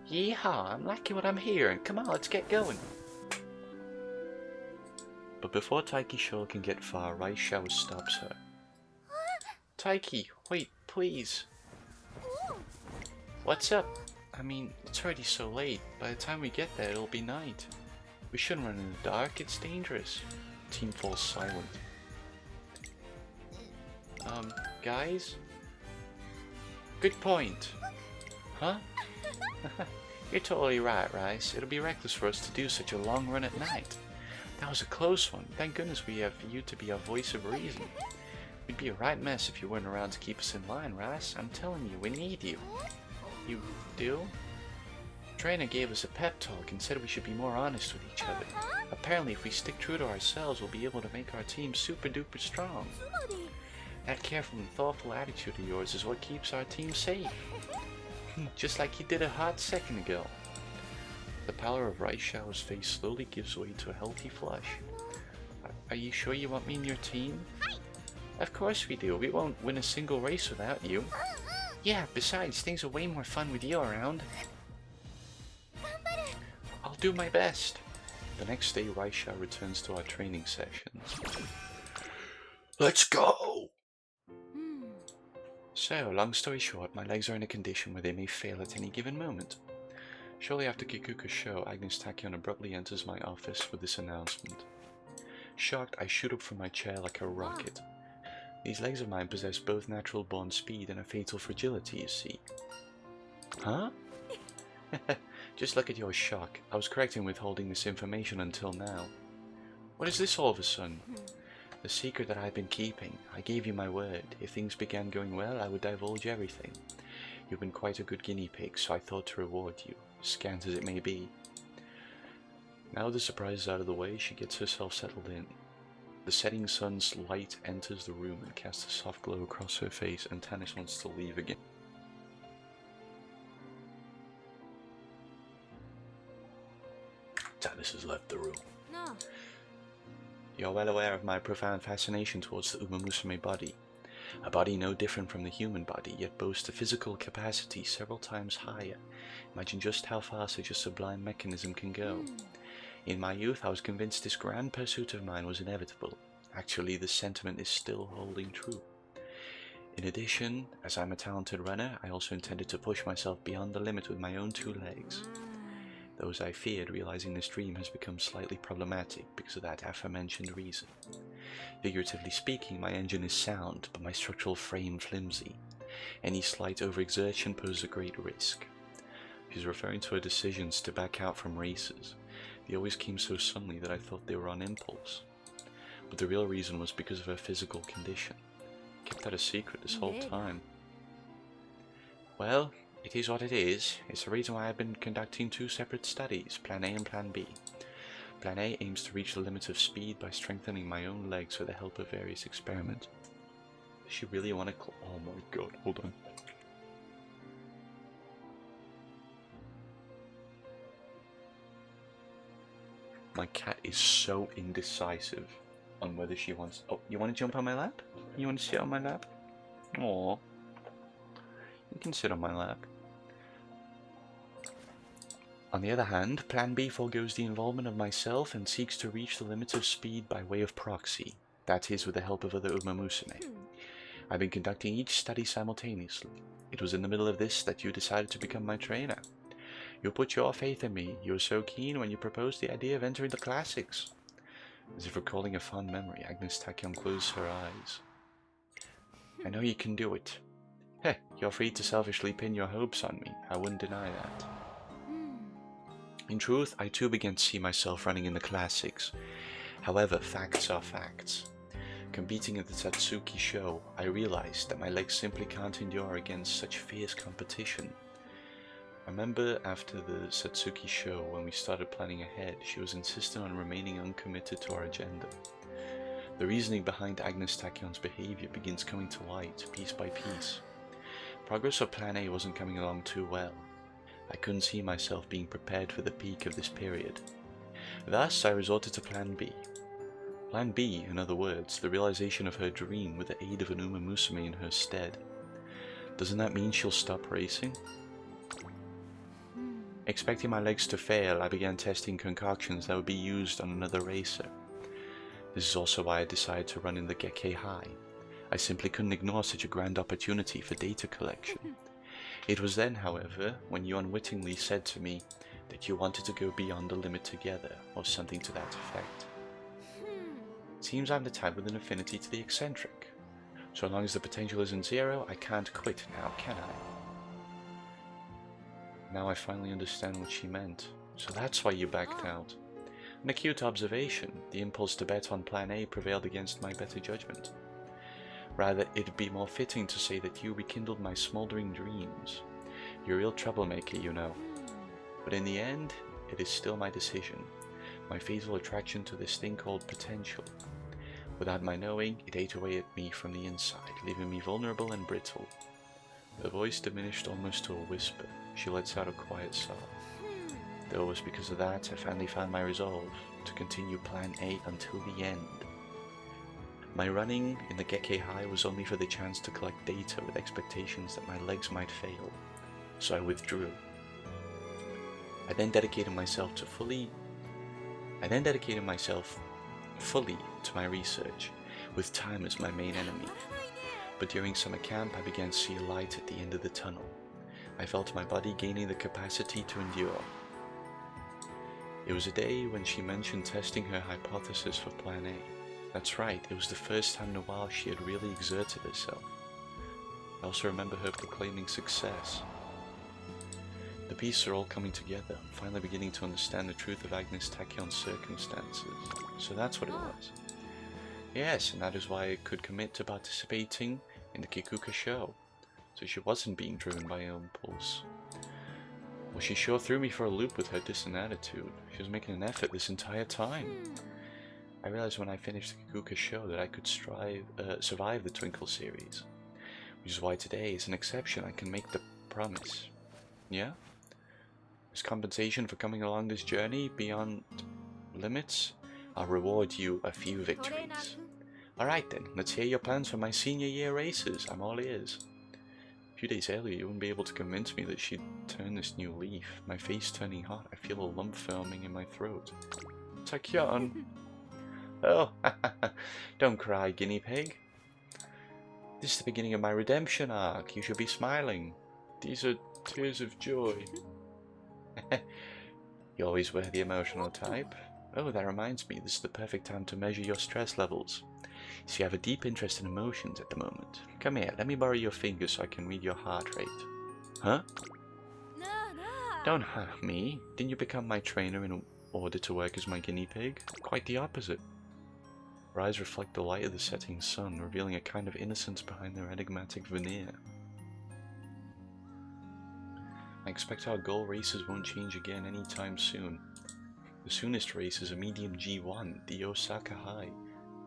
Yeehaw, I'm liking what I'm hearing. Come on, let's get going. But before Taiki Shaw can get far, Raishao stops her. Taiki, wait, please. What's up? I mean, it's already so late. By the time we get there, it'll be night. We shouldn't run in the dark, it's dangerous. The team falls silent. Guys? Good point. Huh? You're totally right, Rice. It'll be reckless for us to do such a long run at night. That was a close one. Thank goodness we have you to be our voice of reason. We'd be a right mess if you weren't around to keep us in line, Rice. I'm telling you, we need you. You do? Trainer gave us a pep talk and said we should be more honest with each other. Apparently if we stick true to ourselves, we'll be able to make our team super duper strong. That careful and thoughtful attitude of yours is what keeps our team safe. Just like you did a hot second ago. The pallor of Raishao's face slowly gives way to a healthy flush. Are you sure you want me in your team? Of course we do. We won't win a single race without you. Yeah, besides, things are way more fun with you around. I'll do my best. The next day, Raisha returns to our training sessions. Let's go! So, long story short, my legs are in a condition where they may fail at any given moment. Shortly after Kikuka's show, Agnes Tachyon abruptly enters my office with this announcement. Shocked, I shoot up from my chair like a rocket. These legs of mine possess both natural-born speed and a fatal fragility, you see. Huh? Just look at your shock. I was correct in withholding this information until now. What is this all of a sudden? The secret that I've been keeping. I gave you my word. If things began going well, I would divulge everything. You've been quite a good guinea pig, so I thought to reward you, scant as it may be. Now the surprise is out of the way, she gets herself settled in. The setting sun's light enters the room and casts a soft glow across her face, and Tanis wants to leave again. Tanis has left the room. No. You're well aware of my profound fascination towards the Umamusume body. A body no different from the human body, yet boasts a physical capacity several times higher. Imagine just how far such a sublime mechanism can go. In my youth, I was convinced this grand pursuit of mine was inevitable. Actually, this sentiment is still holding true. In addition, as I'm a talented runner, I also intended to push myself beyond the limit with my own two legs. Though as I feared, realizing this dream has become slightly problematic because of that aforementioned reason. Figuratively speaking, my engine is sound, but my structural frame flimsy. Any slight overexertion poses a great risk. She's referring to her decisions to back out from races. They always came so suddenly that I thought they were on impulse. But the real reason was because of her physical condition. I kept that a secret this whole time. Well, it is what it is. It's the reason why I've been conducting two separate studies, Plan A and Plan B. Plan A aims to reach the limit of speed by strengthening my own legs with the help of various experiments. Does she really want to oh my god, hold on. My cat is so indecisive on whether she wants... Oh, you want to jump on my lap? You want to sit on my lap? Aww. You can sit on my lap. On the other hand, Plan B forgoes the involvement of myself and seeks to reach the limits of speed by way of proxy. That is, with the help of other Umamusume. I've been conducting each study simultaneously. It was in the middle of this that you decided to become my trainer. You put your faith in me. You were so keen when you proposed the idea of entering the classics. As if recalling a fond memory, Agnes Tachyon closed her eyes. I know you can do it. Heh, you're free to selfishly pin your hopes on me. I wouldn't deny that. In truth, I too began to see myself running in the classics. However, facts are facts. Competing at the Satsuki show, I realized that my legs simply can't endure against such fierce competition. I remember after the Satsuki show, when we started planning ahead, she was insistent on remaining uncommitted to our agenda. The reasoning behind Agnes Tachyon's behavior begins coming to light, piece by piece. Progress of Plan A wasn't coming along too well. I couldn't see myself being prepared for the peak of this period. Thus, I resorted to Plan B. Plan B, in other words, the realization of her dream with the aid of an Umamusume in her stead. Doesn't that mean she'll stop racing? Expecting my legs to fail, I began testing concoctions that would be used on another racer. This is also why I decided to run in the Gekkei High. I simply couldn't ignore such a grand opportunity for data collection. It was then, however, when you unwittingly said to me that you wanted to go beyond the limit together, or something to that effect. It seems I'm the type with an affinity to the eccentric. So long as the potential isn't zero, I can't quit now, can I? Now I finally understand what she meant. So that's why you backed out. An acute observation. The impulse to bet on Plan A prevailed against my better judgment. Rather, it'd be more fitting to say that you rekindled my smouldering dreams. You're a real troublemaker, you know. But in the end, it is still my decision. My fatal attraction to this thing called potential. Without my knowing, it ate away at me from the inside, leaving me vulnerable and brittle. Her voice diminished almost to a whisper. She lets out a quiet sob. Though it was because of that, I finally found my resolve to continue Plan A until the end. My running in the Gekkei High was only for the chance to collect data with expectations that my legs might fail, so I withdrew. I then dedicated myself fully to my research, with time as my main enemy. But during summer camp, I began to see a light at the end of the tunnel. I felt my body gaining the capacity to endure. It was a day when she mentioned testing her hypothesis for Plan A. That's right, it was the first time in a while she had really exerted herself. I also remember her proclaiming success. The pieces are all coming together. I'm finally beginning to understand the truth of Agnes Tachyon's circumstances. So that's what it was. Yes, and that is why I could commit to participating in the Kikuka show. So she wasn't being driven by impulse. Well, she sure threw me for a loop with her distant attitude. She was making an effort this entire time. I realized when I finished the Kikuka show that I could survive the Twinkle series. Which is why today is an exception. I can make the promise. Yeah? As compensation for coming along this journey beyond limits, I'll reward you a few victories. Alright then, let's hear your plans for my senior year races. I'm all ears. A few days earlier, you wouldn't be able to convince me that she'd turn this new leaf. My face turning hot, I feel a lump forming in my throat. Tachyon! Oh, don't cry, guinea pig. This is the beginning of my redemption arc. You should be smiling. These are tears of joy. You always were the emotional type. Oh, that reminds me, this is the perfect time to measure your stress levels. So you have a deep interest in emotions at the moment. Come here, let me borrow your fingers so I can read your heart rate. Huh? Don't hurt me. Didn't you become my trainer in order to work as my guinea pig? Quite the opposite. Her eyes reflect the light of the setting sun, revealing a kind of innocence behind their enigmatic veneer. I expect our goal races won't change again anytime soon. The soonest race is a medium G1, the Osaka High.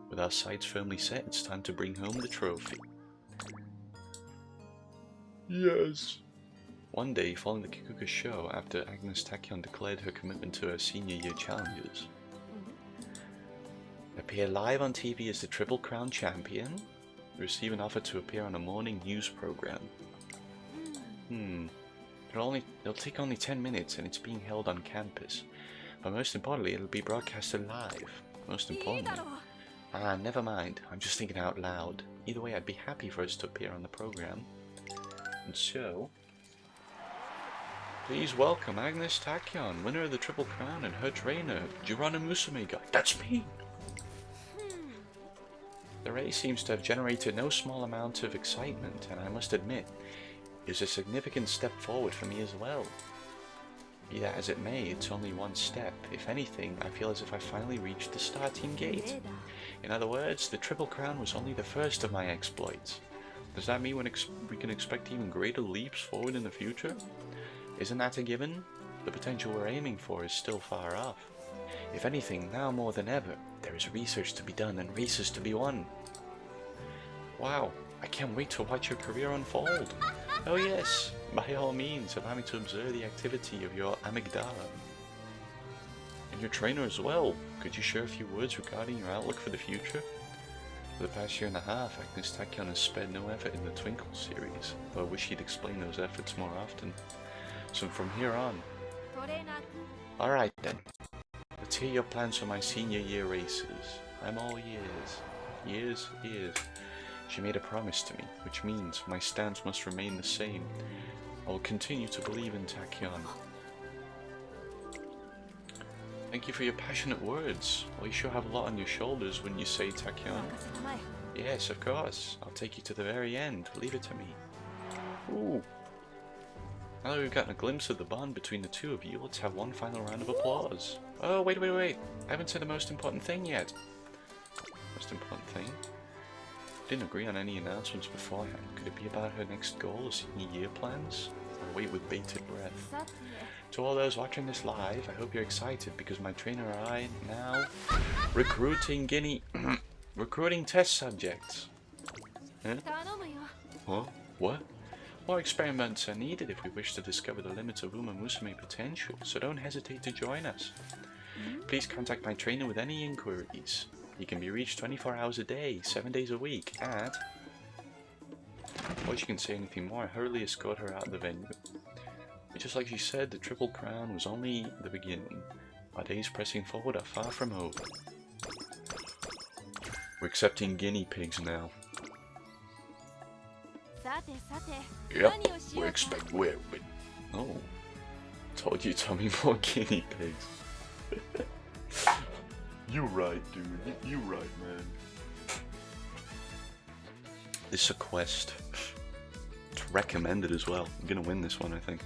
With our sights firmly set, it's time to bring home the trophy. Yes. One day, following the Kikuka show, after Agnes Tachyon declared her commitment to her senior year challenges, appear live on TV as the Triple Crown champion, receive an offer to appear on a morning news program. It'll take only 10 minutes and it's being held on campus. But most importantly, it'll be broadcasted live. Most importantly. Never mind. I'm just thinking out loud. Either way, I'd be happy for us to appear on the program. And so, please welcome Agnes Tachyon, winner of the Triple Crown, and her trainer, Umamusume guy. That's me! The race seems to have generated no small amount of excitement, and I must admit, it was a significant step forward for me as well. Be that as it may, it's only one step. If anything, I feel as if I finally reached the starting gate. In other words, the Triple Crown was only the first of my exploits. Does that mean we can expect even greater leaps forward in the future? Isn't that a given? The potential we're aiming for is still far off. If anything, now more than ever, there is research to be done and races to be won. Wow, I can't wait to watch your career unfold. Oh yes, by all means, allow me to observe the activity of your amygdala. And your trainer as well. Could you share a few words regarding your outlook for the future? For the past year and a half, Agnes Tachyon has spared no effort in the Twinkle series, though I wish he'd explain those efforts more often. So from here on... Alright then, let's hear your plans for my senior year races. I'm all ears. Ears. She made a promise to me, which means my stance must remain the same. I will continue to believe in Tachyon. Thank you for your passionate words. Well, you sure have a lot on your shoulders when you say Tachyon. Yes, of course. I'll take you to the very end. Leave it to me. Ooh. Now that we've gotten a glimpse of the bond between the two of you, let's have one final round of applause. Oh, wait. I haven't said the most important thing yet. Most important thing? Didn't agree on any announcements beforehand. Could it be about her next goal or senior year plans? wait with bated breath. To all those watching this live, I hope you're excited because my trainer and I now recruiting recruiting test subjects. Huh? Huh? What? More experiments are needed if we wish to discover the limits of Umamusume potential, so don't hesitate to join us. Please contact my trainer with any inquiries. He can be reached 24 hours a day, 7 days a week at... Before she can say anything more, I hurriedly escort her out of the venue. But just like she said, the Triple Crown was only the beginning. Our days pressing forward are far from over. We're accepting guinea pigs now. Yep, we're oh, told you Tommy more guinea pigs. You right, dude. You right, man. This is a quest. It's recommended as well. I'm gonna win this one, I think.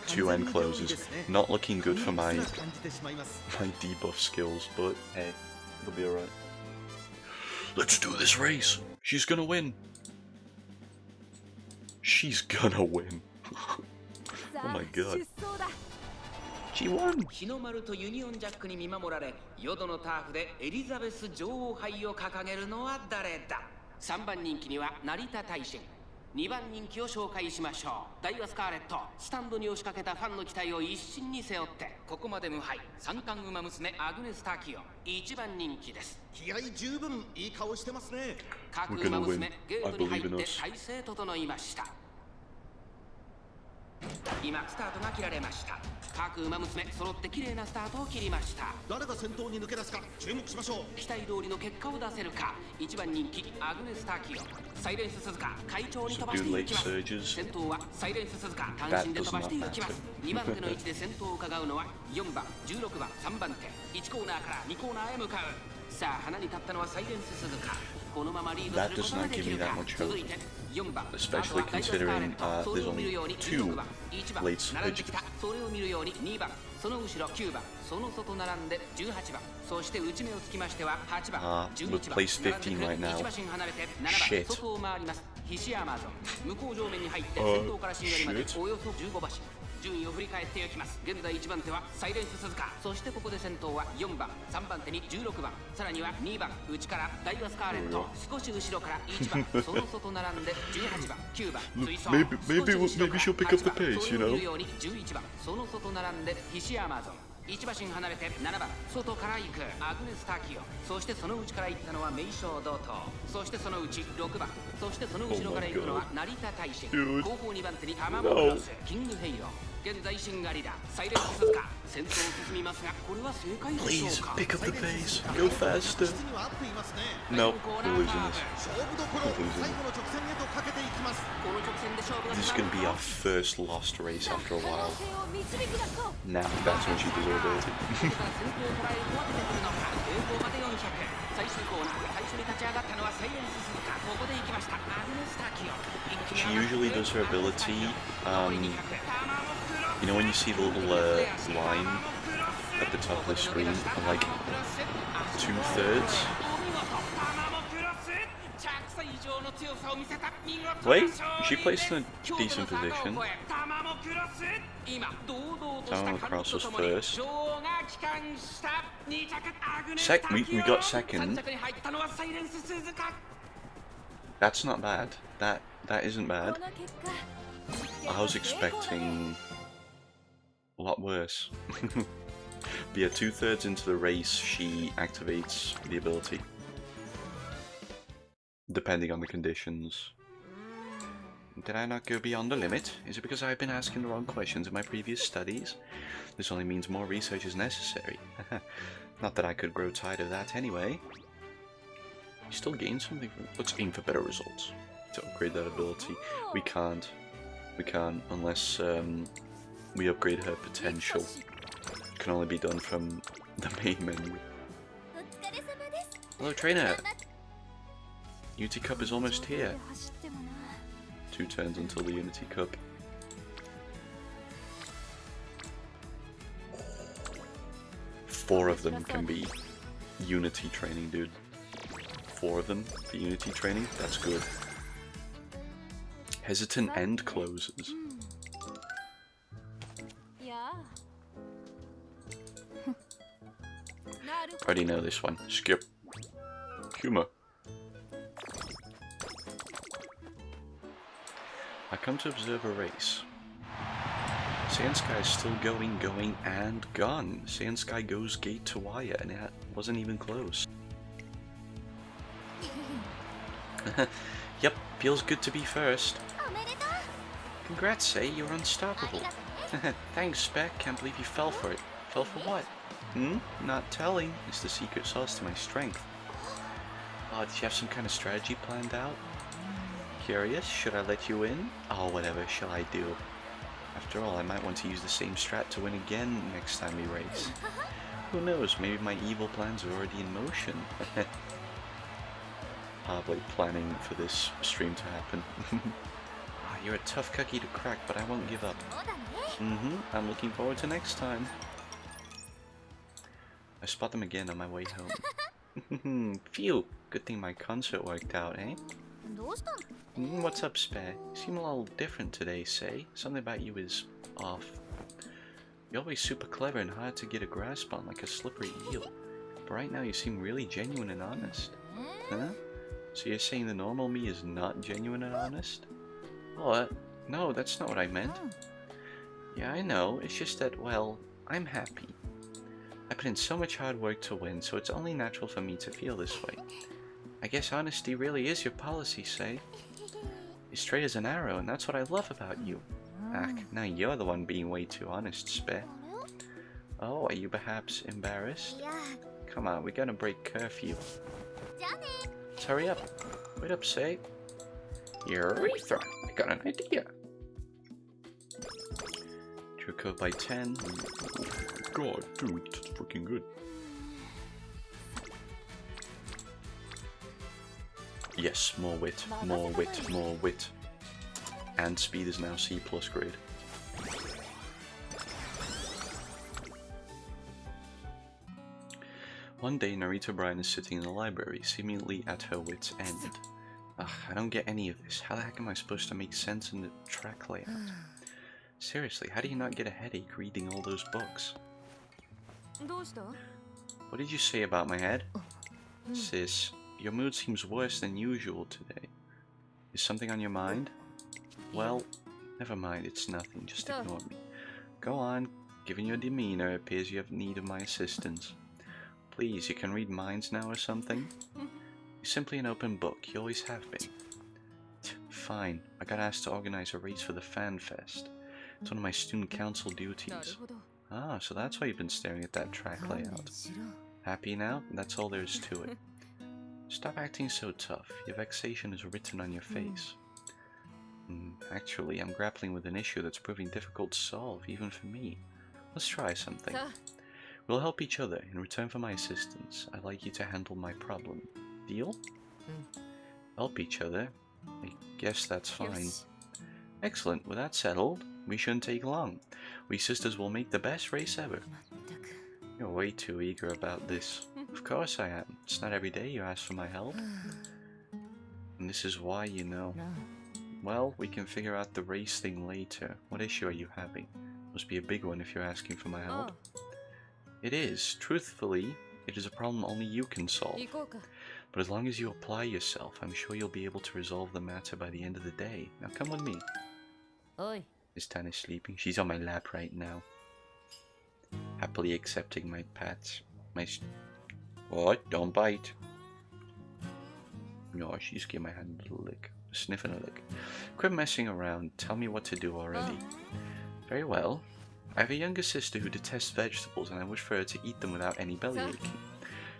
2 end closes. Not looking good for my debuff skills, but hey, it'll be alright. Let's do this race! She's gonna win! She's gonna win! Oh my god. She won! 日の丸とユニオンジャックに見守られ、淀のターフでエリザベス女王杯を掲げるのは誰だ ?3 番人気には成田大臣。2番人気を紹介しましょう。ダイワスカーレット、スタンドに押しかけたファンの期待を一身に背負って、ここまで無敗、三冠馬娘アグネス・タキオ、1番人気です。気合十分いい顔してますね。各馬娘、ゲートに入って体勢整いました。今スタートが切られました。各馬娘揃って綺麗なスタートを切りました。誰が先頭に抜け出すか注目しましょう。期待通りの結果を出せるか。1番人気アグネス・タキオ、サイレンス鈴鹿快調に飛ばしていきます。先頭はサイレンス鈴鹿単身で飛ばしていきます。2番手の位置で先頭を伺うのは4番、16番、3番手。1コーナーから2コーナーへ向かう。さあ花に立ったのはサイレンス鈴鹿。このままリードすることができるか。続いて4番、 especially considering there's only 2 late surges. それを見るように2番、その後ろ9番、その外並んで18番、そして内目をつきましては8番、11番、1馬身離れて7番、外を回ります。菱アマゾン、向こう上面に入って先頭からしんがりまでおよそ15馬身。順位を振り返っていきます。現在1番手はサイレンス鈴鹿、そしてここで先頭は4番、3番手に16番、さらには2番、内からダイワスカーレット、少し後ろから1番、その外並んで18番、9番、追走、maybe she'll pick up the pace, you know. 11番、その外並んで菱アマゾン。1馬身離れて7番、外から行くアグネス・タキオ、そしてその内から行ったのは名将同等、そしてその内6番、そしてその後ろから行くのは成田大臣、後方2番手にタマモクロス、キングヘイロー。現在シンガリラ、サイレンス鈴鹿、先頭を進みますが、これは正解でしょうか。 Please pick up the pace. Go faster. No, we're losing this. 勝負どころ、最後の直線へとかけていきます。この直線で勝負が This is gonna be our first lost race after a while. Now that's when she deserved it. 先頭を捉えるとは出てくるのか。平行まで400。最終コーナー、最初に立ち上がったのはサイレンス鈴鹿。ここで行きました。アグネス・タキオ。 She usually does her ability, you know when you see the little line at the top of the screen of like 2/3? Wait, she placed in a decent position. Down across was first. We got second. That's not bad. That isn't bad. I was expecting a lot worse. But yeah, 2/3 into the race, she activates the ability. Depending on the conditions. Did I not go beyond the limit? Is it because I've been asking the wrong questions in my previous studies? This only means more research is necessary. Not that I could grow tired of that anyway. You still gain something from it. Let's aim for better results. To upgrade that ability. We can't unless we upgrade her potential. It can only be done from the main menu. Hello trainer! Unity Cup is almost here. 2 turns until the Unity Cup. Four of them can be Unity training, dude. 4 of them for Unity training. That's good. Hesitant end closes. Already know this one. Skip. Humor. I come to observe a race. Saiyan is still going, and gone. Saiyan goes gate to wire, and it wasn't even close. Yep, feels good to be first. Congrats, Say, you're unstoppable. Thanks, Spec. Can't believe you fell for it. Fell for what? Not telling. It's the secret sauce to my strength. Oh, did you have some kind of strategy planned out? Curious? Should I let you in? Oh, whatever shall I do? After all, I might want to use the same strat to win again next time we race. Who knows, maybe my evil plans are already in motion. Probably planning for this stream to happen. Oh, you're a tough cookie to crack, but I won't give up. I'm looking forward to next time. I spot them again on my way home. Phew! Good thing my concert worked out, eh? What's up, Spare? You seem a little different today, Say. Something about you is off. You're always super clever and hard to get a grasp on, like a slippery eel. But right now you seem really genuine and honest. Huh? So you're saying the normal me is not genuine and honest? Oh, no, that's not what I meant. Yeah, I know. It's just that, well, I'm happy. I put in so much hard work to win, so it's only natural for me to feel this way. I guess honesty really is your policy, Say. You're straight as an arrow, and that's what I love about you. Ach, now you're the one being way too honest, Spare. Oh, are you perhaps embarrassed? Come on, we gotta break curfew. Let's hurry up. Wait up, Say. Urethra, I got an idea. Drew code by 10. God, dude, that's freaking good. Yes, more wit, more wit, more wit. And speed is now C+ grade. One day, Narita Bryan is sitting in the library, seemingly at her wit's end. Ugh, I don't get any of this. How the heck am I supposed to make sense in the track layout? Seriously, how do you not get a headache reading all those books? What did you say about my head? Sis, your mood seems worse than usual today. Is something on your mind? Well, never mind, it's nothing, just ignore me. Go on, given your demeanor, it appears you have need of my assistance. Please, you can read minds now or something? You're simply an open book, you always have been. Fine, I got asked to organize a race for the Fan Fest. It's one of my student council duties. Ah, so that's why you've been staring at that track layout. Happy now? That's all there is to it. Stop acting so tough. Your vexation is written on your face. Actually, I'm grappling with an issue that's proving difficult to solve, even for me. Let's try something. We'll help each other. In return for my assistance, I'd like you to handle my problem. Deal? Help each other? I guess that's fine. Excellent. With that settled, we shouldn't take long. We sisters will make the best race ever. You're way too eager about this. Of course I am. It's not every day you ask for my help. And this is why, you know. Well, we can figure out the race thing later. What issue are you having? Must be a big one if you're asking for my help. It is. Truthfully, it is a problem only you can solve. But as long as you apply yourself, I'm sure you'll be able to resolve the matter by the end of the day. Now come with me. Is Tana sleeping? She's on my lap right now. Happily accepting my pats. What? Don't bite. No, she just gave my hand a little lick. A sniff and a lick. Quit messing around. Tell me what to do already. Very well. I have a younger sister who detests vegetables and I wish for her to eat them without any belly aching.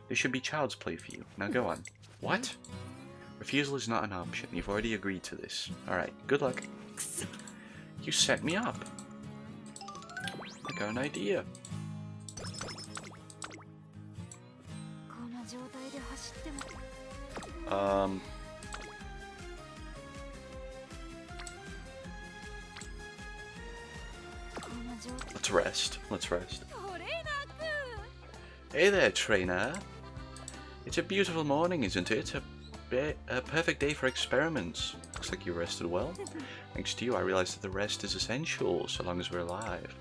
This should be child's play for you. Now go on. What? Refusal is not an option. You've already agreed to this. Alright, good luck. You set me up. I got an idea. Let's rest. Let's rest. Hey there, trainer. It's a beautiful morning, isn't it? A a perfect day for experiments. Looks like you rested well. Thanks to you, I realized that the rest is essential, so long as we're alive.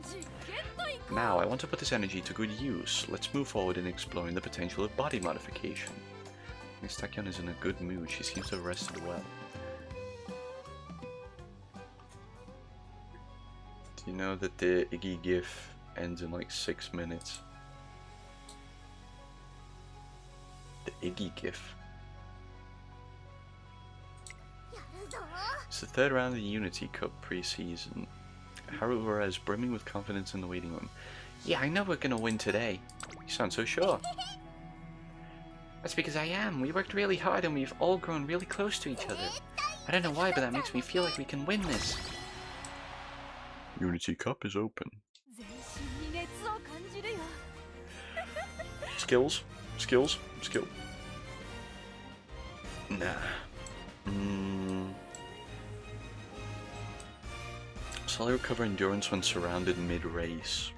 Now, I want to put this energy to good use. Let's move forward in exploring the potential of body modification. Miss Tachyon is in a good mood. She seems to have rested well. Do you know that the Iggy GIF ends in like 6 minutes? The Iggy GIF. It's the third round of the Unity Cup pre-season. Harura is brimming with confidence in the waiting room. Yeah, I know we're gonna win today. You sound so sure. That's because I am. We worked really hard and we've all grown really close to each other. I don't know why, but that makes me feel like we can win this. Unity Cup is open. Skills. Skills. Skill. Nah. Slowly recover endurance when surrounded mid-race.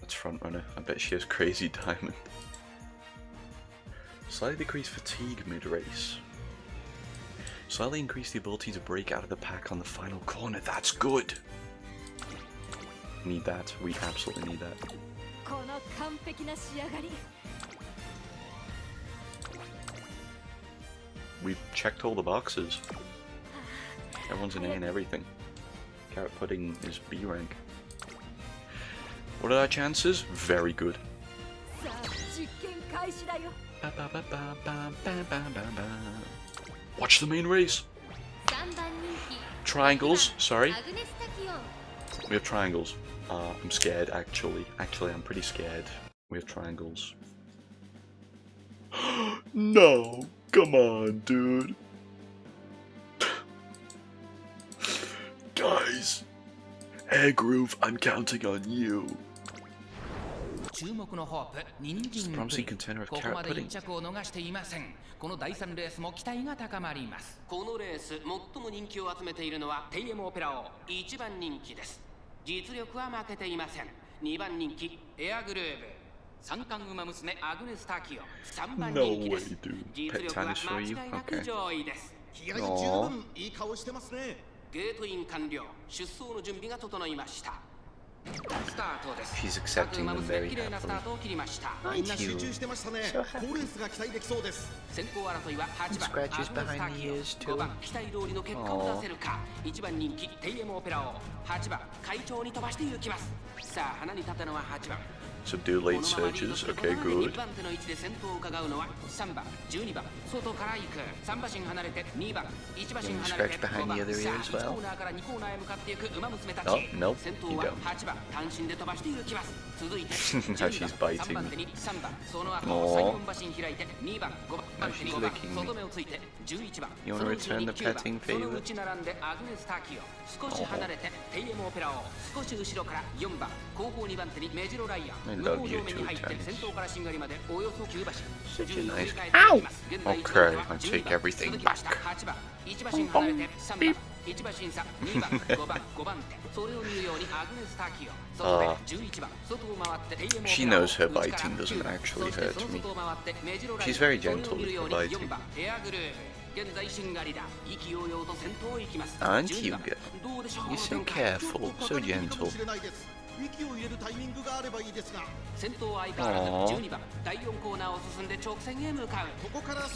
That's front runner. I bet she has crazy diamond. Slightly decrease fatigue mid-race. Slightly increase the ability to break out of the pack on the final corner. That's good! Need that. We absolutely need that. We've checked all the boxes. Everyone's an A in everything. Carrot pudding is B rank. What are our chances? Very good. Watch the main race. Triangles. Sorry. We have triangles. I'm scared actually. Actually, I'm pretty scared. We have triangles. No! Come on, dude. Guys, Air Groove, I'm counting on you. Just promising container of carrot pudding. この第3レースも期待が高まります。このレース最も人気を集めているのはテイエムオペラ王1番人気です。実力は負けていません。2番人気エアグルーヴ、三冠馬娘アグネス・タキオ、3番人気です。実力は間違いなく上位です。気合十分いい顔してますね。ゲートイン完了。出走の準備が整いました。 She's accepting them very happily. Aren't you? So happy. And scratches behind the ears too. Aww. Subdue late surges, okay, good. Getting scratch behind the other ear as well. Oh, nope, you don't. Now she's biting me. Aww. Now she's licking me. You want to return the petting favor? I love you too, Tennis. Such a nice... Ow! Okay, I take everything back. Beep. She knows her biting doesn't actually hurt me. She's very gentle with her biting. Aren't you, girl? You're so careful, so gentle.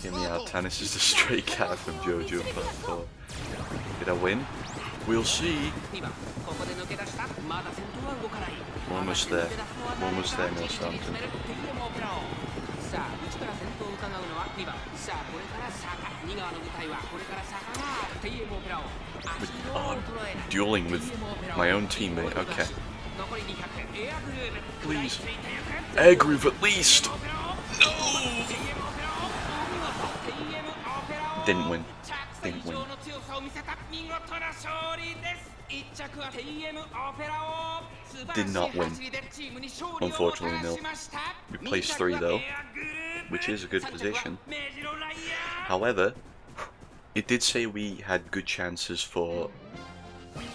Hear me out, Tannis is the stray cat from JoJo Part 4. Did I win? We'll see. We're almost there. We're almost there, no something. Dueling with my own teammate, okay. Please. Air Groove at least! No! Didn't win. Didn't win. Did not win. Unfortunately, no. We placed 3 though, which is a good position. However, it did say we had good chances for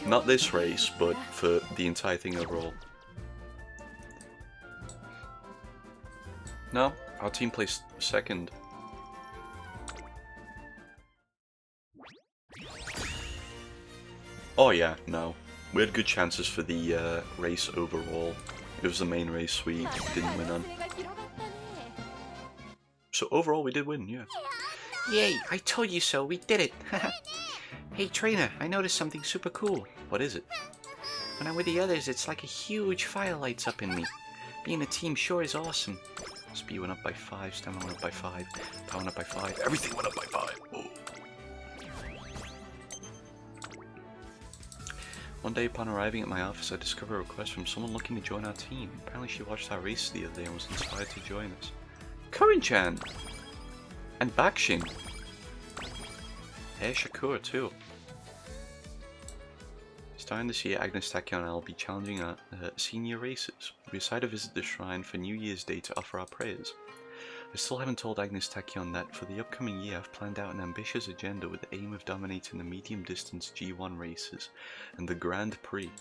not this race, but for the entire thing overall. No? Our team placed second. Oh yeah, no. We had good chances for the race overall. It was the main race we didn't win on. So overall we did win, yeah. Yay, I told you so, we did it! Hey trainer, I noticed something super cool. What is it? When I'm with the others, it's like a huge fire lights up in me. Being a team sure is awesome. Speed went up by 5, stamina went up by 5, power went up by 5, everything went up by 5. Oh. One day upon arriving at my office, I discovered a request from someone looking to join our team. Apparently she watched our race the other day and was inspired to join us. Kurin-chan! And Bakshin! Hey, Shakur too. Starting this year, Agnes Tachyon and I will be challenging our senior races. We decided to visit the shrine for New Year's Day to offer our prayers. I still haven't told Agnes Tachyon that for the upcoming year I've planned out an ambitious agenda with the aim of dominating the medium distance G1 races and the Grand Prix.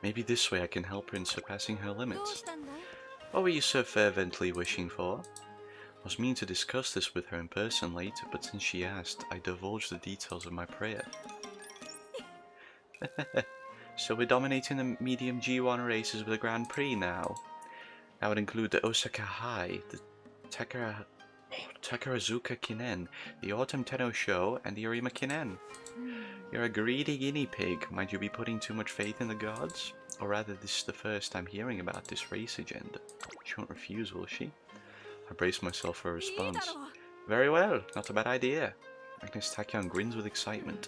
Maybe this way I can help her in surpassing her limits. What were you so fervently wishing for? I was meaning to discuss this with her in person later, but since she asked, I divulged the details of my prayer. So we're dominating the medium G1 races with a Grand Prix now. That would include the Osaka High, the Takarazuka Kinen, the Autumn Tenno Show, and the Arima Kinen. You're a greedy guinea pig. Might you be putting too much faith in the gods? Or rather, this is the first I'm hearing about this race agenda. She won't refuse, will she? I braced myself for a response. Very well, not a bad idea. Agnes Tachyon grins with excitement.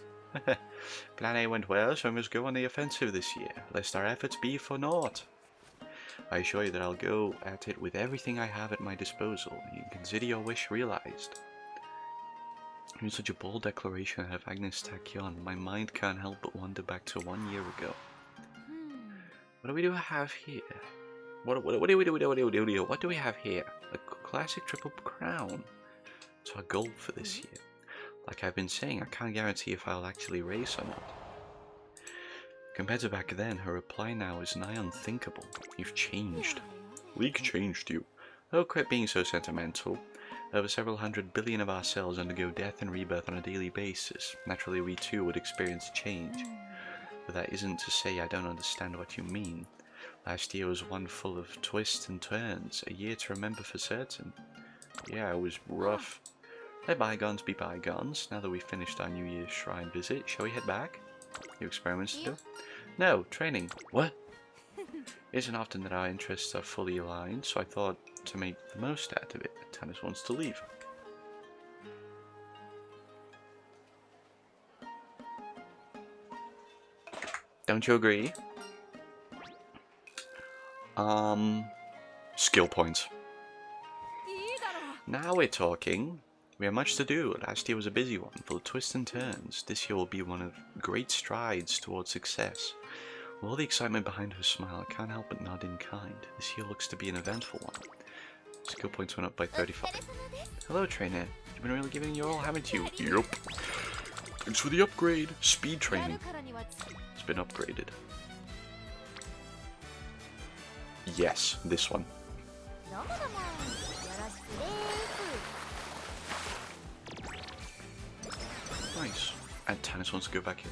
Plan A went well, so we must go on the offensive this year, lest our efforts be for naught. I assure you that I'll go at it with everything I have at my disposal. You can consider your wish realized. Hearing such a bold declaration out of Agnes Tachyon, my mind can't help but wander back to 1 year ago. What do we have here? What do we have here? A classic triple crown. It's our goal for this year. Like I've been saying, I can't guarantee if I'll actually race or not. Compared to back then, her reply now is nigh unthinkable. You've changed. League changed you. Oh, quit being so sentimental. Over several hundred billion of our cells undergo death and rebirth on a daily basis. Naturally, we too would experience change. But that isn't to say I don't understand what you mean. Last year was one full of twists and turns, a year to remember for certain. Yeah, it was rough. Let bygones be bygones. Now that we've finished our New Year's shrine visit, shall we head back? New experiments to do? No, training. What? It isn't often that our interests are fully aligned, so I thought to make the most out of it. Tannis wants to leave. Don't you agree? Skill points. Now we're talking. We have much to do. Last year was a busy one, full of twists and turns. This year will be one of great strides towards success. With all the excitement behind her smile, I can't help but nod in kind. This year looks to be an eventful one. Skill points went up by 35. Hello, trainer. You've been really giving your all, haven't you? Yup. Thanks for the upgrade. Speed training. It's been upgraded. Yes, this one. Nice. And Tannis wants to go back in.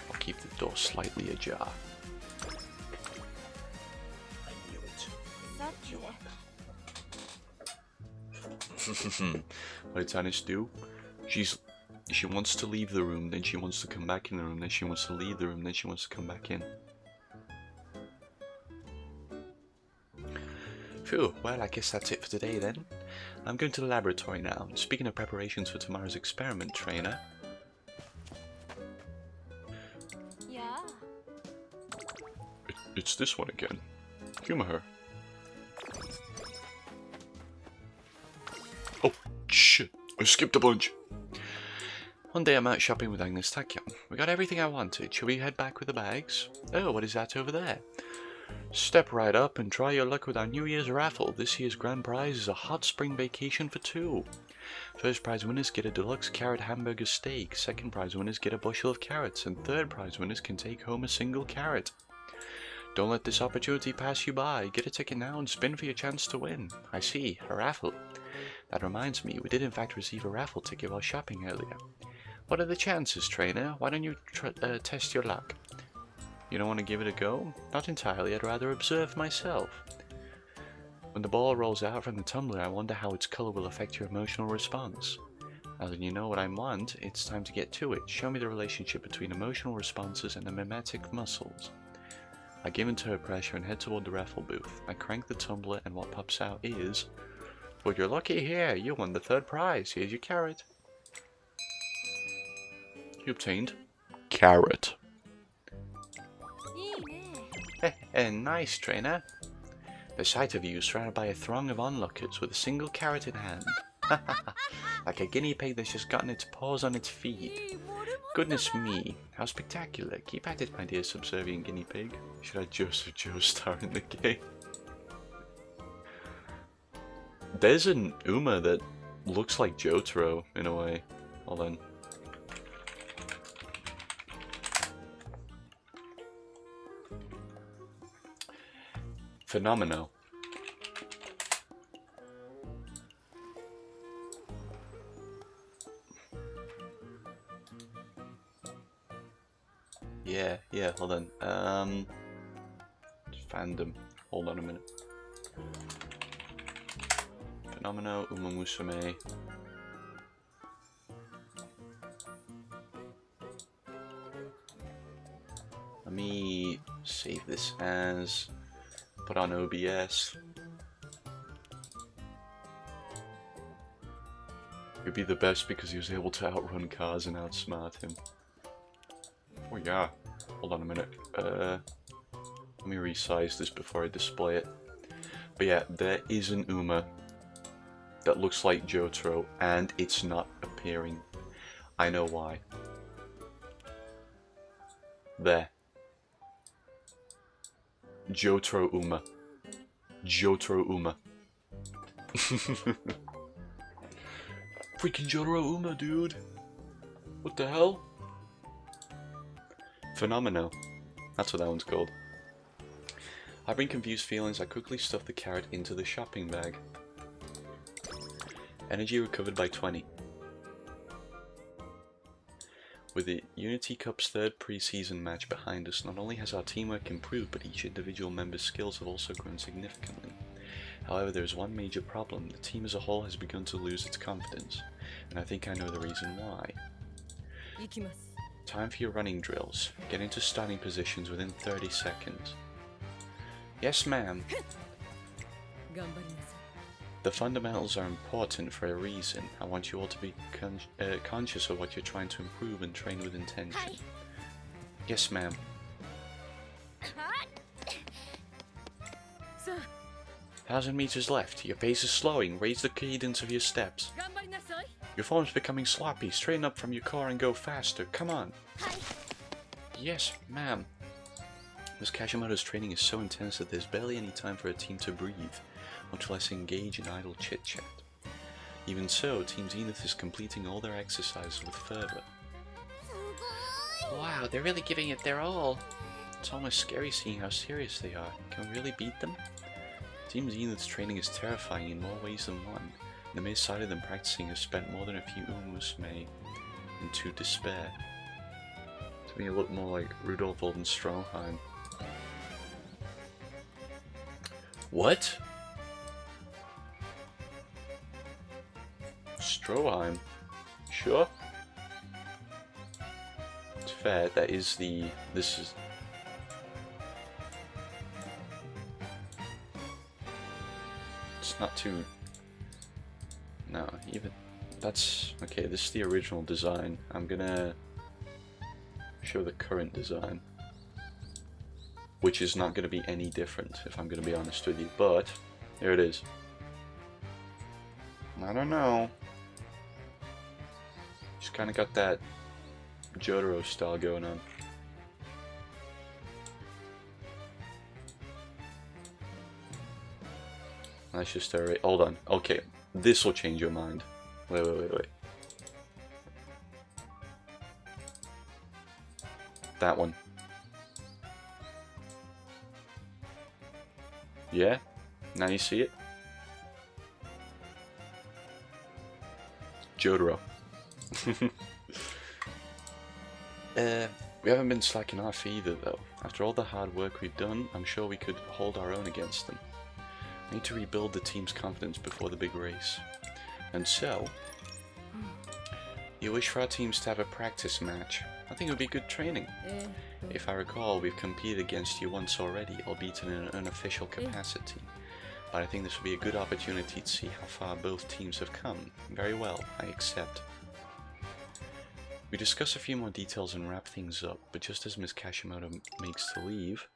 I'll keep the door slightly ajar. I knew it. What did Tannis do? She wants to leave the room, then she wants to come back in the room, then she wants to leave the room, then she wants to come back in. Phew, well, I guess that's it for today then. I'm going to the laboratory now. Speaking of preparations for tomorrow's experiment, trainer. Yeah. It's this one again. Humor her. Oh, shit. I skipped a bunch. One day I'm out shopping with Agnes Tachyon. We got everything I wanted. Shall we head back with the bags? Oh, what is that over there? Step right up and try your luck with our New Year's raffle. This year's grand prize is a hot spring vacation for 2. First prize winners get a deluxe carrot hamburger steak. Second prize winners get a bushel of carrots. And third prize winners can take home a single carrot. Don't let this opportunity pass you by. Get a ticket now and spin for your chance to win. I see, a raffle. That reminds me, we did in fact receive a raffle ticket while shopping earlier. What are the chances, trainer? Why don't you test your luck? You don't want to give it a go? Not entirely, I'd rather observe myself. When the ball rolls out from the tumbler, I wonder how its color will affect your emotional response. Now that you know what I want, it's time to get to it. Show me the relationship between emotional responses and the mimetic muscles. I give in to her pressure and head toward the raffle booth. I crank the tumbler and what pops out is... Well, you're lucky here. You won the third prize. Here's your carrot. You obtained carrot. Nice, trainer. The sight of you surrounded by a throng of onlookers with a single carrot in hand. Like a guinea pig that's just gotten its paws on its feet. Goodness me, how spectacular. Keep at it, my dear subservient guinea pig. Should I Joseph Joe star in the game? There's an Uma that looks like Jotaro in a way. Hold on. Phenomenal. Yeah, hold on. Fandom. Hold on a minute. Phenomenal, Umamusume. Let me save this as... Put on OBS. He'd be the best because he was able to outrun cars and outsmart him. Oh yeah. Hold on a minute. Let me resize this before I display it. But yeah, there is an Uma that looks like Jotaro and it's not appearing. I know why. There. Jotaro Uma. Jotaro Uma. Freaking Jotaro Uma, dude. What the hell? Phenomenal. That's what that one's called. Having confused feelings, I quickly stuffed the carrot into the shopping bag. Energy recovered by 20. With the Unity Cup's third pre-season match behind us, not only has our teamwork improved, but each individual member's skills have also grown significantly. However, there is one major problem. The team as a whole has begun to lose its confidence, and I think I know the reason why. Time for your running drills. Get into starting positions within 30 seconds. Yes, ma'am. The fundamentals are important for a reason. I want you all to be conscious of what you're trying to improve and train with intention. Yes, ma'am. 1,000 meters left. Your pace is slowing. Raise the cadence of your steps. Your form's becoming sloppy. Straighten up from your car and go faster. Come on. Yes, ma'am. Miss Kashimoto's training is so intense that there's barely any time for a team to breathe, much less engage in idle chit-chat. Even so, Team Zenith is completing all their exercises with fervor. Wow, they're really giving it their all. It's almost scary seeing how serious they are. Can we really beat them? Team Zenith's training is terrifying in more ways than one. The mere sight of them practicing has spent more than a few Umamusume into despair. To me it looked more like Rudolph Olden Stroheim. What? Stroheim? Sure. It's fair, that is the... this is... It's not too... No, even... That's... Okay, this is the original design. I'm gonna... show the current design. Which is not gonna be any different, if I'm gonna be honest with you. But, here it is. I don't know. Just kinda got that Jotaro style going on. Let's just hold on. Okay, this will change your mind. Wait. That one. Yeah? Now you see it? Jotaro. We haven't been slacking off either, though. After all the hard work we've done, I'm sure we could hold our own against them. I need to rebuild the team's confidence before the big race. And so, you wish for our teams to have a practice match. I think it would be good training. If I recall, we've competed against you once already, albeit in an unofficial capacity. But I think this would be a good opportunity to see how far both teams have come. Very well, I accept. We discuss a few more details and wrap things up, but just as Miss Kashimoto makes to leave...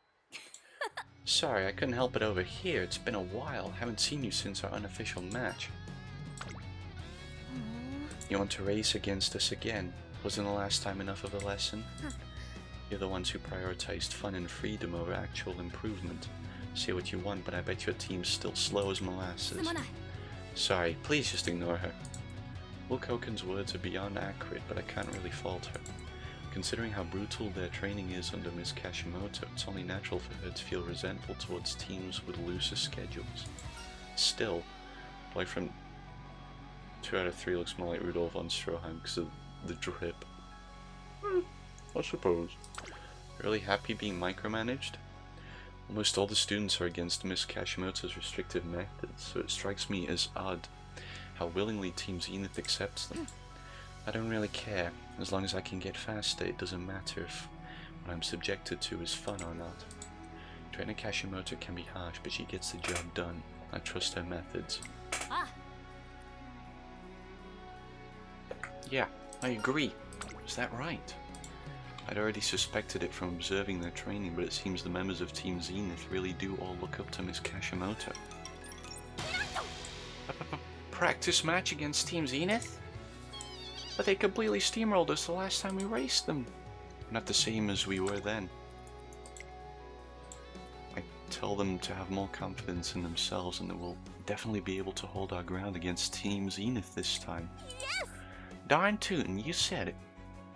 Sorry, I couldn't help it over here. It's been a while. Haven't seen you since our unofficial match. You want to race against us again? Wasn't the last time enough of a lesson? You're the ones who prioritized fun and freedom over actual improvement. Say what you want, but I bet your team's still slow as molasses. Sorry, please just ignore her. Wilkoken's words are beyond accurate, but I can't really fault her. Considering how brutal their training is under Miss Kashimoto, it's only natural for her to feel resentful towards teams with looser schedules. Still, boyfriend 2 out of 3 looks more like Rudolph von Stroheim because of the drip. I suppose. Really happy being micromanaged? Almost all the students are against Miss Kashimoto's restrictive methods, so it strikes me as odd how willingly Team Zenith accepts them. I don't really care. As long as I can get faster, it doesn't matter if what I'm subjected to is fun or not. Trainer Kashimoto can be harsh, but she gets the job done. I trust her methods. Yeah, I agree. Is that right? I'd already suspected it from observing their training, but it seems the members of Team Zenith really do all look up to Miss Kashimoto. Practice match against Team Zenith? But they completely steamrolled us the last time we raced them. Not the same as we were then. I tell them to have more confidence in themselves and that we'll definitely be able to hold our ground against Team Zenith this time. Yes! Darn tootin', you said it.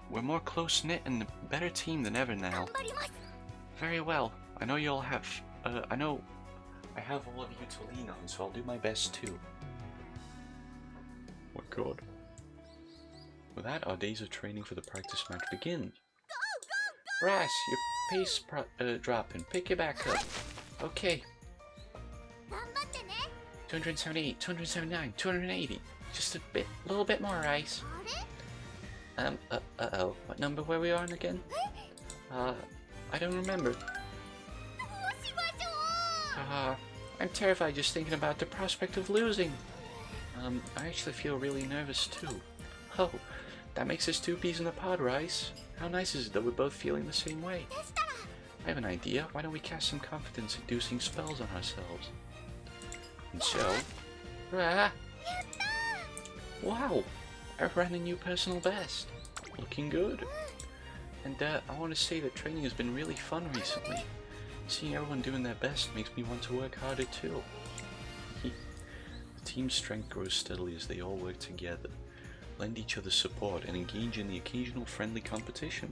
We're more close-knit and a better team than ever now. Very well. I know you'll have... I know I have all of you to lean on, so I'll do my best too. Oh my god. With that, our days of training for the practice match begin. Ras, your pace dropping. Pick it back up. Okay. 278, 279, 280. Just a little bit more, Rice. Uh-oh. What number were we on again? I don't remember. I'm terrified just thinking about the prospect of losing. I actually feel really nervous too. Oh, that makes us two peas in a pod, Rice. How nice is it that we're both feeling the same way? I have an idea. Why don't we cast some confidence-inducing spells on ourselves? And so... Wow! I ran a new personal best. Looking good. And I want to say that training has been really fun recently. Seeing everyone doing their best makes me want to work harder too. The team's strength grows steadily as they all work together, lend each other support, and engage in the occasional friendly competition.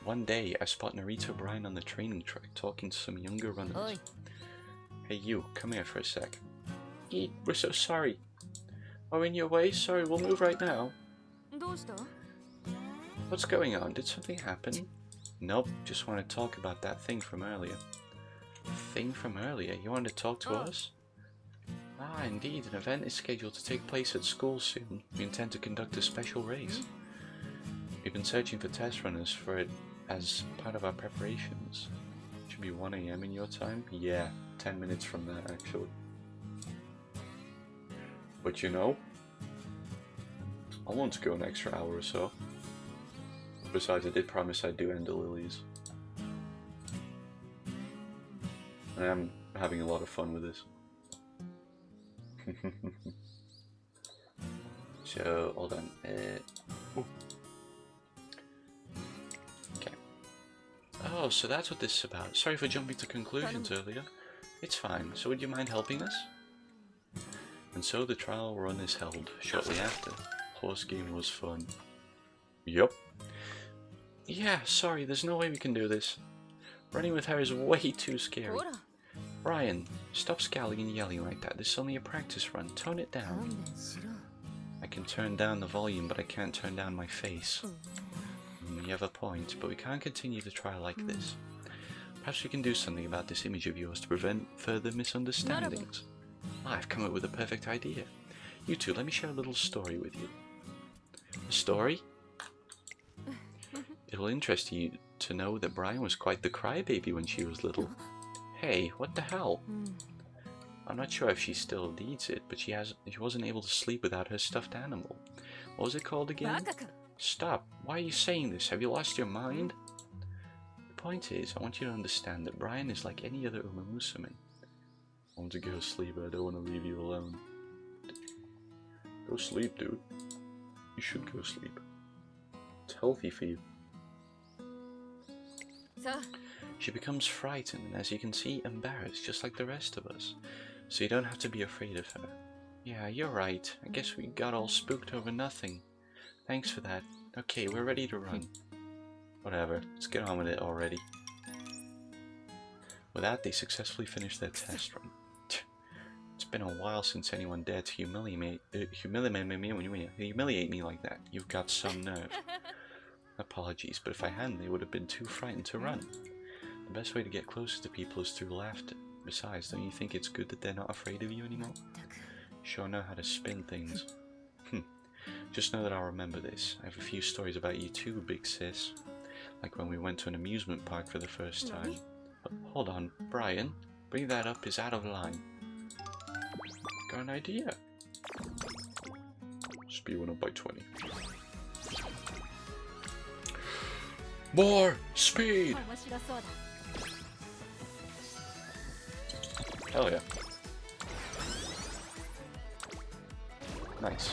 One day, I spot Narita Bryan on the training track talking to some younger runners. Oi. Hey you, come here for a sec. We're so sorry. Oh, in your way? Sorry, we'll move right now. What's going on? Did something happen? Nope, just want to talk about that thing from earlier. Thing from earlier? You wanted to talk to us? Ah, indeed, an event is scheduled to take place at school soon. We intend to conduct a special race. We've been searching for test runners for it as part of our preparations. Should be 1 AM in your time? Yeah, 10 minutes from that actually. But you know, I want to go an extra hour or so. Besides, I did promise I'd do Ender Lilies. And I'm having a lot of fun with this. So, hold on. Okay. Oh, so that's what this is about. Sorry for jumping to conclusions earlier. It's fine. So would you mind helping us? And so the trial run is held shortly after. Horse game was fun. Yup. Yeah, sorry, there's no way we can do this. Running with her is way too scary. Brian, stop scowling and yelling like that. This is only a practice run. Tone it down. I can turn down the volume, but I can't turn down my face. You have a point, but we can't continue to try like this. Perhaps we can do something about this image of yours to prevent further misunderstandings. I've come up with a perfect idea. You two, let me share a little story with you. A story? It'll interest you to know that Brian was quite the crybaby when she was little. Hey, what the hell? I'm not sure if she still needs it, but she wasn't able to sleep without her stuffed animal. What was it called again? Stop. Why are you saying this? Have you lost your mind? The point is, I want you to understand that Brian is like any other Umamusume. I want to go sleep, but I don't want to leave you alone. Go sleep, dude. You should go sleep. It's healthy for you. She becomes frightened and, as you can see, embarrassed, just like the rest of us. So you don't have to be afraid of her. Yeah, you're right. I guess we got all spooked over nothing. Thanks for that. Okay, we're ready to run. Whatever, let's get on with it already. With that, they successfully finished their test run. It's been a while since anyone dared to humiliate me like that. You've got some nerve. Apologies, but if I hadn't, they would have been too frightened to run. The best way to get closer to people is through laughter. Besides, don't you think it's good that they're not afraid of you anymore? Sure know how to spin things. Just know that I'll remember this. I have a few stories about you too, big sis. Like when we went to an amusement park for the first time. But hold on, Brian. Bringing that up is out of line. Got an idea. Speed went up by 20. More speed! Hell yeah. Nice.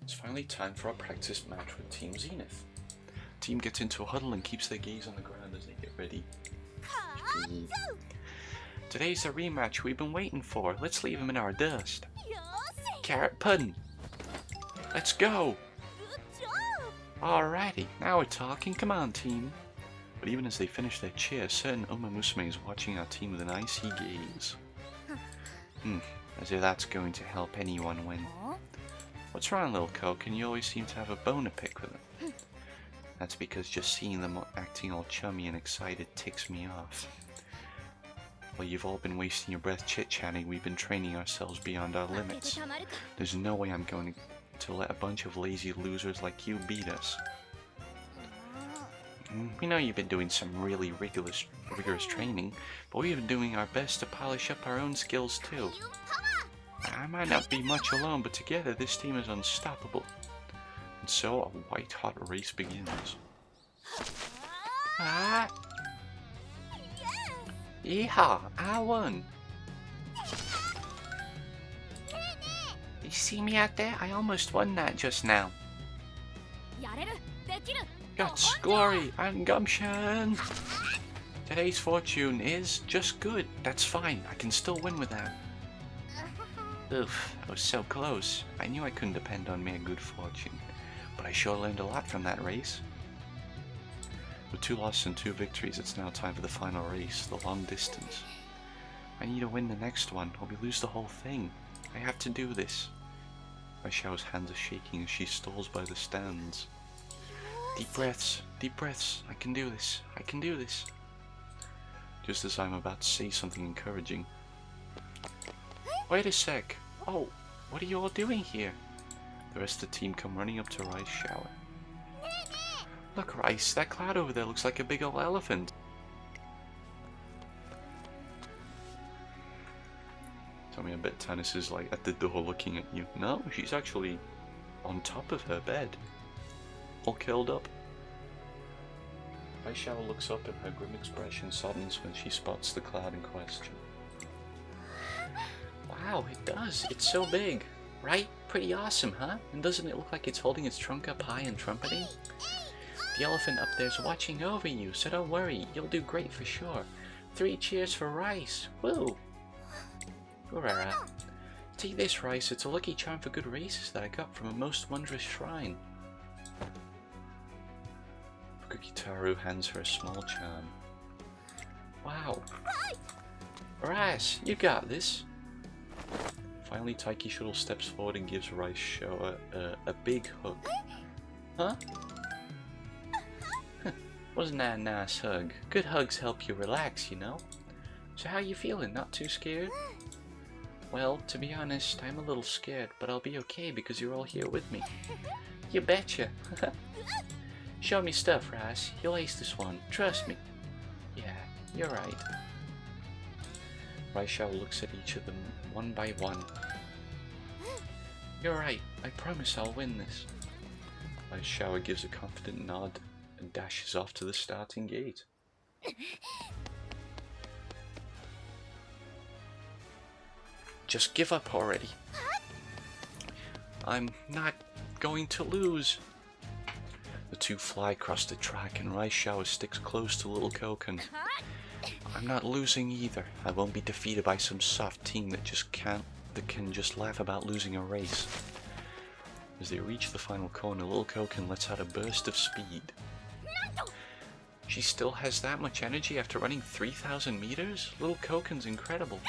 It's finally time for our practice match with Team Zenith. Team gets into a huddle and keeps their gaze on the ground as they get ready. Today's a rematch we've been waiting for. Let's leave him in our dust. Carrot pudding. Let's go. Alrighty, now we're talking. Come on, team. But even as they finish their cheer, certain Umamusume is watching our team with an icy gaze. As if that's going to help anyone win. What's wrong, little Coke? And you always seem to have a bone to pick with them. That's because just seeing them acting all chummy and excited ticks me off. Well, you've all been wasting your breath chit-chatting. We've been training ourselves beyond our limits. There's no way I'm going to let a bunch of lazy losers like you beat us. We know you've been doing some really rigorous training, but we've been doing our best to polish up our own skills too. I might not be much alone, but together this team is unstoppable. And so a white-hot race begins. Yeehaw! I won! You see me out there? I almost won that just now. Guts, glory, and gumption! Today's fortune is just good. That's fine. I can still win with that. Oof, I was so close. I knew I couldn't depend on mere good fortune. But I sure learned a lot from that race. With 2 losses and 2 victories, it's now time for the final race, the long distance. I need to win the next one, or we lose the whole thing. I have to do this. Aishao's hands are shaking as she stalls by the stands. Deep breaths, I can do this, I can do this. Just as I'm about to say something encouraging. Wait a sec. Oh, what are you all doing here? The rest of the team come running up to Rice's shower. Look, Rice, that cloud over there looks like a big old elephant. Tell me, I bet Tanis is like at the door looking at you. No, she's actually on top of her bed. All curled up. Aisha looks up and her grim expression softens when she spots the cloud in question. Wow, it does. It's so big. Right? Pretty awesome, huh? And doesn't it look like it's holding its trunk up high and trumpeting? The elephant up there's watching over you, so don't worry, you'll do great for sure. 3 cheers for Rice! Woo! Hurrah! Take this, Rice, it's a lucky charm for good races that I got from a most wondrous shrine. Fukukitaru hands her a small charm. Wow! Rice, you got this! Finally, Taiki Shuttle steps forward and gives Rice Showa a big hug. Huh? Wasn't that a nice hug? Good hugs help you relax, you know? So how you feeling? Not too scared? Well, to be honest, I'm a little scared, but I'll be okay because you're all here with me. You betcha! Show me stuff, Rice. You'll ace this one. Trust me. Yeah, you're right. Raishao looks at each of them one by one. You're right. I promise I'll win this. Raishao gives a confident nod and dashes off to the starting gate. Just give up already. I'm not going to lose. The two fly across the track and Raishao sticks close to little Koken. I'm not losing either. I won't be defeated by some soft team that can just laugh about losing a race. As they reach the final corner, little Koken lets out a burst of speed. She still has that much energy after running 3,000 meters? Little Koken's incredible.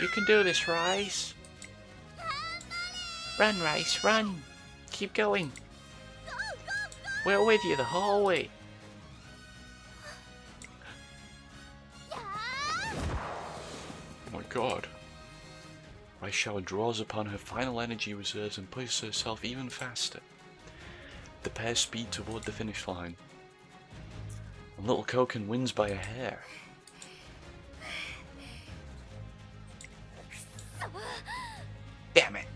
You can do this, Rice. Run, Rice, run. Keep going. We're with you the whole way. Oh my god. Raishao draws upon her final energy reserves and pushes herself even faster. The pair speed toward the finish line. And little Koken wins by a hair. Damn it!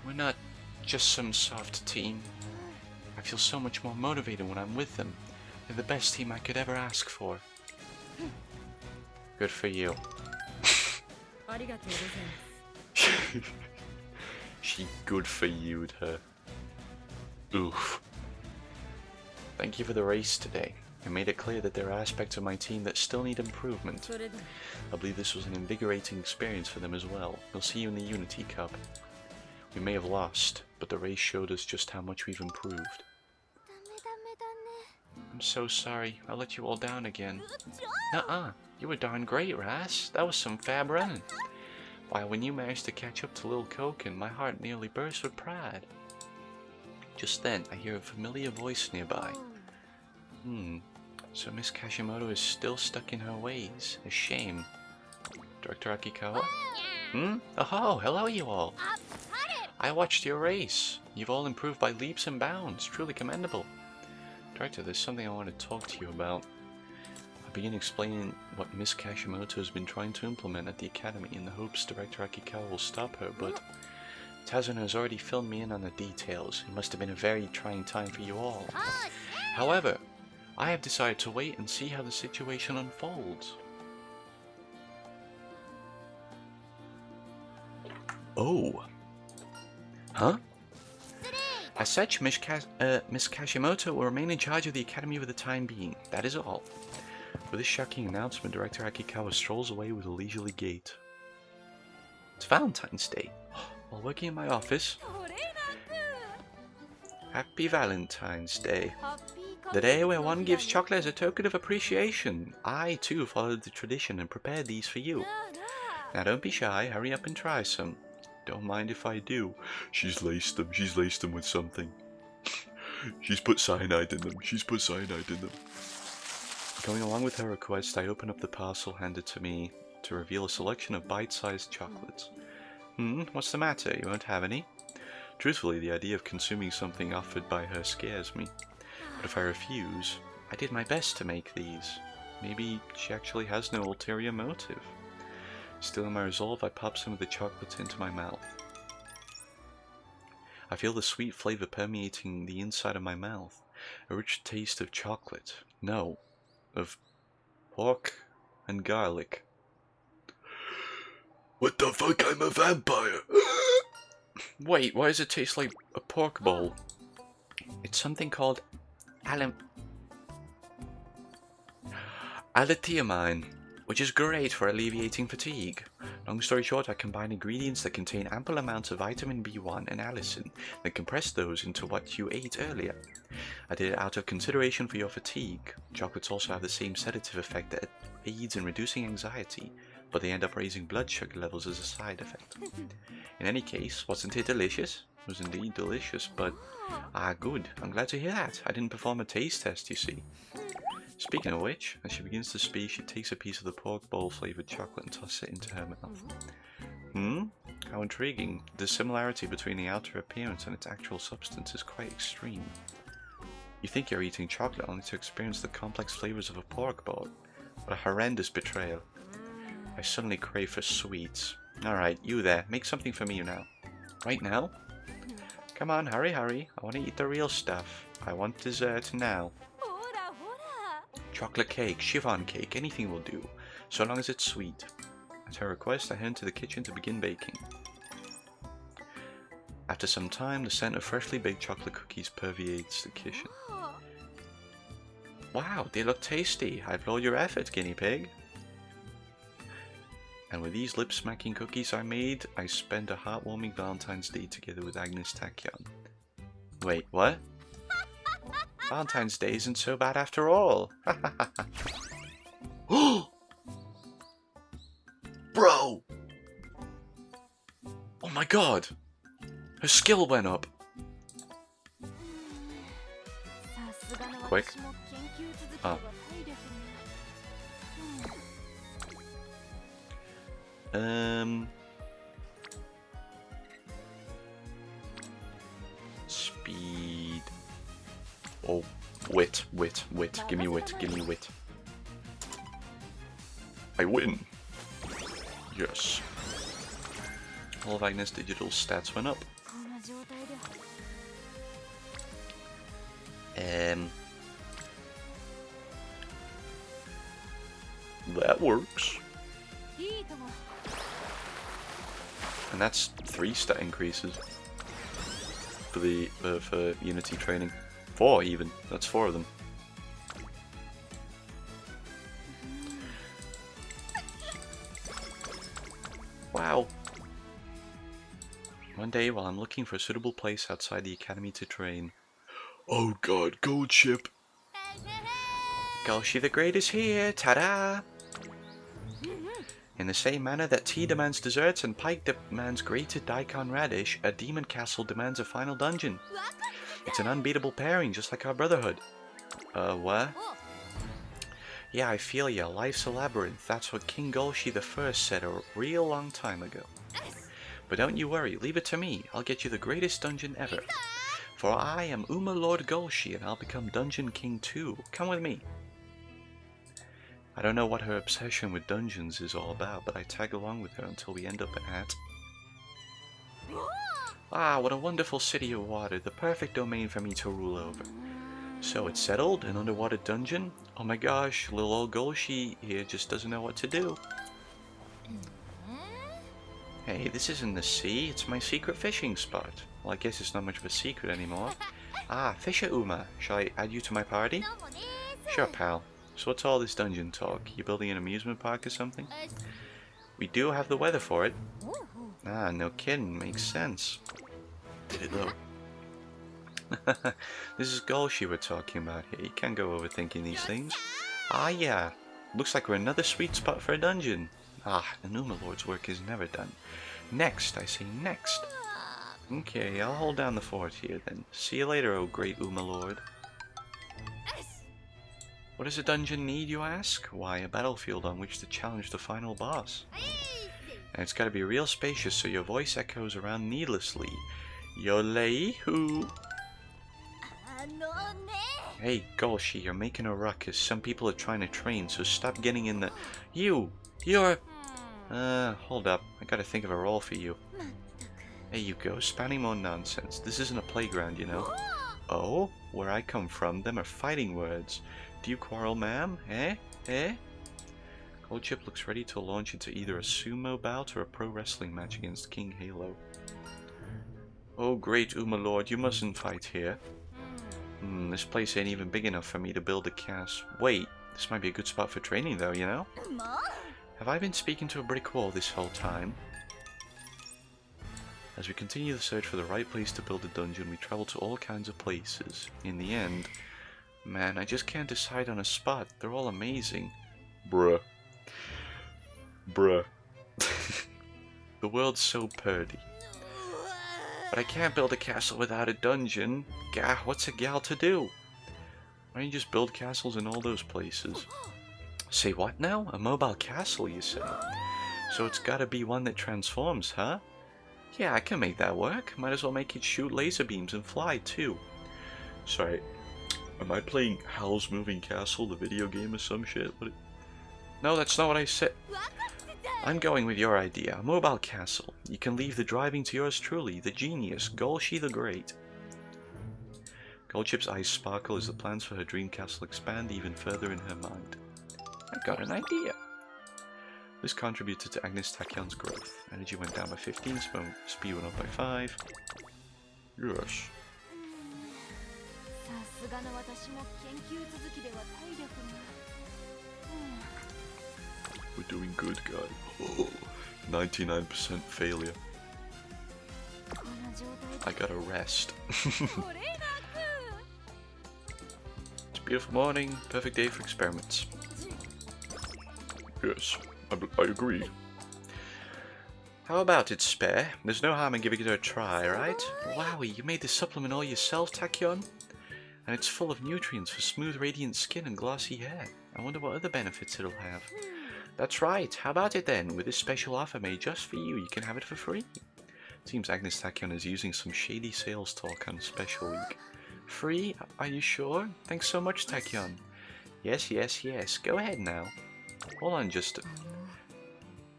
We're not just some soft team. I feel so much more motivated when I'm with them. They're the best team I could ever ask for. Good for you. She good for you'd her. Oof. Thank you for the race today. I made it clear that there are aspects of my team that still need improvement. I believe this was an invigorating experience for them as well. We'll see you in the Unity Cup. We may have lost, but the race showed us just how much we've improved. I'm so sorry. I let you all down again. Nuh-uh. You were darn great, Ras. That was some fab running. Why, when you managed to catch up to Lil Koken, my heart nearly burst with pride. Just then, I hear a familiar voice nearby. So Miss Kashimoto is still stuck in her ways. A shame. Director Akikawa? Oh, hello you all. I watched your race. You've all improved by leaps and bounds. Truly commendable. Director, there's something I want to talk to you about. I begin explaining what Miss Kashimoto has been trying to implement at the academy in the hopes Director Akikawa will stop her, but Tazuna has already filled me in on the details. It must have been a very trying time for you all. However, I have decided to wait and see how the situation unfolds. Oh. Huh? As such, Miss Kashimoto will remain in charge of the academy for the time being. That is all. With this shocking announcement, Director Akikawa strolls away with a leisurely gait. It's Valentine's Day. While working in my office. Happy Valentine's Day. The day where one gives chocolate as a token of appreciation. I, too, followed the tradition and prepared these for you. Now don't be shy, hurry up and try some. Don't mind if I do. She's laced them with something. She's put cyanide in them. Going along with her request, I open up the parcel handed to me to reveal a selection of bite-sized chocolates. What's the matter? You won't have any? Truthfully, the idea of consuming something offered by her scares me. But if I refuse, I did my best to make these. Maybe she actually has no ulterior motive. Still in my resolve, I pop some of the chocolates into my mouth. I feel the sweet flavor permeating the inside of my mouth. A rich taste of chocolate. No, of pork and garlic. What the fuck? I'm a vampire! Wait, why does it taste like a pork bowl? It's something called allantoamine, which is great for alleviating fatigue. Long story short, I combine ingredients that contain ample amounts of vitamin B1 and allicin, then compress those into what you ate earlier. I did it out of consideration for your fatigue. Chocolates also have the same sedative effect that aids in reducing anxiety, but they end up raising blood sugar levels as a side effect. In any case, wasn't it delicious? It was indeed delicious, but good. I'm glad to hear that. I didn't perform a taste test, you see. Speaking of which, as she begins to speak, she takes a piece of the pork bowl flavored chocolate and tosses it into her mouth. How intriguing. The similarity between the outer appearance and its actual substance is quite extreme. You think you're eating chocolate only to experience the complex flavors of a pork bowl. What a horrendous betrayal. I suddenly crave for sweets. Alright, you there, make something for me now. Right now? Come on, hurry, hurry. I want to eat the real stuff. I want dessert now. Chocolate cake, chiffon cake, anything will do, so long as it's sweet. At her request, I head into the kitchen to begin baking. After some time, the scent of freshly baked chocolate cookies permeates the kitchen. Wow, they look tasty. I applaud your effort, guinea pig. And with these lip-smacking cookies I made, I spent a heartwarming Valentine's Day together with Agnes Tachyon. Wait, what? Valentine's Day isn't so bad after all. Bro! Oh my god! Her skill went up. Quick. Ah. Speed. Oh, wit. Give me wit. I win. Yes. All of Agnes' digital stats went up. That works. And that's 3 stat increases for the for Unity training. 4 even. That's 4 of them. Wow. One day, while I'm looking for a suitable place outside the academy to train. Oh god, gold ship! Golshi the Great is here! Ta-da! In the same manner that tea demands desserts and pike demands grated daikon radish, a demon castle demands a final dungeon. It's an unbeatable pairing, just like our brotherhood. What? Yeah, I feel ya. Life's a labyrinth. That's what King Golshi the First said a real long time ago. But don't you worry, leave it to me. I'll get you the greatest dungeon ever. For I am Uma Lord Golshi, and I'll become Dungeon King too. Come with me. I don't know what her obsession with dungeons is all about, but I tag along with her until we end up at... Ah, what a wonderful city of water, the perfect domain for me to rule over. So it's settled, an underwater dungeon? Oh my gosh, little old Golshi here just doesn't know what to do. Hey, this isn't the sea, it's my secret fishing spot. Well, I guess it's not much of a secret anymore. Ah, Fisher Uma, shall I add you to my party? Sure, pal. So what's all this dungeon talk? You building an amusement park or something? We do have the weather for it. Ah, no kidding, makes sense. Did it though? This is Golshi we're talking about here. You can't go overthinking these things. Ah yeah, looks like we're another sweet spot for a dungeon. Ah, an Uma Lord's work is never done. Next, I say next. Okay, I'll hold down the fort here then. See you later, oh great Uma Lord. What does a dungeon need, you ask? Why, a battlefield on which to challenge the final boss. And it's gotta be real spacious so your voice echoes around needlessly. Yolei-hoo! Hey, Golshi, you're making a ruckus. Some people are trying to train, so stop getting in the... You're... hold up. I gotta think of a role for you. There you go, spouting more nonsense. This isn't a playground, you know. Oh? Where I come from, them are fighting words. Do you quarrel, ma'am? Eh? Goldchip looks ready to launch into either a sumo bout or a pro wrestling match against King Halo. Oh, great Uma Lord, you mustn't fight here. This place ain't even big enough for me to build a castle. Wait, this might be a good spot for training though, you know? Have I been speaking to a brick wall this whole time? As we continue the search for the right place to build a dungeon, we travel to all kinds of places. In the end, man, I just can't decide on a spot. They're all amazing. Bruh. Bruh. The world's so purty. But I can't build a castle without a dungeon. Gah, what's a gal to do? Why don't you just build castles in all those places? Say what now? A mobile castle, you say? So it's gotta be one that transforms, huh? Yeah, I can make that work. Might as well make it shoot laser beams and fly, too. Sorry, am I playing Howl's Moving Castle, the video game or some shit? No, that's not what I said. I'm going with your idea. A mobile castle. You can leave the driving to yours truly, the genius, Golshi the Great. Goldchip's eyes sparkle as the plans for her dream castle expand even further in her mind. I got an idea. This contributed to Agnes Tachyon's growth. Energy went down by 15, speed went up by 5. Yes. We're doing good, guy. Oh, 99% failure. I gotta rest. It's a beautiful morning, perfect day for experiments. Yes, I agree. How about it, Spare? There's no harm in giving it a try, right? Wowie, you made this supplement all yourself, Tachyon? And it's full of nutrients for smooth, radiant skin and glossy hair. I wonder what other benefits it'll have. That's right. How about it then? With this special offer made just for you, you can have it for free. Seems Agnes Tachyon is using some shady sales talk on Special Week. Free? Are you sure? Thanks so much, Tachyon. Yes, yes, yes. Go ahead now. Hold on just a...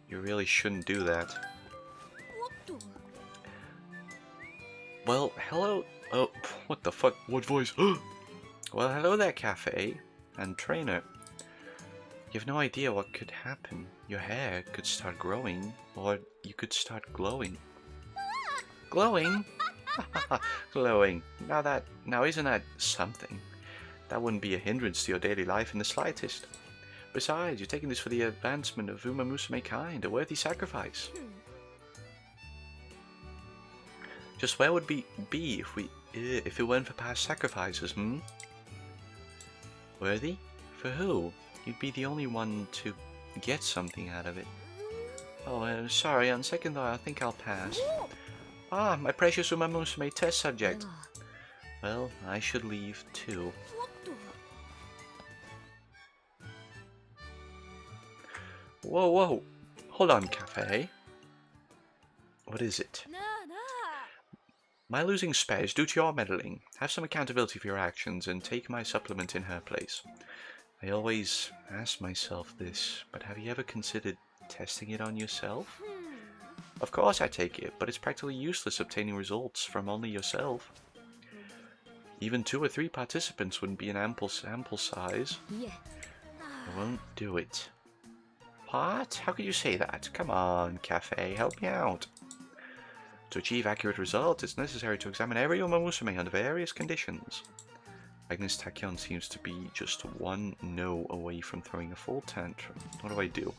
You really shouldn't do that. Well, hello... Oh, what the fuck? What voice? Well, hello there, Cafe. And Trainer. You have no idea what could happen. Your hair could start growing, or you could start glowing. Glowing? Glowing. Now isn't that something? That wouldn't be a hindrance to your daily life in the slightest. Besides, you're taking this for the advancement of Umamusume kind, a worthy sacrifice. Just where would we be if it weren't for past sacrifices, Worthy? For who? You'd be the only one to get something out of it. Oh, sorry, on second thought, I think I'll pass. Ah, my precious Umamusume test subject. Well, I should leave too. Whoa, whoa. Hold on, Cafe. What is it? My losing Spare is due to your meddling. Have some accountability for your actions and take my supplement in her place. I always ask myself this, but have you ever considered testing it on yourself? Of course I take it, but it's practically useless obtaining results from only yourself. Even 2 or 3 participants wouldn't be an ample sample size. I won't do it. What? How could you say that? Come on, Cafe, help me out. To achieve accurate results, it's necessary to examine every Umamusume under various conditions. Agnes Tachyon seems to be just one no away from throwing a full tantrum. What do I do?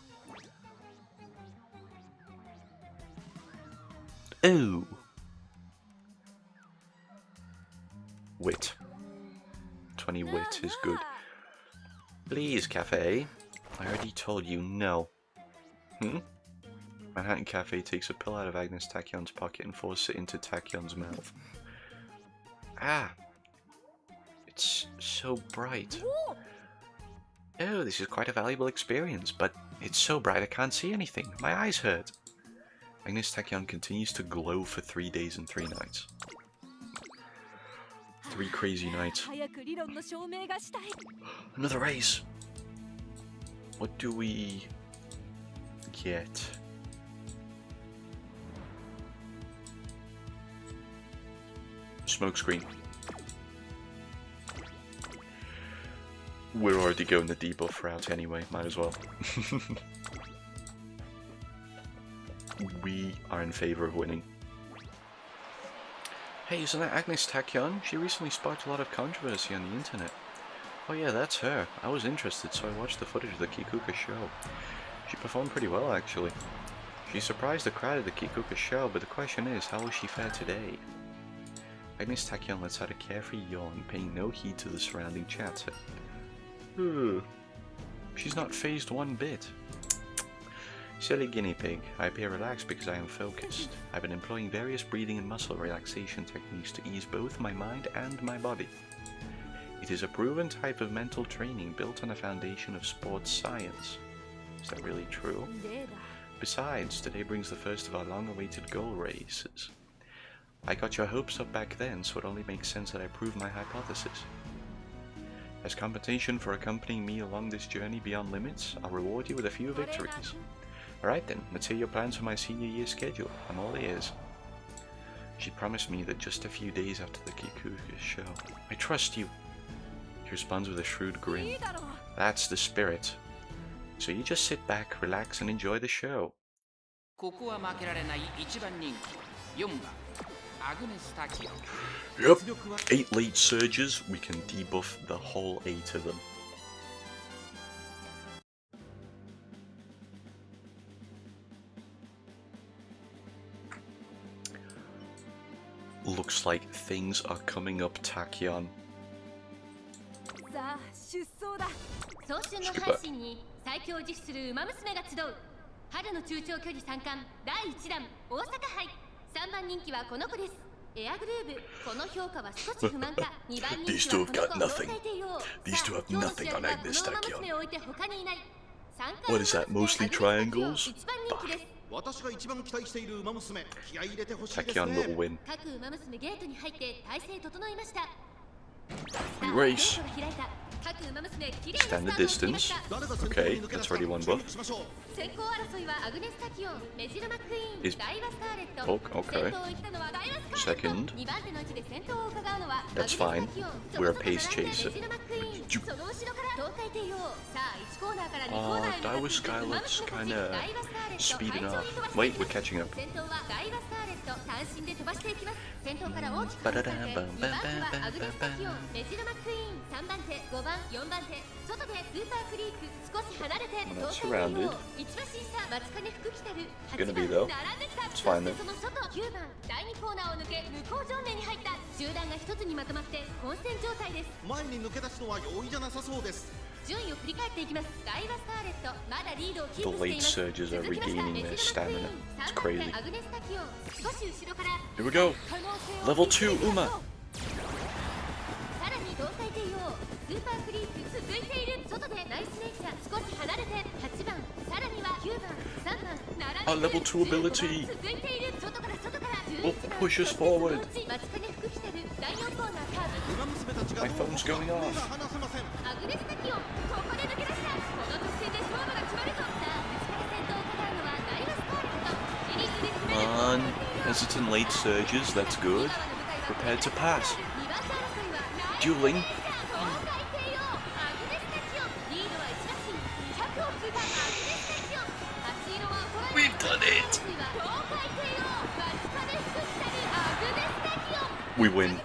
Oh! Wit. 20 wit is good. Please, Cafe. I already told you no. Manhattan Cafe takes a pill out of Agnes Tachyon's pocket and forces it into Tachyon's mouth. Ah! It's so bright. Oh, this is quite a valuable experience, but it's so bright I can't see anything. My eyes hurt. Agnes Tachyon continues to glow for 3 days and 3 nights. 3 crazy nights. Another race! What do we get? Smoke screen. We're already going the debuff route anyway, might as well. We are in favor of winning. Hey, isn't that Agnes Tachyon? She recently sparked a lot of controversy on the internet. Oh yeah, that's her. I was interested, so I watched the footage of the Kikuka show. She performed pretty well, actually. She surprised the crowd at the Kikuka show, but the question is, how will she fare today? Agnes Tachyon lets out a carefree yawn, paying no heed to the surrounding chatter. She's not phased one bit. Silly guinea pig, I appear relaxed because I am focused. I've been employing various breathing and muscle relaxation techniques to ease both my mind and my body. It is a proven type of mental training built on a foundation of sports science. Is that really true? Besides, today brings the first of our long-awaited goal races. I got your hopes up back then, so it only makes sense that I prove my hypothesis. As compensation for accompanying me along this journey beyond limits, I'll reward you with a few victories. Alright then, let's hear your plans for my senior year schedule. I'm all ears. She promised me that just a few days after the Kikuka show. I trust you. She responds with a shrewd grin. That's the spirit. So you just sit back, relax, and enjoy the show. Yep, 8 late surges, we can debuff the whole 8 of them. Looks like things are coming up, Tachyon. さあ出走だ。早春の阪神に最強を実施する馬娘が集う春の中長距離三冠第1弾大阪杯。3番人気はこの子です。エアグルーブ。この評価は少し不満か。2番人気はこの子同体帝王。These two have nothing on Agnes Tachyon. What is that, mostly triangles? 私が一番期待している馬娘、気合い入れてほしいですね。Tachyon will win. 各馬娘ゲートに入って体勢整いました。 We race. Stand the distance. Okay, that's already one buff. Is okay. Second. That's fine. We're a pace chaser. Daiwa Skylark's kinda speeding off. Wait, we're catching up. I'm not surrounded. It's gonna be though. It's fine then. 第2コーナーを抜け向こう上面に入った集団が一つにまとまって混戦状態です。前に抜け出すのは容易じゃなさそうです。順位を振り返っていきます。ダイワスカーレットまだリードをキー The プしてい late ます。 surges are regaining their stamina. It's crazy. アグネスタキオン少し後ろから Here we go. Level 2 Uma. さらに胴体帝王スーパークリーク続いている。外でナイスネイチャー少し離れて8番さらには9番3番並んで Our level 2 ability. 続いている。外から外から Oh, push us forward. 待ちかね服着てる。第4コーナーカーブ。 馬娘たちが My phone's going 目が off. 離せません。アグネスタキオンここで抜け出した。この直線で勝負が決まるぞ。さあ内から先頭を伺うのはダイワスカーレット。じりじり詰める。 On. Hesitant late surges, that's good. Prepared to pass. Dueling. We've done it. We win.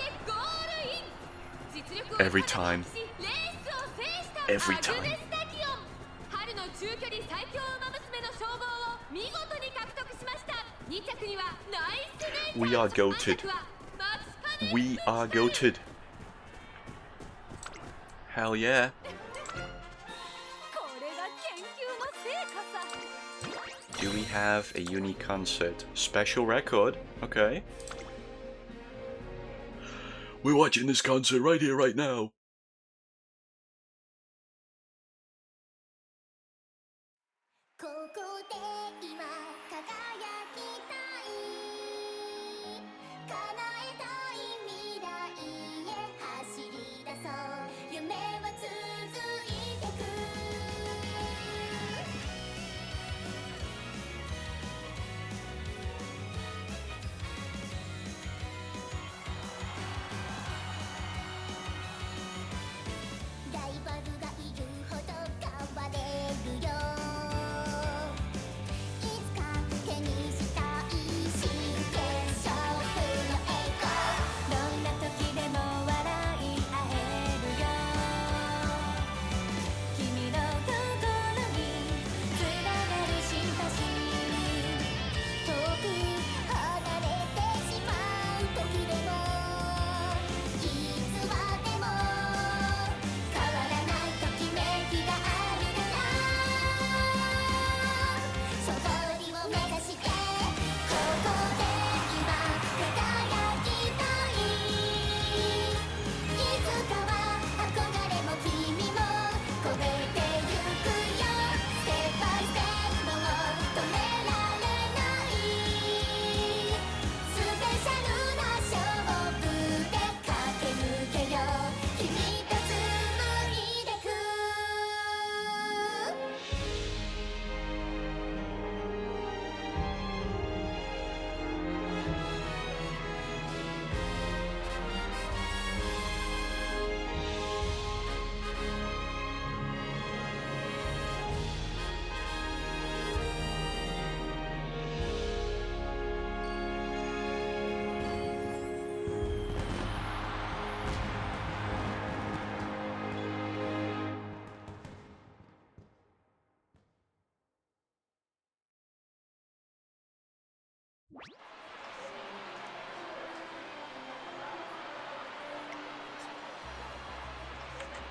Every time. Every time. We are goated. We are goated. Hell yeah. Do we have a uni concert? Special record? Okay. We're watching this concert right here, right now. ここで今輝きたい叶えたい未来へ走り出そう夢は続いてく We're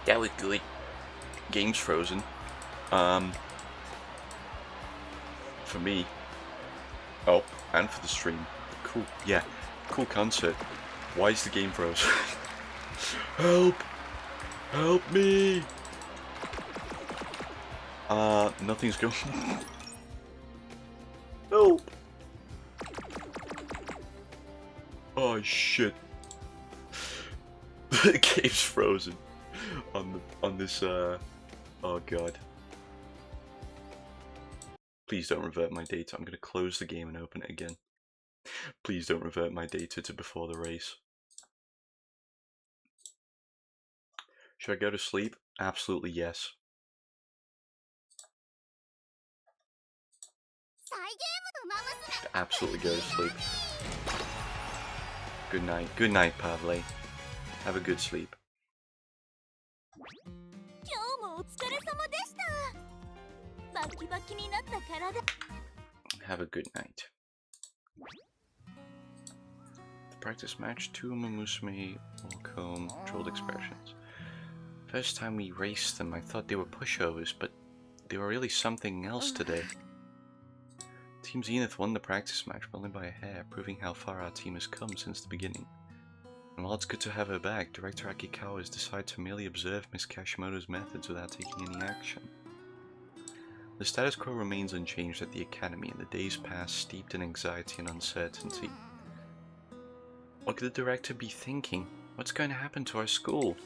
That was good. Game's frozen. For me. Oh, and for the stream. Cool. Yeah. Cool concert. Why is the game frozen? Help! Help me! Nothing's going. Help! Oh shit! The game's frozen on this. Oh god! Please don't revert my data. I'm gonna close the game and open it again. Please don't revert my data to before the race. Should I go to sleep? Absolutely yes. Should absolutely go to sleep. Good night. Good night, Pavle. Have a good sleep. Have a good night. The practice match, 2 Umamusume walk home, controlled expressions. First time we raced them, I thought they were pushovers, but they were really something else today. Team Zenith won the practice match, but only by a hair, proving how far our team has come since the beginning. And while it's good to have her back, Director Akikawa has decided to merely observe Miss Kashimoto's methods without taking any action. The status quo remains unchanged at the Academy, and the days pass steeped in anxiety and uncertainty. What could the director be thinking? What's going to happen to our school?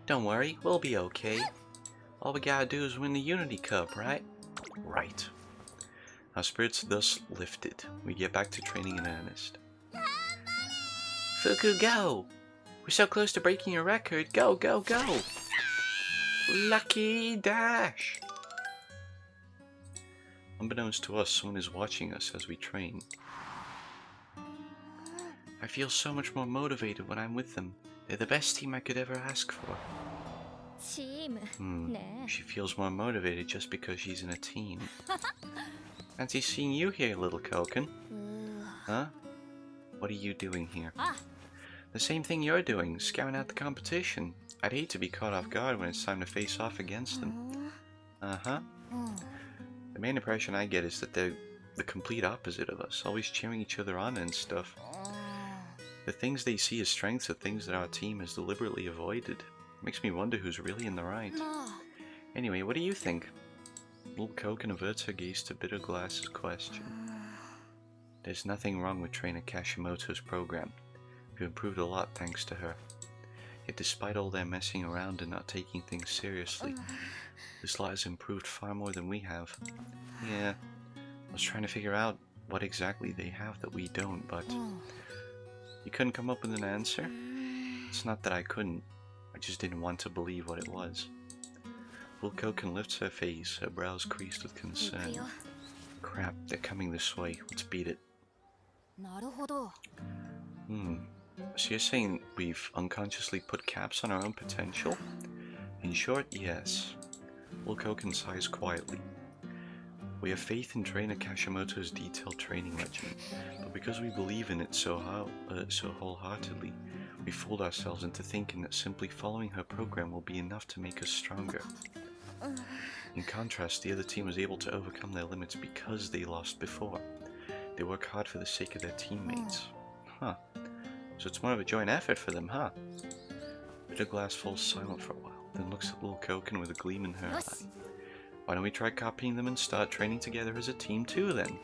Don't worry, we'll be okay. All we gotta do is win the Unity Cup, right? Right. Our spirits thus lifted, we get back to training in earnest. Fuku, go! We're so close to breaking your record. Go, go, go! Lucky dash! Unbeknownst to us, someone is watching us as we train. I feel so much more motivated when I'm with them. They're the best team I could ever ask for. She feels more motivated just because she's in a team. Fancy seeing you here, little Koken. Huh? What are you doing here? The same thing you're doing, scouting out the competition. I'd hate to be caught off guard when it's time to face off against them. Uh-huh. The main impression I get is that they're the complete opposite of us, always cheering each other on and stuff. The things they see as strengths are things that our team has deliberately avoided. Makes me wonder who's really in the right. Anyway, what do you think? Little Koken averts her gaze to Bitter Glass's question. There's nothing wrong with Trainer Kashimoto's program. We've improved a lot thanks to her. Yet despite all their messing around and not taking things seriously, this lot has improved far more than we have. Yeah, I was trying to figure out what exactly they have that we don't, but you couldn't come up with an answer? It's not that I couldn't, I just didn't want to believe what it was. Little Koken lifts her face, her brows creased with concern. Crap, they're coming this way, let's beat it. So you're saying we've unconsciously put caps on our own potential? In short, yes. Little Koken sighs quietly. We have faith in Trainer Kashimoto's detailed training regimen, but because we believe in it so wholeheartedly, we fooled ourselves into thinking that simply following her program will be enough to make us stronger. In contrast, the other team was able to overcome their limits because they lost before. They work hard for the sake of their teammates. Huh. So it's more of a joint effort for them, huh? Bitter Glass falls silent for a while, then looks at little Koken with a gleam in her eye. Why don't we try copying them and start training together as a team too, then?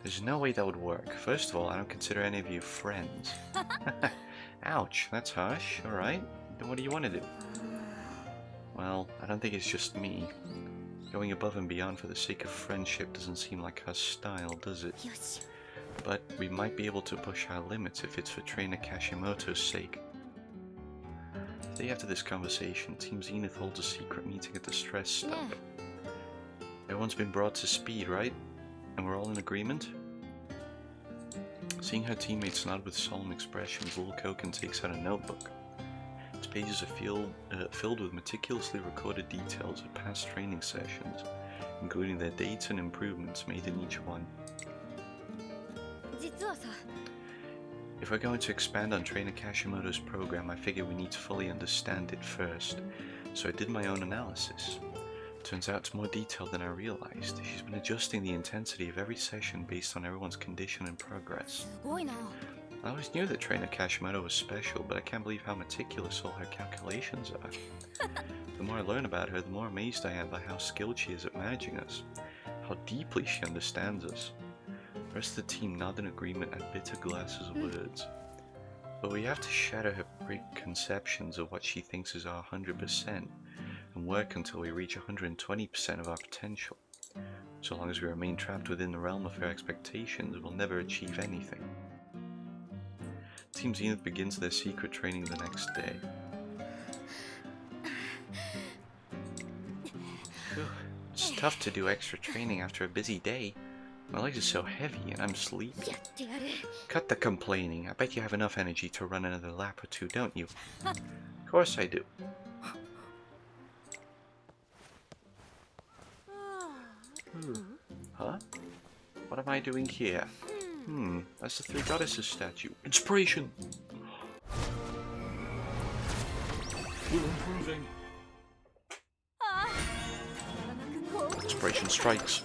There's no way that would work. First of all, I don't consider any of you friends. Ouch, that's harsh. Alright, then what do you want to do? Well, I don't think it's just me. Going above and beyond for the sake of friendship doesn't seem like her style, does it? But we might be able to push our limits if it's for Trainer Kashimoto's sake. The day after this conversation, Team Zenith holds a secret meeting at the stress stop. Everyone's been brought to speed, right? And we're all in agreement? Seeing her teammates nod with solemn expressions, little Koken takes out a notebook. Its pages are filled with meticulously recorded details of past training sessions, including their dates and improvements made in each one. If we're going to expand on Trainer Kashimoto's program, I figure we need to fully understand it first. So I did my own analysis. Turns out it's more detailed than I realized. She's been adjusting the intensity of every session based on everyone's condition and progress. I always knew that Trainer Kashimoto was special, but I can't believe how meticulous all her calculations are. The more I learn about her, the more amazed I am by how skilled she is at managing us, how deeply she understands us. The rest of the team nod in agreement at bitter glasses of words. But we have to shatter her preconceptions of what she thinks is our 100%, and work until we reach 120% of our potential. So long as we remain trapped within the realm of her expectations, we'll never achieve anything. Team Zenith begins their secret training the next day. Phew, it's tough to do extra training after a busy day. My legs are so heavy and I'm sleepy. Cut the complaining. I bet you have enough energy to run another lap or two, don't you? Of course I do. Huh? What am I doing here? That's the Three Goddesses statue. Inspiration! We're improving. Inspiration strikes.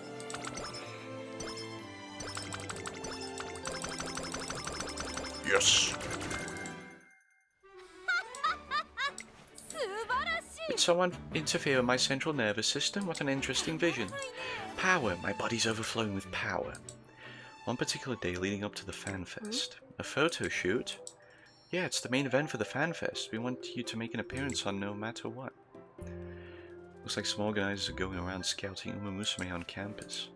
Yes! Did someone interfere with my central nervous system? What an interesting vision. Power! My body's overflowing with power. One particular day leading up to the Fan Fest. A photo shoot? Yeah, it's the main event for the Fan Fest. We want you to make an appearance on no matter what. Looks like some organizers are going around scouting Umamusume on campus.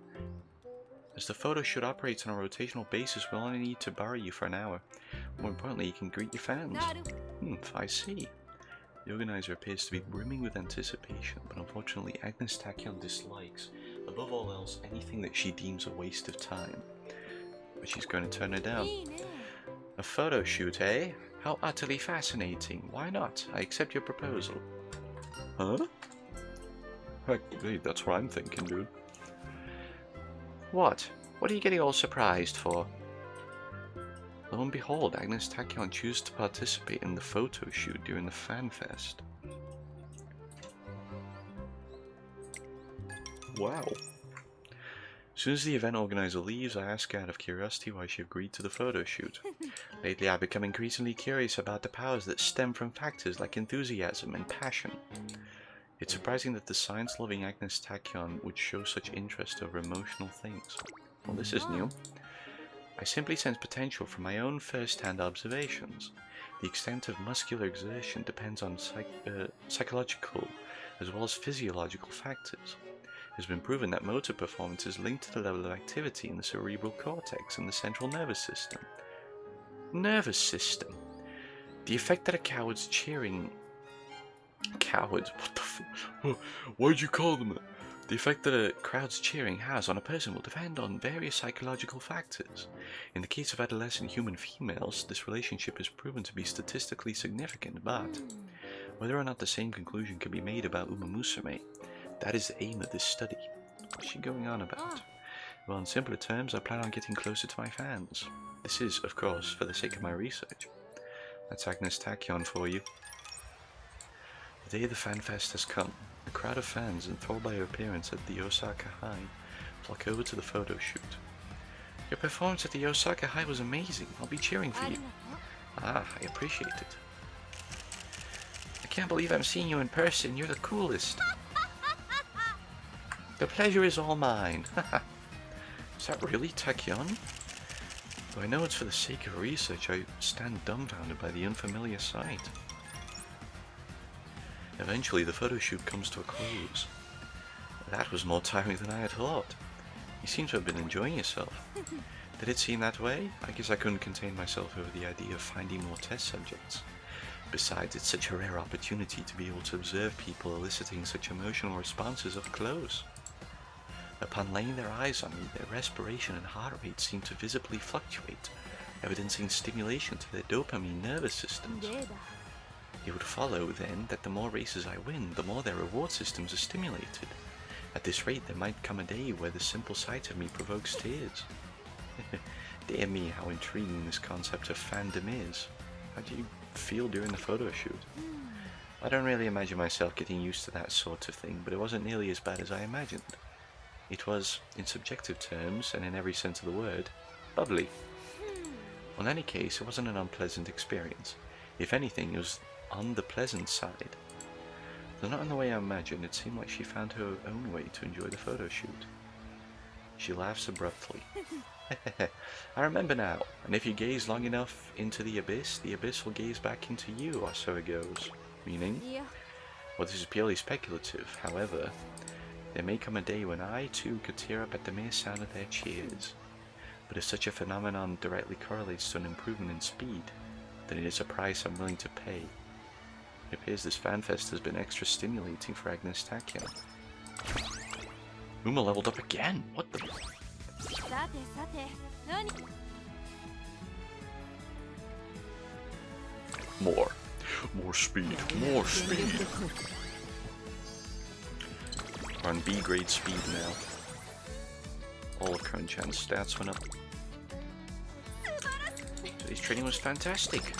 As the photo shoot operates on a rotational basis, we'll only need to borrow you for an hour. More importantly, you can greet your fans. I see. The organizer appears to be brimming with anticipation, but unfortunately Agnes Tachyon dislikes, above all else, anything that she deems a waste of time. But she's going to turn it down. A photo shoot, eh? How utterly fascinating. Why not? I accept your proposal. Huh? Heck, hey, that's what I'm thinking, dude. What? What are you getting all surprised for? Lo and behold, Agnes Tachyon chooses to participate in the photo shoot during the Fan Fest. Wow. As soon as the event organizer leaves, I ask her out of curiosity why she agreed to the photo shoot. Lately, I've become increasingly curious about the powers that stem from factors like enthusiasm and passion. It's surprising that the science-loving Agnes Tachyon would show such interest over emotional things. Well, this is new. I simply sense potential from my own first-hand observations. The extent of muscular exertion depends on psychological as well as physiological factors. It has been proven that motor performance is linked to the level of activity in the cerebral cortex and the central nervous system. Nervous system? The effect that a coward's cheering... Cowards? What the f... Why'd you call them that? The effect that a crowd's cheering has on a person will depend on various psychological factors. In the case of adolescent human females, this relationship is proven to be statistically significant, but whether or not the same conclusion can be made about Umamusume, that is the aim of this study. What's she going on about? Well, in simpler terms, I plan on getting closer to my fans. This is, of course, for the sake of my research. That's Agnes Tachyon for you. The day of the Fan Fest has come. A crowd of fans, enthralled by her appearance at the Osaka High, flock over to the photo shoot. Your performance at the Osaka High was amazing. I'll be cheering for you. Ah, I appreciate it. I can't believe I'm seeing you in person. You're the coolest. The pleasure is all mine. Is that really Tachyon? Though I know it's for the sake of research, I stand dumbfounded by the unfamiliar sight. Eventually, the photo shoot comes to a close. That was more tiring than I had thought. You seem to have been enjoying yourself. Did it seem that way? I guess I couldn't contain myself over the idea of finding more test subjects. Besides, it's such a rare opportunity to be able to observe people eliciting such emotional responses up close. Upon laying their eyes on me, their respiration and heart rate seemed to visibly fluctuate, evidencing stimulation to their dopamine nervous systems. It would follow, then, that the more races I win, the more their reward systems are stimulated. At this rate, there might come a day where the simple sight of me provokes tears. dear me, how intriguing this concept of fandom is. How do you feel during the photo shoot? I don't really imagine myself getting used to that sort of thing, but it wasn't nearly as bad as I imagined. It was, in subjective terms, and in every sense of the word, lovely. In any case, it wasn't an unpleasant experience. If anything, it was on the pleasant side. Though not in the way I imagined, it seemed like she found her own way to enjoy the photo shoot. She laughs abruptly. I remember now, and if you gaze long enough into the abyss will gaze back into you, or so it goes. Meaning? Well, this is purely speculative. However, there may come a day when I, too, could tear up at the mere sound of their cheers. But if such a phenomenon directly correlates to an improvement in speed, then it is a price I'm willing to pay. It appears this fanfest has been extra stimulating for Agnes Tachyon. Uma leveled up again! What the... More. More speed. More speed. We're on B grade speed now. All of Koen-chan's stats went up. Today's training was fantastic.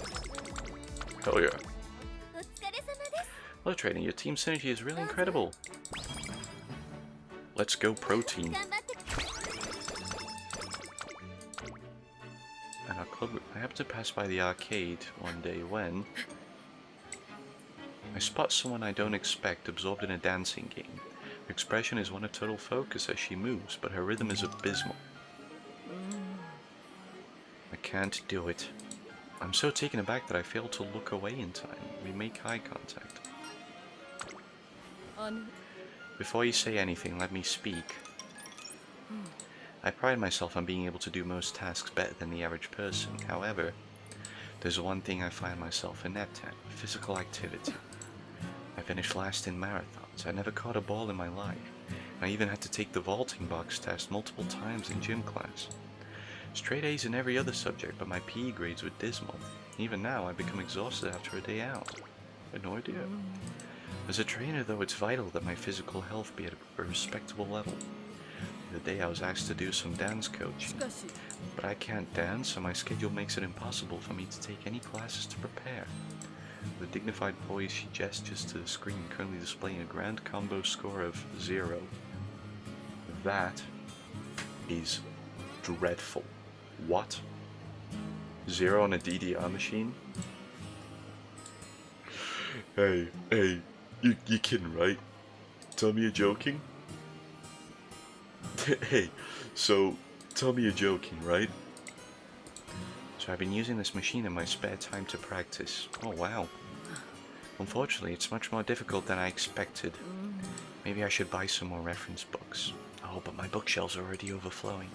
Hell yeah. Hello training, your team synergy is really incredible. Let's go pro team. And our club, I happened to pass by the arcade one day when I spot someone I don't expect absorbed in a dancing game. Her expression is one of total focus as she moves, but her rhythm is abysmal. I can't do it. I'm so taken aback that I fail to look away in time. We make eye contact. Before you say anything, let me speak. I pride myself on being able to do most tasks better than the average person. However, there's one thing I find myself inept at: physical activity. I finished last in marathons. I never caught a ball in my life. I even had to take the vaulting box test multiple times in gym class. Straight A's in every other subject, but my PE grades were dismal. Even now, I become exhausted after a day out. I had no idea. As a trainer, though, it's vital that my physical health be at a respectable level. The day I was asked to do some dance coaching, but I can't dance, so my schedule makes it impossible for me to take any classes to prepare. With a dignified poise, she gestures to the screen, currently displaying a grand combo score of 0. That is dreadful. What? 0 on a DDR machine? Hey, you kidding, right? Tell me you're joking? Hey, so, tell me you're joking, right? So I've been using this machine in my spare time to practice. Oh wow. Unfortunately, it's much more difficult than I expected. Maybe I should buy some more reference books. Oh, but my bookshelves are already overflowing.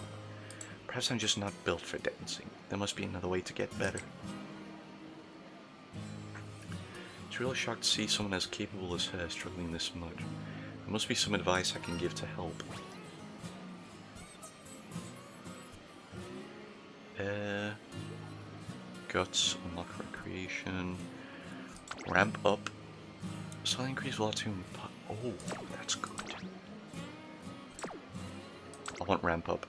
Perhaps I'm just not built for dancing. There must be another way to get better. It's really shocked to see someone as capable as her struggling this much. There must be some advice I can give to help. Guts, unlock recreation, ramp up, slightly increase velocity. Oh, that's good. I want ramp up.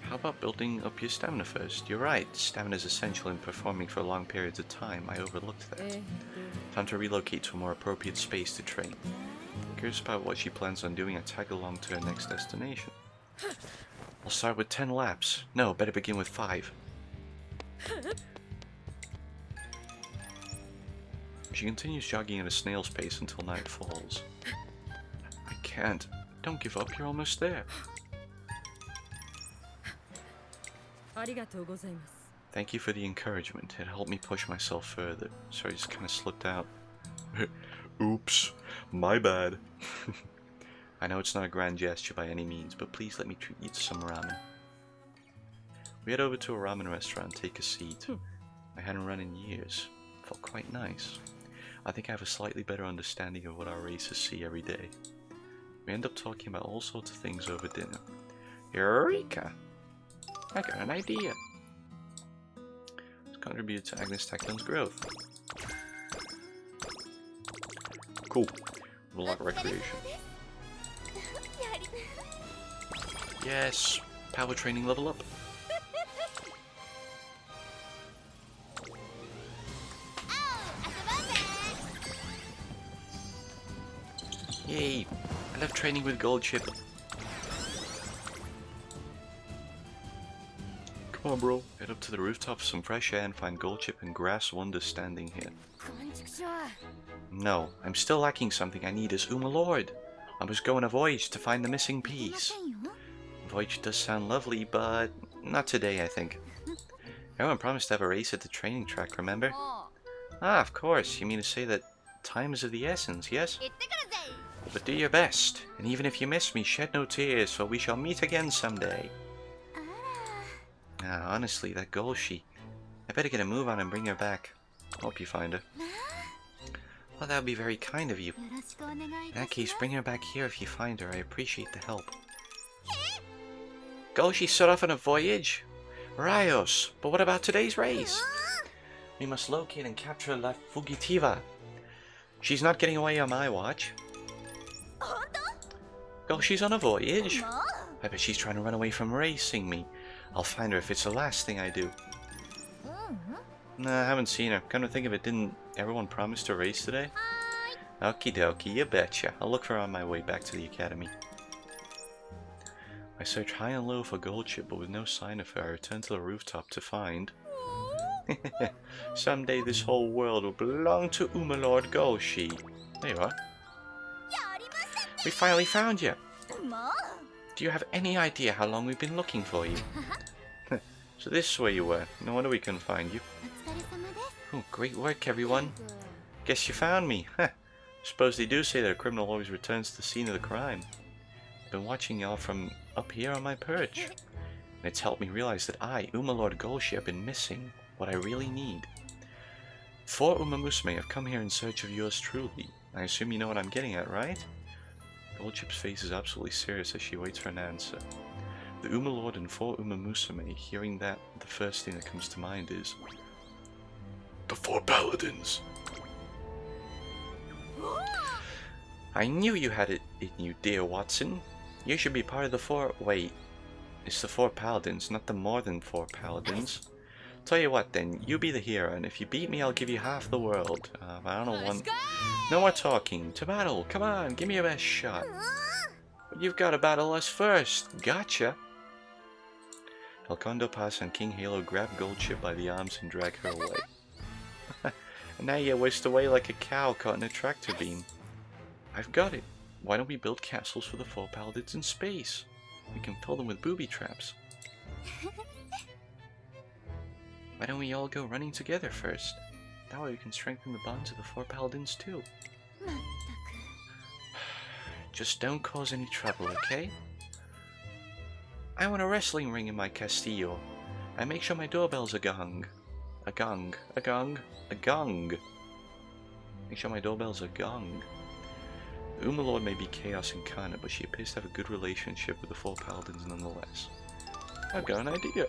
How about building up your stamina first? You're right, stamina is essential in performing for long periods of time. I overlooked that. Time to relocate to a more appropriate space to train. Curious about what she plans on doing. I tag along to her next destination. I'll start with 10 laps. No, better begin with 5. She continues jogging at a snail's pace until night falls. I can't. Don't give up, you're almost there. Thank you for the encouragement. It helped me push myself further. Sorry, I just kind of slipped out. Oops, my bad. I know it's not a grand gesture by any means, but please let me treat you to some ramen. We head over to a ramen restaurant and take a seat. I hadn't run in years. Felt quite nice. I think I have a slightly better understanding of what our racers see every day. We end up talking about all sorts of things over dinner. Eureka! I got an idea. Let's contribute to Agnes Tachyon's growth. Cool. We'll lock recreation. Yes! Power training level up. Yay! I love training with Gold Chip. Come on, bro. Head up to the rooftop for some fresh air and find Gold Chip and Grass Wonder standing here. No, I'm still lacking something I need as Uma Lord. I must go on a voyage to find the missing piece. Voyage does sound lovely, but not today, I think. Everyone promised to have a race at the training track, remember? Ah, of course. You mean to say that time is of the essence, yes? But do your best, and even if you miss me, shed no tears, for we shall meet again someday. Ah, honestly, that Golshi. I better get a move on and bring her back. Hope you find her. Well, that would be very kind of you. In that case, bring her back here if you find her. I appreciate the help. Golshi set off on a voyage? Rayos, but what about today's race? We must locate and capture La Fugitiva. She's not getting away on my watch. Golshi's on a voyage? I bet she's trying to run away from racing me. I'll find her if it's the last thing I do. Nah, I haven't seen her. Come to think of it, didn't everyone promise to race today? Okie dokie, you betcha. I'll look for her on my way back to the academy. I search high and low for Gold Chip, but with no sign of her, I return to the rooftop to find... Someday this whole world will belong to Uma Lord Golshi. There you are. We finally found you. Do you have any idea how long we've been looking for you? So this is where you were. No wonder we couldn't find you. Oh, great work, everyone. Guess you found me. Suppose they do say that a criminal always returns to the scene of the crime. I've been watching y'all from up here on my perch. And it's helped me realize that I, Uma Lord Golshi, have been missing what I really need. 4 Umamusume have come here in search of yours truly. I assume you know what I'm getting at, right? Gold Chip's face is absolutely serious as she waits for an answer. The Uma Lord and 4 Umamusume, hearing that, the first thing that comes to mind is... The 4 Paladins! I knew you had it in you, dear Watson. You should be part of the 4... Wait. It's the 4 Paladins, not the more than 4 Paladins. Tell you what then, you be the hero, and if you beat me I'll give you half the world. I don't want... No more talking. To battle! Come on, give me your best shot. But you've got to battle us first. Gotcha! El Condo Pass and King Halo grab Gold Chip by the arms and drag her away. And now you're whisked away like a cow caught in a tractor beam. I've got it. Why don't we build castles for the 4 Paladins in space? We can fill them with booby traps. Why don't we all go running together first? That way we can strengthen the bonds of the 4 Paladins too. Just don't cause any trouble, okay? I want a wrestling ring in my castillo. I make sure my doorbell's a gong. A gong. A gong. A gong. Make sure my doorbell's a gong. The Uma Lord may be chaos incarnate, but she appears to have a good relationship with the 4 Paladins nonetheless. I've got an idea.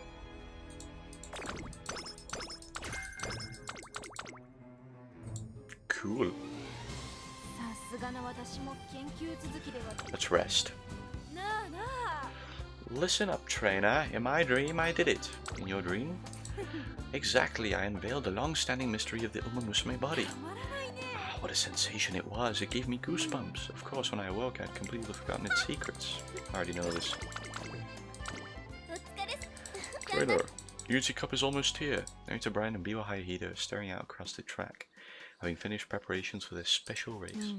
Cool. Let's rest. Listen up, trainer. In my dream, I did it. In your dream? Exactly, I unveiled the long-standing mystery of the Umamusume body. Ah, what a sensation it was. It gave me goosebumps. Of course, when I awoke, I'd completely forgotten its secrets. I already know this. Trainer, Yuji Cup is almost here. Narita Brand and Biwa Hayahida are staring out across the track, having finished preparations for their special race.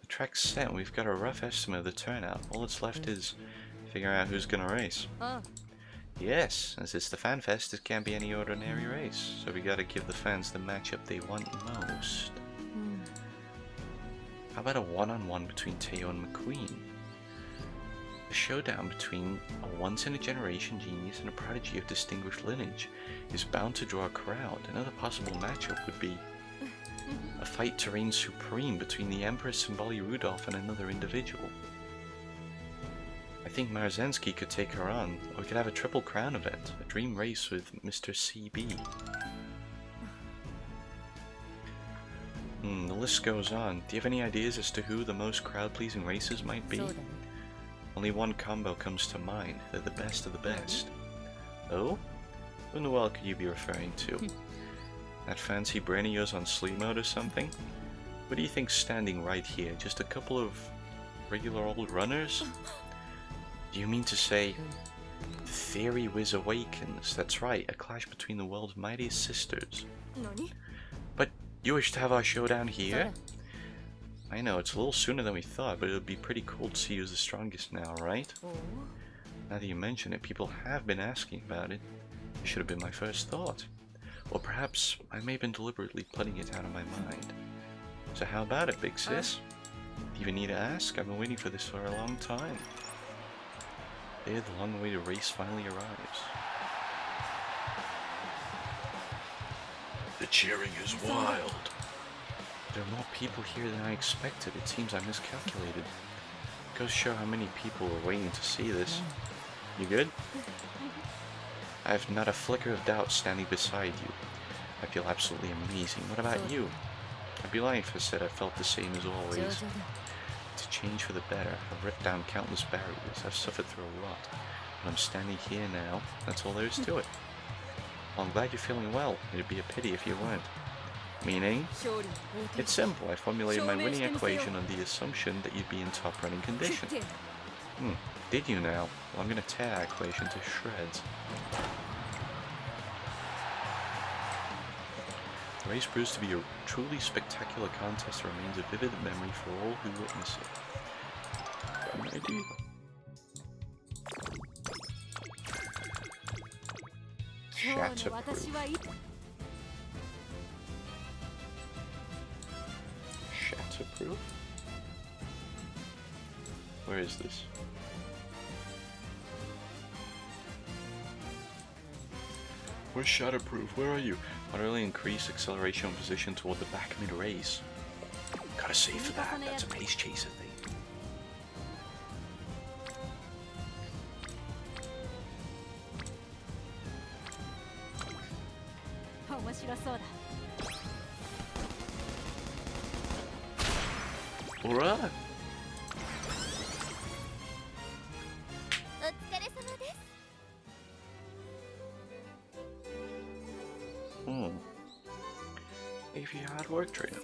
The track's set and we've got a rough estimate of the turnout. All that's left is figuring out who's gonna race. Yes, as it's the fan fest, it can't be any ordinary race, so we gotta give the fans the matchup they want most. How about a one-on-one between Teo and McQueen? A showdown between a once-in-a-generation genius and a prodigy of distinguished lineage is bound to draw a crowd. Another possible matchup would be a fight to reign supreme between the Empress Symboli Rudolph and another individual. I think Marzensky could take her on, or we could have a Triple Crown event, a dream race with Mr. CB. The list goes on. Do you have any ideas as to who the most crowd-pleasing races might be? Only one combo comes to mind. They're the best of the best. Oh? Who in the world could you be referring to? That fancy brain of yours on sleep mode or something? What do you think's standing right here? Just a couple of regular old runners? Do you mean to say the theory whiz awakens? That's right, a clash between the world's mightiest sisters. But you wish to have our showdown here? I know, it's a little sooner than we thought, but it would be pretty cool to see who's the strongest now, right? Now that you mention it, people have been asking about it. It should have been my first thought. Or perhaps I may have been deliberately putting it out of my mind. So how about it, big sis? Do you even need to ask? I've been waiting for this for a long time. There, the long-awaited race finally arrives. The cheering is wild. There are more people here than I expected. It seems I miscalculated. Goes to show how many people were waiting to see this. You good? I have not a flicker of doubt standing beside you. I feel absolutely amazing. What about you? I'd be lying if I said I felt the same as always. It's a change for the better. I've ripped down countless barriers. I've suffered through a lot. But I'm standing here now. That's all there is to it. Well, I'm glad you're feeling well. It'd be a pity if you weren't. Meaning? It's simple. I formulated my winning equation on the assumption that you'd be in top running condition. Did you now? Well, I'm gonna tear that equation to shreds. The race proves to be a truly spectacular contest that remains a vivid memory for all who witness it. Got an idea. Shatterproof. Shatterproof? Where is this? Where's Shatterproof? Where are you? Moderately increase acceleration position toward the back mid-race. Gotta save for that. That's a pace chaser thing. Alright. AV hard work trainer.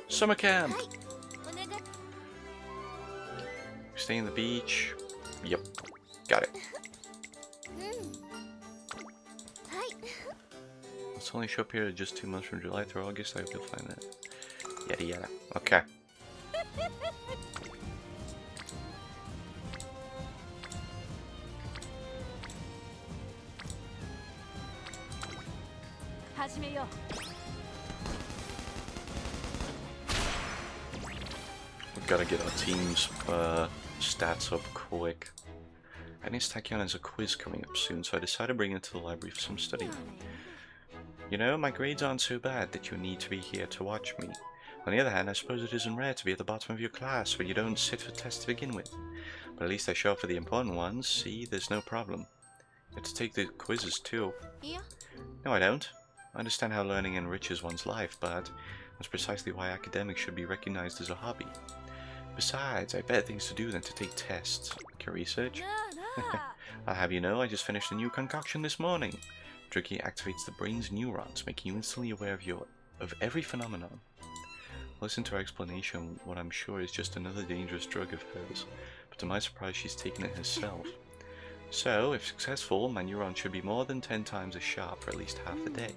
Summer camp. Stay in the beach. Yep. Got it. Let's only show up here just 2 months from July through August. I hope you'll find that. Yada yada. Okay. We've got to get our team's stats up quick. Agnes Tachyon has a quiz coming up soon, so I decided to bring it to the library for some study. You know, my grades aren't so bad that you need to be here to watch me. On the other hand, I suppose it isn't rare to be at the bottom of your class where you don't sit for tests to begin with. But at least I show up for the important ones. See, there's no problem. You have to take the quizzes too. No, I don't. I understand how learning enriches one's life, but that's precisely why academics should be recognized as a hobby. Besides, I have better things to do than to take tests. Like your research? I'll have you know, I just finished a new concoction this morning. Drinking activates the brain's neurons, making you instantly aware of every phenomenon. Listen to her explanation, what I'm sure is just another dangerous drug of hers, but to my surprise she's taken it herself. So, if successful, my neurons should be more than 10 times as sharp for at least half a day.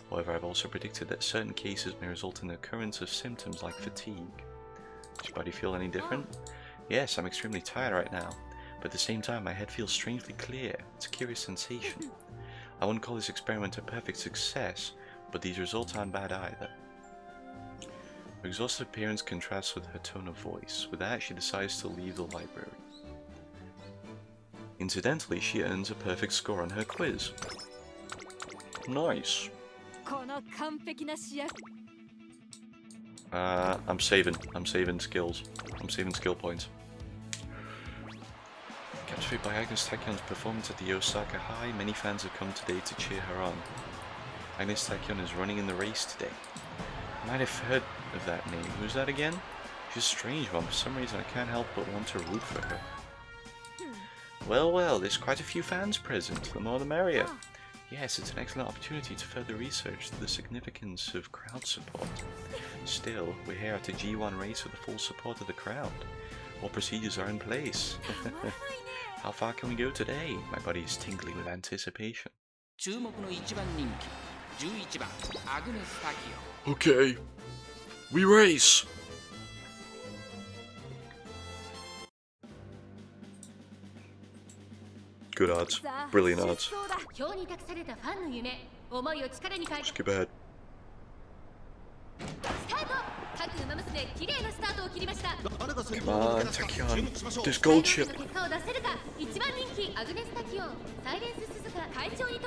However, I've also predicted that certain cases may result in the occurrence of symptoms like fatigue. Does your body feel any different? Yes, I'm extremely tired right now, but at the same time my head feels strangely clear. It's a curious sensation. I wouldn't call this experiment a perfect success, but these results aren't bad either. Her exhausted appearance contrasts with her tone of voice. With that, she decides to leave the library. Incidentally, she earns a perfect score on her quiz. Nice. I'm saving skills. I'm saving skill points. Captured by Agnes Takyon's performance at the Osaka High, many fans have come today to cheer her on. Agnes Takyon is running in the race today. You might have heard of that name. Who's that again? She's a strange one. For some reason, I can't help but want to root for her. Well, well, there's quite a few fans present. The more the merrier. Yes, it's an excellent opportunity to further research the significance of crowd support. Still, we're here at a G1 race with the full support of the crowd. All procedures are in place. How far can we go today? My body is tingling with anticipation. Okay, we race! Good odds. Brilliant odds. Skip ahead. Come on, Takion. This gold chip.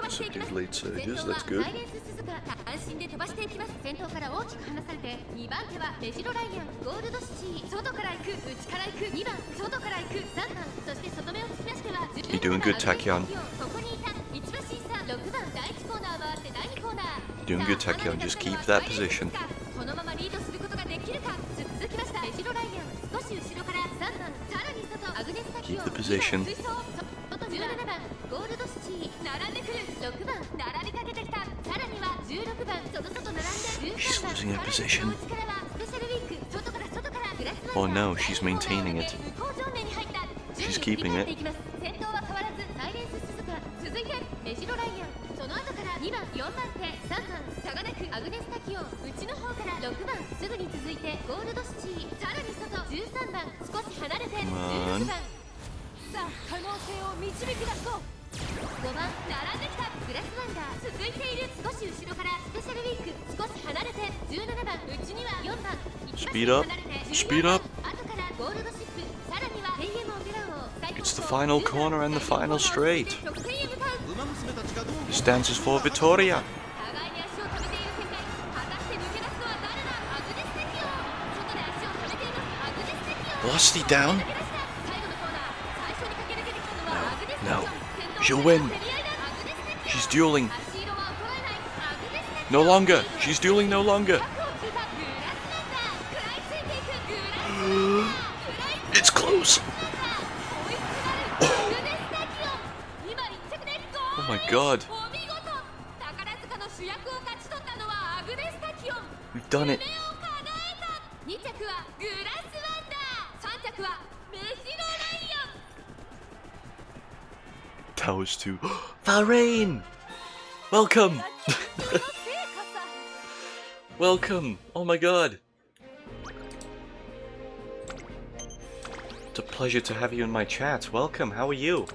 Subdued late surges, that's good. You're doing good, Takion. Doing good, Takion. Just keep that position. Keep the position. She's losing her position. Oh no, she's maintaining it. She's keeping it. Come on. Speed up. Speed up. It's the final corner and the final straight. This dance is for Vittoria. Velocity down. No. She'll win. She's dueling. No longer. She's dueling no longer. It's close. Oh my god. We've done it. That was too. Valrain! Welcome! Welcome! Oh my god! It's a pleasure to have you in my chat. Welcome, how are you?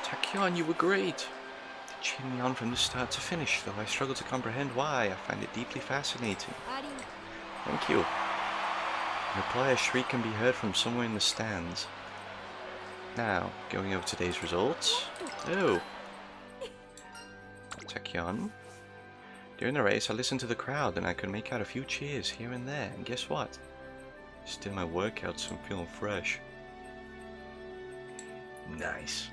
Takion, you were great! Cheering me on from the start to finish, though I struggle to comprehend why. I find it deeply fascinating. Thank you. In reply, a shriek can be heard from somewhere in the stands. Now, going over today's results. Oh. Takion. During the race, I listened to the crowd and I could make out a few cheers here and there. And guess what? Just did my workout, so I'm feeling fresh. Nice.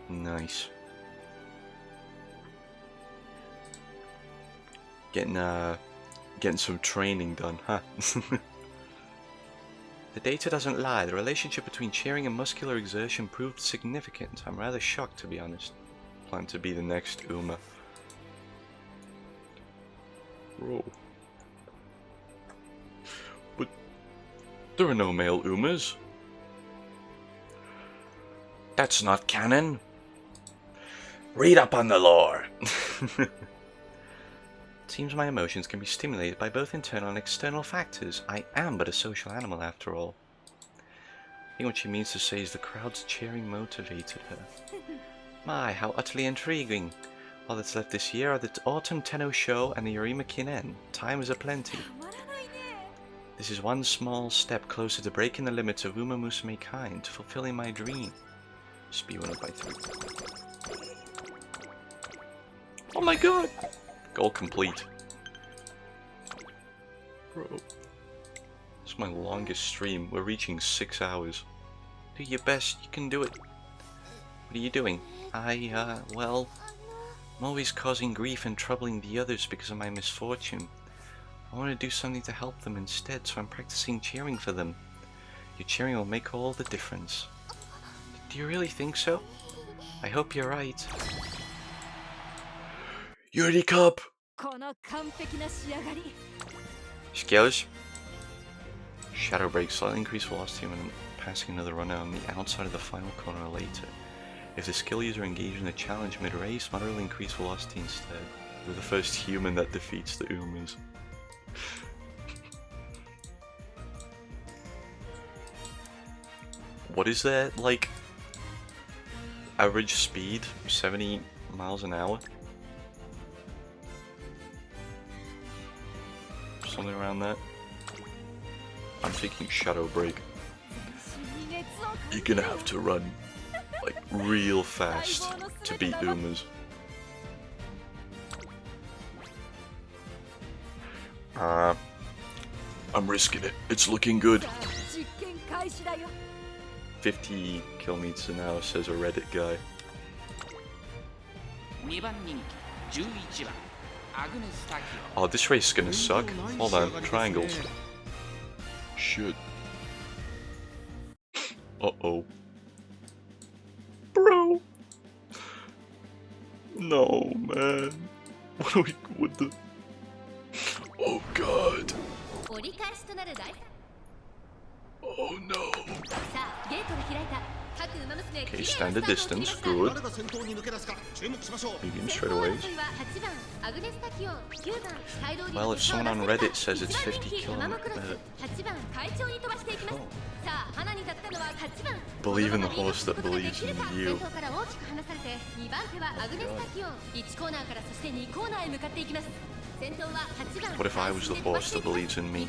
Nice. Getting some training done, huh? The data doesn't lie. The relationship between cheering and muscular exertion proved significant. I'm rather shocked, to be honest. Plan to be the next Uma. Whoa. But there are no male Umas. That's not canon. Read up on the lore. It seems my emotions can be stimulated by both internal and external factors. I am but a social animal after all. I think what she means to say is the crowd's cheering motivated her. My, how utterly intriguing. All that's left this year are the Autumn Tenno Show and the Yorima Kinen. Time is aplenty. This is one small step closer to breaking the limits of Umamusume kind, to fulfilling my dream. Speed went up by 3. Oh my god! Goal complete. Bro. This is my longest stream. We're reaching 6 hours. Do your best, you can do it. What are you doing? Well, I'm always causing grief and troubling the others because of my misfortune. I want to do something to help them instead, so I'm practicing cheering for them. Your cheering will make all the difference. Do you really think so? I hope you're right. Yuri Cup! Skills. Shadow Break, slightly increased velocity when passing another runner on the outside of the final corner later. If the skill user engages in a challenge mid-race, moderately increase velocity instead. You're the first human that defeats the Umas. What is their, like, average speed? 70 miles an hour? Something around that? I'm thinking Shadow Break. You're gonna have to run, like, real fast to beat Umas. I'm risking it. It's looking good. 50 kilometers an hour, says a Reddit guy. Oh, this race is gonna suck. Hold on, triangles. Shit. Uh-oh. Bro! No, man. What the... Oh, God. Oh, no. Okay, standard distance, good. Medium straightaways. Well, if someone on Reddit says it's 50 kilometers... Believe in the horse that believes in you. What if I was the horse that believes in me?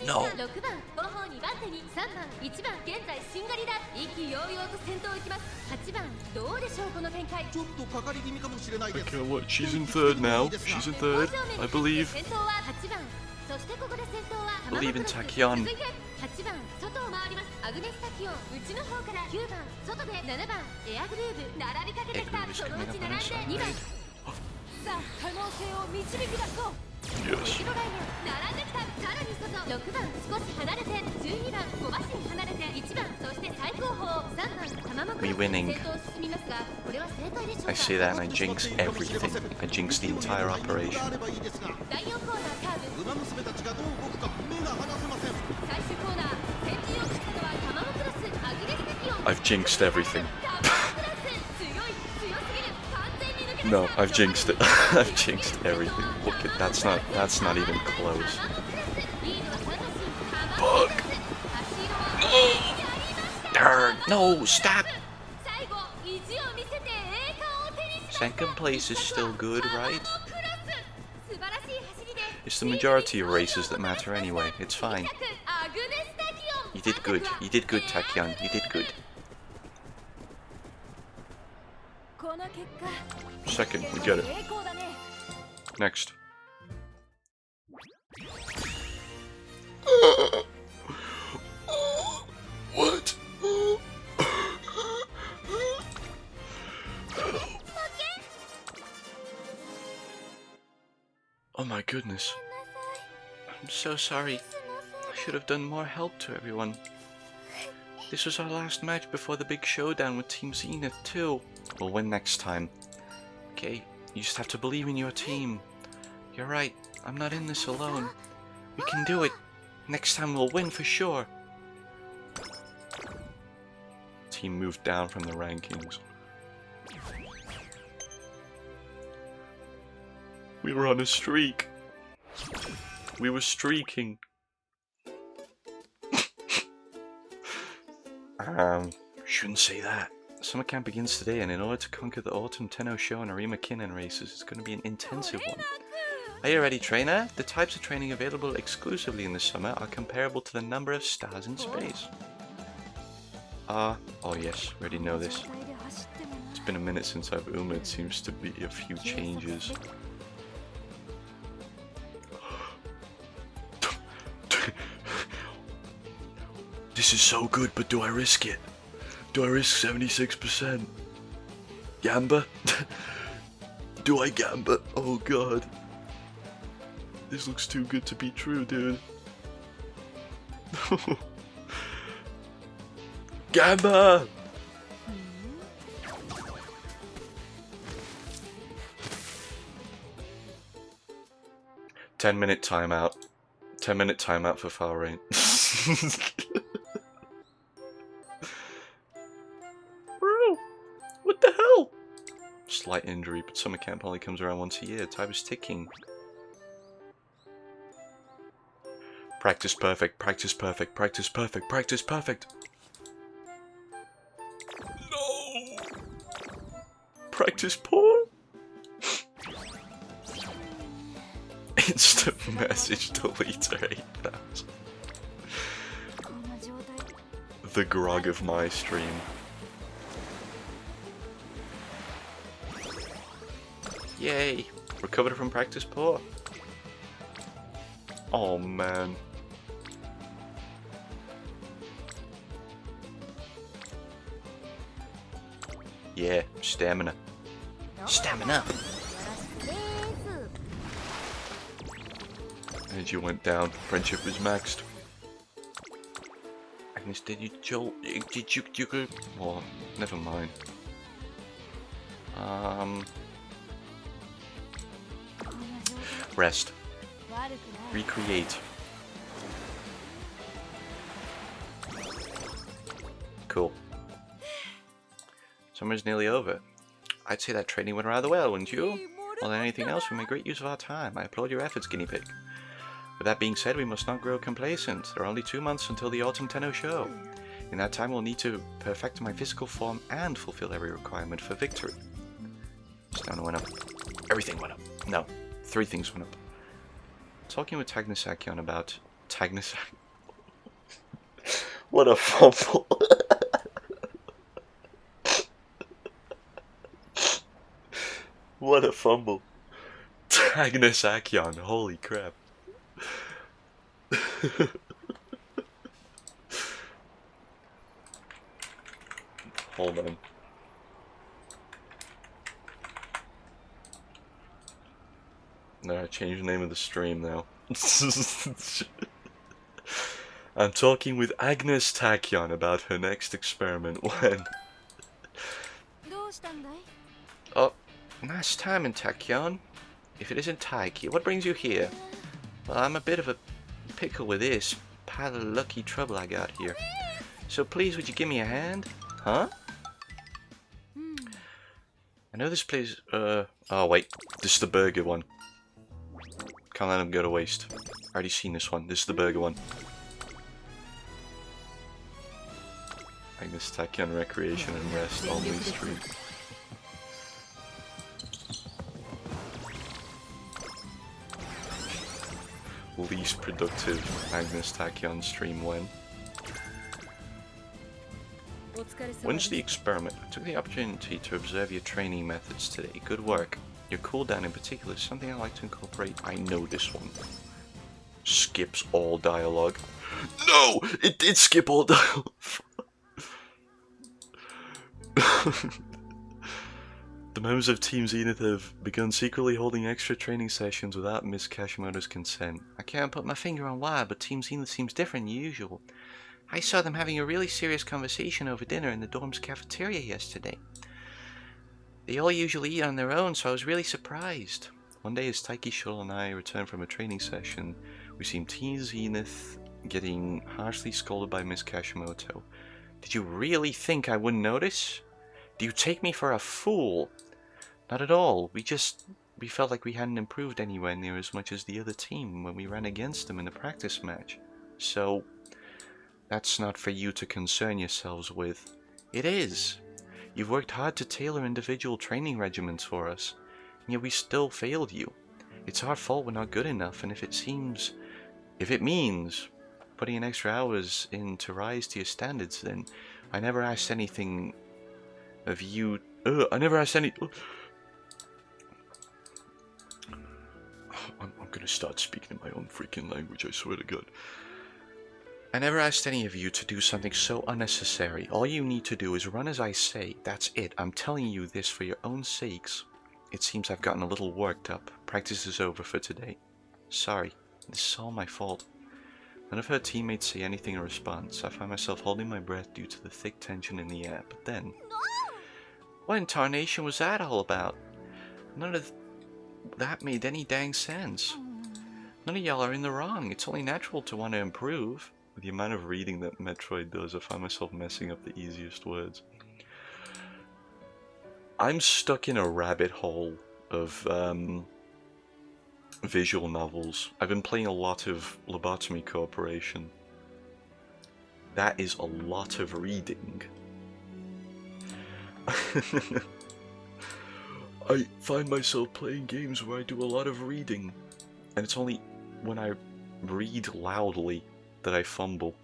No! Okay, what? She's in third now. She's in third, I believe. Believe in Takion. Yes. Me winning. I say that and I jinx everything. I jinx the entire operation. I've jinxed everything. No, I've jinxed it. I've jinxed everything. Look at that's not even close. Fuck. No. Darn. No, stop. Second place is still good, right? It's the majority of races that matter anyway. It's fine. You did good. You did good, Takion. You did good. Second, we get it. Next. What? Oh my goodness. I'm so sorry. I should have done more help to everyone. This was our last match before the big showdown with Team Zenith too. We'll win next time. Okay, you just have to believe in your team. You're right, I'm not in this alone. We can do it. Next time we'll win for sure. Team moved down from the rankings. We were on a streak. We were streaking. Shouldn't say that. Summer camp begins today, and in order to conquer the Autumn Tenno Show and Arima Kinnan races, it's going to be an intensive one. Are you ready, trainer? The types of training available exclusively in the summer are comparable to the number of stars in space. Oh yes, we already know this. It's been a minute since I've Uma, it seems to be a few changes. This is so good, but do I risk it? Do I risk 76%? Gamba? Do I gamba? Oh god. This looks too good to be true, dude. Gamba! 10-minute timeout. 10-minute timeout for Far Rain. Bro, what the hell? Slight injury, but summer camp only comes around once a year. Time is ticking. Practice perfect, practice perfect, practice perfect, practice perfect. No! Practice poor? Instant message deleter 8000. The grog of my stream. Yay! Recovered from practice poor. Oh man. Yeah, stamina. Stamina! Energy went down. Friendship is maxed. Agnes, did you oh, never mind. Rest. Recreate. Cool. Summer's nearly over. I'd say that training went rather well, wouldn't you? More than anything else, we made great use of our time. I applaud your efforts, guinea pig. With that being said, we must not grow complacent. There are only 2 months until the Autumn Tenno show. In that time, we'll need to perfect my physical form and fulfill every requirement for victory. Stamina went up. Everything went up. No, 3 things went up. Talking with Tagnasakion about... What a fumble. What a fumble. Tagnasakion, holy crap. Hold on. No, I changed the name of the stream now. I'm talking with Agnes Tachyon about her next experiment when... Oh, nice timing, Tachyon. If it isn't Taiki, what brings you here? Well, I'm a bit of a pickle with this pile of lucky trouble I got here. So please, would you give me a hand? Huh? I know this place... oh wait, this is the burger one. Can't let him go to waste. Already seen this one. This is the burger one. Agnes Tachyon recreation and rest only stream. Least productive Agnes Tachyon stream when? When's the experiment? I took the opportunity to observe your training methods today. Good work. Your cooldown in particular is something I like to incorporate. I know this one. Skips all dialogue. No! It did skip all dialogue! The members of Team Zenith have begun secretly holding extra training sessions without Miss Kashimoto's consent. I can't put my finger on why, but Team Zenith seems different than usual. I saw them having a really serious conversation over dinner in the dorm's cafeteria yesterday. They all usually eat on their own, so I was really surprised. One day as Taiki Shul and I returned from a training session, we seen Team Zenith getting harshly scolded by Miss Kashimoto. Did you really think I wouldn't notice? Do you take me for a fool? Not at all. We felt like we hadn't improved anywhere near as much as the other team when we ran against them in the practice match. So, that's not for you to concern yourselves with. It is. You've worked hard to tailor individual training regimens for us, and yet we still failed you. It's our fault we're not good enough, and if it means putting in extra hours in to rise to your standards, then I never asked anything of you. I never asked any. I'm gonna start speaking in my own freaking language, I swear to God. I never asked any of you to do something so unnecessary. All you need to do is run as I say. That's it. I'm telling you this for your own sakes. It seems I've gotten a little worked up. Practice is over for today. Sorry. This is all my fault. None of her teammates say anything in response. I find myself holding my breath due to the thick tension in the air. But then... what in tarnation was that all about? None of that made any dang sense. None of y'all are in the wrong. It's only natural to want to improve. With the amount of reading that Metroid does, I find myself messing up the easiest words. I'm stuck in a rabbit hole of visual novels. I've been playing a lot of Lobotomy Corporation. That is a lot of reading. I find myself playing games where I do a lot of reading, and it's only when I read loudly that I fumble.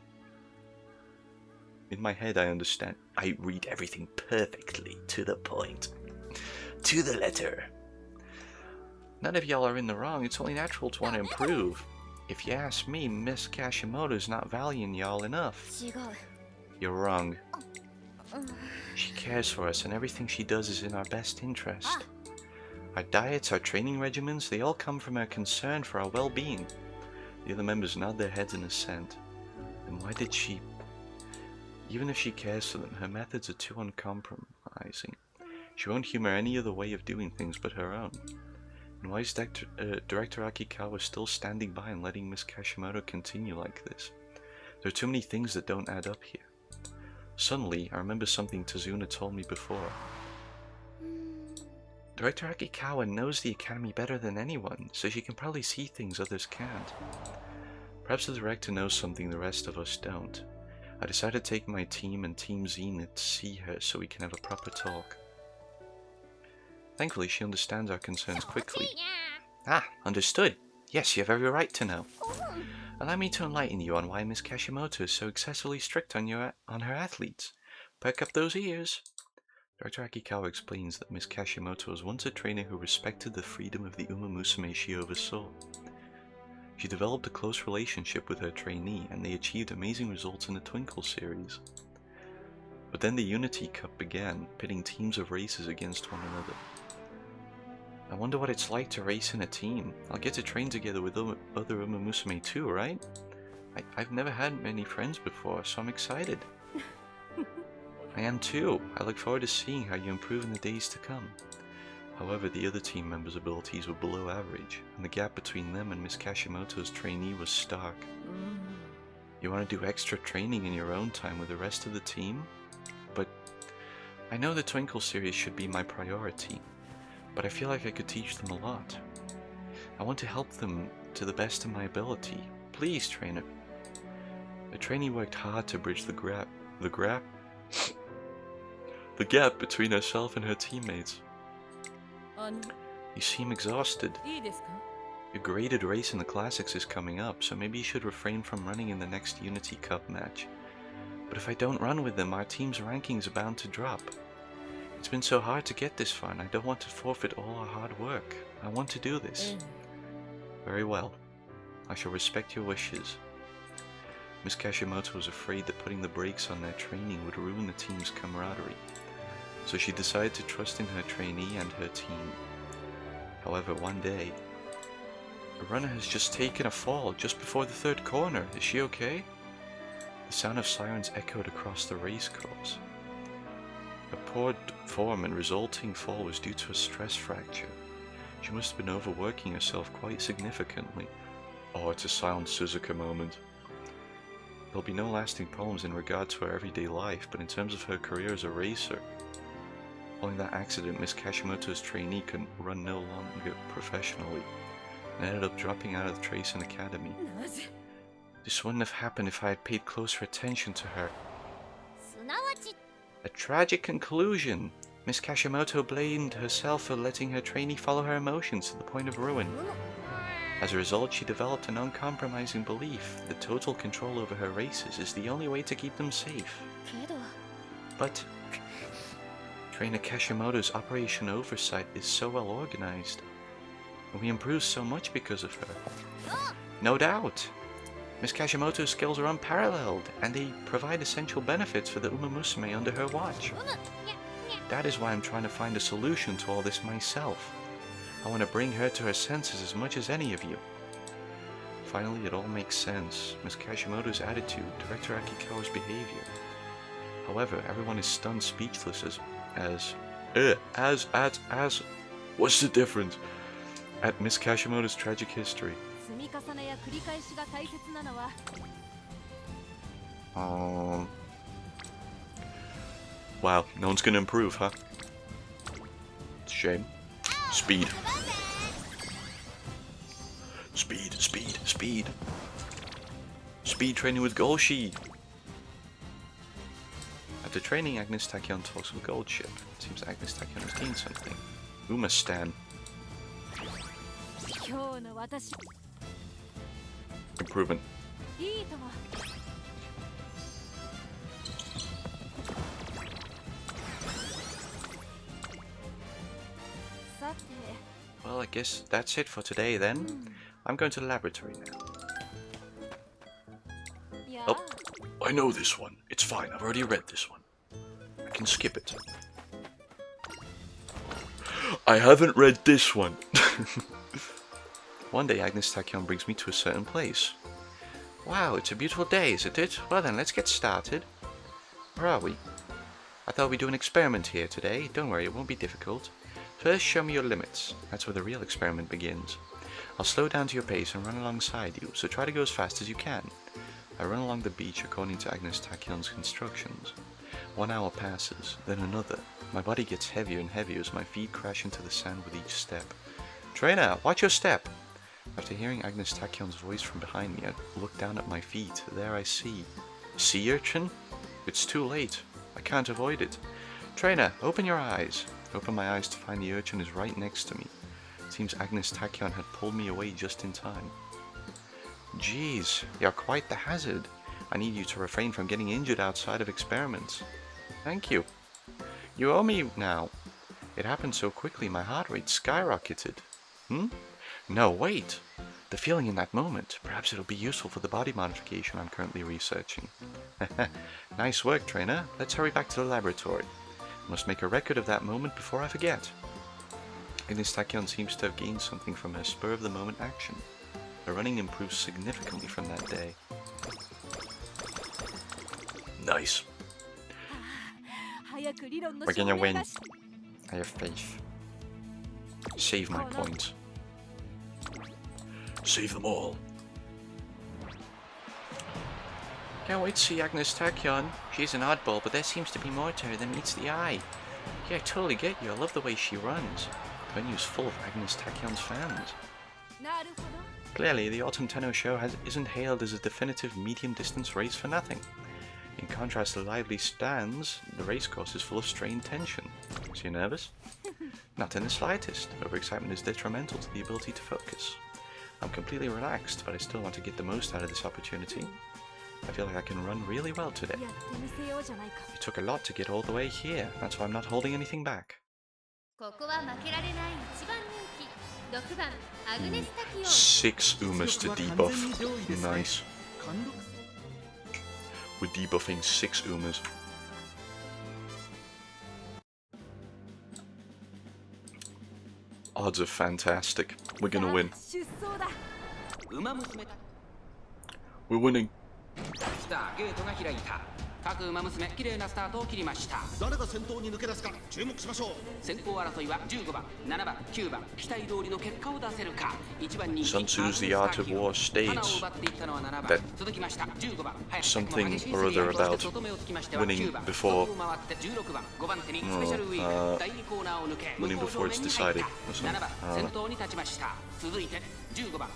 In my head I understand. I read everything perfectly, to the point. To the letter. None of y'all are in the wrong. It's only natural to want to improve. If you ask me, Miss Kashimoto's not valuing y'all enough. You're wrong. She cares for us, and everything she does is in our best interest. Our diets, our training regimens, they all come from her concern for our well-being. The other members nod their heads in assent. Then why did she... even if she cares for them, her methods are too uncompromising. She won't humor any other way of doing things but her own. And why is Director Akikawa still standing by and letting Miss Kashimoto continue like this? There are too many things that don't add up here. Suddenly, I remember something Tazuna told me before. Director Akikawa knows the Academy better than anyone, so she can probably see things others can't. Perhaps the director knows something the rest of us don't. I decided to take my team and Team Zenith to see her so we can have a proper talk. Thankfully, she understands our concerns quickly. Ah, understood. Yes, you have every right to know. Allow me to enlighten you on why Miss Kashimoto is so excessively strict on her athletes. Perk up those ears. Dr. Akikawa explains that Miss Kashimoto was once a trainer who respected the freedom of the Umamusume she oversaw. She developed a close relationship with her trainee, and they achieved amazing results in the Twinkle series. But then the Unity Cup began, pitting teams of racers against one another. I wonder what it's like to race in a team. I'll get to train together with other Umamusume too, right? I've never had many friends before, so I'm excited. I am too. I look forward to seeing how you improve in the days to come. However, the other team members' abilities were below average, and the gap between them and Miss Kashimoto's trainee was stark. You want to do extra training in your own time with the rest of the team? But I know the Twinkle series should be my priority, but I feel like I could teach them a lot. I want to help them to the best of my ability. Please, trainer. The trainee worked hard to bridge the gap between herself and her teammates. You seem exhausted. Your graded race in the classics is coming up, so maybe you should refrain from running in the next Unity Cup match. But if I don't run with them, our team's rankings are bound to drop. It's been so hard to get this far, and I don't want to forfeit all our hard work. I want to do this. Very well. I shall respect your wishes. Miss Kashimoto was afraid that putting the brakes on their training would ruin the team's camaraderie, so she decided to trust in her trainee and her team. However, one day, a runner has just taken a fall just before the third corner. Is she okay? The sound of sirens echoed across the race course. Her poor form and resulting fall was due to a stress fracture. She must have been overworking herself quite significantly. Oh, it's a silent Suzuka moment. There'll be no lasting problems in regard to her everyday life, but in terms of her career as a racer, following that accident, Miss Kashimoto's trainee could run no longer professionally, and ended up dropping out of the Tracing Academy. This wouldn't have happened if I had paid closer attention to her. A tragic conclusion. Miss Kashimoto blamed herself for letting her trainee follow her emotions to the point of ruin. As a result, she developed an uncompromising belief that total control over her races is the only way to keep them safe. But Trainer Kashimoto's operation oversight is so well organized, and we improved so much because of her. No doubt. Miss Kashimoto's skills are unparalleled, and they provide essential benefits for the Umamusume under her watch. That is why I'm trying to find a solution to all this myself. I want to bring her to her senses as much as any of you. Finally, it all makes sense. Miss Kashimoto's attitude, Director Akikawa's behavior. However, everyone is stunned speechless what's the difference? At Miss Kashimoto's tragic history. Wow, no one's gonna improve, huh? It's a shame. Speed. Speed, speed, speed. Speed training with Golshi. After training, Agnes Tachyon talks with Goldship. It seems Agnes Tachyon has gained something. Umastan. Improvement. Well, I guess that's it for today then. I'm going to the laboratory now. Oh, I know this one. It's fine. I've already read this one. I can skip it. I haven't read this one. One day Agnes Tachyon brings me to a certain place. Wow, it's a beautiful day, isn't it? Well then, let's get started. Where are we? I thought we'd do an experiment here today. Don't worry, it won't be difficult. First, show me your limits. That's where the real experiment begins. I'll slow down to your pace and run alongside you, so try to go as fast as you can. I run along the beach according to Agnes Tachyon's instructions. 1 hour passes, then another. My body gets heavier and heavier as my feet crash into the sand with each step. Trainer, watch your step! After hearing Agnes Tachyon's voice from behind me, I look down at my feet. There I see. Sea urchin? It's too late. I can't avoid it. Trainer, open your eyes. I open my eyes to find the urchin is right next to me. It seems Agnes Tachyon had pulled me away just in time. Jeez, you're quite the hazard. I need you to refrain from getting injured outside of experiments. Thank you. You owe me now. It happened so quickly, my heart rate skyrocketed. No, wait. The feeling in that moment. Perhaps it'll be useful for the body modification I'm currently researching. Nice work, trainer. Let's hurry back to the laboratory. I must make a record of that moment before I forget. Agnes Tachyon seems to have gained something from her spur-of-the-moment action. Her running improved significantly from that day. Nice. We're gonna win. I have faith. Save my points. Save them all. Can't wait to see Agnes Tachyon. She's an oddball, but there seems to be more to her than meets the eye. Yeah, I totally get you. I love the way she runs. The venue's full of Agnes Tachyon's fans. Clearly, the Autumn Tenno show isn't hailed as a definitive medium-distance race for nothing. In contrast to lively stands, the racecourse is full of strained tension. So you nervous? Not in the slightest. Overexcitement is detrimental to the ability to focus. I'm completely relaxed, but I still want to get the most out of this opportunity. I feel like I can run really well today. It took a lot to get all the way here, that's why I'm not holding anything back. 6 Umas to debuff. Nice. We're debuffing 6 Umas. Odds are fantastic. We're gonna win. We're winning. 各馬娘綺麗なスタートを切りました。誰が先頭に抜け出すか注目しましょう。先行争いは15番、7番、9番、期待通りの結果を出せるか。1番に Sun Tzu's The Art of War states that something or other about winning before winning before it's decided. 先頭に立ちました。続いて15番。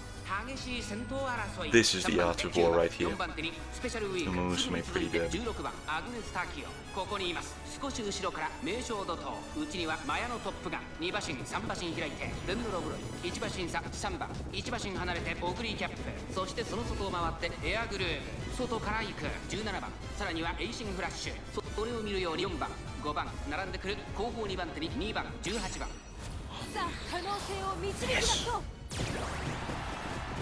This is the art of war right here. Umamusume pretty good. 16番アグネス・ターキオここにいます。少し後ろから名将怒涛。うちにはマヤのトップガン。2馬身3馬身開いてデンドロブロイ。1馬身差3番。1馬身離れてオグリーキャップ。そしてその外を回ってエアグルーヴ。外から行く17番。さらにはエイシングフラッシュ。それを見るように4番5番並んでくる後方2番手に2番18番。さあ可能性を導き出そう。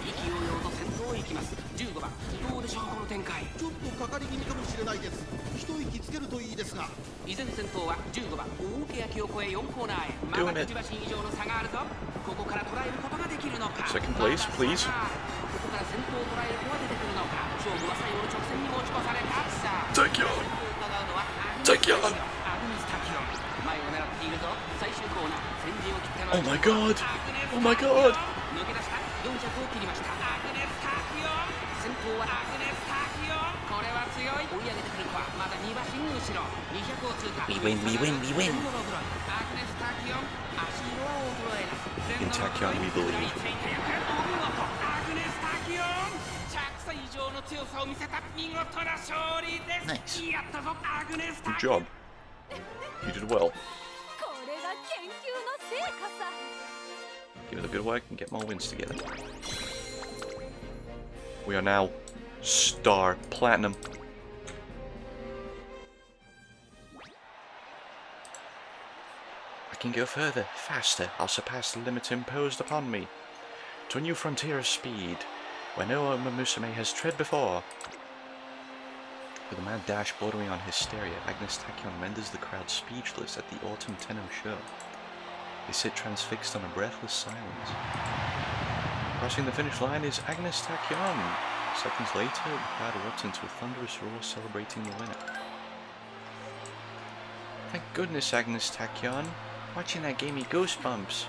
勢いよと先頭行きます。15番どうでしょうこの展開。ちょっとかかり気味かもしれないです。一息つけるといいですが。依然先頭は15番大け焼きを越え4コーナーへ。まだ1馬身以上の差があるぞ。ここから捉えることができるのか。 Second place, please. ここから先頭を捉える子が出てくるのか。勝負は最後の直線に持ち越された。さあ Take you 先頭を伺うのはアグネス Take you タキオン。アグネスタキオン前を狙っているぞ。最終コーナー先陣を切っての Oh my god! Oh my god! 抜け出した4着を切りました。アグネスタキオン先頭はアグネスタキオン。これは強い。追い上げてくる子はまだ2馬身後ろ。200を通過。 We win, we win, we win. アグネスタキオン足色は衰えない。 In Tachyon we believe. 食らいついていく。お見事アグネスタキオン着差以上の強さを見せた見事な勝利です。 Nice. やったぞアグネスタ Good キオン。 job. You did well. これが研究の成果さ。 Give it a good work and get more wins together. We are now Star Platinum. I can go further, faster. I'll surpass the limits imposed upon me. To a new frontier of speed, where no Umamusume has tread before. With a mad dash bordering on hysteria, Agnes Tachyon renders the crowd speechless at the Autumn Tenno show. They sit transfixed on a breathless silence. Crossing the finish line is Agnes Tachyon. Seconds later, the crowd erupts into a thunderous roar celebrating the winner. Thank goodness, Agnes Tachyon. Watching that gave me goosebumps.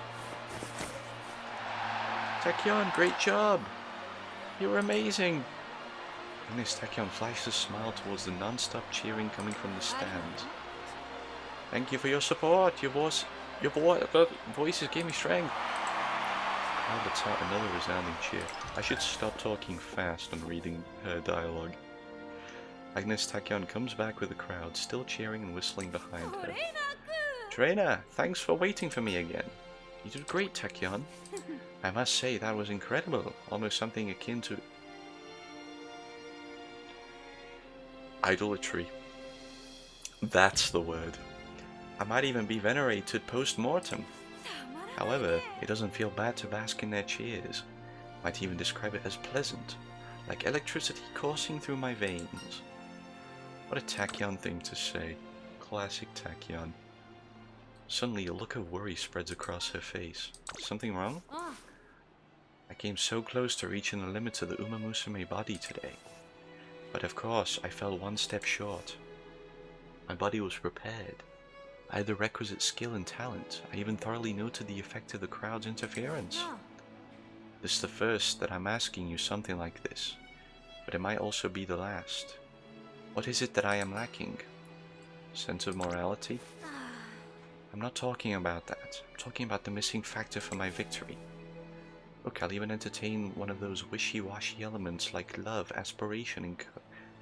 Tachyon, great job! You were amazing! Agnes Tachyon flashed a smile towards the non-stop cheering coming from the stands. Thank you for your support. Your voices gave me strength. Now lets out another resounding cheer. I should stop talking fast and reading her dialogue. Agnes Tachyon comes back with the crowd, still cheering and whistling behind her. Trainer, thanks for waiting for me again. You did great, Tachyon. I must say that was incredible. Almost something akin to idolatry. That's the word. I might even be venerated post-mortem. However, it doesn't feel bad to bask in their cheers. Might even describe it as pleasant, like electricity coursing through my veins. What a Tachyon thing to say. Classic Tachyon. Suddenly a look of worry spreads across her face. Something wrong? I came so close to reaching the limits of the Umamusume body today. But of course, I fell one step short. My body was prepared. I had the requisite skill and talent. I even thoroughly noted the effect of the crowd's interference. This is the first that I'm asking you something like this, but it might also be the last. What is it that I am lacking? Sense of morality? I'm not talking about that. I'm talking about the missing factor for my victory. Look, I'll even entertain one of those wishy-washy elements like love, aspiration, and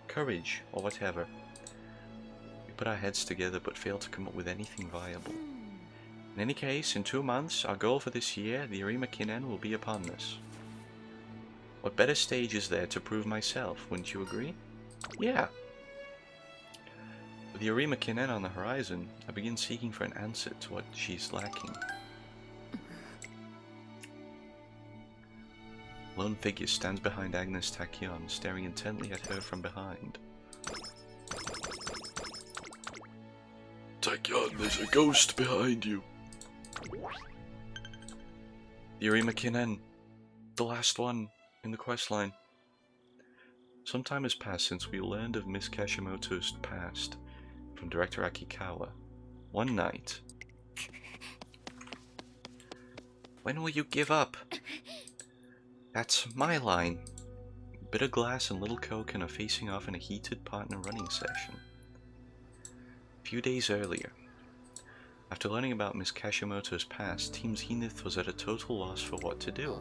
courage, or whatever. We put our heads together but fail to come up with anything viable. In any case, in 2 months, our goal for this year, the Arima Kinen, will be upon us. What better stage is there to prove myself, wouldn't you agree? Yeah. With the Arima Kinen on the horizon, I begin seeking for an answer to what she's lacking. A lone figure stands behind Agnes Tachyon, staring intently at her from behind. Tachyon, there's a ghost behind you. The Arima Kinen, the last one in the quest line. Some time has passed since we learned of Miss Kashimoto's past from Director Akikawa. One night. When will you give up? That's my line. Bit of glass and little coke and are facing off in a heated partner running session. A few days earlier, after learning about Miss Kashimoto's past, Team Zenith was at a total loss for what to do.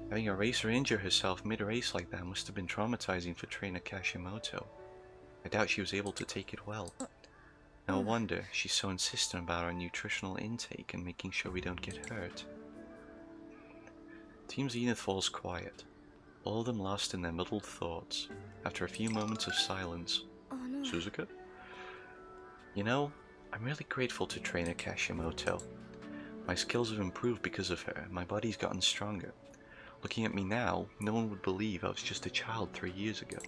Having a racer injure herself mid-race like that must have been traumatizing for trainer Kashimoto. I doubt she was able to take it well. No wonder she's so insistent about our nutritional intake and making sure we don't get hurt. Team Zenith falls quiet, all of them lost in their muddled thoughts. After a few moments of silence, Suzuka? You know, I'm really grateful to trainer Kashimoto. My skills have improved because of her, and my body's gotten stronger. Looking at me now, no one would believe I was just a child 3 years ago.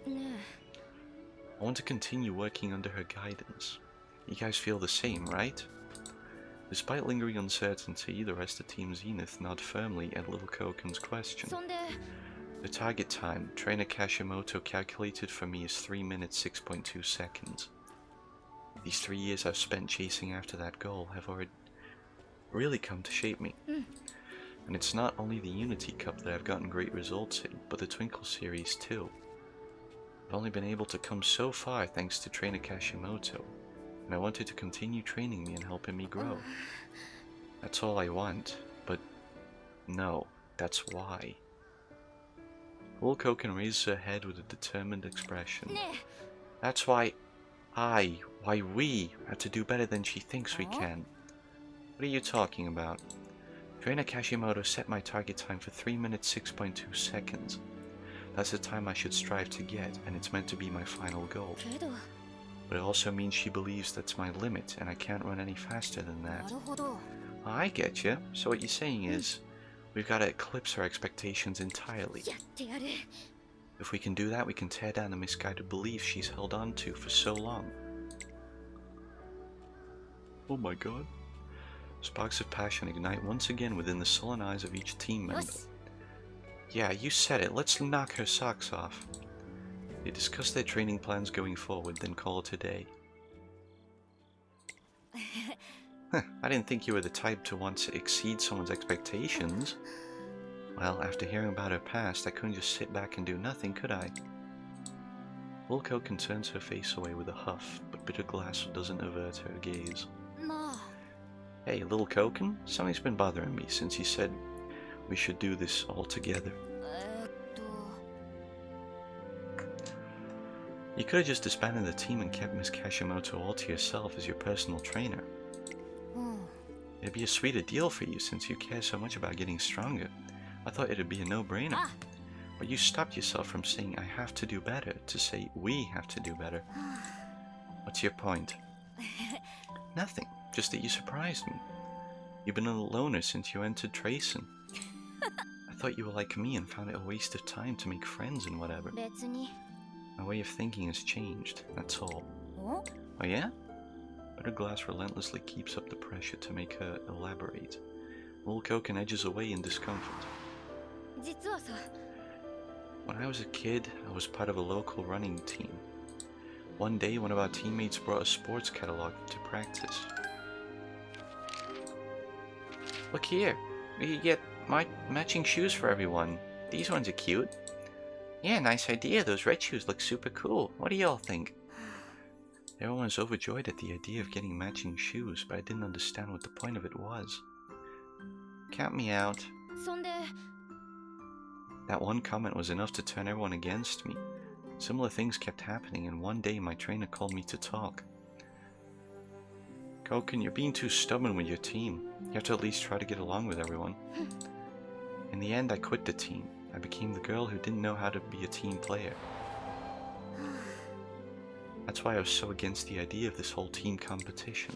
I want to continue working under her guidance. You guys feel the same, right? Despite lingering uncertainty, the rest of Team Zenith nod firmly at Little Koken's question. The target time Trainer Kashimoto calculated for me is 3 minutes 6.2 seconds. These 3 years I've spent chasing after that goal have already really come to shape me. And it's not only the Unity Cup that I've gotten great results in, but the Twinkle series too. I've only been able to come so far thanks to Trainer Kashimoto, and I wanted to continue training me and helping me grow. That's all I want, but no, that's why. Little Koken raises her head with a determined expression. That's why we have to do better than she thinks we can. What are you talking about? Trainer Kashimoto set my target time for 3 minutes 6.2 seconds. That's the time I should strive to get, and it's meant to be my final goal. But it also means she believes that's my limit, and I can't run any faster than that. I get you. So what you're saying is, we've got to eclipse our expectations entirely. If we can do that, we can tear down the misguided beliefs she's held on to for so long. Oh my god. Sparks of passion ignite once again within the sullen eyes of each team member. Yeah, you said it. Let's knock her socks off. They discuss their training plans going forward, then call it a day. I didn't think you were the type to want to exceed someone's expectations. Well, after hearing about her past, I couldn't just sit back and do nothing, could I? Little Koken turns her face away with a huff, but Bitter Glass doesn't avert her gaze. Hey, Little Koken, something's been bothering me since you said we should do this all together. You could have just disbanded the team and kept Miss Kashimoto all to yourself as your personal trainer. It'd be a sweeter deal for you since you care so much about getting stronger. I thought it'd be a no-brainer. But you stopped yourself from saying I have to do better to say we have to do better. What's your point? Nothing, just that you surprised me. You've been a loner since you entered Tracing. I thought you were like me and found it a waste of time to make friends and whatever. My way of thinking has changed, that's all. Oh yeah? Bitter Glass relentlessly keeps up the pressure to make her elaborate. Little Koken edges away in discomfort. When I was a kid, I was part of a local running team. One day, one of our teammates brought a sports catalog to practice. Look here, we could get matching shoes for everyone. These ones are cute. Yeah, nice idea. Those red shoes look super cool. What do y'all think? Everyone was overjoyed at the idea of getting matching shoes, but I didn't understand what the point of it was. Count me out. That one comment was enough to turn everyone against me. Similar things kept happening, and one day my trainer called me to talk. Koken, you're being too stubborn with your team. You have to at least try to get along with everyone. In the end, I quit the team. I became the girl who didn't know how to be a team player. That's why I was so against the idea of this whole team competition.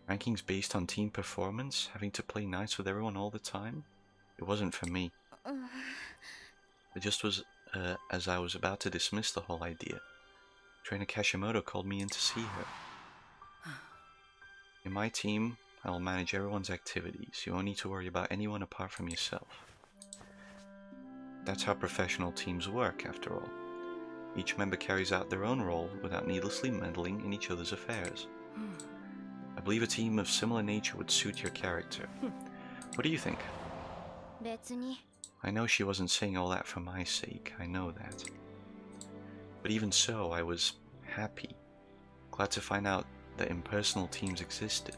Rankings based on team performance, having to play nice with everyone all the time, it wasn't for me. It just was as I was about to dismiss the whole idea. Trainer Kashimoto called me in to see her. In my team, I will manage everyone's activities. You won't need to worry about anyone apart from yourself. That's how professional teams work, after all. Each member carries out their own role without needlessly meddling in each other's affairs. I believe a team of similar nature would suit your character. What do you think? I know she wasn't saying all that for my sake, I know that. But even so, I was happy, glad to find out that impersonal teams existed.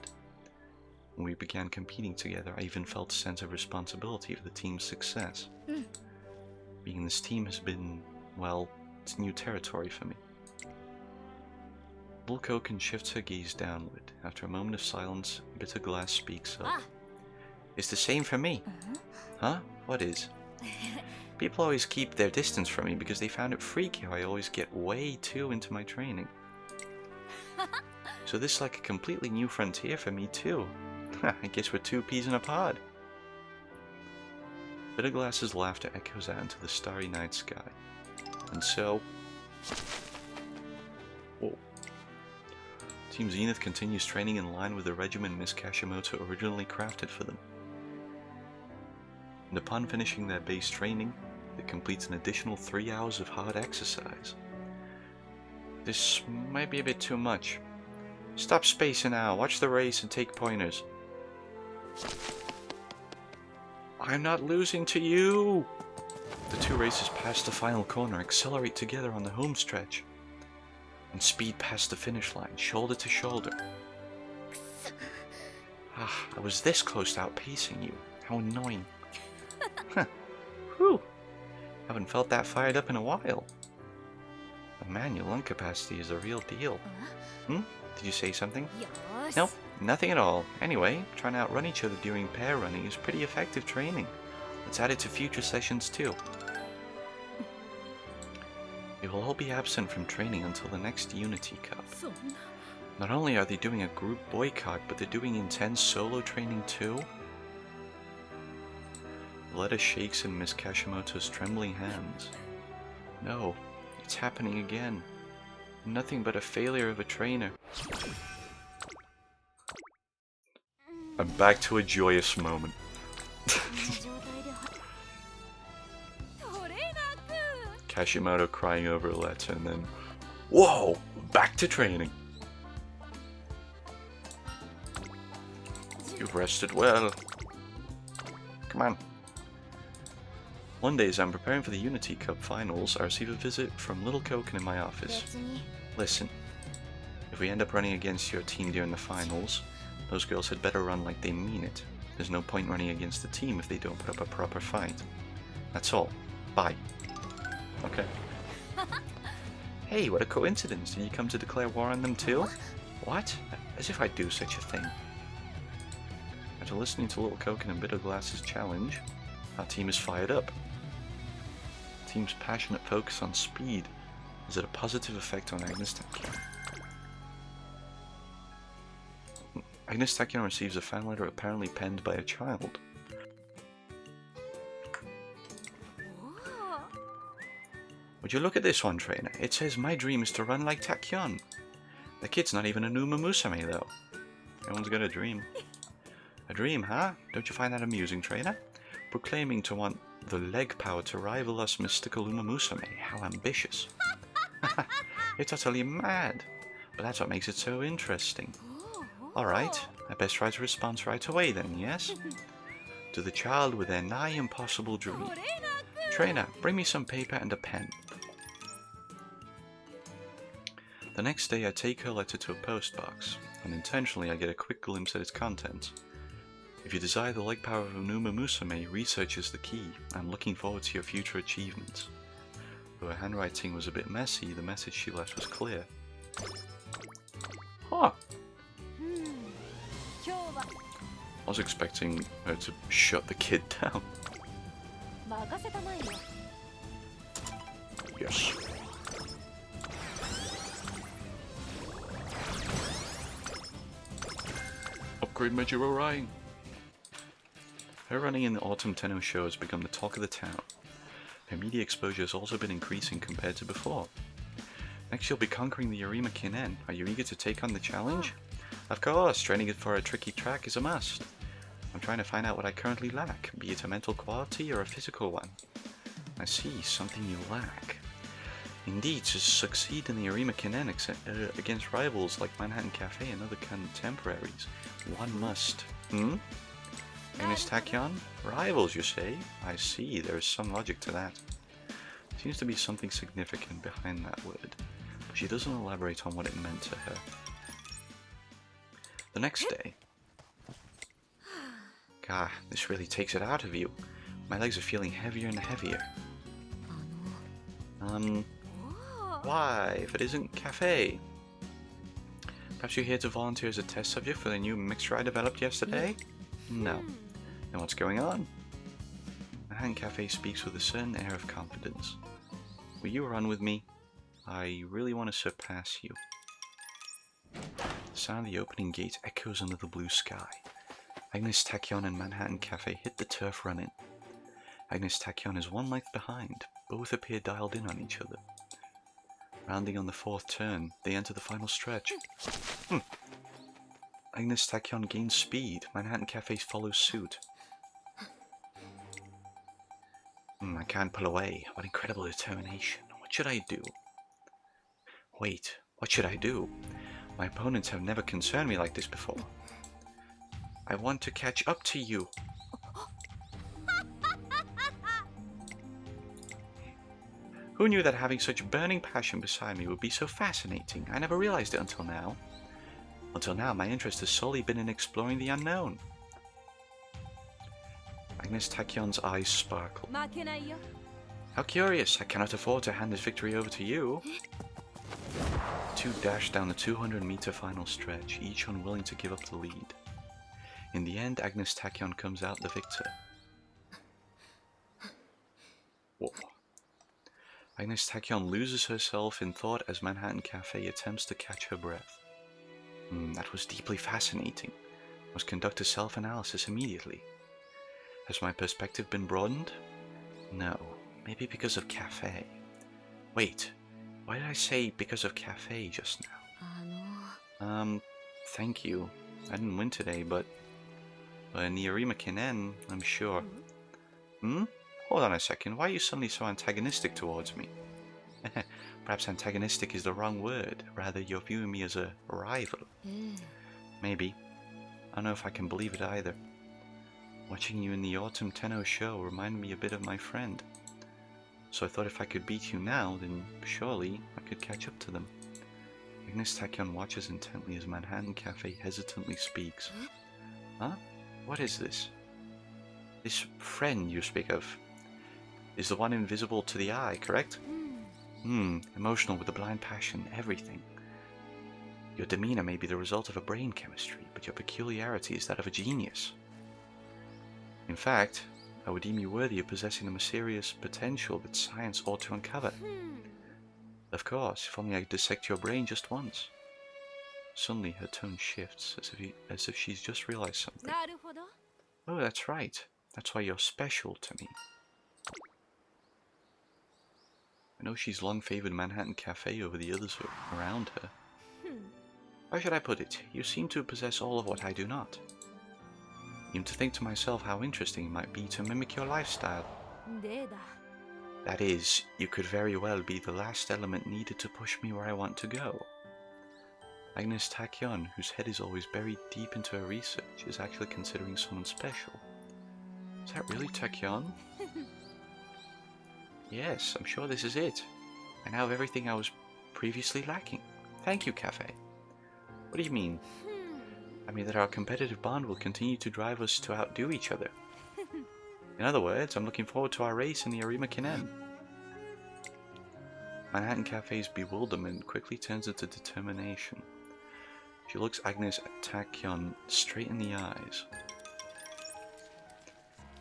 When we began competing together, I even felt a sense of responsibility for the team's success. Being in this team has been, well, it's new territory for me. Little Koken shifts her gaze downward. After a moment of silence, Bitter Glass speaks up. It's the same for me. Huh? What is? People always keep their distance from me because they found it freaky how I always get way too into my training. So this is like a completely new frontier for me too. I guess we're two peas in a pod. Bitter Glass's laughter echoes out into the starry night sky. And so... Whoa. Team Zenith continues training in line with the regimen Miss Kashimoto originally crafted for them. And upon finishing their base training, it completes an additional 3 hours of hard exercise. This might be a bit too much. Stop spacing out, watch the race and take pointers. I'm not losing to you! The two races past the final corner accelerate together on the home stretch and speed past the finish line, shoulder to shoulder. Ah, I was this close to outpacing you. How annoying. Huh. Whew. Haven't felt that fired up in a while. But man, your lung capacity is a real deal. Hmm? Did you say something? Nope, nothing at all. Anyway, trying to outrun each other during pair running is pretty effective training. Let's add it to future sessions too. You will all be absent from training until the next Unity Cup. Not only are they doing a group boycott, but they're doing intense solo training too? The letter shakes in Miss Kashimoto's trembling hands. No, it's happening again. Nothing but a failure of a trainer. I'm back to a joyous moment. Kashimoto crying over a letter and then, whoa, back to training. You've rested well. Come on. One day as I'm preparing for the Unity Cup finals, I receive a visit from Little Koken in my office. Listen, if we end up running against your team during the finals, those girls had better run like they mean it. There's no point running against the team if they don't put up a proper fight. That's all. Bye. Okay. Hey, what a coincidence. Did you come to declare war on them too? What? As if I'd do such a thing. After listening to Little Koken and Bitter Glass's challenge, our team is fired up. The team's passionate focus on speed has had a positive effect on Agnes Tachyon. Agnes Tachyon receives a fan letter apparently penned by a child. Would you look at this one, trainer? It says my dream is to run like Tachyon. The kid's not even a Umamusume though. Everyone's got a dream. A dream, huh? Don't you find that amusing, trainer? Proclaiming to want the leg power to rival us mystical Umamusume. How ambitious. You're totally mad. But that's what makes it so interesting. Alright, I best write a response right away then, yes? To the child with their nigh impossible dream. Trainer, bring me some paper and a pen. The next day I take her letter to a post box. Unintentionally I get a quick glimpse at its contents. If you desire the leg power of an Umamusume, research is the key. I'm looking forward to your future achievements. Though her handwriting was a bit messy, the message she left was clear. Huh. I was expecting her to shut the kid down. Yes. Upgrade Major Orion. Her running in the Autumn Tenno show has become the talk of the town. Her media exposure has also been increasing compared to before. Next you'll be conquering the Arima Kinen. Are you eager to take on the challenge? Of course, training for a tricky track is a must. I'm trying to find out what I currently lack, be it a mental quality or a physical one. I see, something you lack. Indeed, to succeed in the Arima Kinen against rivals like Manhattan Cafe and other contemporaries, one must... Agnes Tachyon? Rivals, you say? I see, there is some logic to that. Seems to be something significant behind that word, but she doesn't elaborate on what it meant to her. The next day... God, this really takes it out of you. My legs are feeling heavier and heavier. Why, if it isn't Cafe? Perhaps you're here to volunteer as a test subject for the new mixture I developed yesterday? No. Then what's going on? Manhattan Cafe speaks with a certain air of confidence. Will you run with me? I really want to surpass you. The sound of the opening gate echoes under the blue sky. Agnes Tachyon and Manhattan Cafe hit the turf running. Agnes Tachyon is one length behind. Both appear dialed in on each other. Rounding on the 4th turn, they enter the final stretch. Agnes Tachyon gains speed. Manhattan Cafe follows suit. I can't pull away. What incredible determination. What should I do? Wait, what should I do? My opponents have never concerned me like this before. I want to catch up to you. Who knew that having such burning passion beside me would be so fascinating? I never realized it until now. Until now, my interest has solely been in exploring the unknown. Agnes Tachyon's eyes sparkle. How curious! I cannot afford to hand this victory over to you. The two dash down the 200-meter final stretch, each unwilling to give up the lead. In the end, Agnes Tachyon comes out the victor. Whoa. Agnes Tachyon loses herself in thought as Manhattan Cafe attempts to catch her breath. That was deeply fascinating. I must conduct a self-analysis immediately. Has my perspective been broadened? No. Maybe because of Cafe. Wait, why did I say because of Cafe just now? Thank you. I didn't win today, but in the Arima Kinen, I'm sure. Hold on a second, why are you suddenly so antagonistic towards me? Perhaps antagonistic is the wrong word, rather you're viewing me as a rival. Maybe. I don't know if I can believe it either. Watching you in the Autumn Tenno show reminded me a bit of my friend. So I thought if I could beat you now, then surely I could catch up to them. Agnes Tachyon watches intently as Manhattan Cafe hesitantly speaks. Huh? What is this? This friend you speak of is the one invisible to the eye, correct? Emotional with a blind passion, everything. Your demeanor may be the result of a brain chemistry, but your peculiarity is that of a genius. In fact, I would deem you worthy of possessing the mysterious potential that science ought to uncover. Of course, if only I could dissect your brain just once. Suddenly her tone shifts, as if she's just realized something. Oh, that's right. That's why you're special to me. I know she's long favored Manhattan Cafe over the others around her. How should I put it? You seem to possess all of what I do not. Even to think to myself how interesting it might be to mimic your lifestyle. That is, you could very well be the last element needed to push me where I want to go. Agnes Tachyon, whose head is always buried deep into her research, is actually considering someone special. Is that really Tachyon? Yes, I'm sure this is it. I now have everything I was previously lacking. Thank you, Cafe. What do you mean? I mean that our competitive bond will continue to drive us to outdo each other. In other words, I'm looking forward to our race in the Arima Kinen. Manhattan Cafe's bewilderment quickly turns into determination. She looks Agnes Tachyon straight in the eyes.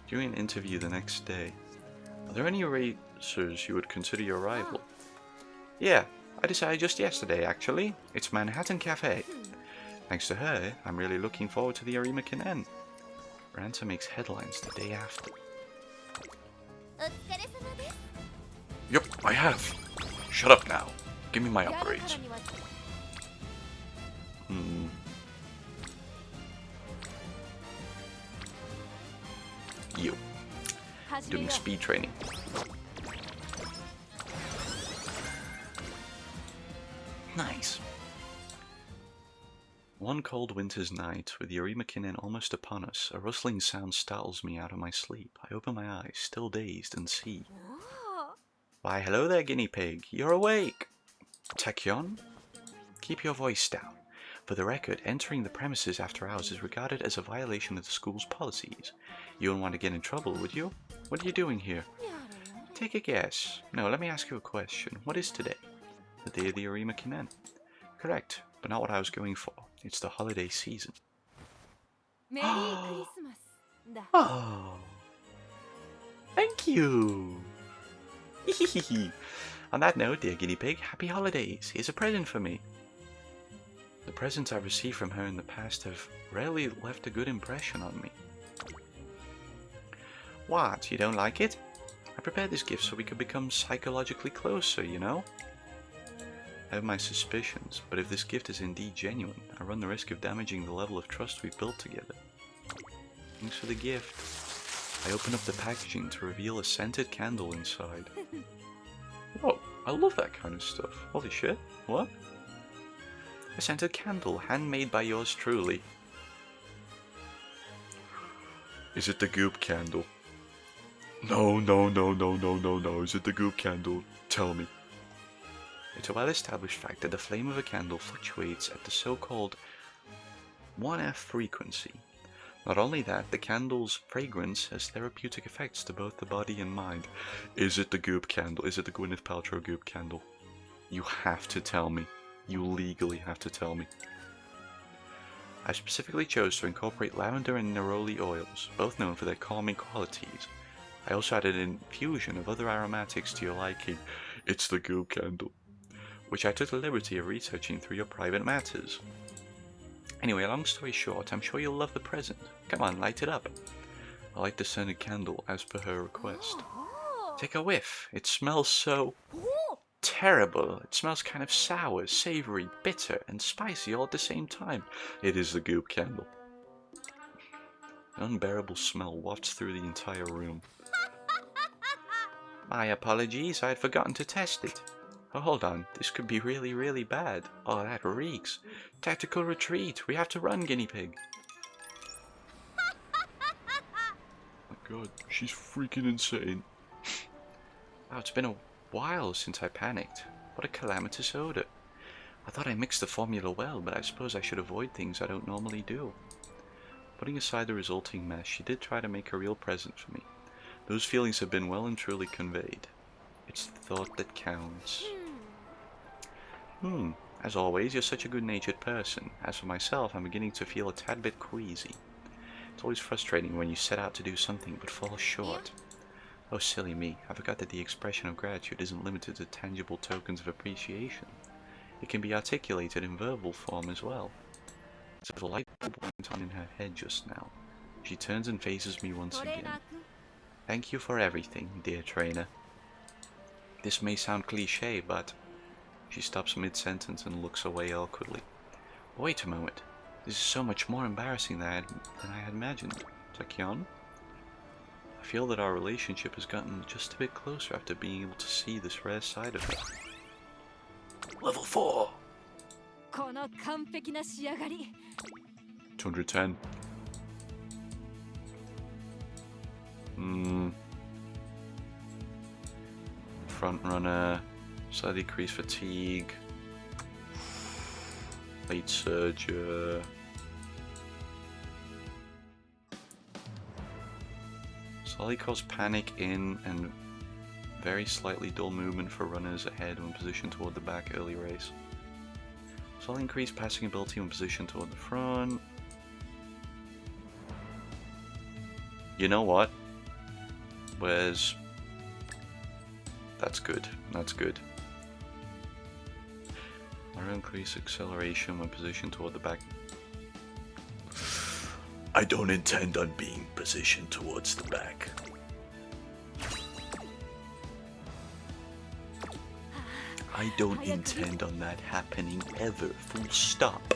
During an interview the next day, are there any racers you would consider your rival? Yeah, I decided just yesterday actually. It's Manhattan Cafe. Thanks to her, I'm really looking forward to the Arima Kinen. Ranta makes headlines the day after. Yup, I have. Shut up now. Give me my upgrades. You. Doing speed training. Nice. One cold winter's night, with the Arima Kinen almost upon us, a rustling sound startles me out of my sleep. I open my eyes, still dazed, and see. Why, hello there, guinea pig. You're awake. Tachyon? Keep your voice down. For the record, entering the premises after hours is regarded as a violation of the school's policies. You wouldn't want to get in trouble, would you? What are you doing here? Take a guess. No, let me ask you a question. What is today? The day of the Arima Kinen. Correct, but not what I was going for. It's the holiday season. Oh, thank you. On that note, dear guinea pig, happy holidays. Here's a present for me. The presents I've received from her in the past have rarely left a good impression on me. What, you don't like it? I prepared this gift so we could become psychologically closer, you know? I have my suspicions, but if this gift is indeed genuine, I run the risk of damaging the level of trust we've built together. Thanks for the gift. I open up the packaging to reveal a scented candle inside. Oh, I love that kind of stuff. Holy shit, what? A scented candle, handmade by yours truly. Is it the goop candle? No, is it the goop candle? Tell me. It's a well-established fact that the flame of a candle fluctuates at the so-called 1F frequency. Not only that, the candle's fragrance has therapeutic effects to both the body and mind. Is it the goop candle? Is it the Gwyneth Paltrow goop candle? You have to tell me. You legally have to tell me. I specifically chose to incorporate lavender and neroli oils, both known for their calming qualities. I also added an infusion of other aromatics to your liking. It's the goop candle, which I took the liberty of researching through your private matters. Anyway, long story short, I'm sure you'll love the present. Come on, light it up. I light the scented candle as per her request. Take a whiff. It smells so terrible. It smells kind of sour, savory, bitter, and spicy all at the same time. It is the goop candle. An unbearable smell wafts through the entire room. My apologies, I had forgotten to test it. Oh, hold on, this could be really, really bad. Oh, that reeks. Tactical retreat, we have to run, guinea pig. My god, she's freaking insane. Wow, it's been a while since I panicked. What a calamitous odor. I thought I mixed the formula well, but I suppose I should avoid things I don't normally do. Putting aside the resulting mess, she did try to make a real present for me. Those feelings have been well and truly conveyed. It's the thought that counts. As always, you're such a good-natured person. As for myself, I'm beginning to feel a tad bit queasy. It's always frustrating when you set out to do something but fall short. Oh, silly me. I forgot that the expression of gratitude isn't limited to tangible tokens of appreciation. It can be articulated in verbal form as well. As if a light bulb went on in her head just now. She turns and faces me once again. Thank you for everything, dear trainer. This may sound cliché, but... She stops mid-sentence and looks away awkwardly. Wait a moment. This is so much more embarrassing than I had imagined. Taekyon? I feel that our relationship has gotten just a bit closer after being able to see this rare side of her. Level 4! この完璧な仕上がり。210. Front runner, slightly decreased fatigue, late surger. Slightly cause panic in and very slightly dull movement for runners ahead when positioned toward the back early race. Slightly increased passing ability when positioned toward the front. You know what? Where's... That's good. That's good. Moderate increased acceleration when positioned toward the back. I don't intend on being positioned towards the back. I don't intend on that happening ever. Full stop.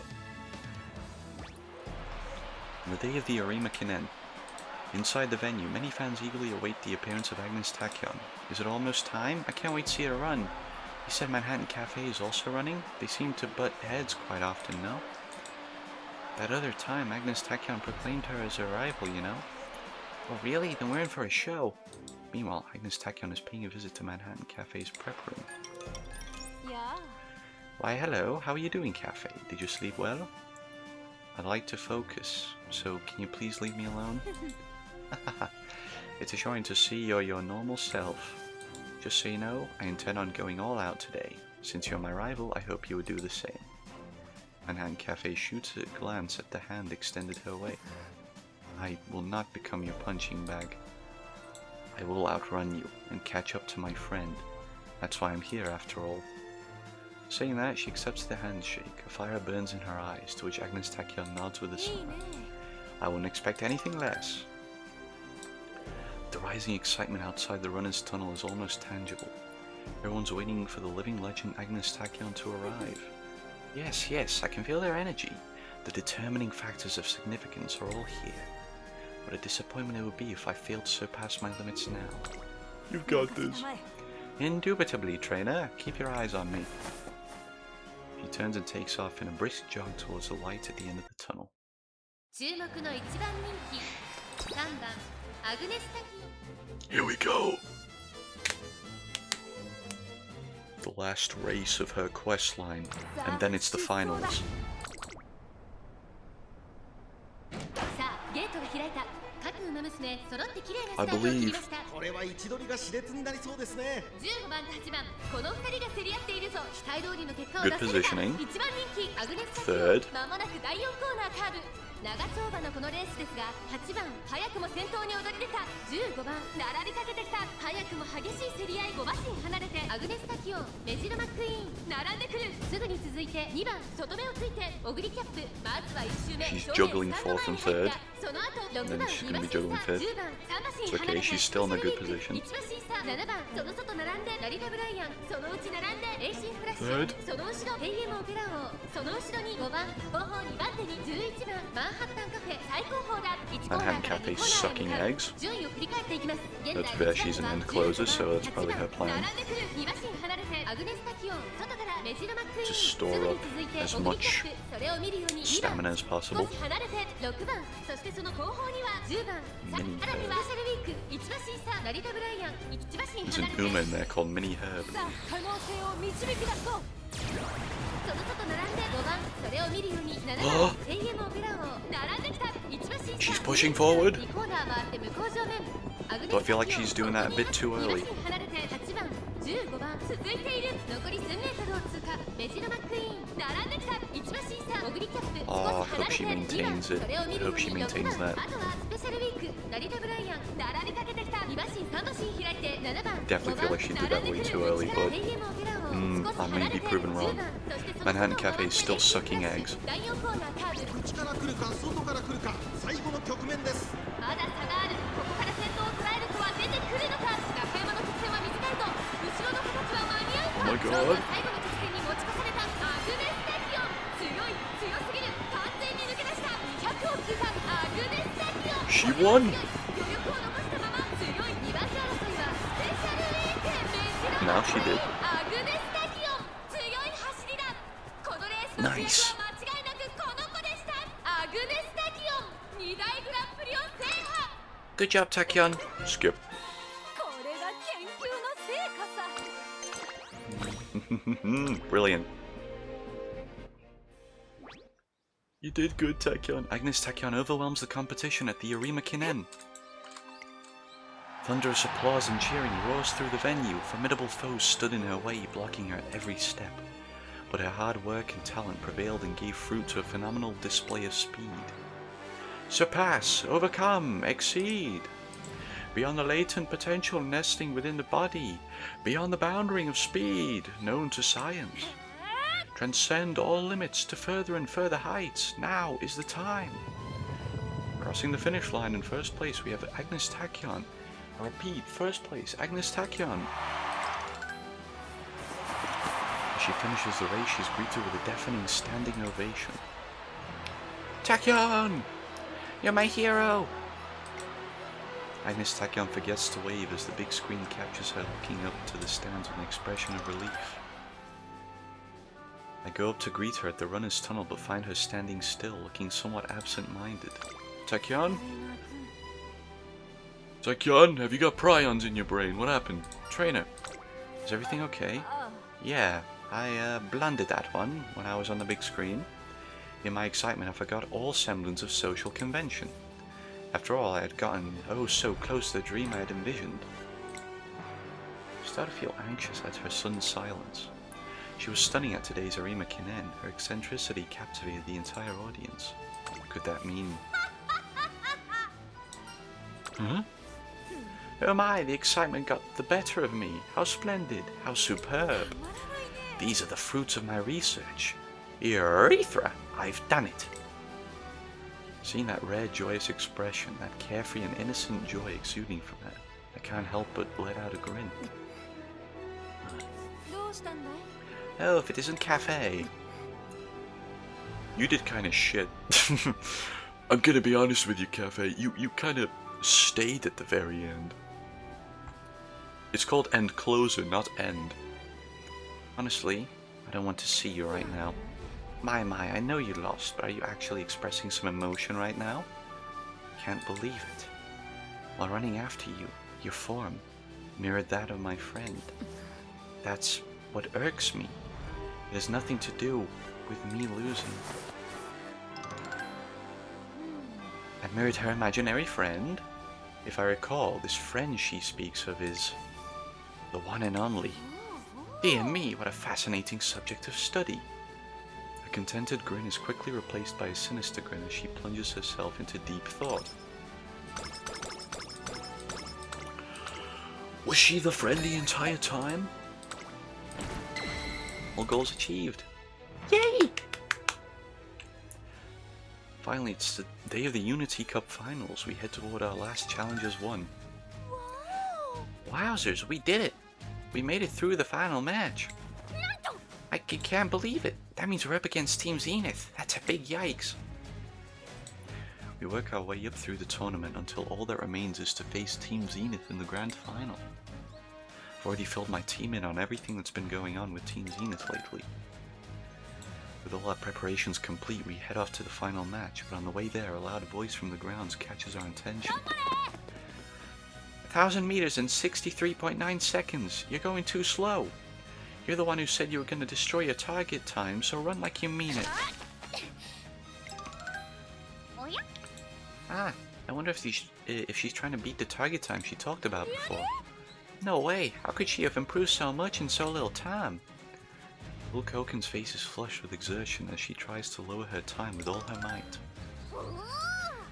On the day of the Arima Kinen, inside the venue, many fans eagerly await the appearance of Agnes Tachyon. Is it almost time? I can't wait to see her run. You said Manhattan Cafe is also running? They seem to butt heads quite often, no? That other time, Agnes Tachyon proclaimed her as her rival, you know? Oh really? Then we're in for a show. Meanwhile, Agnes Tachyon is paying a visit to Manhattan Cafe's prep room. Yeah. Why hello, how are you doing, Cafe? Did you sleep well? I'd like to focus, so can you please leave me alone? It's assuring to see you're your normal self. Just so you know, I intend on going all out today. Since you're my rival, I hope you would do the same. Manhattan Cafe shoots a glance at the hand extended her way. I will not become your punching bag. I will outrun you and catch up to my friend. That's why I'm here after all. Saying that, she accepts the handshake. A fire burns in her eyes, to which Agnes Tachyon nods with a smile. I wouldn't expect anything less. The rising excitement outside the runner's tunnel is almost tangible. Everyone's waiting for the living legend Agnes Tachyon to arrive. Yes, I can feel their energy. The determining factors of significance are all here. What a disappointment it would be if I failed to surpass my limits now. You've got this. Indubitably, trainer. Keep your eyes on me. He turns and takes off in a brisk jog towards the light at the end of the tunnel. Here we go. The last race of her quest line, and then it's the finals. I believe. Good positioning. Third. 長丁場のこのレースですが、8番早くも先頭に躍り出た15番並びかけてきた早くも激しい競り合い5馬身離れてアグネスタキオンメジロマックイーン並んでくるすぐに続いて2番外目をついてオグリキャップまずは1周目 She's juggling fourth and third. その後6 Then 番 she's 2 gonna 馬 be juggling 身 fifth. 10番3馬身 It's 離 okay, れて she's still in a good position. 1馬身差7番その外並んでラリタブライアンそのうち並んでエイシンフラッシュ Third. その後ろヘイエムオペラ王その後ろに5番後方2番手に11番マンハッタンカフェ最高峰だ1コーナーから2コーナーへ向かう順位を振り返っていきます現在 That's fair, she's an end closer, so that's probably her plan. 並んでくる2馬身離れてアグネスタキオン外からメジロマックイーン To す store ぐに up 続いて as オグリキ much ャップそれを見るように2番 stamina as 少 possible. し離れて6番そしてその後方には10番さらにはスペシャルウィーク1馬身差成田ブライアン1馬身 There's 離 an れて Uma in there called Mini Herb. さあ可能性を導き出そうその外並んで5番それを見るように7番ヘイエムオペラ王並んできた1馬身 She's pushing forward. 2コーナー回って向こう正面 Do I feel like she's doing that a bit too early? 離れて8番15番続いている残り1000メートルを通過メジロマックイーン並んできた1馬身差オグリキャップ Oh, I 少 hope し she 離れて2番 maintains そ it. れを見 I るよう hope she に6 maintains 番 that. あとはスペシャルウィーク成田ブライアン並びかけてきた2馬身3馬身開いて7番 Definitely feel like she did that way too early, but I may be proven wrong. Manhattan Cafe is still sucking eggs. 第4コーナーカーブ内から来るか外から来るか最後の局面です。まだ差があるここから先頭を捉える子は出てくるのか中山の直線は短いぞ後ろの子たちは間に合うか Oh my god. 勝負は最後の直線に持ち越されたアグネスタキオン強すぎる完全に抜け出した200を切ったアグネスタキオン She won. 余力を残したまま強い2番手争いはスペシャルウィークメジロ Now she did. アグネスタキオン強い走りだこのレースの主役は間違いなくこの子でしたアグネスタキオン2大グランプリを制覇 Good job, Tachyon. Skip. これが研究の成果さ Brilliant. You did good, Tachyon. Agnes Tachyon overwhelms the competition at the Arima Kinen. Thunderous applause and cheering roars through the venue. Formidable foes stood in her way, blocking her at every step. But her hard work and talent prevailed and gave fruit to a phenomenal display of speed. Surpass, overcome, exceed. Beyond the latent potential nesting within the body, beyond the boundary of speed known to science. Transcend all limits to further and further heights. Now is the time. Crossing the finish line in first place, we have Agnes Tachyon. I repeat, first place, Agnes Tachyon. As she finishes the race, she's greeted with a deafening standing ovation. Tachyon! You're my hero! Agnes Tachyon forgets to wave as the big screen captures her looking up to the stands with an expression of relief. I go up to greet her at the runner's tunnel but find her standing still, looking somewhat absent-minded. Tachyon? Tachyon, have you got prions in your brain? What happened? Trainer, is everything okay? Yeah, I blundered that one when I was on the big screen. In my excitement, I forgot all semblance of social convention. After all, I had gotten oh so close to the dream I had envisioned. I started to feel anxious at her sudden silence. She was stunning at today's Arima Kinen. Her eccentricity captivated the entire audience. Could that mean... Huh? Oh my, the excitement got the better of me. How splendid, how superb. These are the fruits of my research. Urethra, I've done it. Seeing that rare, joyous expression, that carefree and innocent joy exuding from her, I can't help but let out a grin. Oh, if it isn't Cafe. You did kind of shit. I'm gonna be honest with you, Cafe. You kind of stayed at the very end. It's called End Closer, not End. Honestly, I don't want to see you right now. My, I know you lost, but are you actually expressing some emotion right now? Can't believe it. While running after you, your form mirrored that of my friend. That's what irks me. It has nothing to do with me losing. I mirrored her imaginary friend. If I recall, this friend she speaks of is the one and only. Dear me, what a fascinating subject of study. A contented grin is quickly replaced by a sinister grin as she plunges herself into deep thought. Was she the friend the entire time? All goals achieved. Yay! Finally, it's the day of the Unity Cup Finals. We head toward our last challenge as one. Wowzers, we did it! We made it through the final match. I can't believe it. That means we're up against Team Zenith. That's a big yikes. We work our way up through the tournament until all that remains is to face Team Zenith in the grand final. I've already filled my team in on everything that's been going on with Team Zenith lately. With all our preparations complete, we head off to the final match, but on the way there, a loud voice from the grounds catches our attention. 1,000 meters in 63.9 seconds. You're going too slow. You're the one who said you were going to destroy your target time, so run like you mean it. Ah, I wonder if she's trying to beat the target time she talked about before. No way. How could she have improved so much in so little time? Lil Koken's face is flushed with exertion as she tries to lower her time with all her might.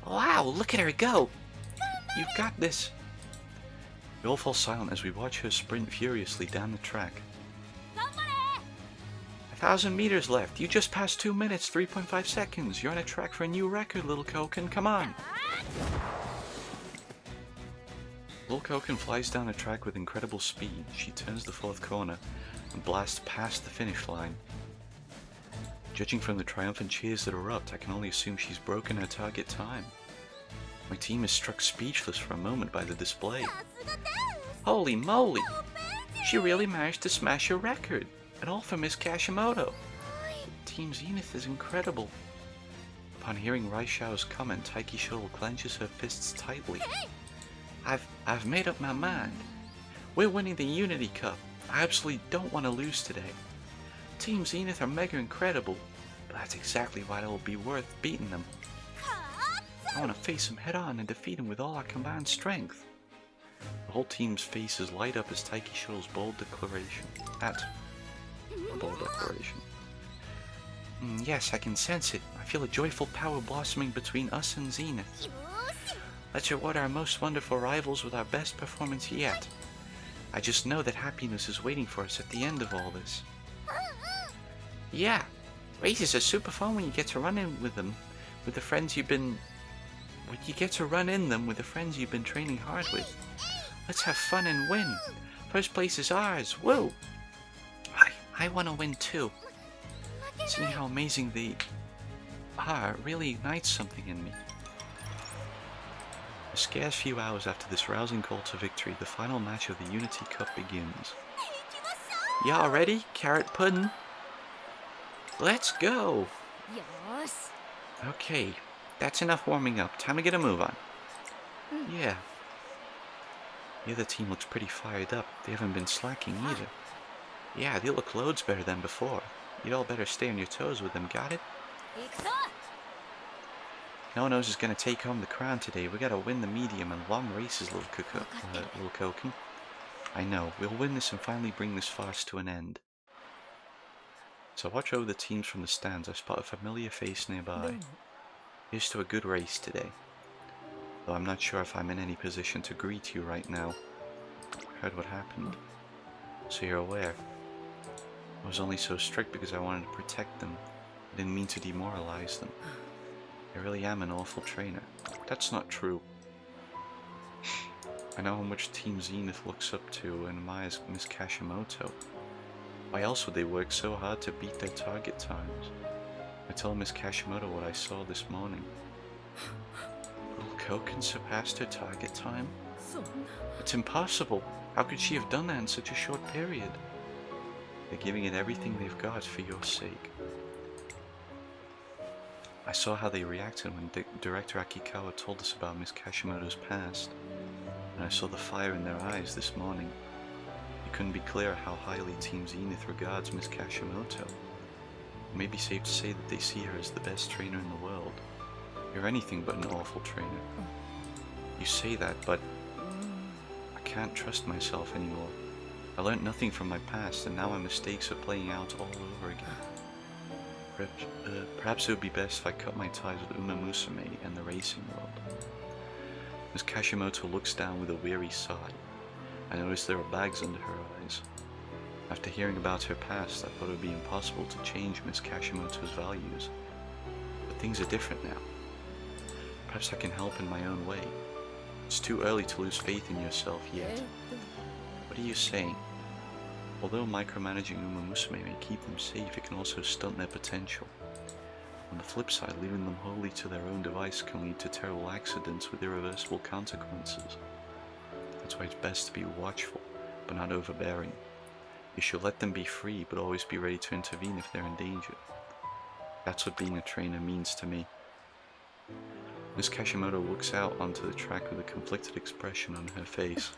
Wow, look at her go! You've got this! We all fall silent as we watch her sprint furiously down the track. 1,000 meters left. You just passed 2 minutes, 3.5 seconds. You're on a track for a new record, Lil Koken. Come on! Lil Koken flies down the track with incredible speed. She turns the fourth corner and blasts past the finish line. Judging from the triumphant cheers that erupt, I can only assume she's broken her target time. My team is struck speechless for a moment by the display. Holy moly! She really managed to smash her record, and all for Miss Kashimoto. Team Zenith is incredible. Upon hearing Raishao's comment, Taiki Shoal clenches her fists tightly. I've made up my mind. We're winning the Unity Cup. I absolutely don't want to lose today. Team Zenith are mega incredible, but that's exactly why it will be worth beating them. I want to face them head on and defeat them with all our combined strength. The whole team's faces light up as Taiki Shoal's bold declaration. That's a bold declaration. Yes, I can sense it. I feel a joyful power blossoming between us and Zenith. Let's reward our most wonderful rivals with our best performance yet. I just know that happiness is waiting for us at the end of all this. Yeah, races are super fun when you get to run in with them, with the friends you've been... When you get to run in them with the friends you've been training hard with. Let's have fun and win. First place is ours. Woo! I want to win too. Seeing how amazing they are really ignites something in me. A scarce few hours after this rousing call to victory, the final match of the Unity Cup begins. Y'all ready? Carrot pudding? Let's go! Okay, that's enough warming up. Time to get a move on. Yeah. The other team looks pretty fired up. They haven't been slacking either. Yeah, they look loads better than before. You'd all better stay on your toes with them, got it? No one knows is gonna take home the crown today. We gotta win the medium and long races, Lil Koken. I know. We'll win this and finally bring this farce to an end. So I watch over the teams from the stands. I spot a familiar face nearby. Here's to a good race today. Though I'm not sure if I'm in any position to greet you right now. I heard what happened. So you're aware. I was only so strict because I wanted to protect them. I didn't mean to demoralize them. I I really am an awful trainer. That's not true. I know how much Team Zenith looks up to and admires Miss Kashimoto. Why else would they work so hard to beat their target times? I told Miss Kashimoto what I saw this morning. Koken surpassed her target time? It's impossible. How could she have done that in such a short period? They're giving it everything they've got for your sake. I saw how they reacted when Director Akikawa told us about Miss Kashimoto's past, and I saw the fire in their eyes this morning. It couldn't be clearer how highly Team Zenith regards Miss Kashimoto. It may be safe to say that they see her as the best trainer in the world. You're anything but an awful trainer. You say that, but I can't trust myself anymore. I learned nothing from my past, and now my mistakes are playing out all over again. Perhaps it would be best if I cut my ties with Umamusume and the racing world. Miss Kashimoto looks down with a weary sigh. I notice there are bags under her eyes. After hearing about her past, I thought it would be impossible to change Miss Kashimoto's values. But things are different now. Perhaps I can help in my own way. It's too early to lose faith in yourself yet. What are you saying? Although micromanaging Umamusume may keep them safe, it can also stunt their potential. On the flip side, leaving them wholly to their own device can lead to terrible accidents with irreversible consequences. That's why it's best to be watchful, but not overbearing. You should let them be free, but always be ready to intervene if they're in danger. That's what being a trainer means to me. Miss Kashimoto looks out onto the track with a conflicted expression on her face.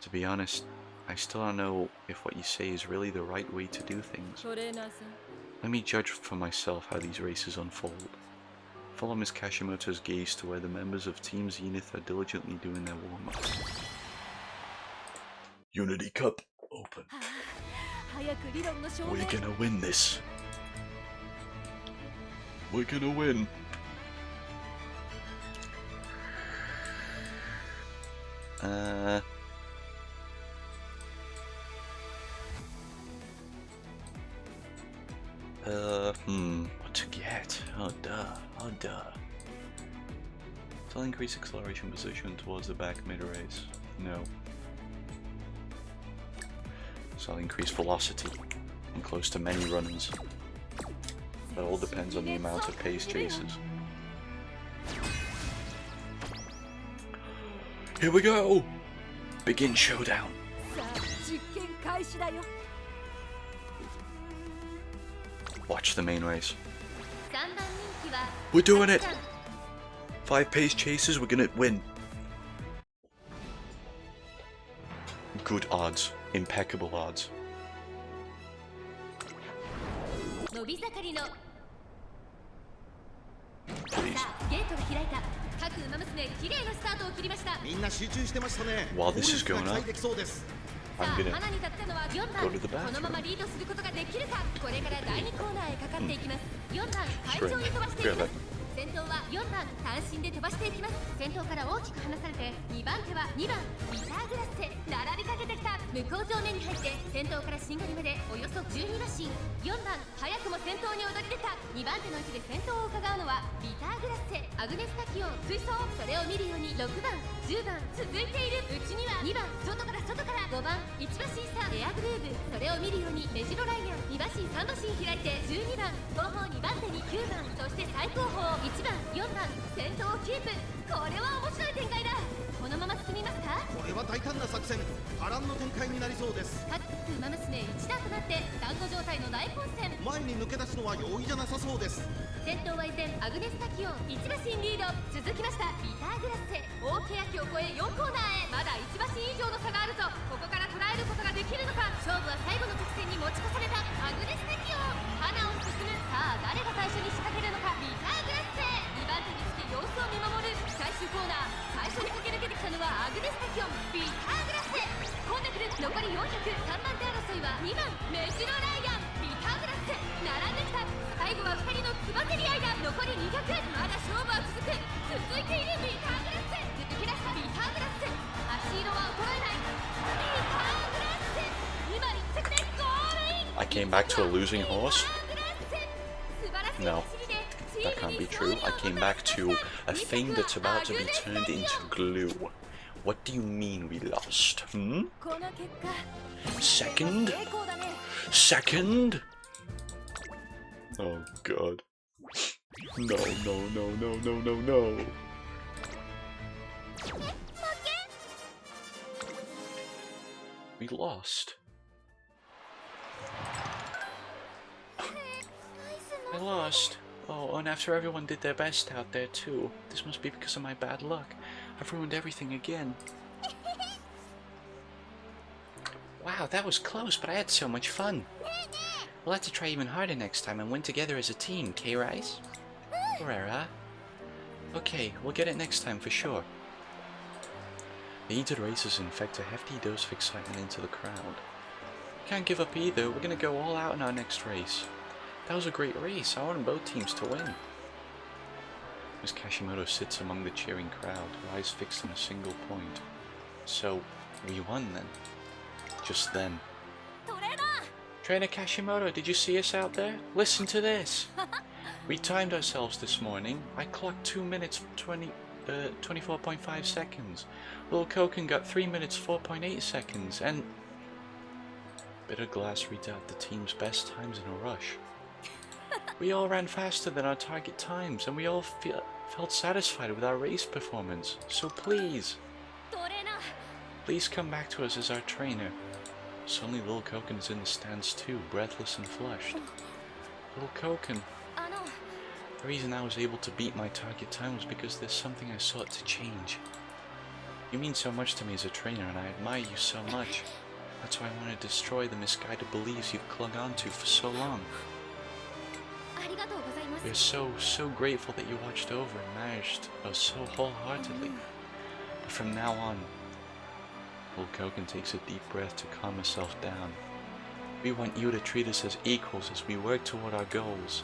To be honest, I still don't know if what you say is really the right way to do things. Let me judge for myself how these races unfold. Follow Miss Kashimoto's gaze to where the members of Team Zenith are diligently doing their warm-ups. Unity Cup open. We're gonna win this. We're gonna win. What to get? Oh duh. So I'll increase acceleration position towards the back mid-race. No. So I'll increase velocity and close to many runners. That all depends on the amount of pace chases. Here we go! Begin showdown. Watch the main race. We're doing it! 5 pace chases, we're gonna win. Good odds. Impeccable odds. Please. While this is going on, I'm gonna go to the bathroom. Strange. 先頭は4番単身で飛ばしていきます。先頭から大きく離されて2番手は2番ビターグラッセ並びかけてきた。向こう上面に入って先頭からしんがりまでおよそ12馬身。4番早くも先頭に躍り出た。2番手の位置で先頭を伺うのはビターグラッセアグネスタキオン追走。それを見るように6番10番続いている。内には2番外から5番1馬身差エアグルーブ。それを見るようにメジロライアン2馬身3馬身開いて12番後方2番手に9番そして最後方1番4番先頭をキープ。これは面白い展開だ。このまま進みますか。これは大胆な作戦。波乱の展開になりそうです。各ウマ娘一段となって団子状態の大混戦。前に抜け出すのは容易じゃなさそうです。先頭は依然アグネスタキオン1馬身リード。続きましたビターグラッセ大欅を越え4コーナーへ。まだ1馬身以上の差があるぞ。ここから捉えることができるのか。勝負は最後の直線に持ち越されたアグネスタキオン。花を進む。さあ誰が最初に仕掛けるのか。ビターグラッセ2番手につき様子を見守る。最終コーナー最初に駆け抜けてきたのはアグネスタキオンビターグラッセ混んでくる。残り4003番手争いは2番メジロライアンビターグラッセ並んできた。最後は2人のつばぜり合いだ。残り200まだ勝負は続く。続いているビターグラッセ抜け出したビターグラッセ足色は衰えない。ビターグラッセ今1着でゴールイン。 I came back to a losing horse? No. That can't be true. I came back to a thing that's about to be turned into glue. What do you mean we lost? Hmm? Second? Second? Oh god. No, no, no, no, no, no, no. We lost. I lost. Oh, and after everyone did their best out there too. This must be because of my bad luck. I've ruined everything again. Wow, that was close, but I had so much fun. We'll have to try even harder next time and win together as a team, K-Rise? Rara. Okay, we'll get it next time for sure. The heated races infect a hefty dose of excitement into the crowd. Can't give up either, we're gonna go all out in our next race. That was a great race, I wanted both teams to win. Miss Kashimoto sits among the cheering crowd, her eyes fixed on a single point. So, we won then. Just then. Trainer Kashimoto, did you see us out there? Listen to this! We timed ourselves this morning. I clocked 2 minutes 24.5 seconds. Little Koken got 3 minutes 4.8 seconds, and Bitter Glass reads out the team's best times in a rush. We all ran faster than our target times, and we all felt satisfied with our race performance. So please come back to us as our trainer. Suddenly Little Koken is in the stands too, breathless and flushed. Little Koken. The reason I was able to beat my target time was because there's something I sought to change. You mean so much to me as a trainer, and I admire you so much. That's why I want to destroy the misguided beliefs you've clung on to for so long. We're so grateful that you watched over and managed us so wholeheartedly. But from now on, Little Koken takes a deep breath to calm herself down. We want you to treat us as equals as we work toward our goals.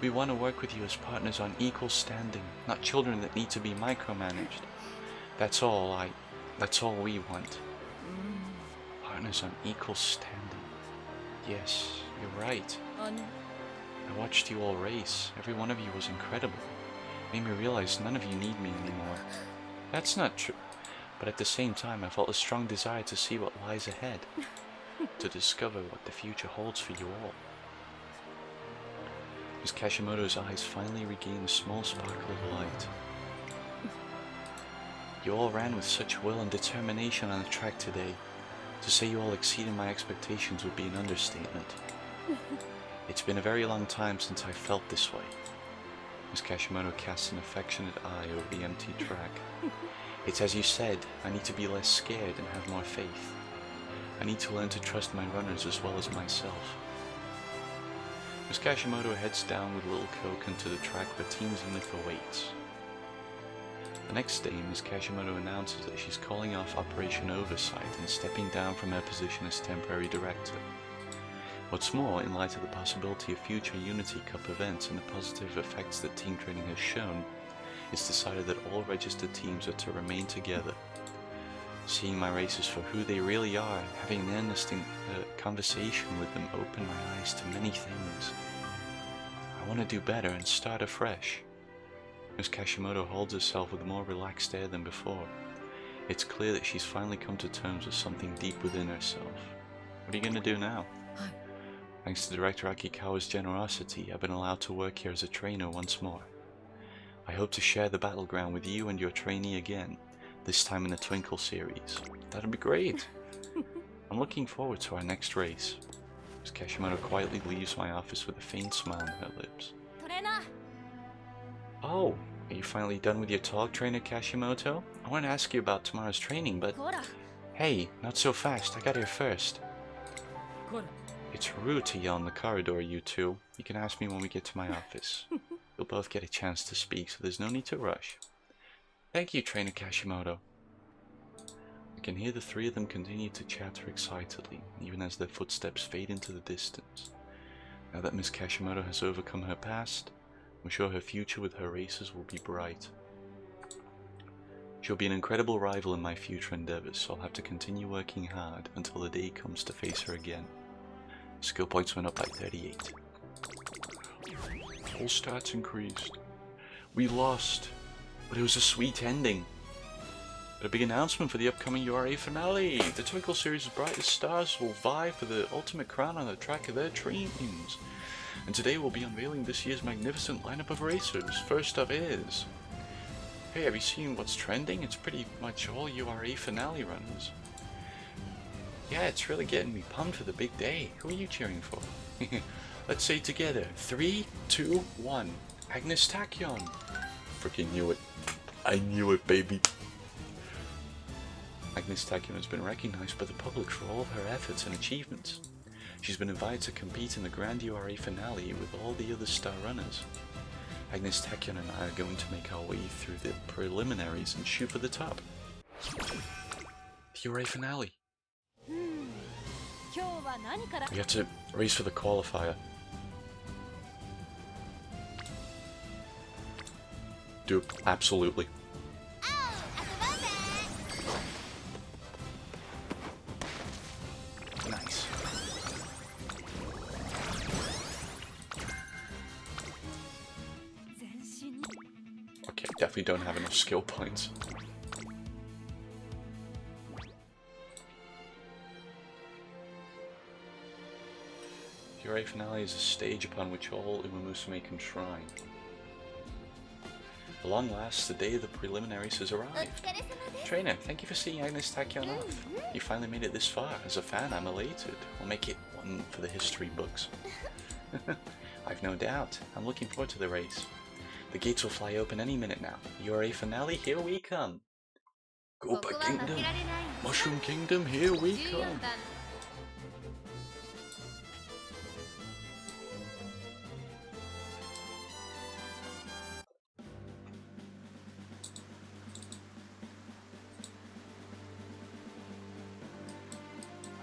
We want to work with you as partners on equal standing, not children that need to be micromanaged. That's all we want. Partners on equal standing. Yes, you're right. I watched you all race. Every one of you was incredible. It made me realize none of you need me anymore. That's not true. But at the same time, I felt a strong desire to see what lies ahead. To discover what the future holds for you all. Miss Kashimoto's eyes finally regained a small sparkle of light. You all ran with such will and determination on the track today. To say you all exceeded my expectations would be an understatement. It's been a very long time since I felt this way. Miss Kashimoto casts an affectionate eye over the empty track. It's as you said, I need to be less scared and have more faith. I need to learn to trust my runners as well as myself. Miss Kashimoto heads down with Little Koken to the track where Team Zenith awaits. The next day, Miss Kashimoto announces that she's calling off Operation Oversight and stepping down from her position as temporary director. What's more, in light of the possibility of future Unity Cup events and the positive effects that team training has shown, it's decided that all registered teams are to remain together. Seeing my races for who they really are and having an earnest conversation with them opened my eyes to many things. I want to do better and start afresh. Miss Kashimoto holds herself with a more relaxed air than before. It's clear that she's finally come to terms with something deep within herself. What are you going to do now? Thanks to Director Akikawa's generosity, I've been allowed to work here as a trainer once more. I hope to share the battleground with you and your trainee again, this time in the Twinkle series. That'd be great. I'm looking forward to our next race. Miss Kashimoto quietly leaves my office with a faint smile on her lips. Oh, are you finally done with your talk, Trainer Kashimoto? I want to ask you about tomorrow's training, but... Hey, not so fast, I got here first. It's rude to yell in the corridor, you two. You can ask me when we get to my office. You'll both get a chance to speak, so there's no need to rush. Thank you, Trainer Kashimoto. I can hear the three of them continue to chatter excitedly, even as their footsteps fade into the distance. Now that Miss Kashimoto has overcome her past, I'm sure her future with her races will be bright. She'll be an incredible rival in my future endeavors, so I'll have to continue working hard until the day comes to face her again. Skill points went up by 38. All stats increased. We lost, but it was a sweet ending. A big announcement for the upcoming URA finale. The Twinkle Series' brightest stars will vie for the ultimate crown on the track of their dreams. And today we'll be unveiling this year's magnificent lineup of racers. First up is... Hey, have you seen what's trending? It's pretty much all URA finale runners. Yeah, it's really getting me pumped for the big day. Who are you cheering for? Let's say it together. 3, 2, 1. Agnes Tachyon. Freaking knew it. I knew it, baby. Agnes Tachyon has been recognized by the public for all of her efforts and achievements. She's been invited to compete in the Grand URA finale with all the other star runners. Agnes Tachyon and I are going to make our way through the preliminaries and shoot for the top. The URA finale. We have to race for the qualifier. Dude, absolutely. Nice. Okay, definitely don't have enough skill points. URA finale is a stage upon which all Umamusume can shine. At long last, the day of the preliminaries has arrived. Trainer, thank you for seeing Agnes Tachyon off. You finally made it this far. As a fan, I'm elated. We'll make it one for the history books. I've no doubt. I'm looking forward to the race. The gates will fly open any minute now. URA finale, here we come. Gopa Kingdom, Mushroom Kingdom, here we come.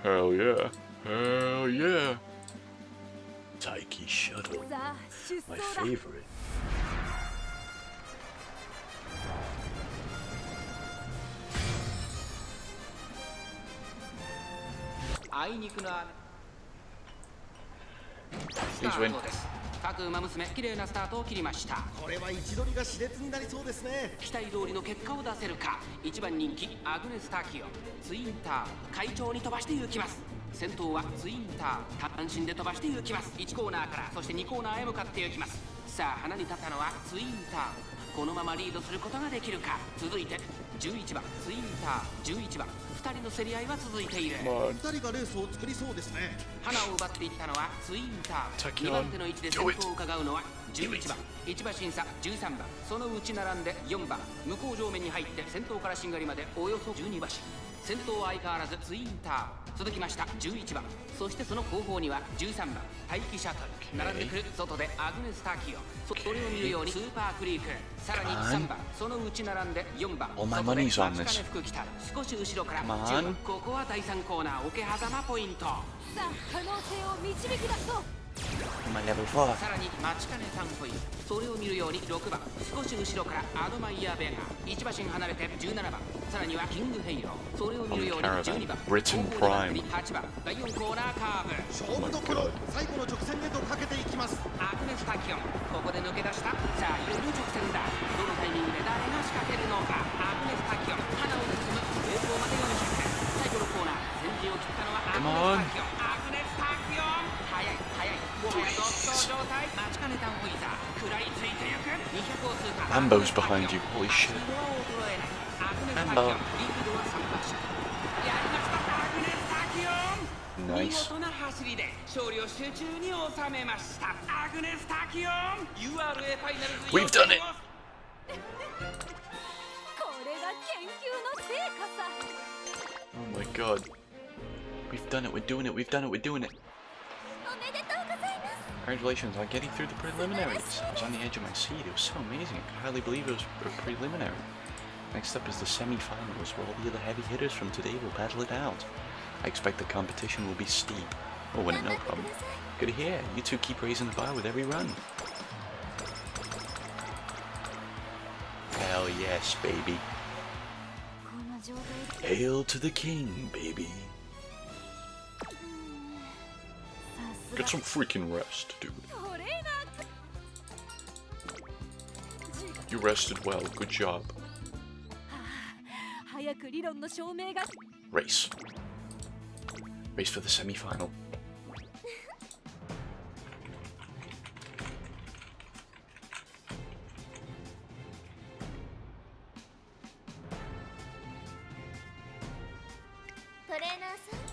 Hell yeah. Hell yeah. Taiki Shuttle. My favorite. Please win. 各馬娘綺麗なスタートを切りました。これは位置取りが熾烈になりそうですね。期待通りの結果を出せるか。1番人気アグネス・タキオツインター会長に飛ばして行きます。先頭はツインター単身で飛ばして行きます。1コーナーからそして2コーナーへ向かって行きます。さあ花に立ったのはツインター。このままリードすることができるか。続いて11番ツインター11番2人の競り合いは続いている。2人がレースを作りそうですね。花を奪っていったのはツインター。2番手の位置で先頭を伺うのは11番1馬審査13番そのうち並んで4番向こう上面に入って先頭からしんがりまでおよそ12馬身。先頭は相変わらずツインター。続きました11番そしてその後方には13番待機シャトル並んでくる外でアグネス・タキオそれを見るようにスーパークリークさらに3番そのうち並んで4番外で松金福来た少し後ろから10番ここは第3コーナー桶狭間ポイントさあ可能性を導き出そう。さらに待ちかねタンポインそれを見るように6番少し後ろからアドマイヤーベガー1馬身離れて17番さらにはキングヘイローそれを見るように12番8番第4コーナーカーブ勝負どころ最後の直線へとかけていきます。アグネス・タキオンここで抜け出したさあいよいよ直線だどのタイミングで誰が仕掛けるのかアグネス・タキオン花を進むレースをまで400最後のコーナー先陣を切ったのはアグネス・タキオンアグネス・タキオン速い速いもはや独走状態待ちかねたホイザー食らいついてゆく200を通過 Ambo's behind you, holy shit. アグネス・タキオンリードは3馬身やりましたアグネス・タキオン Nice. 見事な走りで勝利を集中に収めましたアグネス・タキオン URA ファイナルズ We've done it. これが研究の成果さ。 Oh my god. We've done it, we're doing it, we've done it, we're doing it. おめでとうございます。 Congratulations on getting through the preliminaries. I was on the edge of my seat. It was so amazing. I could hardly believe it was a preliminary. Next up is the semi-finals, where all the other heavy hitters from today will battle it out. I expect the competition will be steep. We'll win it, no problem. Good to hear. You two keep raising the bar with every run. Hell yes, baby. Hail to the king, baby. Get some freaking rest, dude. You rested well. Good job. Race. Race for the semi-final.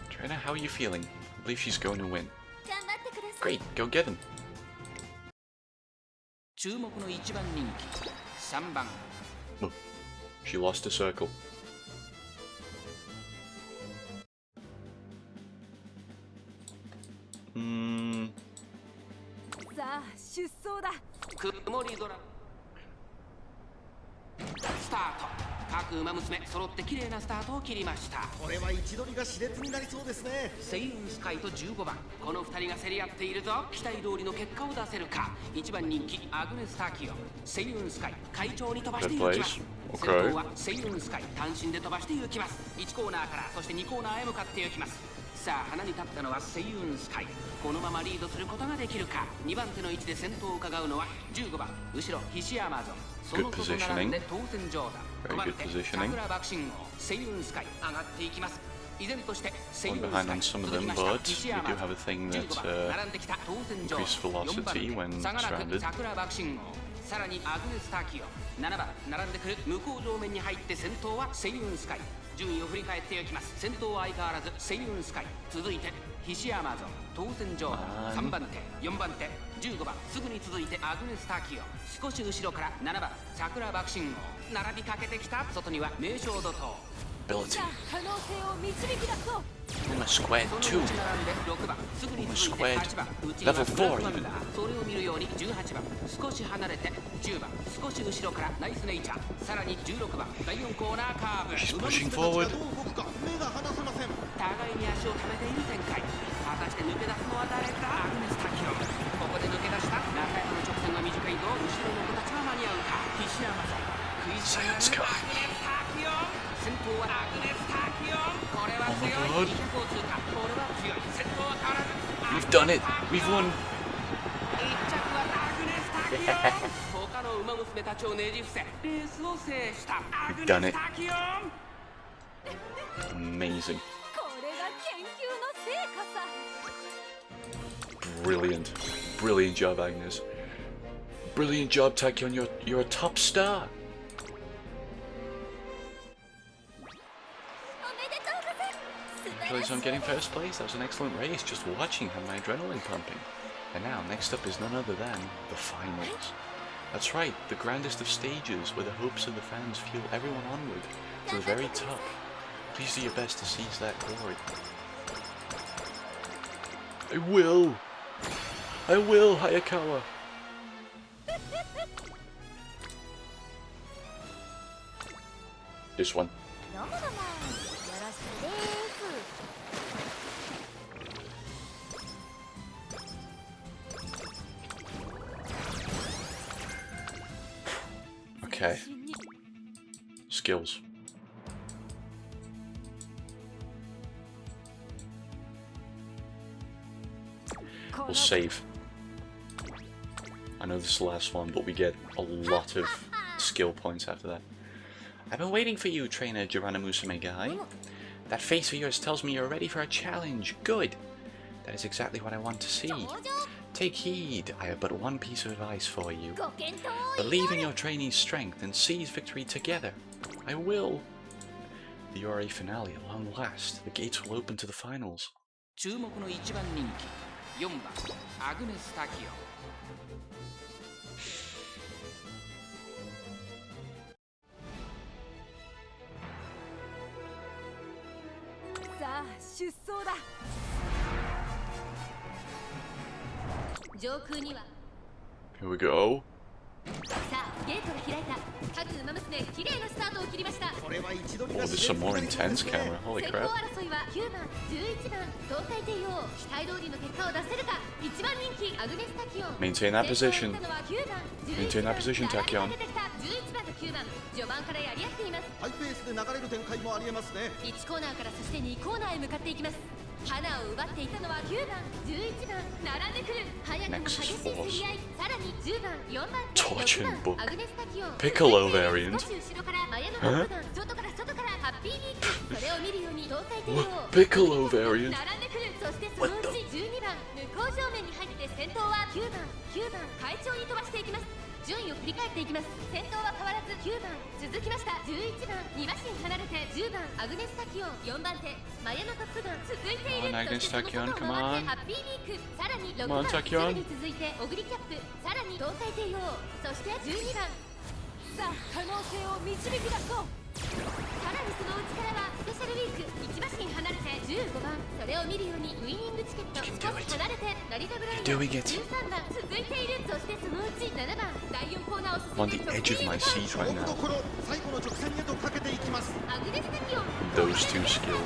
Trainer, how are you feeling? I believe she's going to win. Great, go get him. 注目の1番人気3番 Oh, she lost a circle. Hmm. 曇り空スタート各馬娘揃って綺麗なスタートを切りました。これは位置取りが熾烈になりそうですね。セイウンスカイと15番この2人が競り合っているぞ。期待通りの結果を出せるか。1番人気アグネスタキオセイウンスカイ快調に飛ばしていきます。先頭はセイウンスカイ単身で飛ばしていきます。1コーナーからそして2コーナーへ向かっていきます。さあ花に立ったのはセイウンスカイ。このままリードすることができるか。2番手の位置で先頭を伺うのは15番後ろヒシアマゾン。その外並んで当選上段。5番手桜爆心王セイウンスカイ上がっていきます。依然としてセイウンスカイ behind on some of them, but we do have a thing that increases velocity when 差がなく surrounded. 桜爆心王さらにアグネスタキオ7番並んでくる向こう上面に入って先頭はセイウンスカイ。順位を振り返っていきます。先頭は相変わらずセイウンスカイ。続いてヒシアマゾン当選上段3番手4番手15番すぐに続いてアグネスタキオ少し後ろから7番桜爆心王並びかけてきた。外には名称怒涛 Ability. Uma squared 2. Uma squared level 4 even. それを見るように18番少し離れて10番少し後ろからナイスネイチャー。さらに16番第4コーナーカーブ She's pushing forward. 目が離せません。互いに足を溜めている展開。果たして抜け出すのは誰だ。アグネスタキオここで抜け出した。中山の直線は短いぞ。後ろの子たちは間に合うか。ヒシアマゾン食いついてるアグネスタキオ先頭はアグネスタキオこれは強い。200を通過。これは強い。先頭は変わらず We've done it. We've won. 1着はアグネスタキオ他の馬娘たちをねじ伏せレースを制したアグネスタキオ Amazing. Brilliant. Brilliant job, Agnes. Brilliant job, Tachyon. You're a top star. Congratulations on getting first place. That was an excellent race. Just watching had my adrenaline pumping. And now, next up is none other than the finals. That's right, the grandest of stages where the hopes of the fans fuel everyone onward to the very top. Please do your best to seize that glory. I will! I will, Hayakawa! This one. Okay. Skills. We'll save. I know this is the last one, but we get a lot of skill points after that. I've been waiting for you, trainer Umamusume guy. That face of yours tells me you're ready for a challenge. Good. That is exactly what I want to see. Take heed, I have but one piece of advice for you. Believe in your trainee's strength and seize victory together. I will. The URA finale at long last. The gates will open to the finals. 注目の1番人気4番アグネスタキオさあ出走だ。上空には Here we go. さあゲートが開いた。各馬娘綺麗なスタートを切りました。これは位置取り Oh, が there's some more intense camera. Holy 先行 crap. 争いは9番11番東海帝王。期待通りの結果を出せるか。1番人気アグネスタキオン Maintain that position. 先頭を行ったのは9番 Maintain that position, 並び Tachyon. が出てきた11番と9番序盤からやり合っています。ハイペースで流れる展開もありえますね。1コーナーからそして2コーナーへ向かっていきます。花を奪っていたのは9番11番並んでくる早くも激しい競り合いさらに10番4番手 Torture 6 book. 番アグネスタキオン Piccolo variant. 少し後ろからマヤの6番外からハッピービークそれを見るように東海帝王 Piccolo variant. 並んでくるそしてそのうち12番向こう正面に入って先頭は9番会長に飛ばしていきます。順位を振り返っていきます。先頭は変わらず9番続きました11番2馬身離れて10番アグネスタキオン4番手マヤのトップガン続いている。そしてその外を回ってハッピービークさらに6番すぐに続いてオグリキャップさらに東海帝王そして12番さあ可能性を導き出そう。さらにその内からはスペシャルウィーク1馬身離れて15番それを見るようにウイニングチケット少し離れて成田ブラインド13番続いている。そしてそのうち7番第4コーナーを進んで On the edge of my seat right now. 最後の直線へとかけていきます。アグネスタキオン Those two skills.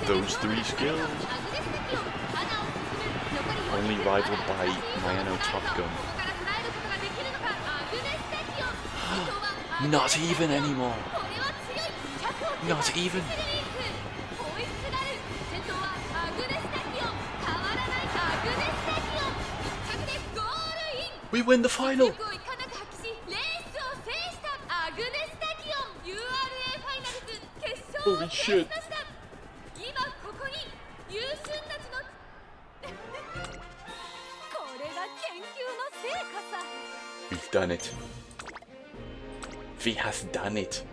Those three skills. アグネスタキオン花を進む残り Only rivaled by Mayano Top Gun. ここから捉えることができるのかアグネスタキオン Not even anymore. これは強い Not even. 追いすがる先頭はアグネスタキオン変わらないアグネスタキオン1着でゴールイン We win the final. 力をいかなく発揮しレースを制したアグネスタキオン URA ファイナルズ決勝を Holy 制し shit. ました今ここに優秀たちのこれが研究の成果さ We've done it. We have done it.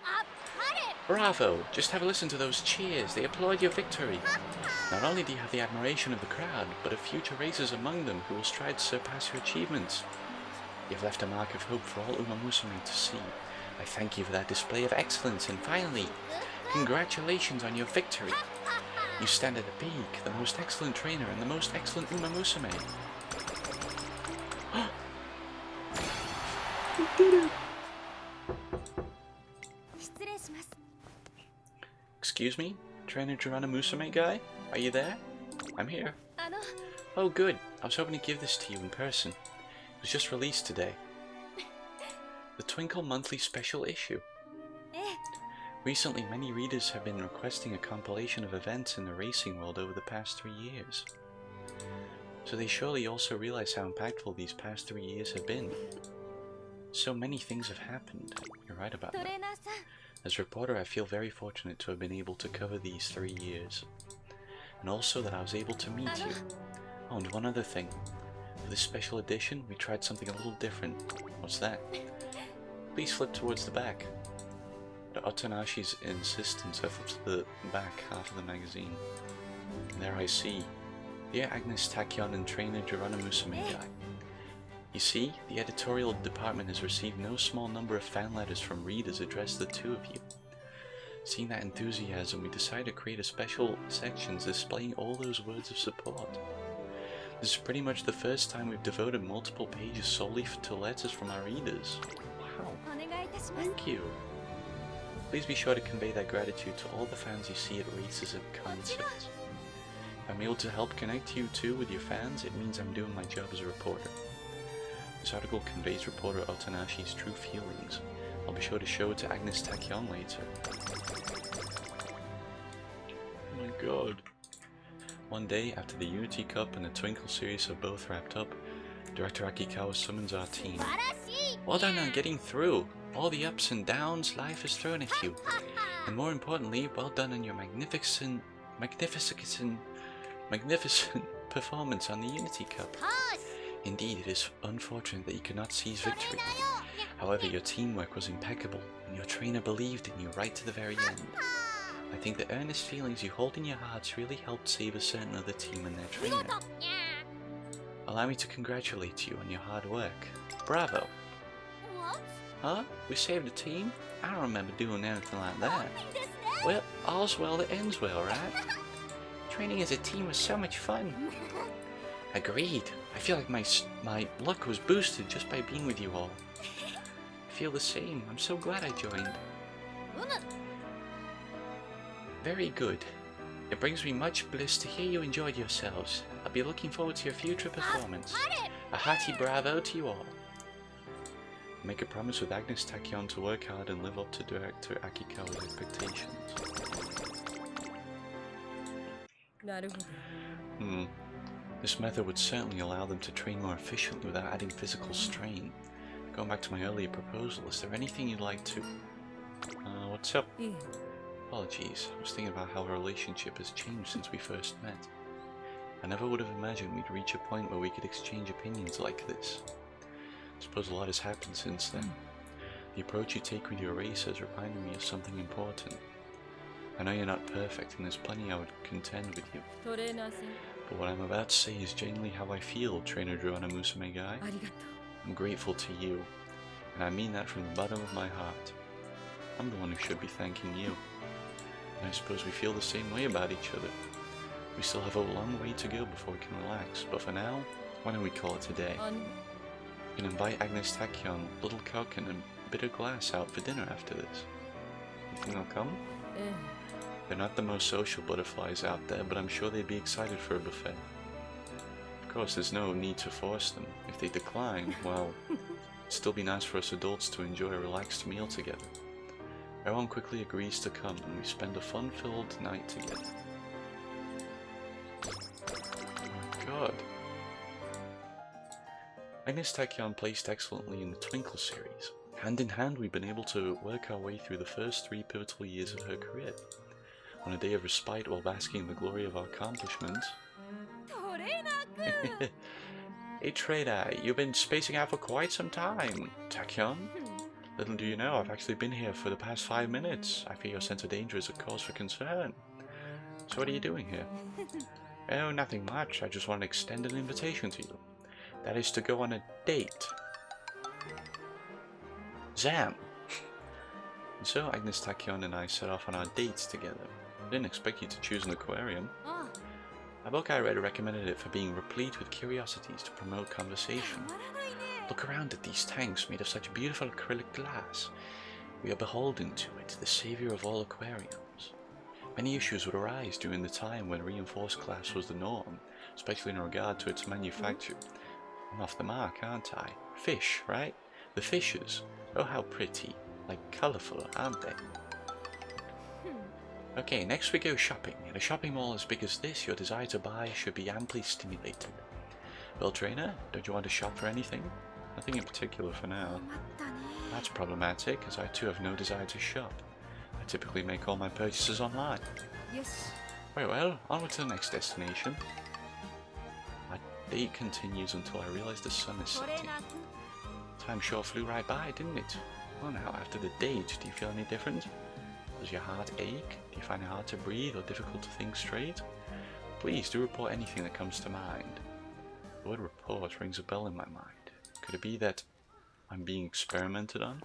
あっぱれ Bravo! Just have a listen to those cheers. They applaud your victory. Not only do you have the admiration of the crowd, but of future racers among them who will strive to surpass your achievements. You've left a mark of hope for all Umamusume to see. I thank you for that display of excellence, and finally, congratulations on your victory. You stand at the peak, the most excellent trainer and the most excellent Umamusume. We did it! 失礼します Excuse me? Trainer Musume guy? Are you there? I'm here. あの Oh good, I was hoping to give this to you in person. It was just released today. The Twinkle Monthly Special Issue. ええ Recently, many readers have been requesting a compilation of events in the racing world over the past 3 years. So they surely also realize how impactful these past 3 years have been. So many things have happened. You're right about ト that. レーナーさん As a reporter, I feel very fortunate to have been able to cover these 3 years. And also that I was able to meet you. Oh, and one other thing. For this special edition, we tried something a little different. What's that? Please flip towards the back. At Otanashi's insistence, I flipped to the back half of the magazine. And there I see. Dear Agnes Tachyon and trainer Musume guy. You see, the editorial department has received no small number of fan letters from readers addressed to the two of you. Seeing that enthusiasm, we decided to create a special section displaying all those words of support. This is pretty much the first time we've devoted multiple pages solely to letters from our readers. Wow. お願いいたします Thank you. Please be sure to convey that gratitude to all the fans you see at races and concerts. If I'm able to help connect you two with your fans, it means I'm doing my job as a reporter. This article conveys reporter Otanashi's true feelings. I'll be sure to show it to Agnes Tachyon later. Oh my god. One day, after the Unity Cup and the Twinkle series have both wrapped up, Director Akikawa summons our team. Well done on getting through. All the ups and downs life has thrown at you. And more importantly, well done on your magnificent performance on the Unity Cup. Indeed, it is unfortunate that you could not seize victory. However, your teamwork was impeccable, and your trainer believed in you right to the very end. I think the earnest feelings you hold in your hearts really helped save a certain other team and their trainer. Allow me to congratulate you on your hard work. Bravo! What? Huh? We saved a team? I don't remember doing anything like that. Well, all's well that ends well, right? Training as a team was so much fun. Agreed. I feel like my luck was boosted just by being with you all. I feel the same. I'm so glad I joined. Very good. It brings me much bliss to hear you enjoyed yourselves. I'll be looking forward to your future performance. A hearty bravo to you all. Make a promise with Agnes Tachyon to work hard and live up to Director Akikawa's expectations. This method would certainly allow them to train more efficiently without adding physical strain. Going back to my earlier proposal, is there anything you'd like to... what's up? Apologies, I was thinking about how our relationship has changed since we first met. I never would have imagined we'd reach a point where we could exchange opinions like this. I suppose a lot has happened since then. The approach you take with your race has reminded me of something important. I know you're not perfect and there's plenty I would contend with you. But what I'm about to say is genuinely how I feel, Trainer Umamusume guy. I'm grateful to you, and I mean that from the bottom of my heart. I'm the one who should be thanking you. And I suppose we feel the same way about each other. We still have a long way to go before we can relax, but for now, why don't we call it a day? You can invite Agnes Tachyon, Little Cock, and a Bitter Glass out for dinner after this. You think they'll come? They're not the most social butterflies out there, but I'm sure they'd be excited for a buffet. Of course, there's no need to force them. If they decline, well, it'd still be nice for us adults to enjoy a relaxed meal together. Everyone quickly agrees to come, and we spend a fun-filled night together. Oh my god. Agnes Tachyon placed excellently in the Twinkle series. Hand in hand, we've been able to work our way through the first 3 pivotal years of her career. On a day of respite while basking in the glory of our accomplishments. Hey Trader, you've been spacing out for quite some time. Tachyon? Little do you know, I've actually been here for the past 5 minutes. I fear your sense of danger is a cause for concern. So what are you doing here? Oh, nothing much. I just want to extend an invitation to you. That is to go on a date. Zam! And so Agnes Tachyon and I set off on our dates together. I didn't expect you to choose an aquarium. A book I read recommended it for being replete with curiosities to promote conversation. Look around at these tanks made of such beautiful acrylic glass. We are beholden to it, the savior of all aquariums. Many issues would arise during the time when reinforced glass was the norm, especially in regard to its manufacture. I'm off the mark, aren't I? Fish, right? The fishes. Oh, how pretty. Like colourful, aren't they? Okay, next we go shopping. In a shopping mall as big as this, your desire to buy should be amply stimulated. Well, Trainer, don't you want to shop for anything? Nothing in particular for now. That's problematic, as I too have no desire to shop. I typically make all my purchases online. Very well, onward to the next destination. My date continues until I realize the sun is setting. Time sure flew right by, didn't it? Well now, after the date, do you feel any different? Does your heart ache? Do you find it hard to breathe or difficult to think straight? Please do report anything that comes to mind. The word report rings a bell in my mind. Could it be that I'm being experimented on?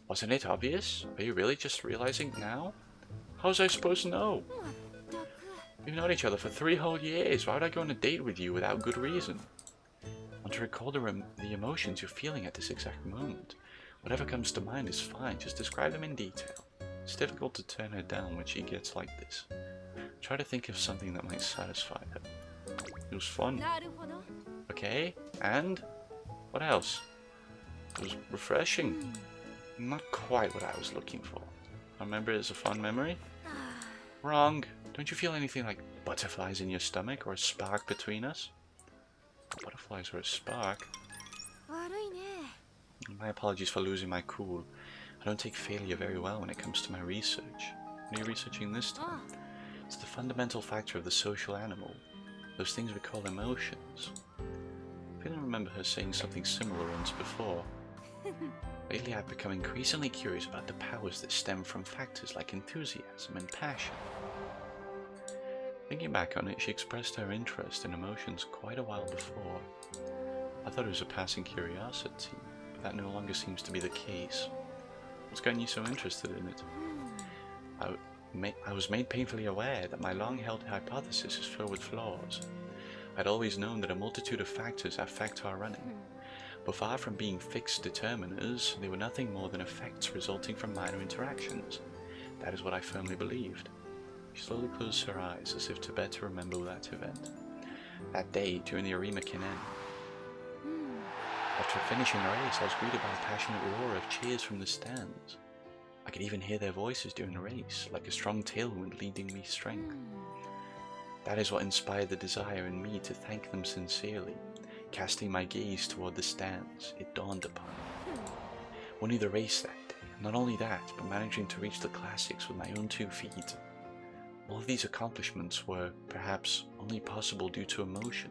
Wasn't it obvious? Are you really just realizing now? How was I supposed to know? We've known each other for 3 whole years. Why would I go on a date with you without good reason? I want to recall the emotions you're feeling at this exact moment. Whatever comes to mind is fine. Just describe them in detail. It's difficult to turn her down when she gets like this. Try to think of something that might satisfy her. It was fun. Okay, and? What else? It was refreshing. Not quite what I was looking for. I remember it as a fond memory? Wrong. Don't you feel anything like butterflies in your stomach or a spark between us? Butterflies or a spark? My apologies for losing my cool. I don't take failure very well when it comes to my research. What are you researching this time? It's the fundamental factor of the social animal. Those things we call emotions. I don't remember her saying something similar once before. Lately I've become increasingly curious about the powers that stem from factors like enthusiasm and passion. Thinking back on it, she expressed her interest in emotions quite a while before. I thought it was a passing curiosity, but that no longer seems to be the case. What's gotten you so interested in it? I was made painfully aware that my long-held hypothesis is filled with flaws. I'd always known that a multitude of factors affect our running, but far from being fixed determiners, they were nothing more than effects resulting from minor interactions. That is what I firmly believed. She slowly closed her eyes as if to better remember that event. That day, during the Arima Kinen. After finishing the race, I was greeted by a passionate roar of cheers from the stands. I could even hear their voices during the race, like a strong tailwind leading me strength. That is what inspired the desire in me to thank them sincerely. Casting my gaze toward the stands, it dawned upon me. Winning the race that day, not only that, but managing to reach the classics with my own 2 feet. All of these accomplishments were, perhaps, only possible due to emotion.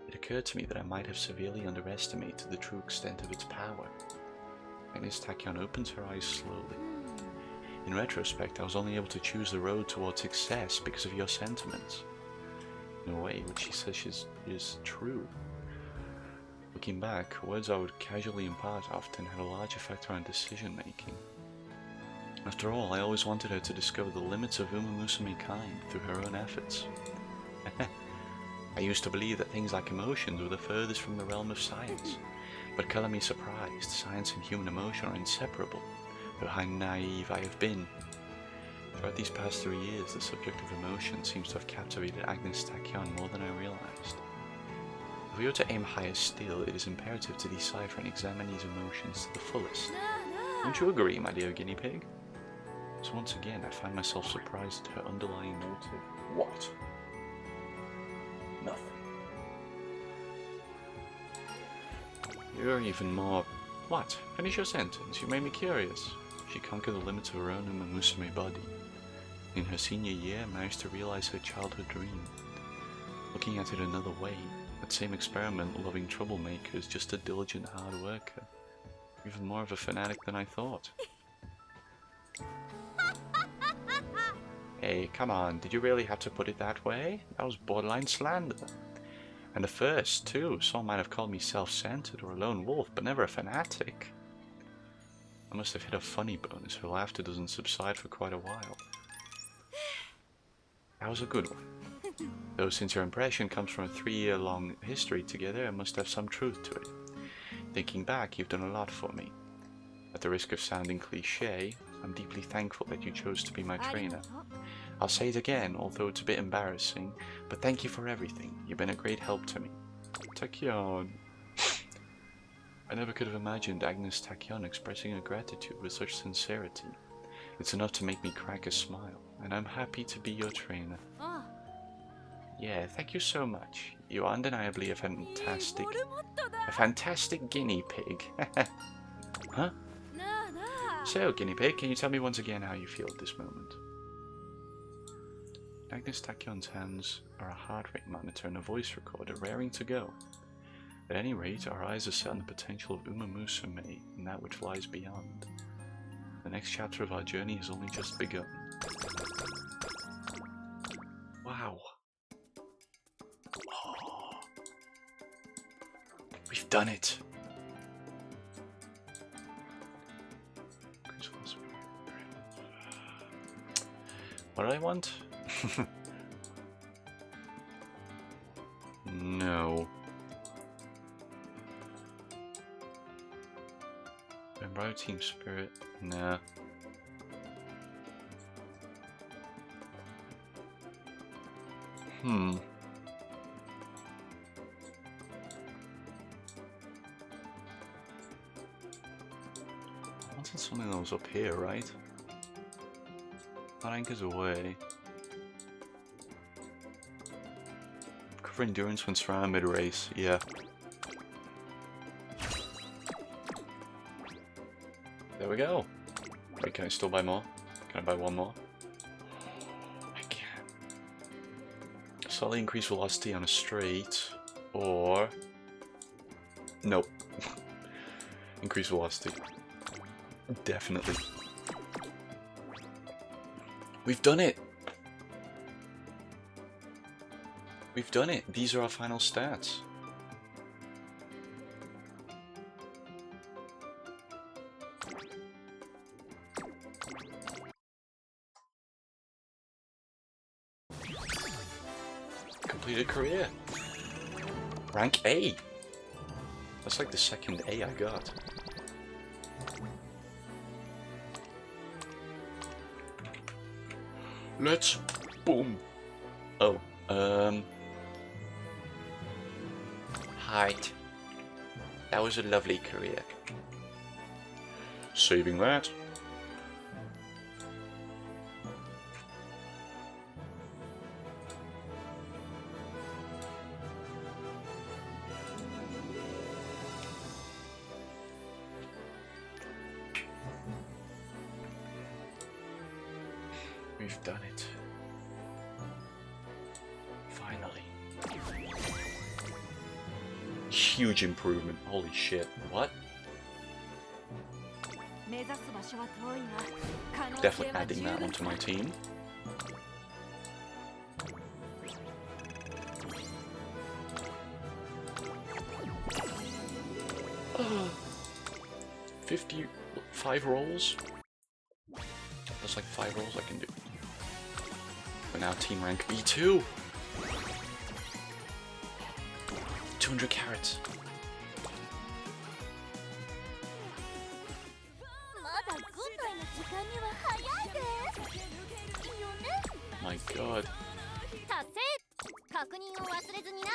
It occurred to me that I might have severely underestimated the true extent of its power. Agnes Tachyon opens her eyes slowly. In retrospect, I was only able to choose the road towards success because of your sentiments. In a way, what she says is true. Looking back, words I would casually impart often had a large effect on decision making. After all, I always wanted her to discover the limits of Umamusume kind through her own efforts. I used to believe that things like emotions were the furthest from the realm of science, but color me surprised, science and human emotion are inseparable, though how naive I have been. Throughout these past 3 years, the subject of emotion seems to have captivated Agnes Tachyon more than I realized. If we were to aim higher still, it is imperative to decipher and examine these emotions to the fullest. Don't you agree, my dear guinea pig? So once again, I find myself surprised at her underlying motive. What? Nothing. You're even more... What? Finish your sentence. You made me curious. She conquered the limits of her own Umamusume body. In her senior year, managed to realize her childhood dream. Looking at it another way, that same experiment-loving troublemaker is just a diligent hard worker. Even more of a fanatic than I thought. Hey, come on, did you really have to put it that way? That was borderline slander. And the first, too. Some might have called me self-centered or a lone wolf, but never a fanatic. I must have hit a funny bone, as her laughter doesn't subside for quite a while. That was a good one. Though since your impression comes from a 3-year-long history together, it must have some truth to it. Thinking back, you've done a lot for me. At the risk of sounding cliché, I'm deeply thankful that you chose to be my trainer. I'll say it again, although it's a bit embarrassing, but thank you for everything. You've been a great help to me. Tachyon. I never could have imagined Agnes Tachyon expressing her gratitude with such sincerity. It's enough to make me crack a smile, and I'm happy to be your trainer. Yeah, thank you so much. You are undeniably a fantastic guinea pig. Huh? So, guinea pig, can you tell me once again how you feel at this moment? Agnes Tachyon's hands are a heart rate monitor and a voice recorder raring to go. At any rate, our eyes are set on the potential of Umamusume and that which lies beyond. The next chapter of our journey has only just begun. Wow. Oh. We've done it. What do I want? No. Embrace team spirit? Nah. I wanted something that was up here, right? That anchors away. Cover endurance when surrounded mid-race, yeah. There we go. Wait, can I still buy more? Can I buy one more? I can. Slightly increase velocity on a straight, or... Nope. Increase velocity. Definitely. We've done it! We've done it! These are our final stats. Completed career. Rank A. That's like the second A I got. Let's boom. Oh, Height. That was a lovely career. Saving that. We've done it. Finally. Huge improvement. Holy shit. What? Definitely adding that onto my team. Oh, 55 rolls? That's like 5 rolls I can do. But now team rank B2! 200 carrots. My god. 達成確認を忘れずにな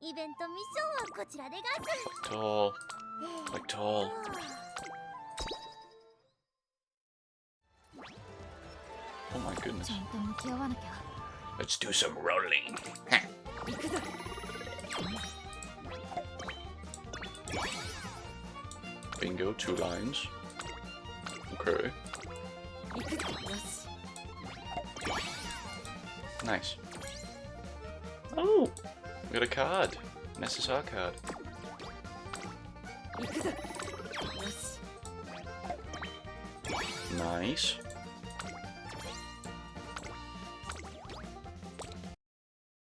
イベントミッションはこちらでガス Tall. Like tall. Oh my goodness. ちゃんと向き合わなきゃ Let's do some rolling. 行くぞ Bingo, 2 lines. Okay. 行くぞよし Nice. Oh! We got a card. An SSR card. 行くぞよし Nice.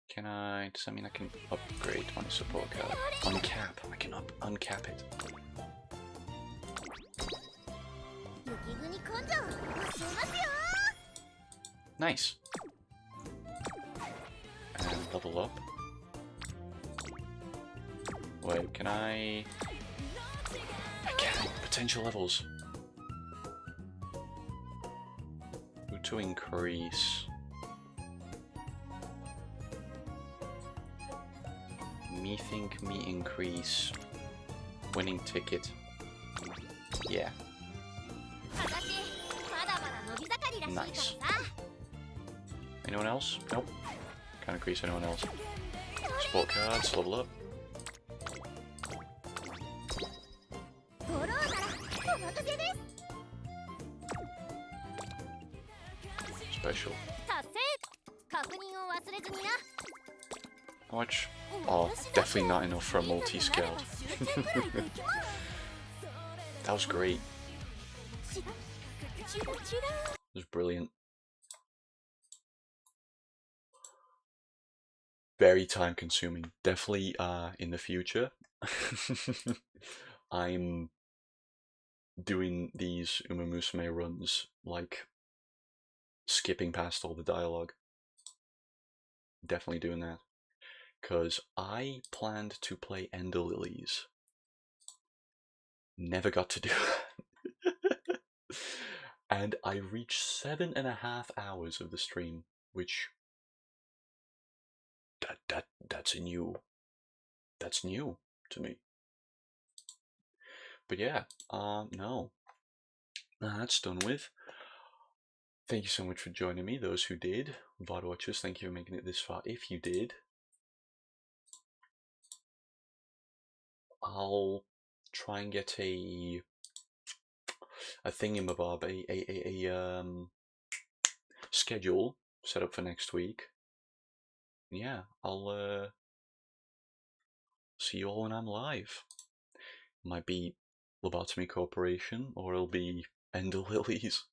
Can I... Does that mean I can upgrade my support card? Uncap. I can uncap it. 雪国根性教えますよ Nice. And level up. Wait, can I can. Potential levels. To increase. Me think me increase. Winning ticket. Yeah. 私まだまだ伸び盛りらしいからさ Anyone else? Nope. Can't increase anyone else. Sport cards, level up. フォローならお任せです Special. 達成確認を忘れずにな How much? Oh, definitely not enough for a multi-scaled. That was great. It was brilliant. Very time consuming. Definitely in the future. I'm doing these Umamusume runs like skipping past all the dialogue. Definitely doing that. Because I planned to play Ender Lilies. Never got to do it. And I reached 7.5 hours of the stream, which that's new to me. But yeah, no. That's done with. Thank you so much for joining me, those who did. VOD watchers, thank you for making it this far. If you did, I'll try and get a thingamabob, a schedule set up for next week. Yeah, I'll see you all when I'm live. It might be Lobotomy Corporation, or it'll be Ender Lilies.